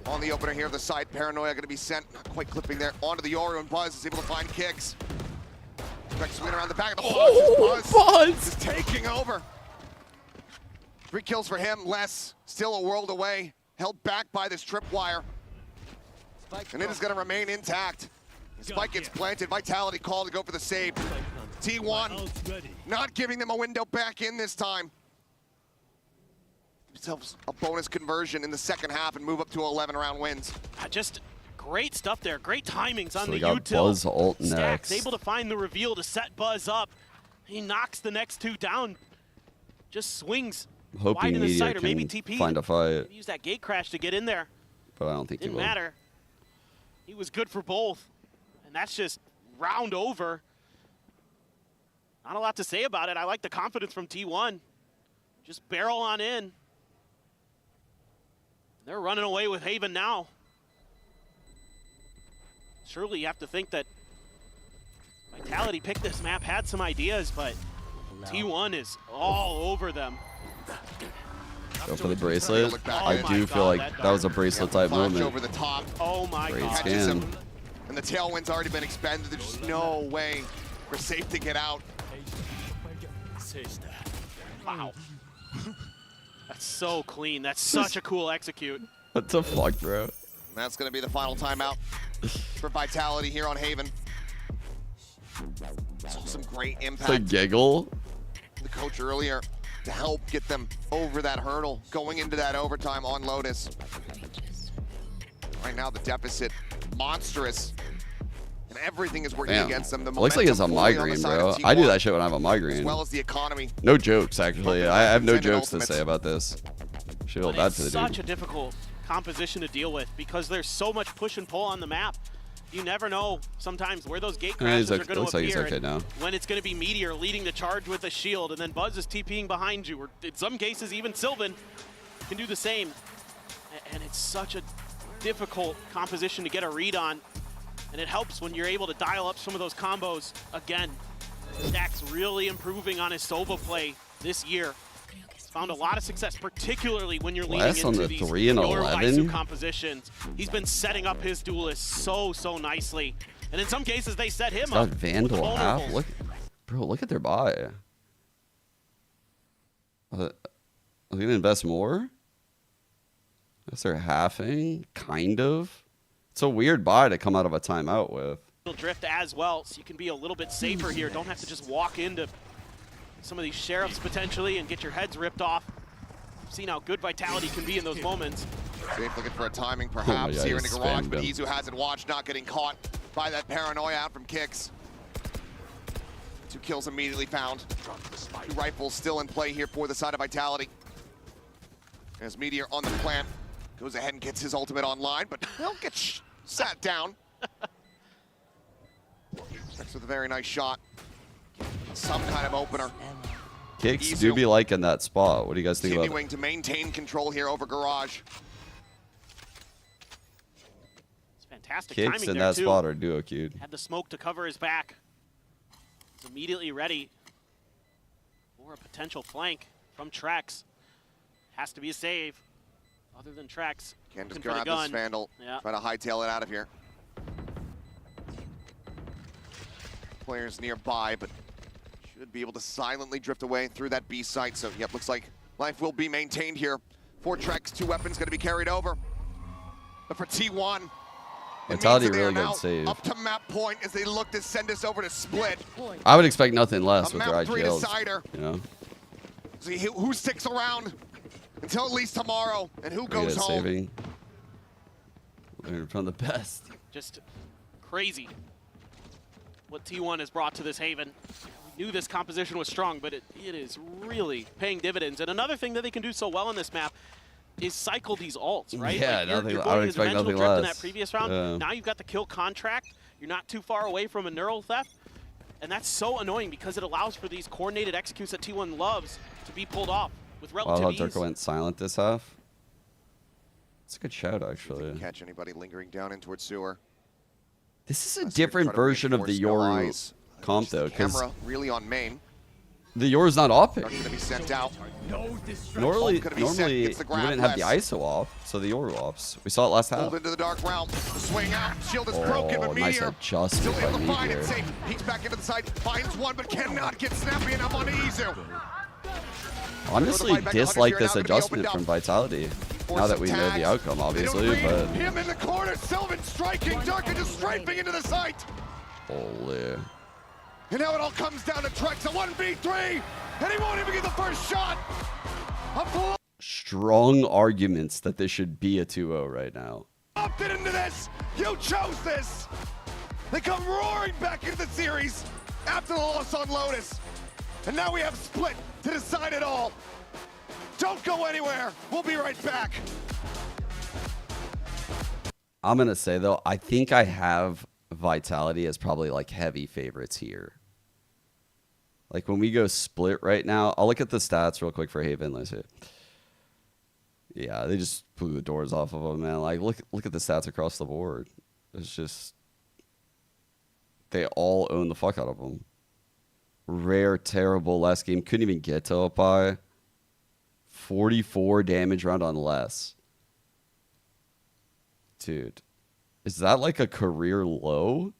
on the opener here. The side paranoia going to be sent. Not quite clipping there onto the Yoru, and Buzz is able to find kicks. Back swing around the back of the horse. Buzz is taking over. 3 kills for him. Less still a world away. Held back by this tripwire. And it is going to remain intact. Spike gets planted. Vitality call to go for the save. T1 not giving them a window back in this time. Themselves a bonus conversion in the second half and move up to 11-round wins. Just great stuff there. Great timings on So the we got util. Buzz ult Stacks next. able to find the reveal to set Buzz up. He knocks the next 2 down. Just swings wide Hoping in the Meteor sight, or maybe can TP. find a fight, Use that gate crash to get in there. but I don't think he Didn't will. matter. He was good for both. And that's just round over. Not a lot to say about it. I like the confidence from T1. Just barrel on in. They're running away with Haven now. Surely you have to think that Vitality picked this map, had some ideas, but T1 is all over them. Go for the bracelet. Oh I do feel like that was a bracelet type Flash moment. over the top. Oh my Great god. Catches scan. him. And the tailwind's already been expended. There's just no way for safe to get out. Wow. That's so clean. That's such a cool execute. What the fuck, bro? And that's going to be the final timeout for Vitality here on Haven. Saw some great impact. It's a giggle. The coach earlier to help get them over that hurdle, going into that overtime on Lotus. Right now the deficit monstrous, and everything is working against them. The Looks like it's a migraine, bro. I do that shit when I have a migraine. As well as the economy. No jokes, actually. I have no jokes to say about this. Should feel bad for the dude. It's such a difficult composition to deal with because there's so much push and pull on the map. You never know sometimes where those gate crashes are going to appear. Looks like he's okay now. When it's going to be Meteor leading the charge with a shield, and then Buzz is TPing behind you, or in some cases even Sylvan can do the same. And it's such a difficult composition to get a read on, and it helps when you're able to dial up some of those combos. Again, Stack's really improving on his Sova play this year. He's found a lot of success, particularly when you're leaning into these 3 and 11 compositions. He's been setting up his duelists so nicely, and in some cases they set him Got up. Vandal half. Look, bro, look at their buy. Are they gonna invest more? Guess they're halving, kind of. It's a weird buy to come out of a timeout with. Drift as well, so you can be a little bit safer here. Don't have to just walk into some of these sheriffs potentially and get your heads ripped off. Seen how good Vitality can be in those moments. Safe looking for a timing perhaps here in the garage, but Izu hasn't watched, not getting caught by that paranoia out from Kicks. 2 kills immediately found. 2 rifles still in play here for the side of Vitality. As Meteor on the plant goes ahead and gets his ultimate online, but he'll get sat down. Next with a very nice shot. Some kind of opener. Kicks do be liking that spot. What do you guys think about it? Continuing to maintain control here over Garage. It's fantastic Kicks timing in there that too. spot are duo queued. Had the smoke to cover his back. He's immediately ready for a potential flank from Trex. Has to be a save. Other than Trex. Can just looking for the grab this gun. Vandal. Yeah. Try to hightail it out of here. Players nearby, but should be able to silently drift away through that B site. So, yep, looks like life will be maintained here. 4 Trex, 2 weapons going to be carried over. But for T1, Vitality really good save. up to map point as they look to send us over to split. I would expect nothing less with their map 3 IGLs. decider. You know, See who sticks around until at least tomorrow, and who goes home. Saving. Learn from the best. Just crazy what T1 has brought to this Haven. We knew this composition was strong, but it is really paying dividends. And another thing that they can do so well on this map is cycle these ults, right? Yeah, like nothing, you're I going would into expect Dimensional nothing Drift less. in that previous round. Yeah. Now you've got the kill contract. You're not too far away from a neural theft. And that's so annoying because it allows for these coordinated executes that T1 loves to be pulled off with relative Wow, ease. Durka went silent this half. It's a good shout, actually. Catch anybody lingering down in towards sewer. This is a different version of the Yoru comp, though, because Camera really on main. the Yoru's not off it. Going to be sent out. Normally you grab wouldn't have the less. ISO off, so the Yoru offs. We saw it last half. Pulled into the dark realm. The swing out. Shield is broken, but Nice Meteor adjustment still able by to find Meteor. it safe. Peeks back into the site, finds one, but cannot get snappy enough on Izu. Honestly, dislike this adjustment from Vitality. Now that we know the outcome, obviously, but Him in the corner, Sylvan striking, Durka just strafing into the site. holy. And now it all comes down to Trex, a 1v3, and he won't even get the first shot. Strong arguments that this should be a 2-0 right now. Opted into this. You chose this. They come roaring back into the series after the loss on Lotus. And now we have split to decide it all. Don't go anywhere. We'll be right back. I'm going to say, though, I think I have Vitality as probably like heavy favorites here. Like when we go split right now, I'll look at the stats real quick for Haven. Let's see. Yeah, they just blew the doors off of them, man. Like look at the stats across the board. It's just they all own the fuck out of them. Rare, terrible last game. Couldn't even get to a buy. 44 damage round on less. Dude, is that like a career low?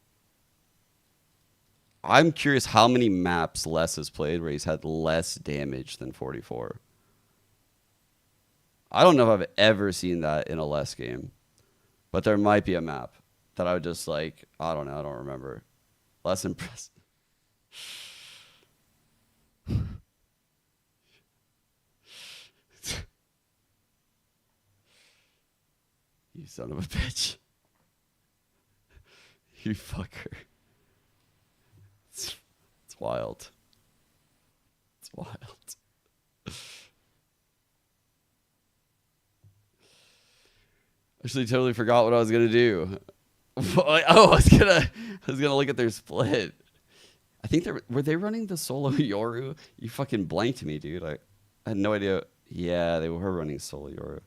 I'm curious how many maps Les has played where he's had less damage than 44. I don't know if I've ever seen that in a Les game, but there might be a map. that I would just like, I don't know, I don't remember. Less impressive. You son of a bitch. You fucker. It's wild. It's wild. Actually, totally forgot what I was gonna do. Oh, I was gonna look at their split. I think were they running the solo Yoru? You fucking blanked me, dude. I had no idea. Yeah, they were running solo Yoru.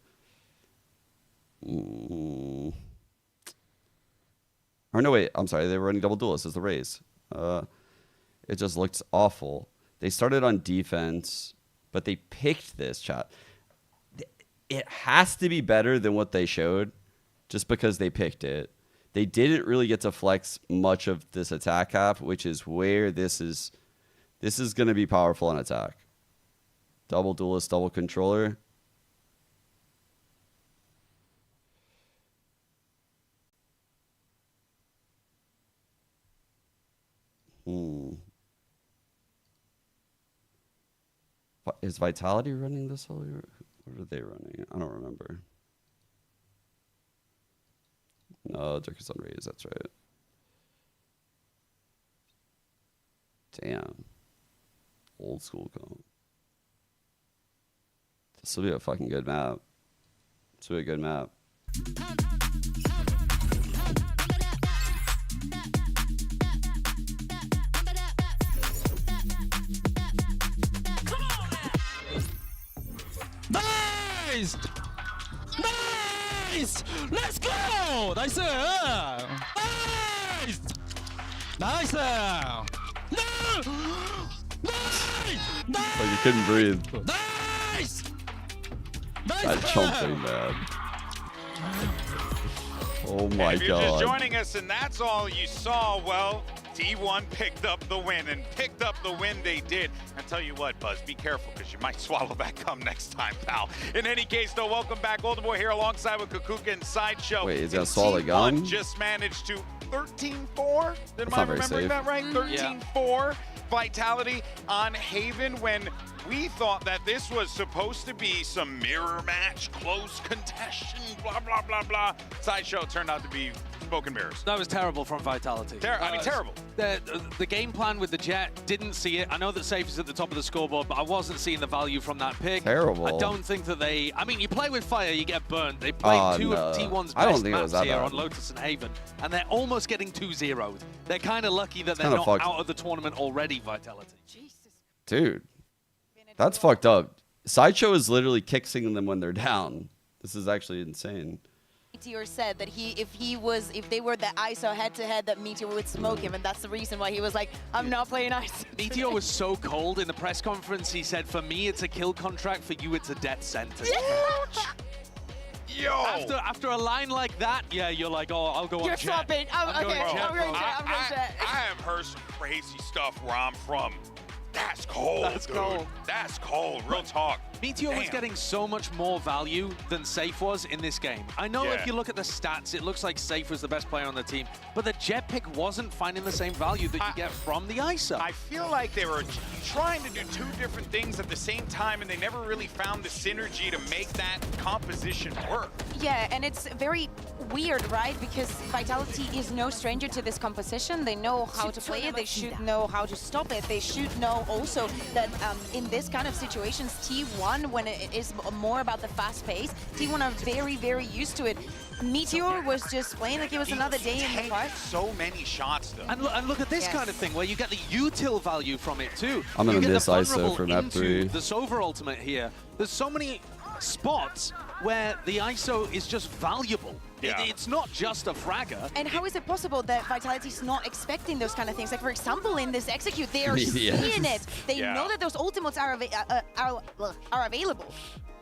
Or no, wait. I'm sorry. They were running double duelist as the Raze. It just looks awful. They started on defense, but they picked this, chat. It has to be better than what they showed just because they picked it. They didn't really get to flex much of this attack cap, which is where this is going to be powerful on attack. Double duelist, double controller. Is Vitality running this whole year? What are they running? I don't remember. No, Dirk is on Raze, that's right. Damn. Old school comp. This will be a fucking good map. This will be a good map. Nice! Nice! Let's go! Nice! Nice! Nice! No! Nice! Like you couldn't breathe. Nice! Nice! That jumping, man. Oh my If you're just god. joining us and that's all you saw, well, T1 picked up the win, and picked up the win they did. I tell you what, Buzz, be careful because you might swallow that cum next time, pal. In any case, though, welcome back. Golden Boy here alongside with Kukuka and Sideshow. Wait, he's gonna swallow the gum? Just managed to 13-4. Am I not very remembering safe. that right? 13-4 Vitality on Haven when we thought that this was supposed to be some mirror match, close contestation, blah, blah, blah, blah. Sideshow turned out to be smoke and mirrors. That was terrible from Vitality. I mean, terrible. The game plan with the Jet, didn't see it. I know that Safe is at the top of the scoreboard, but I wasn't seeing the value from that pick. Terrible. I don't think that they... I mean, you play with fire, you get burnt. They played two of T1's best maps here on Lotus and Haven, and they're almost getting 2-0'd. They're kind of lucky that they're not out of the tournament already, Vitality. Dude. That's fucked up. Sideshow is literally kicking them when they're down. This is actually insane. Meteor said that if they were the ISO head-to-head, that Meteor would smoke him, and that's the reason why he was like, I'm not playing ISO. Meteor was so cold in the press conference, he said, for me it's a kill contract, for you it's a death sentence. Yo! After a line like that, yeah, you're like, oh, I'll go on You're Jet. swapping. I'm going Jet. I have heard some crazy stuff where I'm from. That's cold, That's dude. cold. That's cold, real talk. Meteor was getting so much more value than Safe was in this game. I know if you look at the stats, it looks like Safe was the best player on the team, but the Jet pick wasn't finding the same value that you get from the ISO. I feel like they were trying to do two different things at the same time, and they never really found the synergy to make that composition work. Yeah, and it's very weird, right? Because Vitality is no stranger to this composition. They know how to play it. They should know how to stop it. They should know also that in this kind of situations, T1, when it is more about the fast pace, T1 are very, very used to it. Meteor was just playing like it was another day in the park. So many shots, though. And look at this kind of thing, where you get the util value from it, too. I'm gonna miss ISO vulnerable for map into 3. the Sova ultimate here. There's so many spots where the ISO is just valuable. It's not just a fragger. And how is it possible that Vitality's not expecting those kind of things? Like, for example, in this execute, they are Yes. seeing it. They know that those ultimates are available.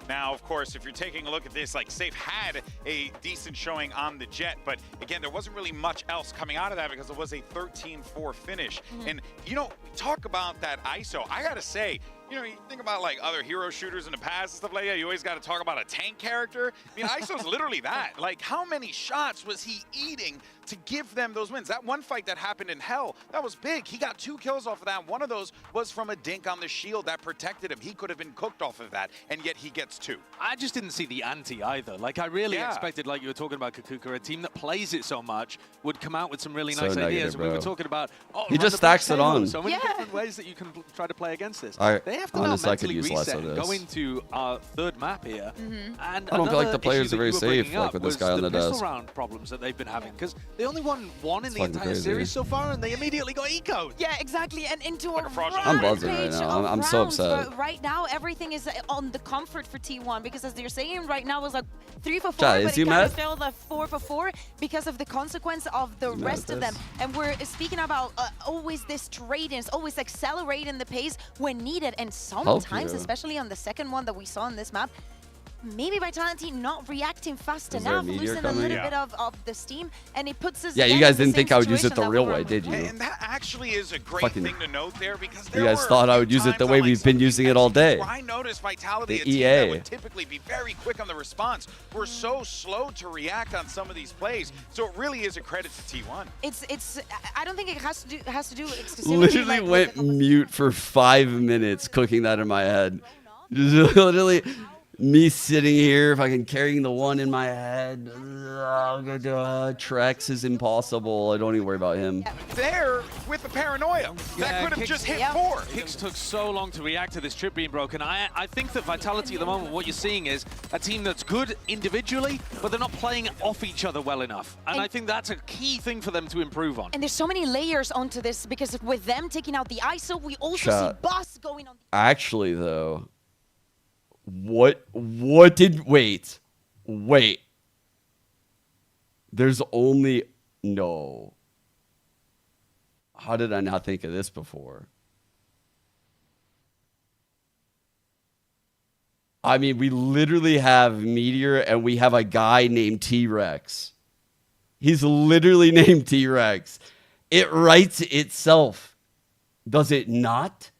Now, of course, if you're taking a look at this, like, Safe had a decent showing on the Jet, but again, there wasn't really much else coming out of that because it was a 13-4 finish. And, you know, talk about that ISO. I gotta say, You know, you think about like other hero shooters in the past and stuff like that, you always got to talk about a tank character. I mean, ISO's literally that. Like, how many shots was he eating to give them those wins? That one fight that happened in Hell, that was big. He got 2 kills off of that. One of those was from a dink on the shield that protected him. He could have been cooked off of that, and yet he gets 2. I just didn't see the ante either. Like, I really expected, like you were talking about Kakuka, a team that plays it so much would come out with some really nice ideas. And we were talking about, he just stacks it on. So many different ways that you can try to play against this. They have to now mentally reset and go into our 3rd map here. And I don't feel like the players are very safe, like with this guy on the desk. Pistol round problems that they've been having, because they only won 1 in the entire series so far, and they immediately got eco'd. Yeah, exactly, and into a I'm buzzing right now. I'm so upset. But right now, everything is on the comfort for T1, because as they're saying right now, it was like 3 for 4, Chad, but is it you kind mad? of failed like 4 for 4 because of the consequence of the rest of them. And we're speaking about always this trade-ins, always accelerating the pace when needed, and sometimes, especially on the second one that we saw on this map, maybe Vitality not reacting fast enough, losing a little bit of the steam, and it puts us. Yeah, you guys didn't think I would use it the real way, did you? And that actually is a great thing to note there, because you guys thought I would use it the way we've been using it all day. where I noticed Vitality, The a team EA. that would typically be very quick on the response, we're so slow to react on some of these plays. So it really is a credit to T1. It's. I don't think it has to do exclusively. Literally went mute for 5 minutes cooking that in my head. Just literally me sitting here, fucking carrying the one in my head. Trex is impossible. I don't even worry about him. There with the paranoia. That could have just hit 4. Kicks took so long to react to this trip being broken. I think that Vitality at the moment, what you're seeing is a team that's good individually, but they're not playing off each other well enough. And I think that's a key thing for them to improve on. And there's so many layers onto this, because with them taking out the ISO, we also see Boss going on. Actually, though, what did wait? There's only no. How did I not think of this before? I mean, we literally have Meteor and we have a guy named T-Rex. He's literally named T-Rex. It writes itself. Does it not?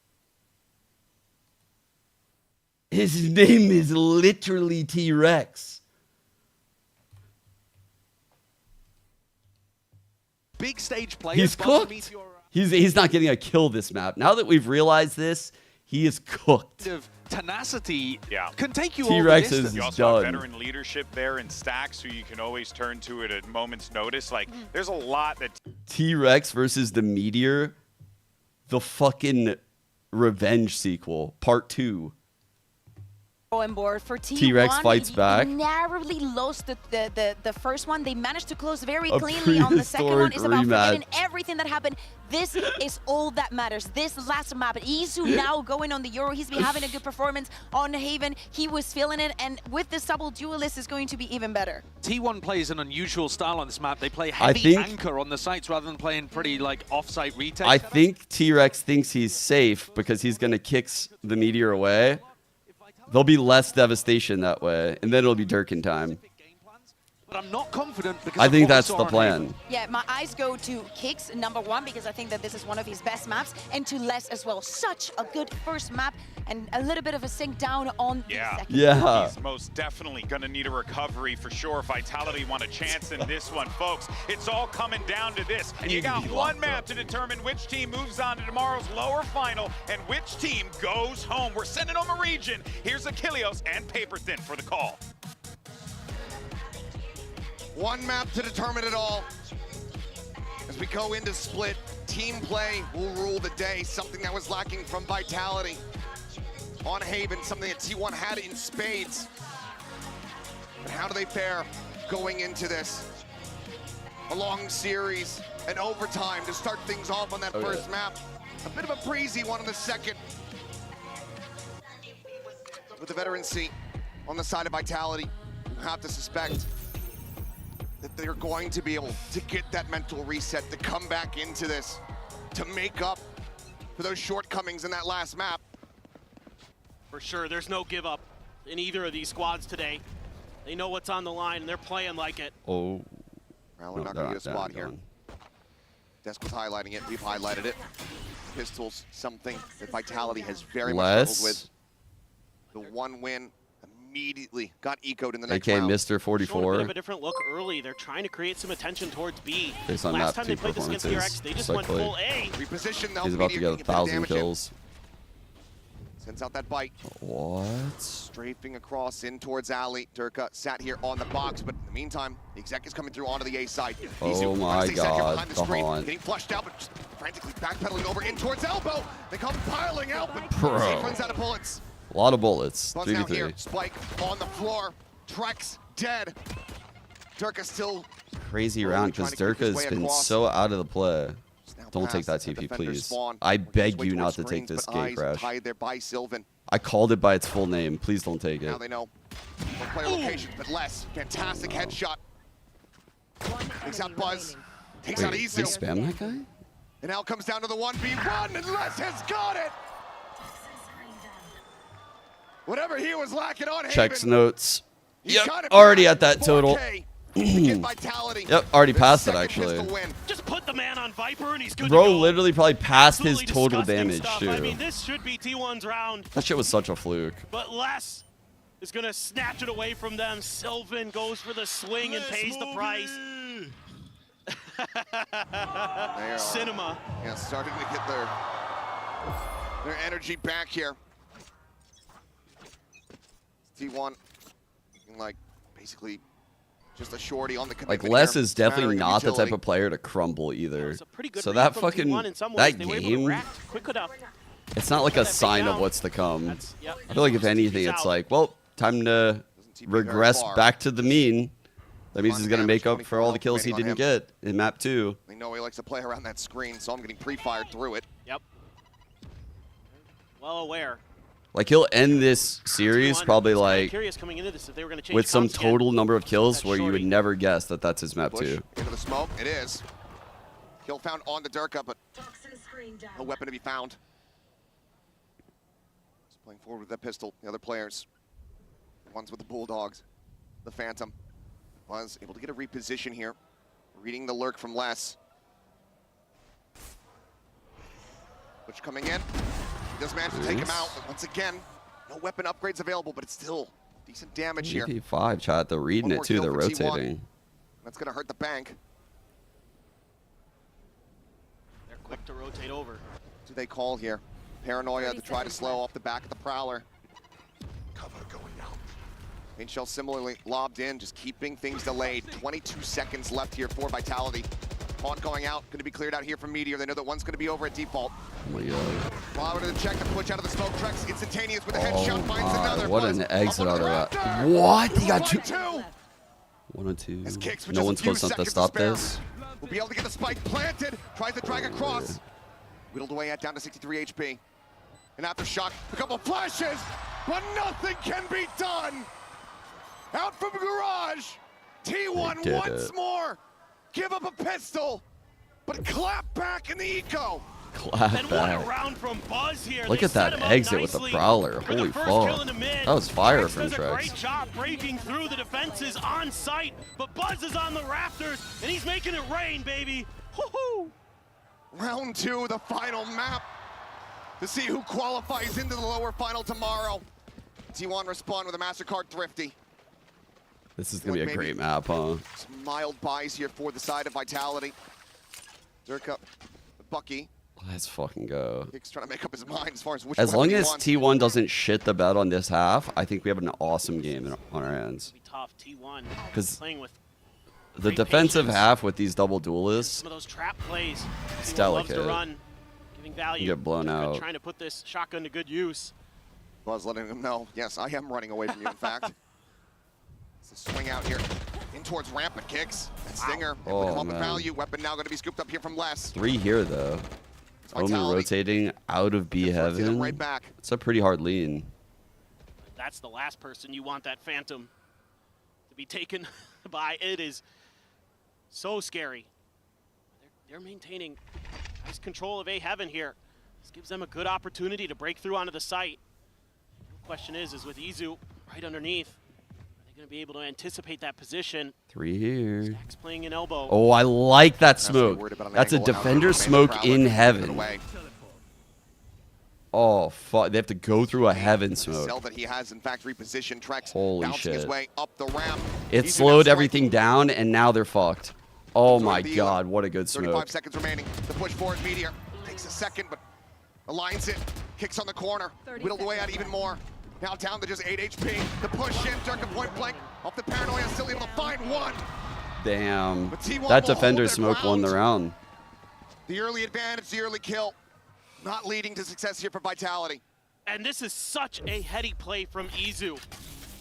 His name is literally T-Rex. Big stage player. He's cooked. He's not getting a kill this map. Now that we've realized this, he is cooked. Of tenacity can take you T-Rex all the is You also have done. veteran leadership there in Stacks, who you can always turn to at a moment's notice. Like, there's a lot that T-Rex versus the Meteor, the fucking Revenge sequel, part 2. On board for T1. T-Rex fights back. Narrowly lost the first one. They managed to close very A cleanly on the second one. It's about rematch. forgetting everything that happened. This is all that matters. This last map. Isu now going on the Euro. He's been having a good performance on Haven. He was feeling it, and with this double duelist, is going to be even better. T1 plays an unusual style on this map. They play heavy anchor on the sites rather than playing pretty like off-site retake. I think T-Rex thinks he's safe because he's going to kick the Meteor away. There'll be less devastation that way, and then it'll be Durkin time. But I'm not confident because I think that's the plan. Yeah, my eyes go to Kicks, #1, because I think that this is one of his best maps, and to Les as well. Such a good first map, and a little bit of a sink down on the second. Yeah. He's most definitely going to need a recovery for sure. Vitality want a chance in this one, folks. It's all coming down to this. You got one map to determine which team moves on to tomorrow's lower final and which team goes home. We're sending home a region. Here's Achilleos and Paperthin for the call. One map to determine it all. As we go into split, team play will rule the day. Something that was lacking from Vitality on Haven, something that T1 had in spades. But how do they fare going into this? A long series, an overtime to start things off on that first map. A bit of a breezy one on the second. With the veterancy on the side of Vitality, you have to suspect that they're going to be able to get that mental reset, to come back into this, to make up for those shortcomings in that last map. For sure, there's no give up in either of these squads today. They know what's on the line, and they're playing like it. Oh. Well, we're not going to get a spot here. Desk was highlighting it. We've highlighted it. pistols, something that Vitality has very much struggled with. The one win immediately got ecoed in the next round. Mr. 44. A bit of a different look early. They're trying to create some attention towards B. Based on Last map time they 2 played this against performances, DRX, they just went full A. Reposition though. He's about to get Meteor 1,000 kills. Sends out that bite. What? Strafing across in towards alley. Durka sat here on the box, but in the meantime, the exec is coming through onto the A side. Oh my god, the haunt. Getting flushed out, but just frantically backpedaling over in towards elbow. They come piling out, but Bro. Safe runs out of bullets. A lot of bullets. Buzz now 3v3. here. Spike on the floor. Trex dead. Durka still Crazy round because Durka has been so out of the play. Don't take that TP, please. I beg you not to take this gate crash. Tied there by Sylvan. I called it by its full name. Please don't take Now it. they know what player locations, but less. Fantastic headshot. Takes out Buzz. Takes out Wait, Izu. they spam that guy? And now comes down to the 1v1, and Les has got it! Whatever he was lacking on Checks Haven, notes. he Yep, got it already back. at that total. 4K. Get Vitality. Yep, already The passed it second actually. pistol win. Just put the man on Viper and he's good to Bro go. literally probably passed his Absolutely total disgusting damage stuff. too. I mean, this should be T1's round, That shit was such a fluke. but Les is gonna snatch it away from them. Sylvan goes for the swing and pays the price. They are, Cinema. Yeah, starting to get their energy back here. T1 looking like basically just a shorty on the commitment. Like Les here. is definitely Mattering of not the type utility. of player to crumble either. Pretty good So read that from fucking T1 in some ways. that They were able to game, react quick enough. it's not like a sign of what's to come. I feel like if anything, it's like, well, time to regress back to the mean. That means he's gonna make up for all the kills he didn't get in map 2. They know he likes to play around that screen, so I'm getting pre-fired through it. Yep. Well aware. Like he'll end this series probably like Curious coming into this if they were going to change with some comps again. total number of kills where you would never guess that that's his map Push 2. into the smoke. It is. Kill found on the Durka, but no weapon to be found. Just playing forward with that pistol. The other players, the ones with the Bulldogs, the Phantom, was able to get a reposition here. Reading the lurk from Les. Which coming in. He does manage to take him out, but once again, no weapon upgrades available, but it's still decent damage here. EP5 chat, they're reading it too, they're rotating. That's gonna hurt the bank. They're quick to rotate over. What do they call here? Paranoia to try to slow off the back of the Prowler. Cover going out. Main shell similarly lobbed in, just keeping things delayed. 22 seconds left here for Vitality. Haunt going out, going to be cleared out here from Meteor. They know that one's going to be over at default. Oh my god. Flower to the check to push out of the smoke. Trex instantaneous with a headshot, finds another. What Buzz an exit up on out of the that. Raptor. What? He got 1-2. 1-2. As kicks with No just one's a few supposed not to seconds stop spare. this. We'll be able to get the spike planted. Tries to drag across. Whittled away at down to 63 HP. And aftershock, a couple flashes, but nothing can be done. Out from garage. T1 They did once it. more. Give up a pistol, but clap back in the eco. Clap And what a back. round from Buzz here. Look They at set that him up exit with the nicely Prowler. for the Holy first kill fuck. in the mid. That was fire Trex from does a great Trex. job breaking through the defenses on site, but Buzz is on the rafters, and he's making it rain, baby. Woohoo! Round 2, the final map. To see who qualifies into the lower final tomorrow. T1 respond with a MasterCard Thrifty. This is gonna be a great map, huh? Some mild buys here for the side of Vitality. Durka, Bucky. Let's fucking go. Hicks trying to make up his mind as far as which As weapon long he as wants. T1 doesn't shit the bed on this half, I think we have an awesome game on our hands. Tough T1 'Cause playing with The defensive half with these double duelists, some of those trap plays. it's T1 loves to delicate. run, giving value. You get blown Durka out. Trying to put this shotgun to good use. Buzz letting him know, yes, I am running away from you, in fact. It's a swing out here. In towards rampant kicks. And Stinger able to come up with man. value. Weapon now going to be scooped up here from Les. 3 here though. Only Vitality. rotating out of B Deflecting them heaven. right back. It's a pretty hard lean. That's the last person you want that Phantom to be taken by. It is so scary. They're maintaining nice control of A heaven here. This gives them a good opportunity to break through onto the site. The question is with Izu right underneath, are they going to be able to anticipate that position? 3 here. He's playing an elbow. Oh, I like that Has to be smoke. worried about an That's a angle out defender from the smoke Prowler. in Put it heaven. away. Oh, fuck. They have to go through a heaven smoke. Cell that he has, in fact, repositioned. Trex Holy bouncing his shit. way up the ramp. It Easy slowed now everything down, and now they're fucked. Oh my god, what a good 35 smoke. seconds remaining. The push forward, Meteor takes a second, but aligns it. Kicks on the corner. Whittled away out even more. Now down to just 8 HP. The push in, Durka point blank. Off the paranoia, still able to find one. Damn. But T1 That will defender hold their smoke won the round. The early advantage, the early kill. Not leading to success here for Vitality. And this is such a heady play from Izu.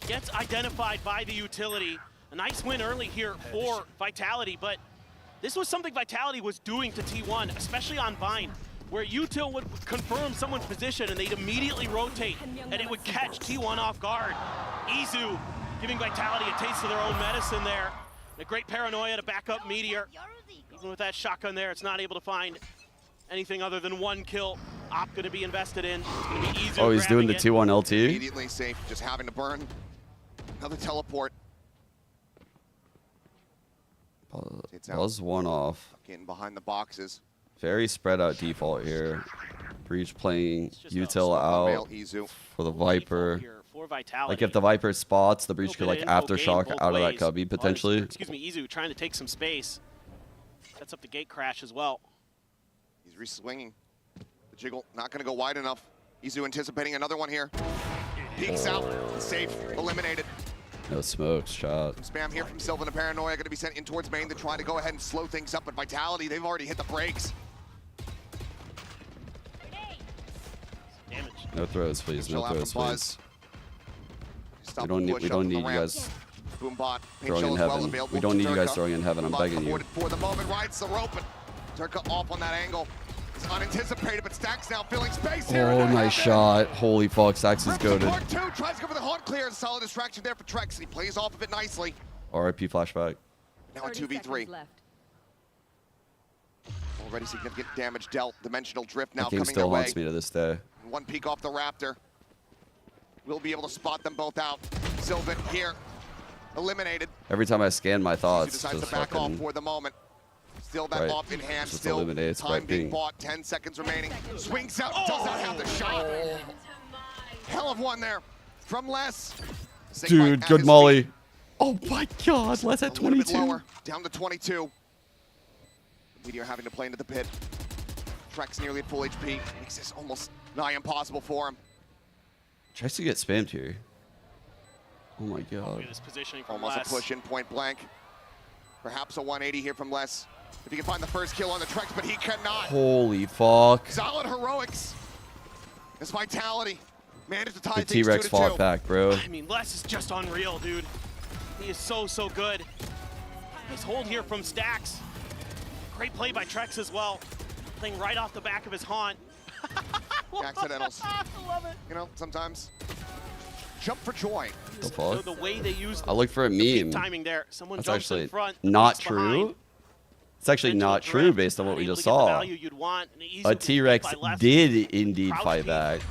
Gets identified by the utility. A nice win early here for Vitality, but this was something Vitality was doing to T1, especially on Vine, where util would confirm someone's position and they'd immediately rotate, and it would catch T1 off guard. Izu giving Vitality a taste of their own medicine there. And a great paranoia to back up Meteor. Even with that shotgun there, it's not able to find anything other than one kill. Op gonna be invested in. It's gonna be Izu. Oh, he's doing the T1 LT? Immediately safe, just having to burn. Another teleport. Buzz one off. Getting behind the boxes. Very spread out default here. Breach playing util out for the Viper. Like if the Viper spots, the Breach could like aftershock out of that cubby potentially. Excuse me, Izu trying to take some space. Sets up the gate crash as well. He's re-swinging. The jiggle not going to go wide enough. Izu anticipating another one here. Peeks out. Safe. Eliminated. No smokes, shot. Spam here from Sylvan. A paranoia going to be sent in towards main to try to go ahead and slow things up. But Vitality, they've already hit the brakes. Damage. No throws, please. No throws, please. Stop We don't need you guys throwing in heaven. We don't need you guys throwing in heaven. I'm begging you. For the moment, rides the rope, and Durka off on that angle. It's unanticipated, but Stacks now filling space here. Oh, nice shot. Holy fuck, Stacks is goated. Part two, tries to go for the haunt clear. Solid distraction there for Trex, and he plays off of it nicely. RIP flashback. Now a 2v3. Already significant damage dealt. Dimensional drift now That game coming still their way. haunts me to this day. One peek off the Raptor. We'll be able to spot them both out. Sylvan here, eliminated. Every time I scan my He thoughts, decides just to back off fucking for the moment. Still that Right. off in hand, Just still eliminates by time being ping. bought, 10 seconds remaining. Swings out, does not have the shot. Hell of one there from Les. dude, good molly. Oh my god, let's at A little bit 22. lower, down to 22. Meteor having to play into the pit. Trex nearly at full HP. Makes this almost nigh impossible for him. Tries to get spammed here. Oh my god. This positioning from Almost Les. a push in point blank. Perhaps a 180 here from Les. If he can find the first kill on the Trex, but he cannot. Holy fuck. Solid heroics. His Vitality managed to tie The things T-Rex 2-2. fought back, bro. I mean, Les is just unreal, dude. He is so, so good. Nice hold here from Stacks. Great play by Trex as well. Playing right off the back of his haunt. Accidentals. Love it. You know, sometimes jump for joy. The So fuck? the way they use I looked for a the meme. timing there. Someone That's jumps actually in front, not jumps behind. true. It's actually not true based on what we Able just to get the saw. value you'd want, and easily A beat T-Rex by left. did indeed Crouch fight peek. back.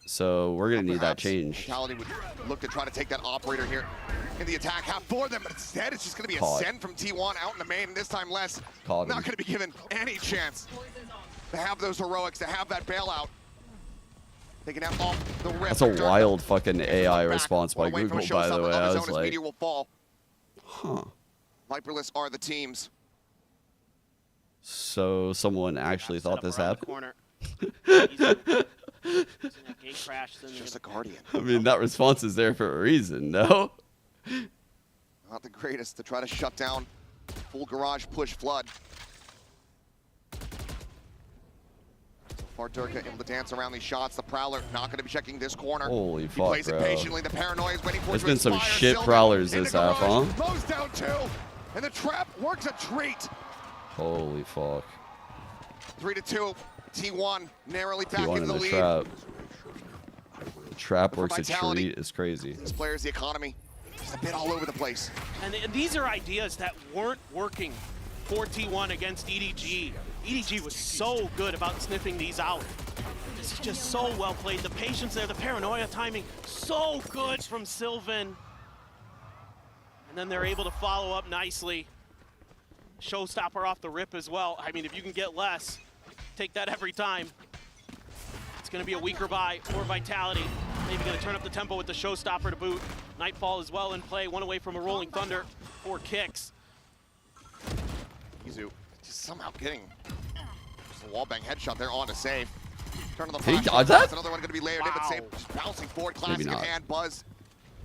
So we're gonna need that Perhaps change. Vitality would look to try to take that operator here in the attack half for them, but instead it's just going to be a Caught. send from T1 out in the main, and this time Les Caught not him. going to be given any chance to have those heroics, to have that bailout. They can have off the rip. That's a Durka wild fucking AI response by away from a Google, by the showstopper way. of I his was own as like, Meteor will fall. huh. Viperless are the teams. So someone actually thought this happened? Corner. Gate crash, then Just a Guardian. I mean, that response is there for a reason, no? Not the greatest to try to shut down full garage push flood. So far, Durka able to dance around these shots. The Prowler not going to be checking this corner. Holy He fuck, plays bro. it patiently. The Paranoia is waiting for it There's to been some expire. shit Sylvan Prowlers in this the half, huh? garage. Mows down two, and the trap works a treat. Holy fuck. 3-2. T1 narrowly back T1 in in the the lead. trap. The trap For works a Vitality, treat is crazy. This player's the economy. Just a bit all over the place. And these are ideas that weren't working for T1 against EDG. EDG was so good about sniffing these out. This is just so well played. The patience there, the paranoia timing, so good from Sylvan. And then they're able to follow up nicely. Showstopper off the rip as well. I mean, if you can get less, take that every time. It's going to be a weaker buy for Vitality. Maybe going to turn up the tempo with the showstopper to boot. Nightfall as well in play, one away from a Rolling Thunder, 4 kicks. EDG just somehow getting just a wallbang headshot there on to save. Turn on the He flash. dodged that? Another one going to be layered in, but save. Just bouncing forward, classic in not. hand. Buzz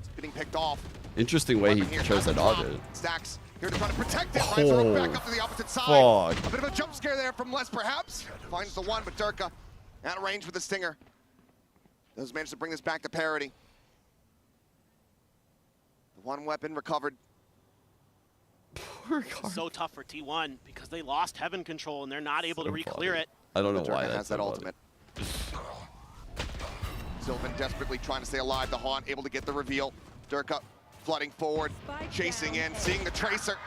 is getting picked off. Interesting way he chose to dodge it. Stacks here to try to protect it. Finds a back up to the opposite side. A bit of a jump scare there from Les, perhaps. Finds the one, but Durka out of range with the stinger. Does manage to bring this back to parity. The one weapon recovered. So tough for T1 because they lost Heaven control and they're not able to re-clear it. I don't know Durka why has that ultimate. Sylvan desperately trying to stay alive. The Haunt able to get the reveal. Durka flooding forward, chasing in, seeing the Tracer.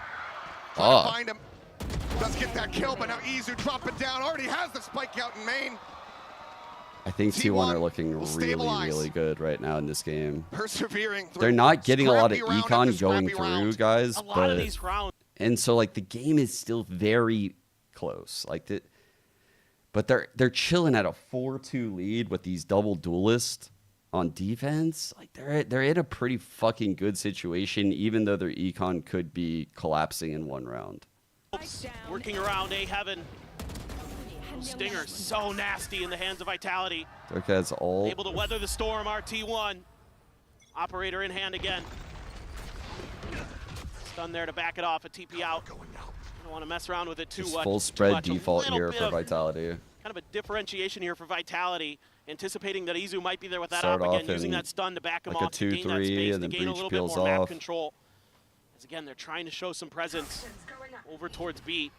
Trying to find him. Does get that kill, but now EDG dropping down. Already has the spike out in main. I think T1 are looking really good right now in this game. Persevering. They're not getting a lot of Scrappy round econ after going scrappy through, round. guys. A lot of these rounds. And so like the game is still very close. Like but they're chilling at a 4-2 lead with these double duelists on defense. Like they're in a pretty fucking good situation, even though their econ could be collapsing in one round. Working around A Heaven. Stinger so nasty in the hands of Vitality. Durka has ult. Able to weather the storm, RT1. Operator in hand again. Stun there to back it off, a TP out. Don't want to mess around with it too much. Full spread default here for Vitality. Kind of a differentiation here for Vitality, anticipating that EDG might be there with that Start op off again, using in that stun to back him like a off, to gain that 2-3, space, and to then gain a Breach little bit peels more map off. control. As again, they're trying to show some presence over towards B.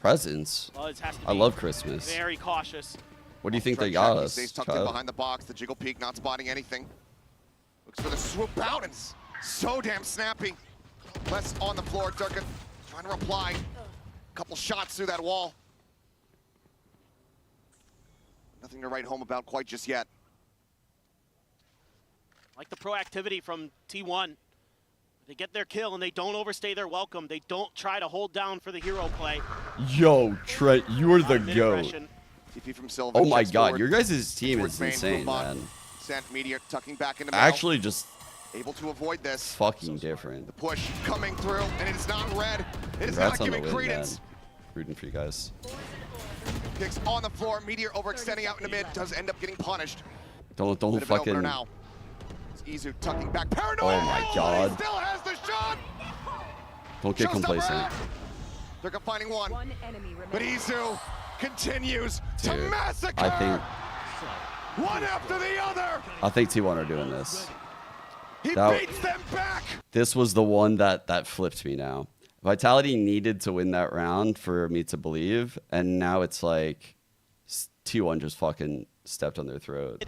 Presence. Buzz has to I be love Christmas. very cautious. What do you think they Trent got Check, he us, stays tucked in child? behind the box. The Jiggle Peak not spotting anything. Looks for the swoop out and so damn snappy. Les on the floor. Durka trying to reply. Couple shots through that wall. Nothing to write home about quite just yet. Like the proactivity from T1. They get their kill and they don't overstay their welcome. They don't try to hold down for the hero play. Yo, Trent, you are the goat. TP from Sylvan. Oh my checks god, forward. your guys' team Towards is main, insane, Bluebot. man. Sant Meteor tucking back into mail. Actually, just able to avoid this. fucking different. The push coming through, and it is not red. It is Congrats not on the giving win, man. credence. Rooting for you guys. Kicks on the floor. Meteor overextending out in the mid. Does end up getting punished. Don't Bit of an opener fucking. now. It's EDG tucking back. Paranoia. Oh my god. He still has the shot. Don't get Showstopper. complacent. Durka finding one. But EDG continues to Dude, massacre. I think One after the other. T1 are doing this. He That- beats them back. This was the one that flipped me now. Vitality needed to win that round for me to believe, and now it's like T1 just fucking stepped on their throat.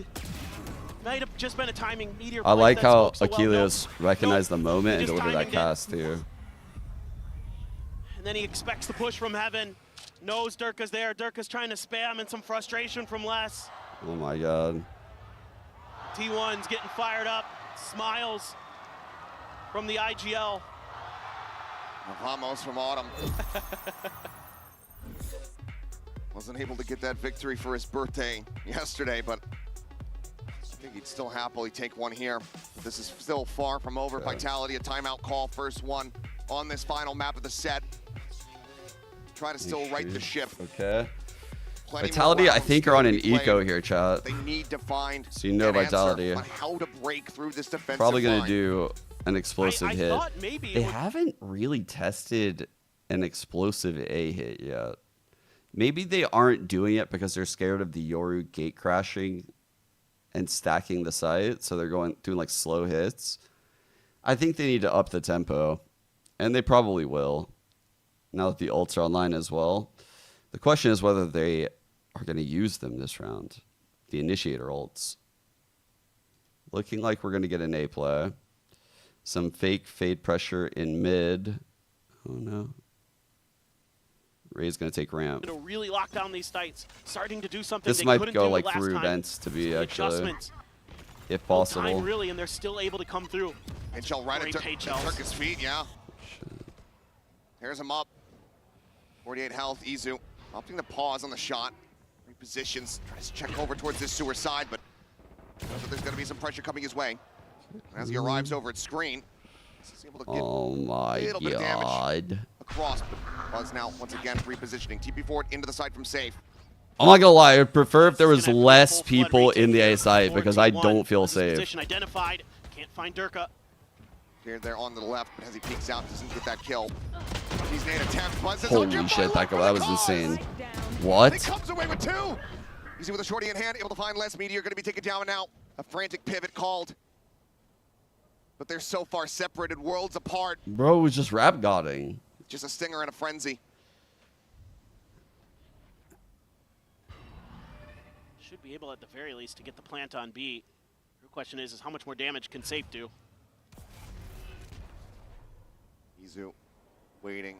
Might have just been a timing. Meteor I plays like that how smoke so well. Achilles recognized the moment and just delivered that timing it. cast too. And then he expects the push from Heaven. Knows Durka's there. Durka's trying to spam and some frustration from Les. Oh my god. T1's getting fired up. Smiles from the IGL. Vamos from Autumn. Wasn't able to get that victory for his birthday yesterday, but I think he'd still happily take one here. But this is still far from over. Yeah. Vitality, a timeout call, first one on this final map of the set. Try to still right the ship. Okay. Plenty more Vitality, I rounds think, still are on to an be played. eco here, chat. They need to find So you know an answer Vitality. on how to break through this defensive Probably gonna line. do an explosive I hit. thought maybe They it would- haven't really tested an explosive A hit yet. Maybe they aren't doing it because they're scared of the Yoru gate crashing and stacking the site, so they're doing like slow hits. I think they need to up the tempo, and they probably will. Now that the ults are online as well, the question is whether they are going to use them this round. The initiator ults. Looking like we're going to get an A play. Some fake fade pressure in mid. Oh no. Ray's going to take ramp. To really lock down these sites, starting to do something This they might couldn't go do like last through time. vents to be The actually, adjustments. if No possible. time really, and they're still able to come through. HL right Great at HLs. Turkish feet, yeah. Tears him up. 48 health, EDG. Opting to pause on the shot. Repositions, tries to check over towards this sewer side, but there's going to be some pressure coming his way. As he arrives over at screen, he's able to get Oh my a little bit of damage god. across. But Buzz now, once again, repositioning. TP forward into the side from safe. I'm not gonna lie, I'd prefer if there was less people in the A site because I don't feel safe. Position identified. Can't find Durka. Here, there on the left, but as he peeks out, doesn't get that kill. He's made an attempt. Buzz is Holy shit, that was insane. What? He comes away with two. Easy with a shorty in hand, able to find less. Meteor going to be taken down now. A frantic pivot called. But they're so far separated, worlds apart. Bro was just rap godding. Just a stinger and a frenzy. Should be able at the very least to get the plant on B. Your question is how much more damage can Safe do? Izu waiting,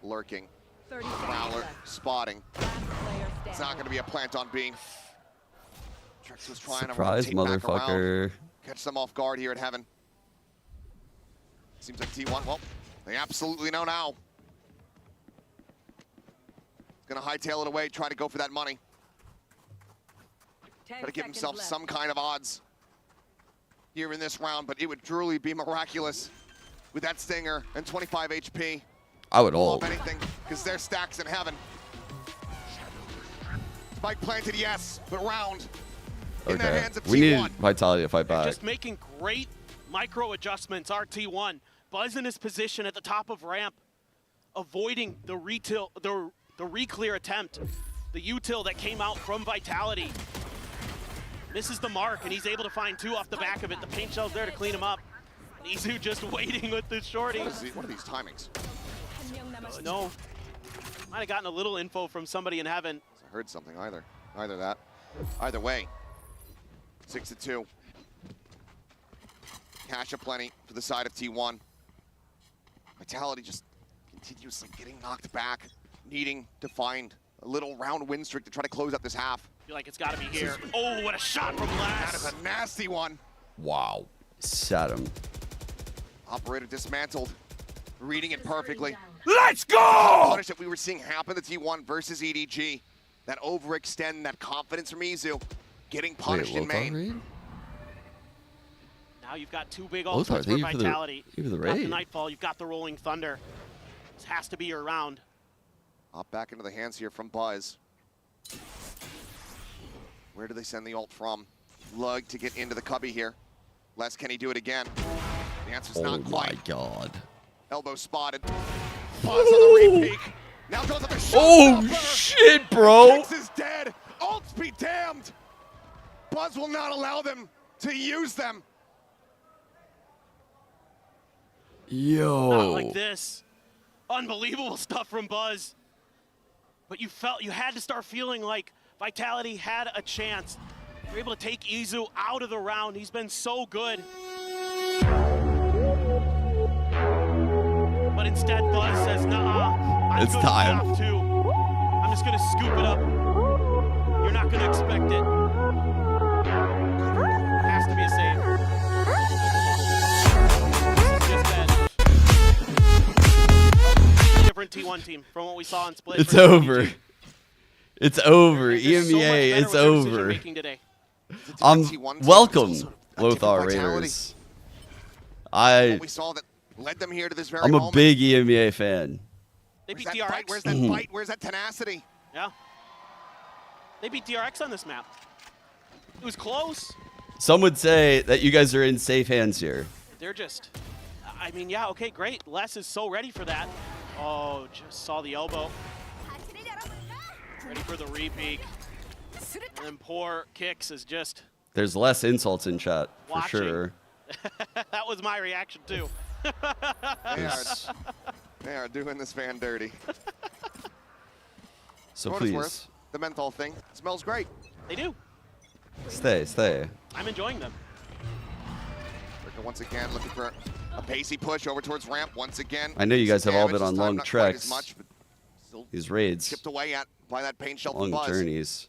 lurking. Prowler spotting. It's not going to be a plant on B. Trex was trying Surprise, to rotate back motherfucker. around, catch them off guard here at Heaven. Seems like T1, well, they absolutely know now. Gonna hightail it away, try to go for that money. Try to give himself some kind of odds here in this round, but it would truly be miraculous with that stinger and 25 HP. I would ult. Anything, because there's stacks in Heaven. Spike planted, yes, but round in the Okay. hands of We T1. need Vitality to fight back. Just making great micro adjustments. RT1 Buzz in his position at the top of ramp, avoiding the re-clear attempt, the util that came out from Vitality. Misses the mark, and he's able to find two off the back of it. The paint shell's there to clean him up. Izu just waiting with the shorty. What are these timings? No. Might have gotten a little info from somebody in Heaven. I heard something either. Either that. Either way. 6-2. Cash aplenty for the side of T1. Vitality just continuously getting knocked back, needing to find a little round win streak to try to close out this half. Feel like it's got to be here. Oh, what a shot from Lass. That is a nasty one. Wow. Sat him. Operator dismantled, reading it perfectly. Let's go! Punish that we were seeing happen to T1 versus EDG. That overextend, that confidence from Izu, getting punished in main. Now you've got two big Lothar, ultimates for thank you for the- Vitality. thank you for the You've got the raid. Nightfall, you've got the Rolling Thunder. This has to be your round. Up back into the hands here from Buzz. Where do they send the ult from? Lug to get into the cubby here. Les, can he do it again? The answer's Oh not my quite. god. Elbow spotted. Buzz on the re-peek. Now goes up a shot. Oh shit, bro. Six is dead. Ults be damned. Buzz will not allow them to use them. Yo. Not like this. Unbelievable stuff from Buzz. But you had to start feeling like Vitality had a chance. They were able to take Izu out of the round. He's been so good. But instead, Buzz says, nah, I'm It's good time. enough too. I'm just gonna scoop it up. You're not gonna expect it. Has to be a save. Different T1 team from what we saw in Split. It's versus over. EDG. It's over. They're just so much EMEA, better it's with their over. decision-making today. Welcome, Lothar Raiders. What we saw that led them here to this very I'm a moment. big EMEA fan. They Where's beat that DRX. fight? Where's that fight? Where's that tenacity? Yeah. They beat DRX on this map. It was close. Some would say that you guys are in safe hands here. They're just, I mean, yeah, okay, great. Les is so ready for that. Oh, just saw the elbow. Ready for the re-peek. And then poor Kicks is just There's less insults in chat, for watching. sure. That was my reaction too. They are doing this fan dirty. So For what it's please, worth, the menthol thing smells great. They do. stay. I'm enjoying them. Ricker once again looking for a pacey push over towards ramp once again. I know you guys have all Damage been on this time, long not quite as treks. much, but still These raids, chipped away at by that paint shell from long Buzz. journeys.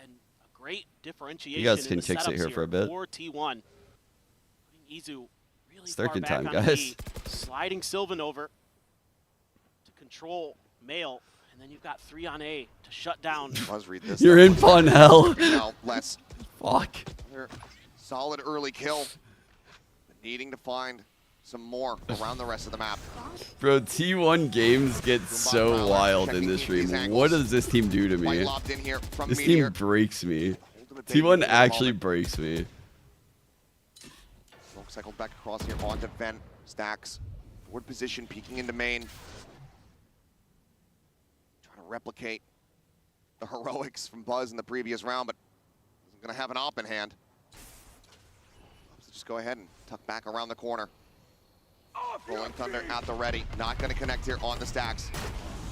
And a great differentiation. You guys in can the kick it setups here for a bit. For T1. Putting Izu really It's far Thurkin back time, on guys. B, sliding Sylvan over to control Mail. And then you've got 3 on A to shut down. Let's read this. You're in fun hell. Now, let's Fuck. solid early kill. But needing to find some more around the rest of the map. Bro, T1 games get so wild in this stream. What does this team do to me? This team breaks me. T1 actually breaks me. Smoke cycled back across here onto Vent. Stacks. Forward position, peeking into main. Trying to replicate the heroics from Buzz in the previous round, but isn't going to have an op in hand. So just go ahead and tuck back around the corner. Rolling Thunder at the ready. Not going to connect here on the Stacks.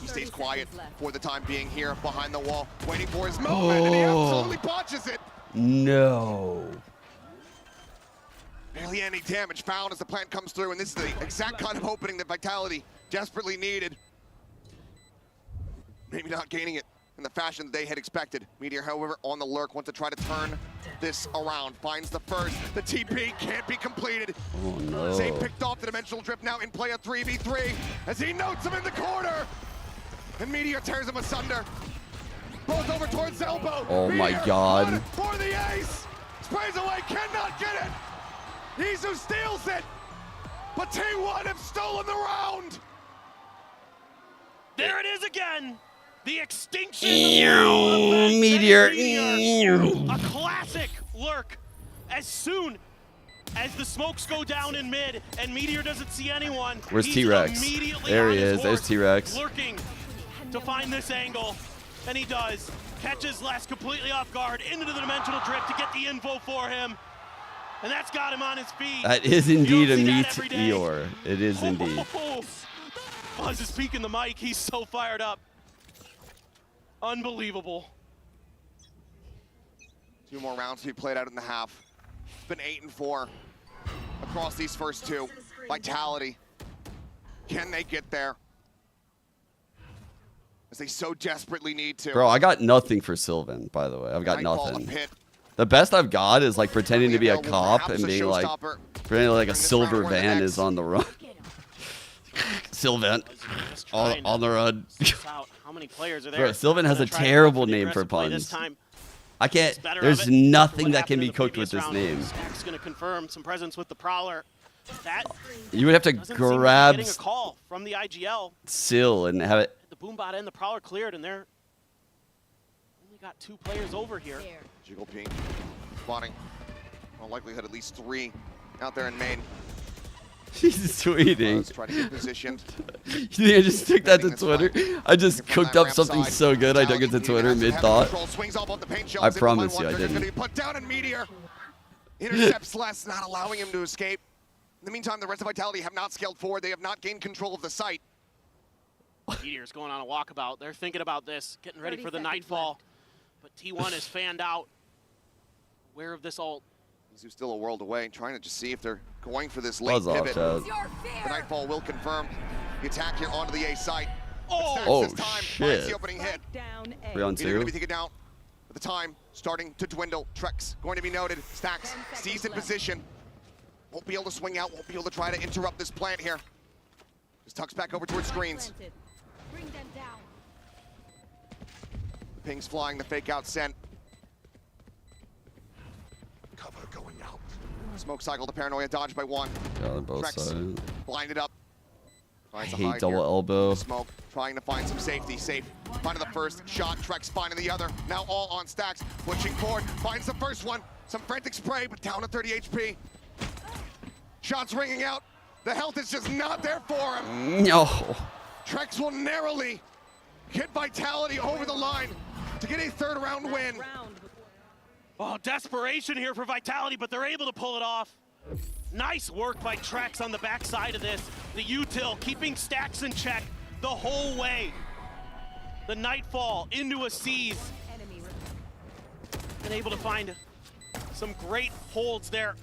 He stays quiet for the time being here behind the wall, waiting for his moment, and he absolutely botches it. No. Barely any damage found as the plant comes through, and this is the exact kind of opening that Vitality desperately needed. Maybe not gaining it in the fashion that they had expected. Meteor, however, on the lurk, wants to try to turn this around. Finds the first. The TP can't be completed. Oh, no. Zay picked off the Dimensional Drift, now in play a 3v3 as he notes him in the corner. And Meteor tears him asunder. Both over towards elbow. Oh, Meteor, my God. one for the ace. Sprays away, cannot get it. He's who steals it. But T1 have stolen the round. There it is again. The extinction Meteor. A classic lurk. As soon as the smokes go down in mid and Meteor doesn't see anyone, Where's he's T-Rex? immediately There on he his is. There's horse, T-Rex. lurking to find this angle. And he does. Catches Les completely off guard into the Dimensional Drift to get the info for him. And that's got him on his feet. That is indeed a Meteor. It is indeed. Buzz is peeking the mic. He's so fired up. Unbelievable. 2 more rounds to be played out in the half. It's been 8-4 across these first 2. Vitality. Can they get there? As they so desperately need to. Bro, I got nothing for Sylvan, by the way. I've got Nightfall, nothing. a pit. The best I've got is like pretending to be a cop and being like, pretending like a silver van is on the run. Sylvan, on the run. How many players are there? Bro, Sylvan has a terrible name for puns. I can't, there's nothing that can be cooked with this name. Stack's gonna confirm some presence with the Prowler. That You would have to doesn't seem to be grab getting a call from the IGL. Syl and have it. The Boombot and the Prowler cleared, and they're only got 2 players over here. Jiggle ping, spotting. All likelihood at least 3 out there in main. He's tweeting. Let's try to get positioned. You think I just took that to Twitter? I just cooked up something so good I took it to Twitter mid-thought. I promise you I didn't. Put down in Meteor. Intercepts Les, not allowing him to escape. In the meantime, the rest of Vitality have not scaled forward. They have not gained control of the site. Meteor's going on a walkabout. They're thinking about this, getting ready for the Nightfall. But T1 is fanned out. Aware of this ult. He's still a world away, trying to just see if they're going for this late pivot. The Nightfall will confirm the attack here onto the A site. Oh, shit. The opening hit. We on They're going to 2? be taken down. At the time, starting to dwindle. Trex going to be noted. Stacks sees in position. Won't be able to swing out. Won't be able to try to interrupt this plant here. Just tucks back over towards screens. Bring them down. The ping's flying. The fake out sent. Cover going out. Smoke cycle to paranoia. Dodged by 1. Yeah, on both Trex sides. blinded up. I Tries to hate hide double here. elbow. Smoke, trying to find some safety. Safe. Finding the first shot. Trex finding the other. Now all on Stacks. Pushing forward. Finds the first one. Some frantic spray, but down to 30 HP. Shots ringing out. The health is just not there for him. No. Trex will narrowly get Vitality over the line to get a 3rd round win. Oh, desperation here for Vitality, but they're able to pull it off. Nice work by Trex on the backside of this. The util keeping Stacks in check the whole way. The Nightfall into a seize. And able to find some great holds there.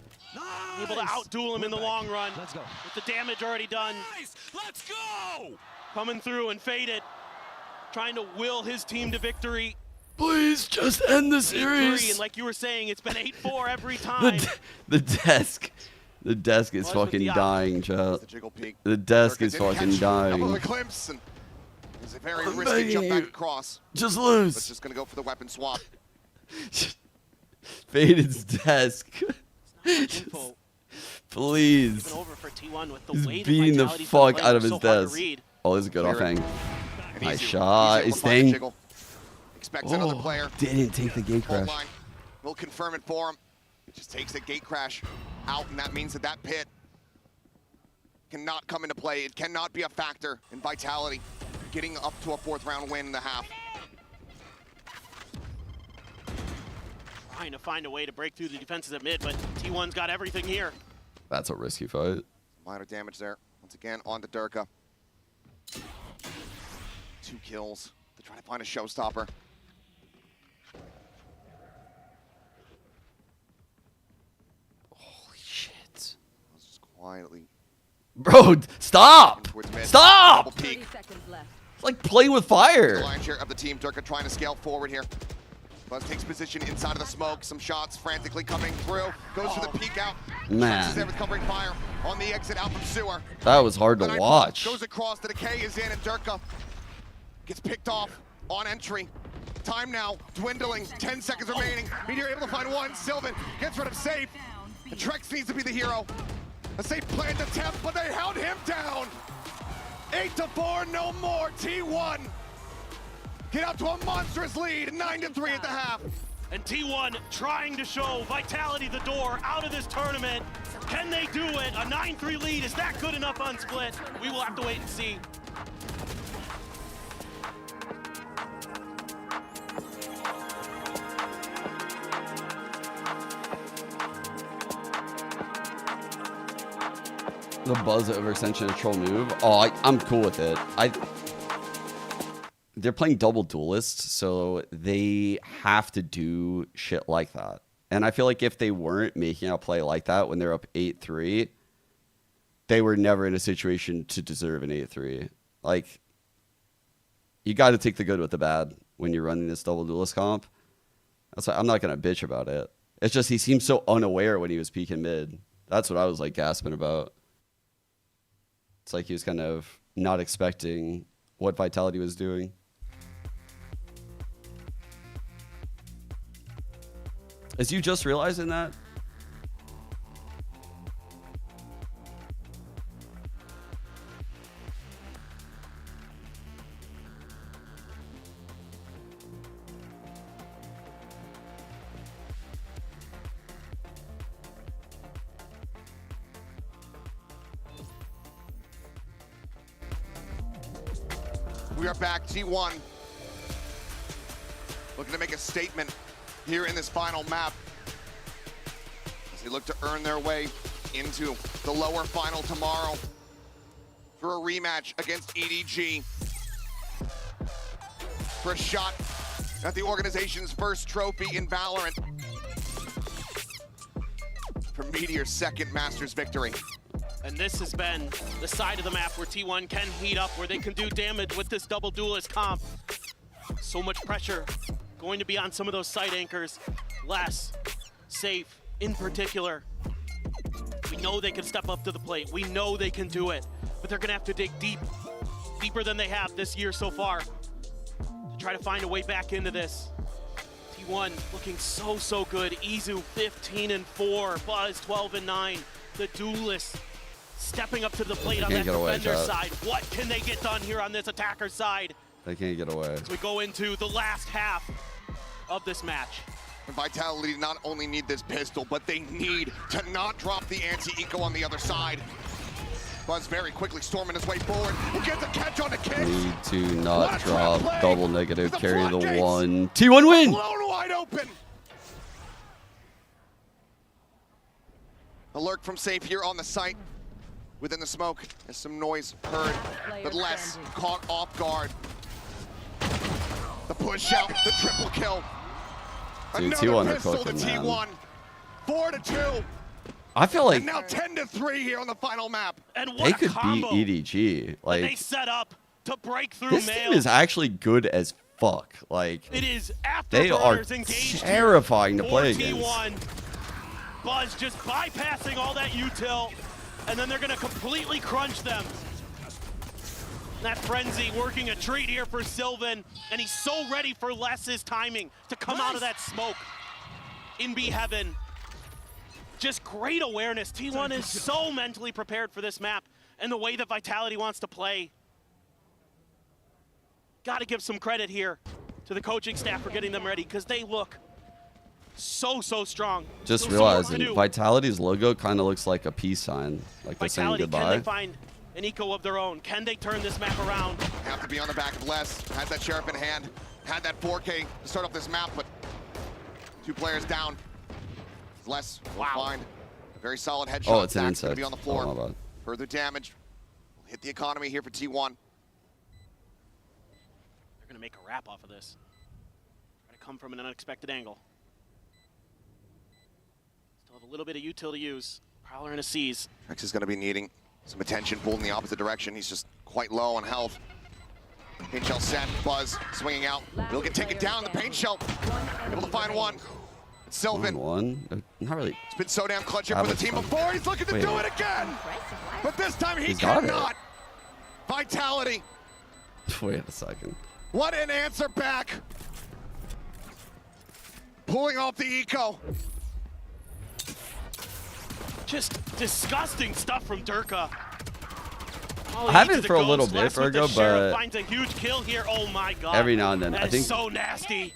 Able to outduel him in the long run. Let's go. With the damage already done. Let's go! Coming through and faded. Trying to will his team to victory. Please just end the series. And like you were saying, it's been 8-4 every time. The desk. The desk is fucking dying, chat. The desk is fucking dying. It's a very risky jump back across. Just lose. But just going to go for the weapon swap. Vaden's desk. Please. Over for T1 with the He's way beating the Vitality's fuck been out of playing, his so hard to desk. read. Oh, this is a good offhand. Nice shot. He's Find a staying. jiggle. Expects another player. Didn't take the gate Hold crash. line. We'll confirm it for him. Just takes the gate crash out, and that means that that pit cannot come into play. It cannot be a factor in Vitality getting up to a 4th round win in the half. Trying to find a way to break through the defenses at mid, but T1's got everything here. That's a risky fight. Minor damage there. Once again, on to Durka. 2 kills to try to find a showstopper. Holy shit. Just quietly. Bro, stop! Stop! Double peek. It's like playing with fire. The lion's share of the team. Durka trying to scale forward here. Buzz takes position inside of the smoke. Some shots frantically coming through. Goes for the peek out. Man. Is there with covering fire on the exit out from sewer. That was hard to The watch. Goes across. The decay is in, and Durka gets picked off on entry. Time now dwindling. 10 seconds remaining. Meteor able to find one. Sylvan gets rid of Safe. And Trex needs to be the hero. A safe planned attempt, but they held him down. 8-4, no more. T1 get out to a monstrous lead, 9-3 at the half. And T1 trying to show Vitality the door out of this tournament. Can they do it? A 9-3 lead, is that good enough on split? We will have to wait and see. The Buzz overextension troll move. Oh, I'm cool with it. They're playing double duelists, so they have to do shit like that. And I feel like if they weren't making a play like that when they're up 8-3, they were never in a situation to deserve an 8-3. Like, you got to take the good with the bad when you're running this double duelist comp. That's why I'm not going to bitch about it. It's just he seemed so unaware when he was peeking mid. That's what I was like gasping about. It's like he was kind of not expecting what Vitality was doing. Is you just realizing that? We are back, T1. Looking to make a statement here in this final map as they look to earn their way into the lower final tomorrow for a rematch against EDG for a shot at the organization's first trophy in Valorant for Meteor's second Masters victory. And this has been the side of the map where T1 can heat up, where they can do damage with this double duelist comp. So much pressure going to be on some of those side anchors. Less Safe in particular. We know they can step up to the plate. We know they can do it, but they're gonna have to dig deep, deeper than they have this year so far, to try to find a way back into this. T1 looking so good. Izu 15-4, Buzz 12-9. The duelist stepping up to the plate on that defender side. What can they get done here on this attacker side? They can't get away. As we go into the last half of this match. And Vitality not only need this pistol, but they need to not drop the anti-eco on the other side. Buzz very quickly storming his way forward. He gets a catch on the kick. Need to not drop double negative, carry the one. T1 win! Blown wide open. Alert from Safe here on the site. Within the smoke, there's some noise heard, but less caught off guard. The push out, the triple kill. Dude, Another T1 are pistol to cooking, man. T1. 4-2. I feel like And now 10-3 here on the final map. And what they a could combo beat EDG. that they Like, set up to break through this team Mail. is actually good as fuck. Like, It is they are Afterburners engaged terrifying to here play for against. T1. Buzz just bypassing all that util, and then they're gonna completely crunch them. That frenzy working a treat here for Sylvan, and he's so ready for Les's timing to come out of that smoke in B Heaven. Just great awareness. T1 is so mentally prepared for this map and the way that Vitality wants to play. Got to give some credit here to the coaching staff for getting them ready, because they look so strong. Just Still some work to realizing do. Vitality's logo kind of looks like a peace sign, like they're saying Vitality, can goodbye. they find an eco of their own? Can they turn this map around? Have to be on the back of Les. Has that Sheriff in hand. Had that 4K to start off this map, but 2 players down. Les will find a very solid headshot. Oh, it's an Zach's gonna inside. be on the floor. Oh, my bad. Further damage. Will hit the economy here for T1. They're gonna make a wrap off of this. Try to come from an unexpected angle. Still have a little bit of util to use. Prowler in a C's. Rex is gonna be needing some attention pulled in the opposite direction. He's just quite low on health. Paint shell set, Buzz swinging out. Will get taken down. The paint shell able to find one. It's Sylvan. Not really. It's been so damn clutch here for the team before. He's looking to do it again. But this time he got it. cannot. Vitality. Wait a second. What an answer back. Pulling off the eco. Just disgusting stuff from Durka. All I he haven't needs for a to go little is bit, Les with the Virgo, Sheriff but finds a huge kill here. Oh my god. every now and then, That I is think so nasty.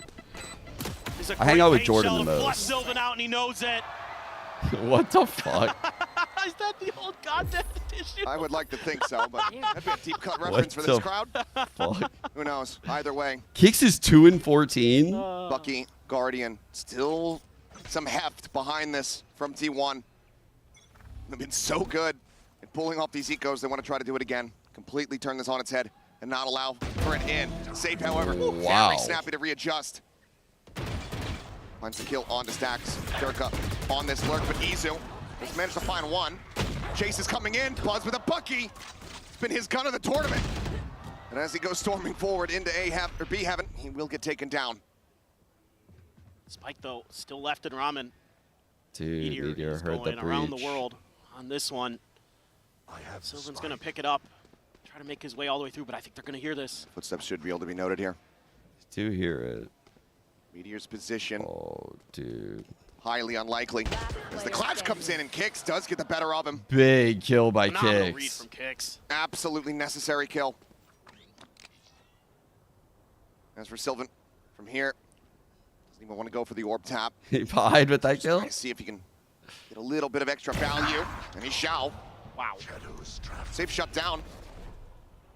There's a I hang great out with paint Jordan shell the to flush most. Sylvan out, and he knows it. What the fuck? Is that the old content edition? I would like to think so, but that'd be a deep cut What reference for this the crowd. fuck? Who knows? Either way. Kicks is 2-14. Bucky, Guardian, still some heft behind this from T1. They've been so good at pulling off these ecos. They want to try to do it again. Completely turn this on its head and not allow for an in. Safe, however. Wow. Very snappy to readjust. Finds the kill onto Stacks. Durka on this lurk, but Izu has managed to find one. Chase is coming in. Buzz with a Bucky. It's been his gun of the tournament. And as he goes storming forward into B Heaven, he will get taken down. Spike, though, still left in Ramen. Dude, Meteor is heard the going around the breach. world on this one. Sylvan's going to pick it up, try to make his way all the way through, but I think they're going to hear this. Footsteps should be able to be noted here. Do hear it. Meteor's position. Oh, dude. Highly unlikely. As the clutch comes in and Kicks does get the better of him. Big kill by Phenomenal read Kicks. from Kicks. Absolutely necessary kill. As for Sylvan, from here, doesn't even want to go for the orb tap. He pied with that kill? Trying to see if he can get a little bit of extra value, and he shall. Wow. Safe shut down.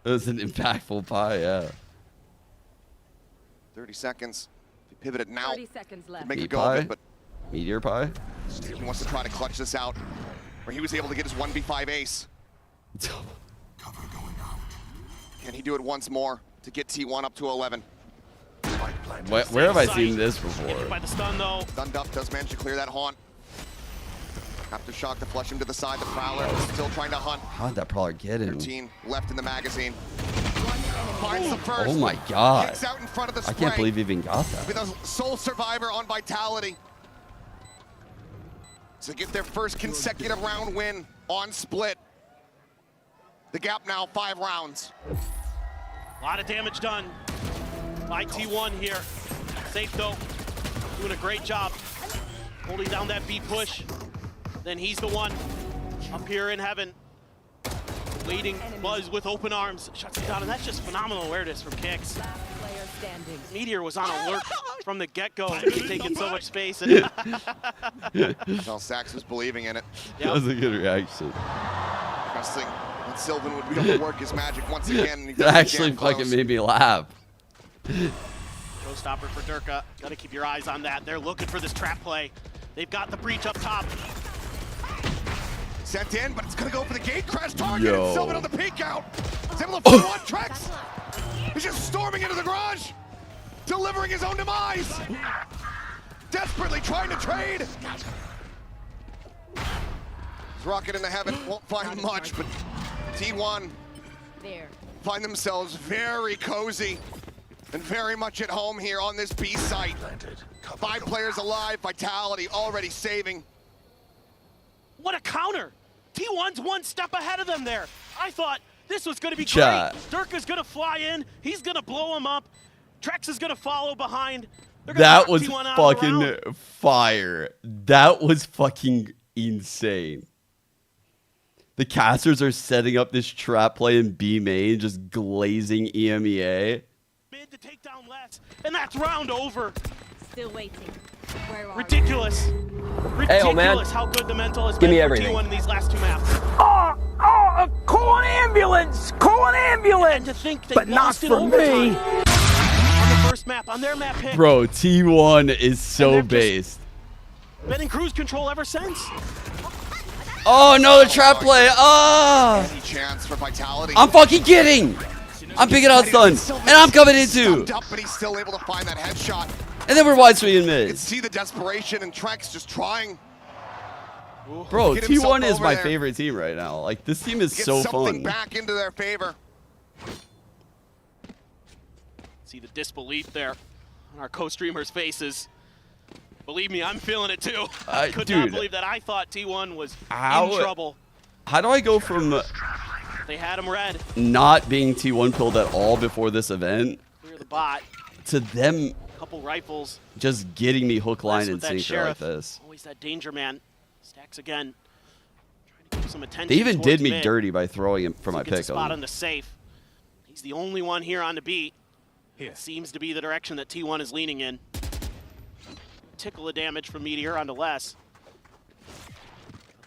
It was an impactful pie, yeah. 30 seconds. If he pivoted now, 30 seconds left. could make a Meat go of pie? it, but Meteor pie? he wants to try to clutch this out, where he was able to get his 1v5 ace. Can he do it once more to get T1 up to 11? Where have I seen this before? Hit by the stun, though. Stunned up, does manage to clear that haunt. Aftershock to flush him to the side. The Prowler is still trying to hunt. How did that Prowler get him? 13 left in the magazine. Finds the first. Oh my god. Kicks out in front of the I spray. can't believe he even got that. With a sole survivor on Vitality. To get their first consecutive round win on Split. The gap now 5 rounds. A lot of damage done by T1 here. Safe, though. Doing a great job holding down that B push. Then he's the one up here in heaven. Waiting, Buzz with open arms. Shuts it down, and that's just phenomenal awareness from Kicks. Meteor was on alert from the get-go, taking so much space. Well, Sax was believing in it. That was a good reaction. Trusting that Sylvan would be able to work his magic once again. And he It does actually again close. fucking made me laugh. Showstopper for Durka. Got to keep your eyes on that. They're looking for this trap play. They've got the breach up top. Sent in, but it's going to go for the gate crash target. Yo. And Sylvan on the peek out. He's able to find one. Trex. He's just storming into the garage. Delivering his own demise. Desperately trying to trade. Rocket in the heaven. Won't find much, but T1 find themselves very cozy and very much at home here on this B site. 5 players alive. Vitality already saving. What a counter! T1's one step ahead of them there. I thought This was going to be Chat. great. Durka's going to fly in. He's going to blow him up. Trex is going to follow behind. That was fucking fire. That was fucking insane. The casters are setting up this trap play in B main, just glazing EMEA. Mid to take down less, and that's round over. Still waiting. Where are Ridiculous. Ridiculous how good the mental has been for T1 in these last 2 maps. Call an ambulance! Call an ambulance! And to think they but not lost in for overtime me! on the first map, on their map pick. Bro, T1 is so based. Been in cruise control ever since. Oh no, the trap play. Oh! Any chance for Vitality? I'm fucking kidding. I'm picking out stun, and I'm coming in too. Up, but he's still able to find that headshot. And then we're wide swinging You mid. can see the desperation and Trex just trying. Bro, Get himself T1 is over my there. favorite team right now. Like, this team is Get so something fun. back into their favor. See the disbelief there on our co-streamers' faces. Believe me, I'm feeling it too. I could not dude. believe that. I thought T1 was How- in trouble. How do I go from They had him red. not being T1 pilled at all before this event Clear the bot. to them Couple rifles. just getting me hook, line, Less and with that sinker like sheriff. this? Always that danger man. Stacks again. Trying to give some attention. They even did towards me mid. dirty by throwing him for my Gets a pick spot on on him. the safe. He's the only one here on the beat. It seems to be the direction that T1 is leaning in. Tickle of damage from Meteor onto less.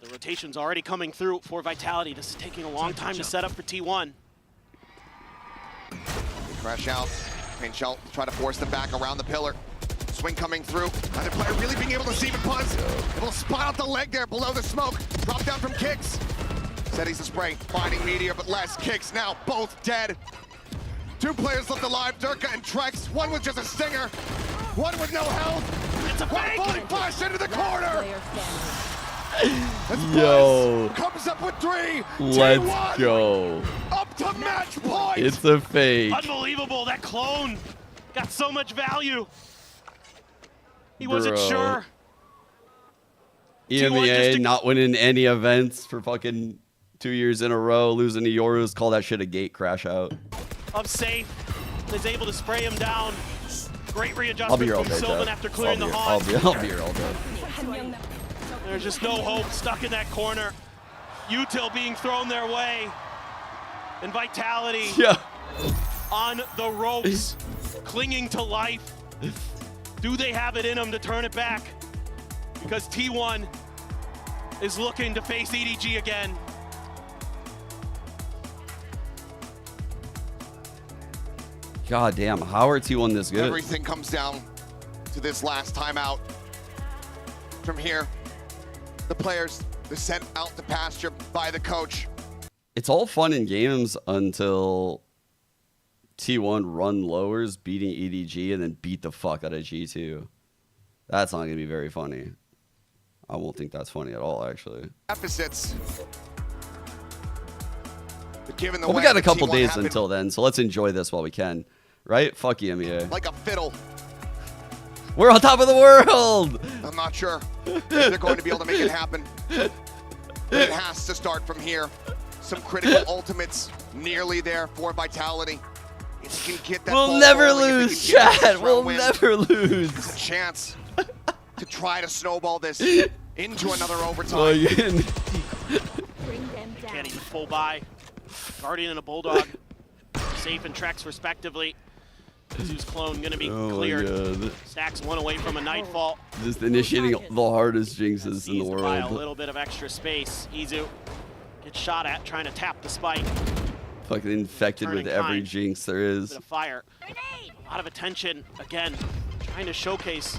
The rotation's already coming through for Vitality. This is taking a long time to set up for T1. They crash out. Pain Shell try to force them back around the pillar. Swing coming through. Another player really being able to see even Buzz. Able to spot out the leg there below the smoke. Drop down from Kicks. Said he's a spray. Finding Meteor, but less. Kicks now both dead. 2 players left alive, Durka and Trex. One with just a stinger. One with no health. It's a fake. Falling flash into the corner. As Yo. Buzz comes up with 3. Let's T1 go. up to match point. It's a fake. Unbelievable. That clone got so much value. He wasn't Bro. sure. EMEA not winning any events for fucking 2 years in a row, losing to Yorus. Call that shit a gate crash out. Up safe. Is able to spray him down. Great I'll be readjustment here all from day, Sylvan Jeff. after clearing the I'll haunt. be here all day. There's just no hope, stuck in that corner. Util being thrown their way. And Vitality on the ropes, clinging to life. Do they have it in them to turn it back? Because T1 is looking to face EDG again. God damn, how are T1 this good? Everything comes down to this last timeout. From here, the players are sent out to pasture by the coach. It's all fun in games until T1 run lowers, beating EDG, and then beat the fuck out of G2. That's not going to be very funny. I won't think that's funny at all, actually. Deficits. But given the Well, we way got a that couple T1 days happened, until then, so let's enjoy this while we can. Right? Fuck EMEA. like a fiddle. We're on top of the world! I'm not sure if they're going to be able to make it happen. But it has to start from here. Some critical ultimates nearly there for Vitality. If you can get that We'll ball never rolling, if they lose, can get this chat. round We'll win, never lose. There's a chance to try to snowball this into another overtime. Oh, yeah. Can't even full by. Guardian and a Bulldog. Safe and Trex respectively. Zeus clone gonna be cleared. God. Stacks one away from a Nightfall. Just initiating the hardest jinxes in the Sees the buy a world. little bit of extra space. Izu gets shot at, trying to tap the spike. Fucking infected with Turning every kind. jinx there is. Bit of fire. A lot of attention again, trying to showcase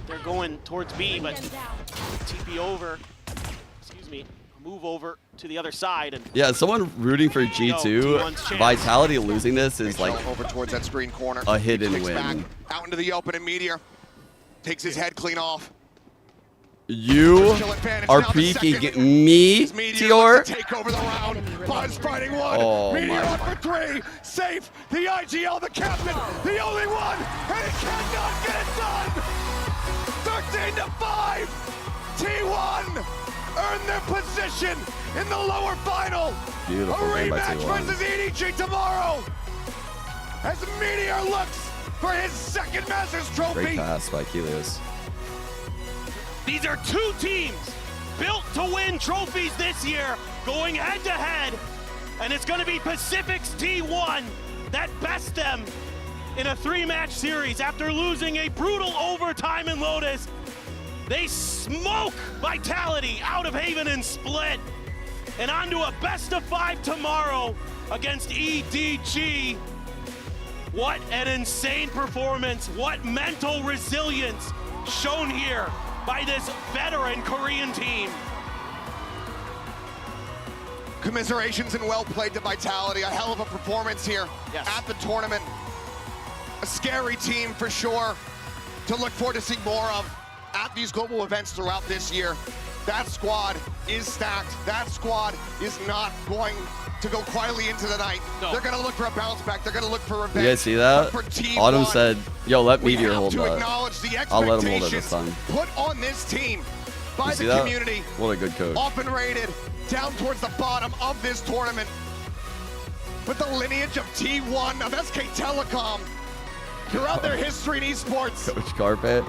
they're going towards B, but TP over. Excuse me, move over to the other side and Yeah, someone rooting for T1's G2, chance. Vitality losing this is like over towards that screen corner. a hidden Kicks win. back out into the open, and Meteor takes his head clean off. You are peeking me, Tior. Take over the round. Buzz fighting one. Oh Meteor my up for 3. Safe. The IGL, the captain, the only one, and he cannot get it done. 13-5. T1 earn their position in the lower final. Beautiful A game by rematch T1. versus EDG tomorrow. As Meteor looks for his second Masters trophy. Great pass by Kelios. These are two teams built to win trophies this year, going head to head, and it's going to be Pacific's T1 that bests them in a 3-match series after losing a brutal overtime in Lotus. They smoke Vitality out of Haven and Split, and on to a best-of-5 tomorrow against EDG. What an insane performance, what mental resilience shown here by this veteran Korean team. Commiserations and well played to Vitality. A hell of a performance here at the tournament. A scary team for sure to look forward to seeing more of at these global events throughout this year. That squad is stacked. That squad is not going to go quietly into the night. No. They're going to look for a bounce back. They're going to look for revenge. You guys see that? But for T1, Autumn said, yo, let Meteor hold to that. acknowledge the I'll let him hold it this time. put on this team by You see the that? community. What a good coach. Often rated down towards the bottom of this tournament. With the lineage of T1 of SK Telecom throughout their history in esports. Coach Carpet.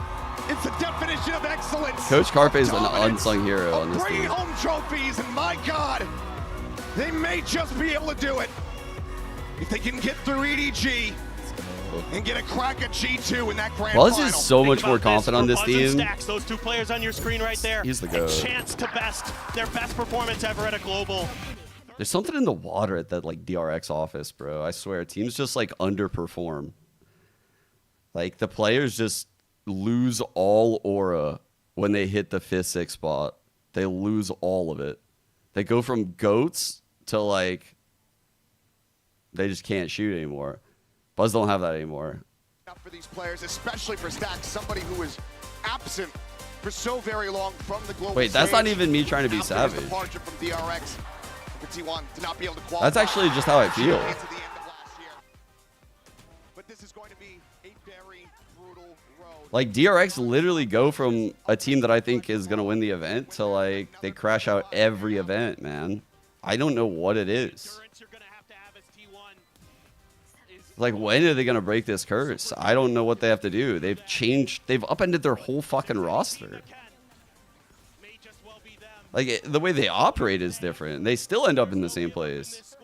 It's the definition of excellence. Coach Carpet is an Dominance unsung hero on of this bringing team. home trophies, and my God, they may just be able to do it if they can get through EDG and get a crack at G2 in that grand Buzz final. is so much more confident on this Buzz and team. Stacks, those two players on your screen right there. He's the a goat. chance to best their best performance ever at a global. There's something in the water at that like DRX office, bro. I swear, teams just like underperform. Like the players just lose all aura when they hit the 5th, 6th spot. They lose all of it. They go from goats to like they just can't shoot anymore. Buzz don't have that anymore. For these players, especially for Stacks, somebody who was absent for so very long from the global Wait, that's stage. not even me trying to be After his savage. departure from DRX, for T1 to not be able to qualify. That's actually just how I feel. Into the end of last year. But this is going to be a very brutal road. Like DRX literally go from a team that I think is gonna win the event to like they crash out every event, man. I don't know what it is. Like when are they gonna break this curse? I don't know what they have to do. They've upended their whole fucking roster. Like the way they operate is different. They still end up in the same place.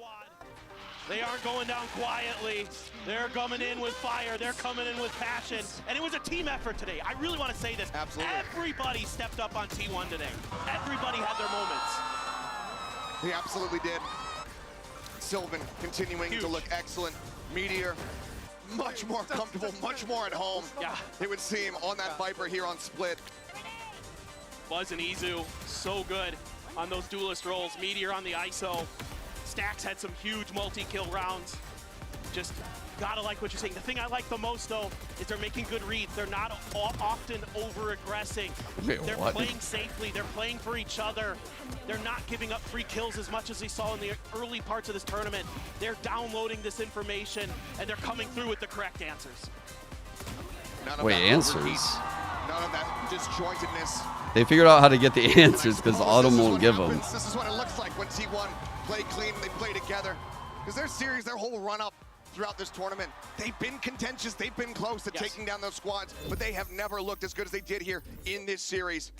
They aren't going down quietly. They're coming in with fire. They're coming in with passion. And it was a team effort today. I really want to say this. Absolutely. Everybody stepped up on T1 today. Everybody had their moments. He absolutely did. Sylvan continuing to look excellent. Meteor, much more comfortable, much more at home. Yeah. It would seem on that Viper here on Split. Buzz and Izu, so good on those duelist rolls. Meteor on the ISO. Stacks had some huge multi-kill rounds. Just gotta like what you're saying. The thing I like the most, though, is they're making good reads. They're not often over-aggressing. Wait, They're what? playing safely. They're playing for each other. They're not giving up free kills as much as we saw in the early parts of this tournament. They're downloading this information, and they're coming through with the correct answers. Wait, answers? None of that disjointedness. They figured out how to get the answers because Autumn won't give them. This is what it looks like when T1 play clean and they play together. Because their series, their whole run-up throughout this tournament, they've been contentious, they've been close to taking down those squads, but they have never looked as good as they did here in this series.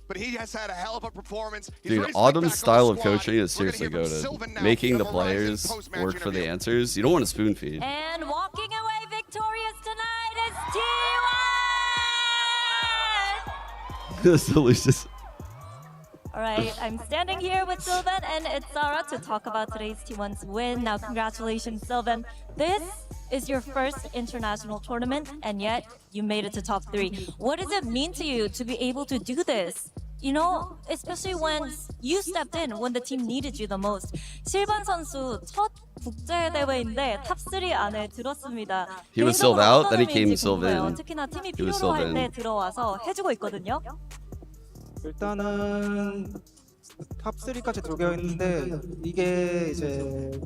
But he has had a hell of a performance. He's Dude, ready to stick back Autumn's on style the of squad. coaching is We're gonna seriously hear from Sylvan goated. now Making in the Horizon players post-match work for the interview. answers. You don't want to spoon feed. And walking away victorious tonight is T1! The solutions. All right, I'm standing here with Sylvan and Itzara to talk about today's T1's win. Now, congratulations, Sylvan. This is your first international tournament, and yet you made it to top 3. What does it mean to you to be able to do this? You know, especially when you stepped in when the team needed you the most. 실반 선수 첫 국제 대회인데 탑 3 안에 들었습니다. He was sold out, then he came Sylvan. 특히나 팀이 He was 필요로 할 때 Sylvan. 들어와서 해주고 있거든요. 일단은 탑 3까지 들게 했는데 이게 이제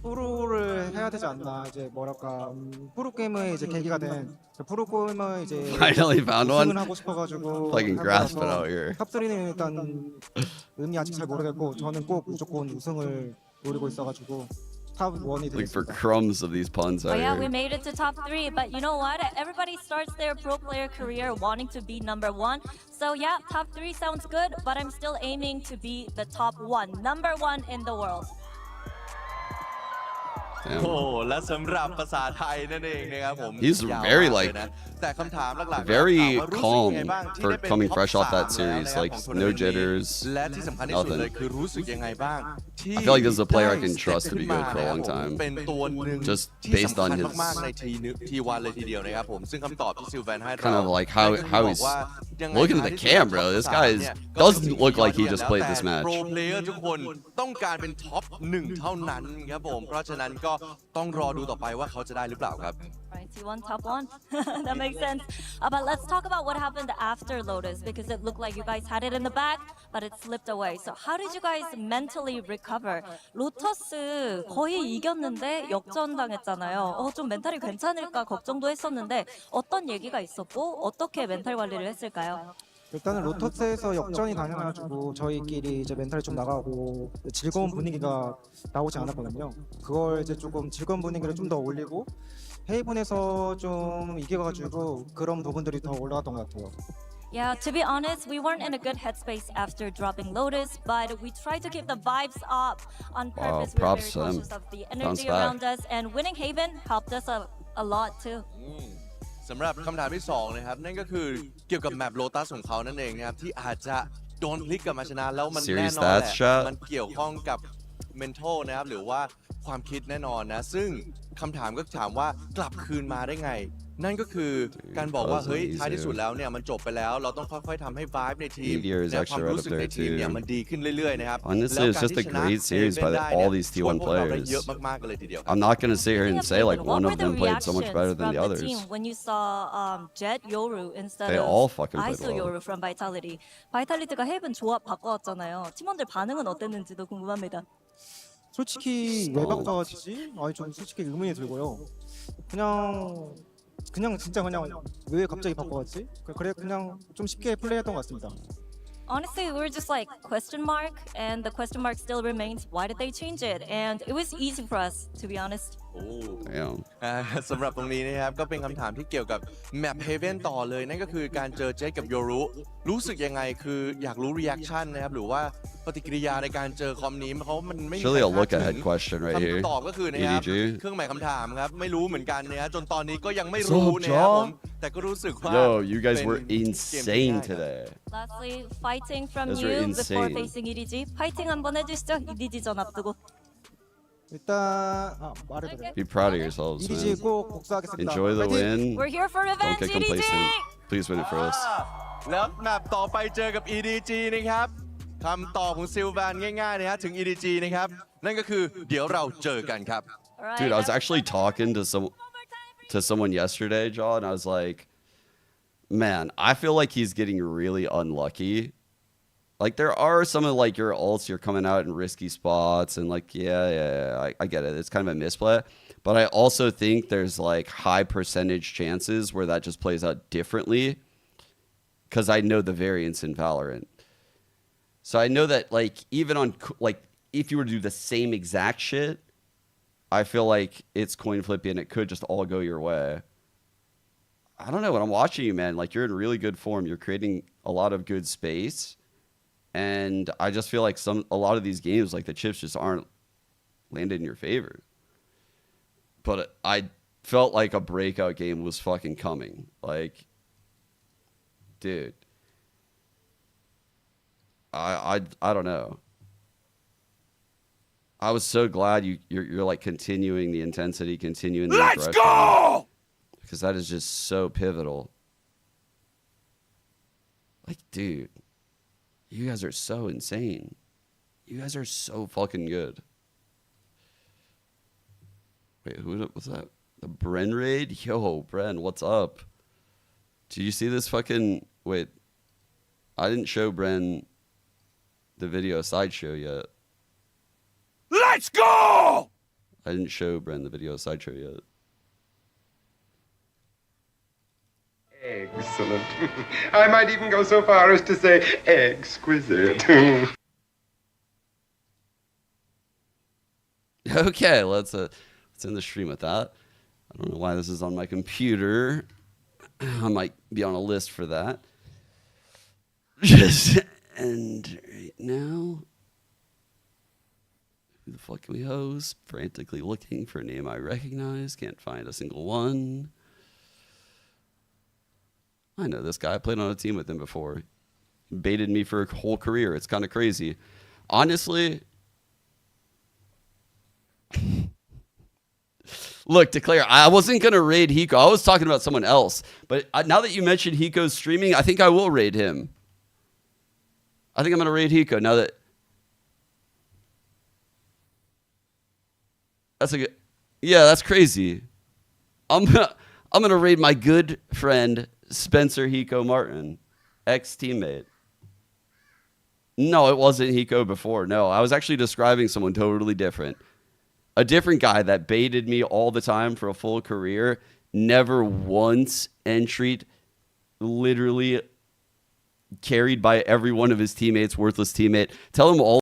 프로를 해야 되지 않나. 이제 뭐랄까 프로 게임의 이제 계기가 된 프로 게임의 이제 Finally found one. 우승을 하고 싶어가지고 Fucking 한 grasp it 거라서 out here. 탑3는 일단 의미 아직 잘 모르겠고 저는 꼭 무조건 우승을 노리고 있어가지고 탑 1이 Looking for 되겠습니다. crumbs of these puns Oh out yeah, here. we made it to top 3, but you know what? Everybody starts their pro player career wanting to be number 1. So yeah, top 3 sounds good, but I'm still aiming to be the top 1, number 1 in the world. โอ้และสำหรับภาษาไทยนั่นเองนะครับผม He's ยาว very มาก like เลยนะแต่คำถามหลักๆ very ถามว่ารู้สึก calm ยังไงบ้างที่ for ได้เป็น coming ท็อป fresh off 3 that แล้ว series. นะครับ Like ของทัวร์นา no เมนต์นี้ jitters. และที่สำคัญที่สุดเลย Nothing. คือรู้สึกยังไงบ้างที่ I feel like this is a player I can ได้ trust to be good for a long ขึ้นมา time. เป็นตัวหนึ่ง Just ที่ based สำ on คัญ his มากๆในทีวันเลยทีเดียวนะครับผมซึ่งคำตอบที่ซิลแวนให้เรา kind of like how นั่นก็คือ he's บอกว่ายังไง looking at the ท้ายที่สุด cam, bro. This ท็อป guy 3เนี่ย doesn't look like he ก็ just แล้ว played แต่ this match. โปรเพลเยอร์ทุกคนต้องการเป็นท็อป 1 เท่านั้นครับผมเพราะฉะนั้นก็ต้องรอดูต่อไปว่าเขาจะได้หรือเปล่าครับ Right, T1 top 1. That makes sense. But let's talk about what happened after Lotus, because it looked like you guys had it in the bag, but it slipped away. So how did you guys mentally recover? 로터스 거의 이겼는데 역전당했잖아요. 좀 멘탈이 괜찮을까 걱정도 했었는데 어떤 얘기가 있었고 어떻게 멘탈 관리를 했을까요? 일단은 로터스에서 역전이 당해가지고 저희끼리 이제 멘탈이 좀 나가고 즐거운 분위기가 나오지 않았거든요. 그걸 이제 조금 즐거운 분위기를 좀 더 올리고 헤이븐에서 좀 이겨가지고 그런 부분들이 더 올라갔던 것 같아요. Yeah, to be honest, we weren't in a good headspace after dropping Lotus, but we tried to keep the vibes up on Wow, purpose. We were very props to him. conscious of the Bounce energy back. around us, and winning Haven helped us a lot too. สำหรับคำถามที่ 2 นะครับนั่นก็คือเกี่ยวกับแมปโลตัสของเขานั่นเองนะครับที่อาจจะโดนพลิกกลับมาชนะแล้วมัน Series แน่นอนแหละ stats shot มันเกี่ยวข้องกับ mental นะครับหรือว่าความคิดแน่นอนนะซึ่งคำถามก็ถามว่ากลับคืนมาได้ไง นั่นก็คือการบอกว่าเฮ้ยท้ายที่สุดแล้วเนี่ยมันจบไปแล้วเราต้องค่อยๆทำให้ vibe ในทีม Meteor is และ actually ความ right รู้ up สึก there ในทีมเนี่ย too. มันดีขึ้นเรื่อยๆนะครับ Honestly, แล้ว it's การ just ที่ a ชนะ great series by ได้ all เนี่ย these ช่วย T1 พวกเราได้ players. เยอะมากๆกันเลยทีเดียว I'm not gonna sit here and say like What one were of the them played so much reactions better than from the the others. team when you saw Jet Yoru instead They of all fucking played ISO well. Yoru from Vitality? 바이탈리티가 헤이븐 조합 바꿔왔잖아요. 팀원들 반응은 어땠는지도 궁금합니다. 솔직히 왜 바꿔지지? 아니 좀 솔직히 의문이 들고요. 그냥 진짜 그냥 왜 갑자기 바꿔왔지? 그래 그냥 좀 쉽게 플레이했던 것 같습니다. Honestly, we were just like question mark, and the question mark still remains. Why did they change it? And it was easy for us, to be honest. สำหรับตรงนี้นะครับก็เป็นคำถามที่เกี่ยวกับแมปเฮเว่นต่อเลยนั่นก็คือการเจอเจคกับโยรุรู้สึกยังไงคืออยากรู้รีแอคชั่นนะครับหรือว่าปฏิกิริยาในการเจอคอมนี้เพราะมันไม่มี Surely ใคร a look คาด ahead ถึง question right here. คำตอบก็คือนะครับ EDG. เครื่องหมายคำถามครับไม่รู้เหมือนกันนะจนตอนนี้ก็ยังไม่รู้นะครับผมแต่ก็รู้สึกว่า Yo, you guys เป็น were เกมที่ insane ง่ายครับ today. Lastly, fighting from Those you were before insane. facing EDG. 파이팅 한번 해주시죠. EDG 전 앞두고. 일단 말해드려요. Be proud of yourselves, EDG man. 꼭 복수하겠습니다. Enjoy the 파이팅! win. We're here for Don't revenge, get EDG! complacent. Please win it for us. แล้วแมปต่อไปเจอกับ EDG นะครับคำตอบของซิลแวนง่ายๆนะฮะถึง EDG นะครับนั่นก็คือเดี๋ยวเราเจอกันครับ Dude, I was actually talking to someone yesterday, John, and I was like, man, I feel like he's getting really unlucky. Like there are some of like your ults, you're coming out in risky spots, and like I get it. It's kind of a misplay, but I also think there's like high percentage chances where that just plays out differently, because I know the variance in Valorant. So I know that like even on like if you were to do the same exact shit, I feel like it's coin flippy and it could just all go your way. I don't know. When I'm watching you, man, like you're in really good form. You're creating a lot of good space. And I just feel like a lot of these games, like the chips just aren't landed in your favor. But I felt like a breakout game was fucking coming. Like, dude, I don't know. I was so glad you're like continuing the intensity, continuing the aggression. Let's go! Because that is just so pivotal. Like, dude, you guys are so insane. You guys are so fucking good. Wait, who was that? The Bren raid? Yo, Bren, what's up? Did you see this fucking... Wait, I didn't show Bren the video sideshow yet. Let's go! I didn't show Bren the video of Sideshow yet. Excellent. I might even go so far as to say exquisite. Okay, let's end the stream with that. I don't know why this is on my computer. I might be on a list for that. Just end right now. Who the fuck can we host? Frantically looking for a name I recognize. Can't find a single one. I know this guy. I played on a team with him before. He baited me for a whole career. It's kind of crazy. Honestly, look, Declare, I wasn't going to raid Hiko. I was talking about someone else. But now that you mentioned Hiko's streaming, I think I will raid him. I think I'm going to raid Hiko now that... That's a good... Yeah, that's crazy. I'm gonna raid my good friend Spencer Hiko Martin, ex-teammate. No, it wasn't Hiko before. No, I was actually describing someone totally different. A different guy that baited me all the time for a full career, never once entried, literally carried by every one of his teammates, worthless teammate. Tell him all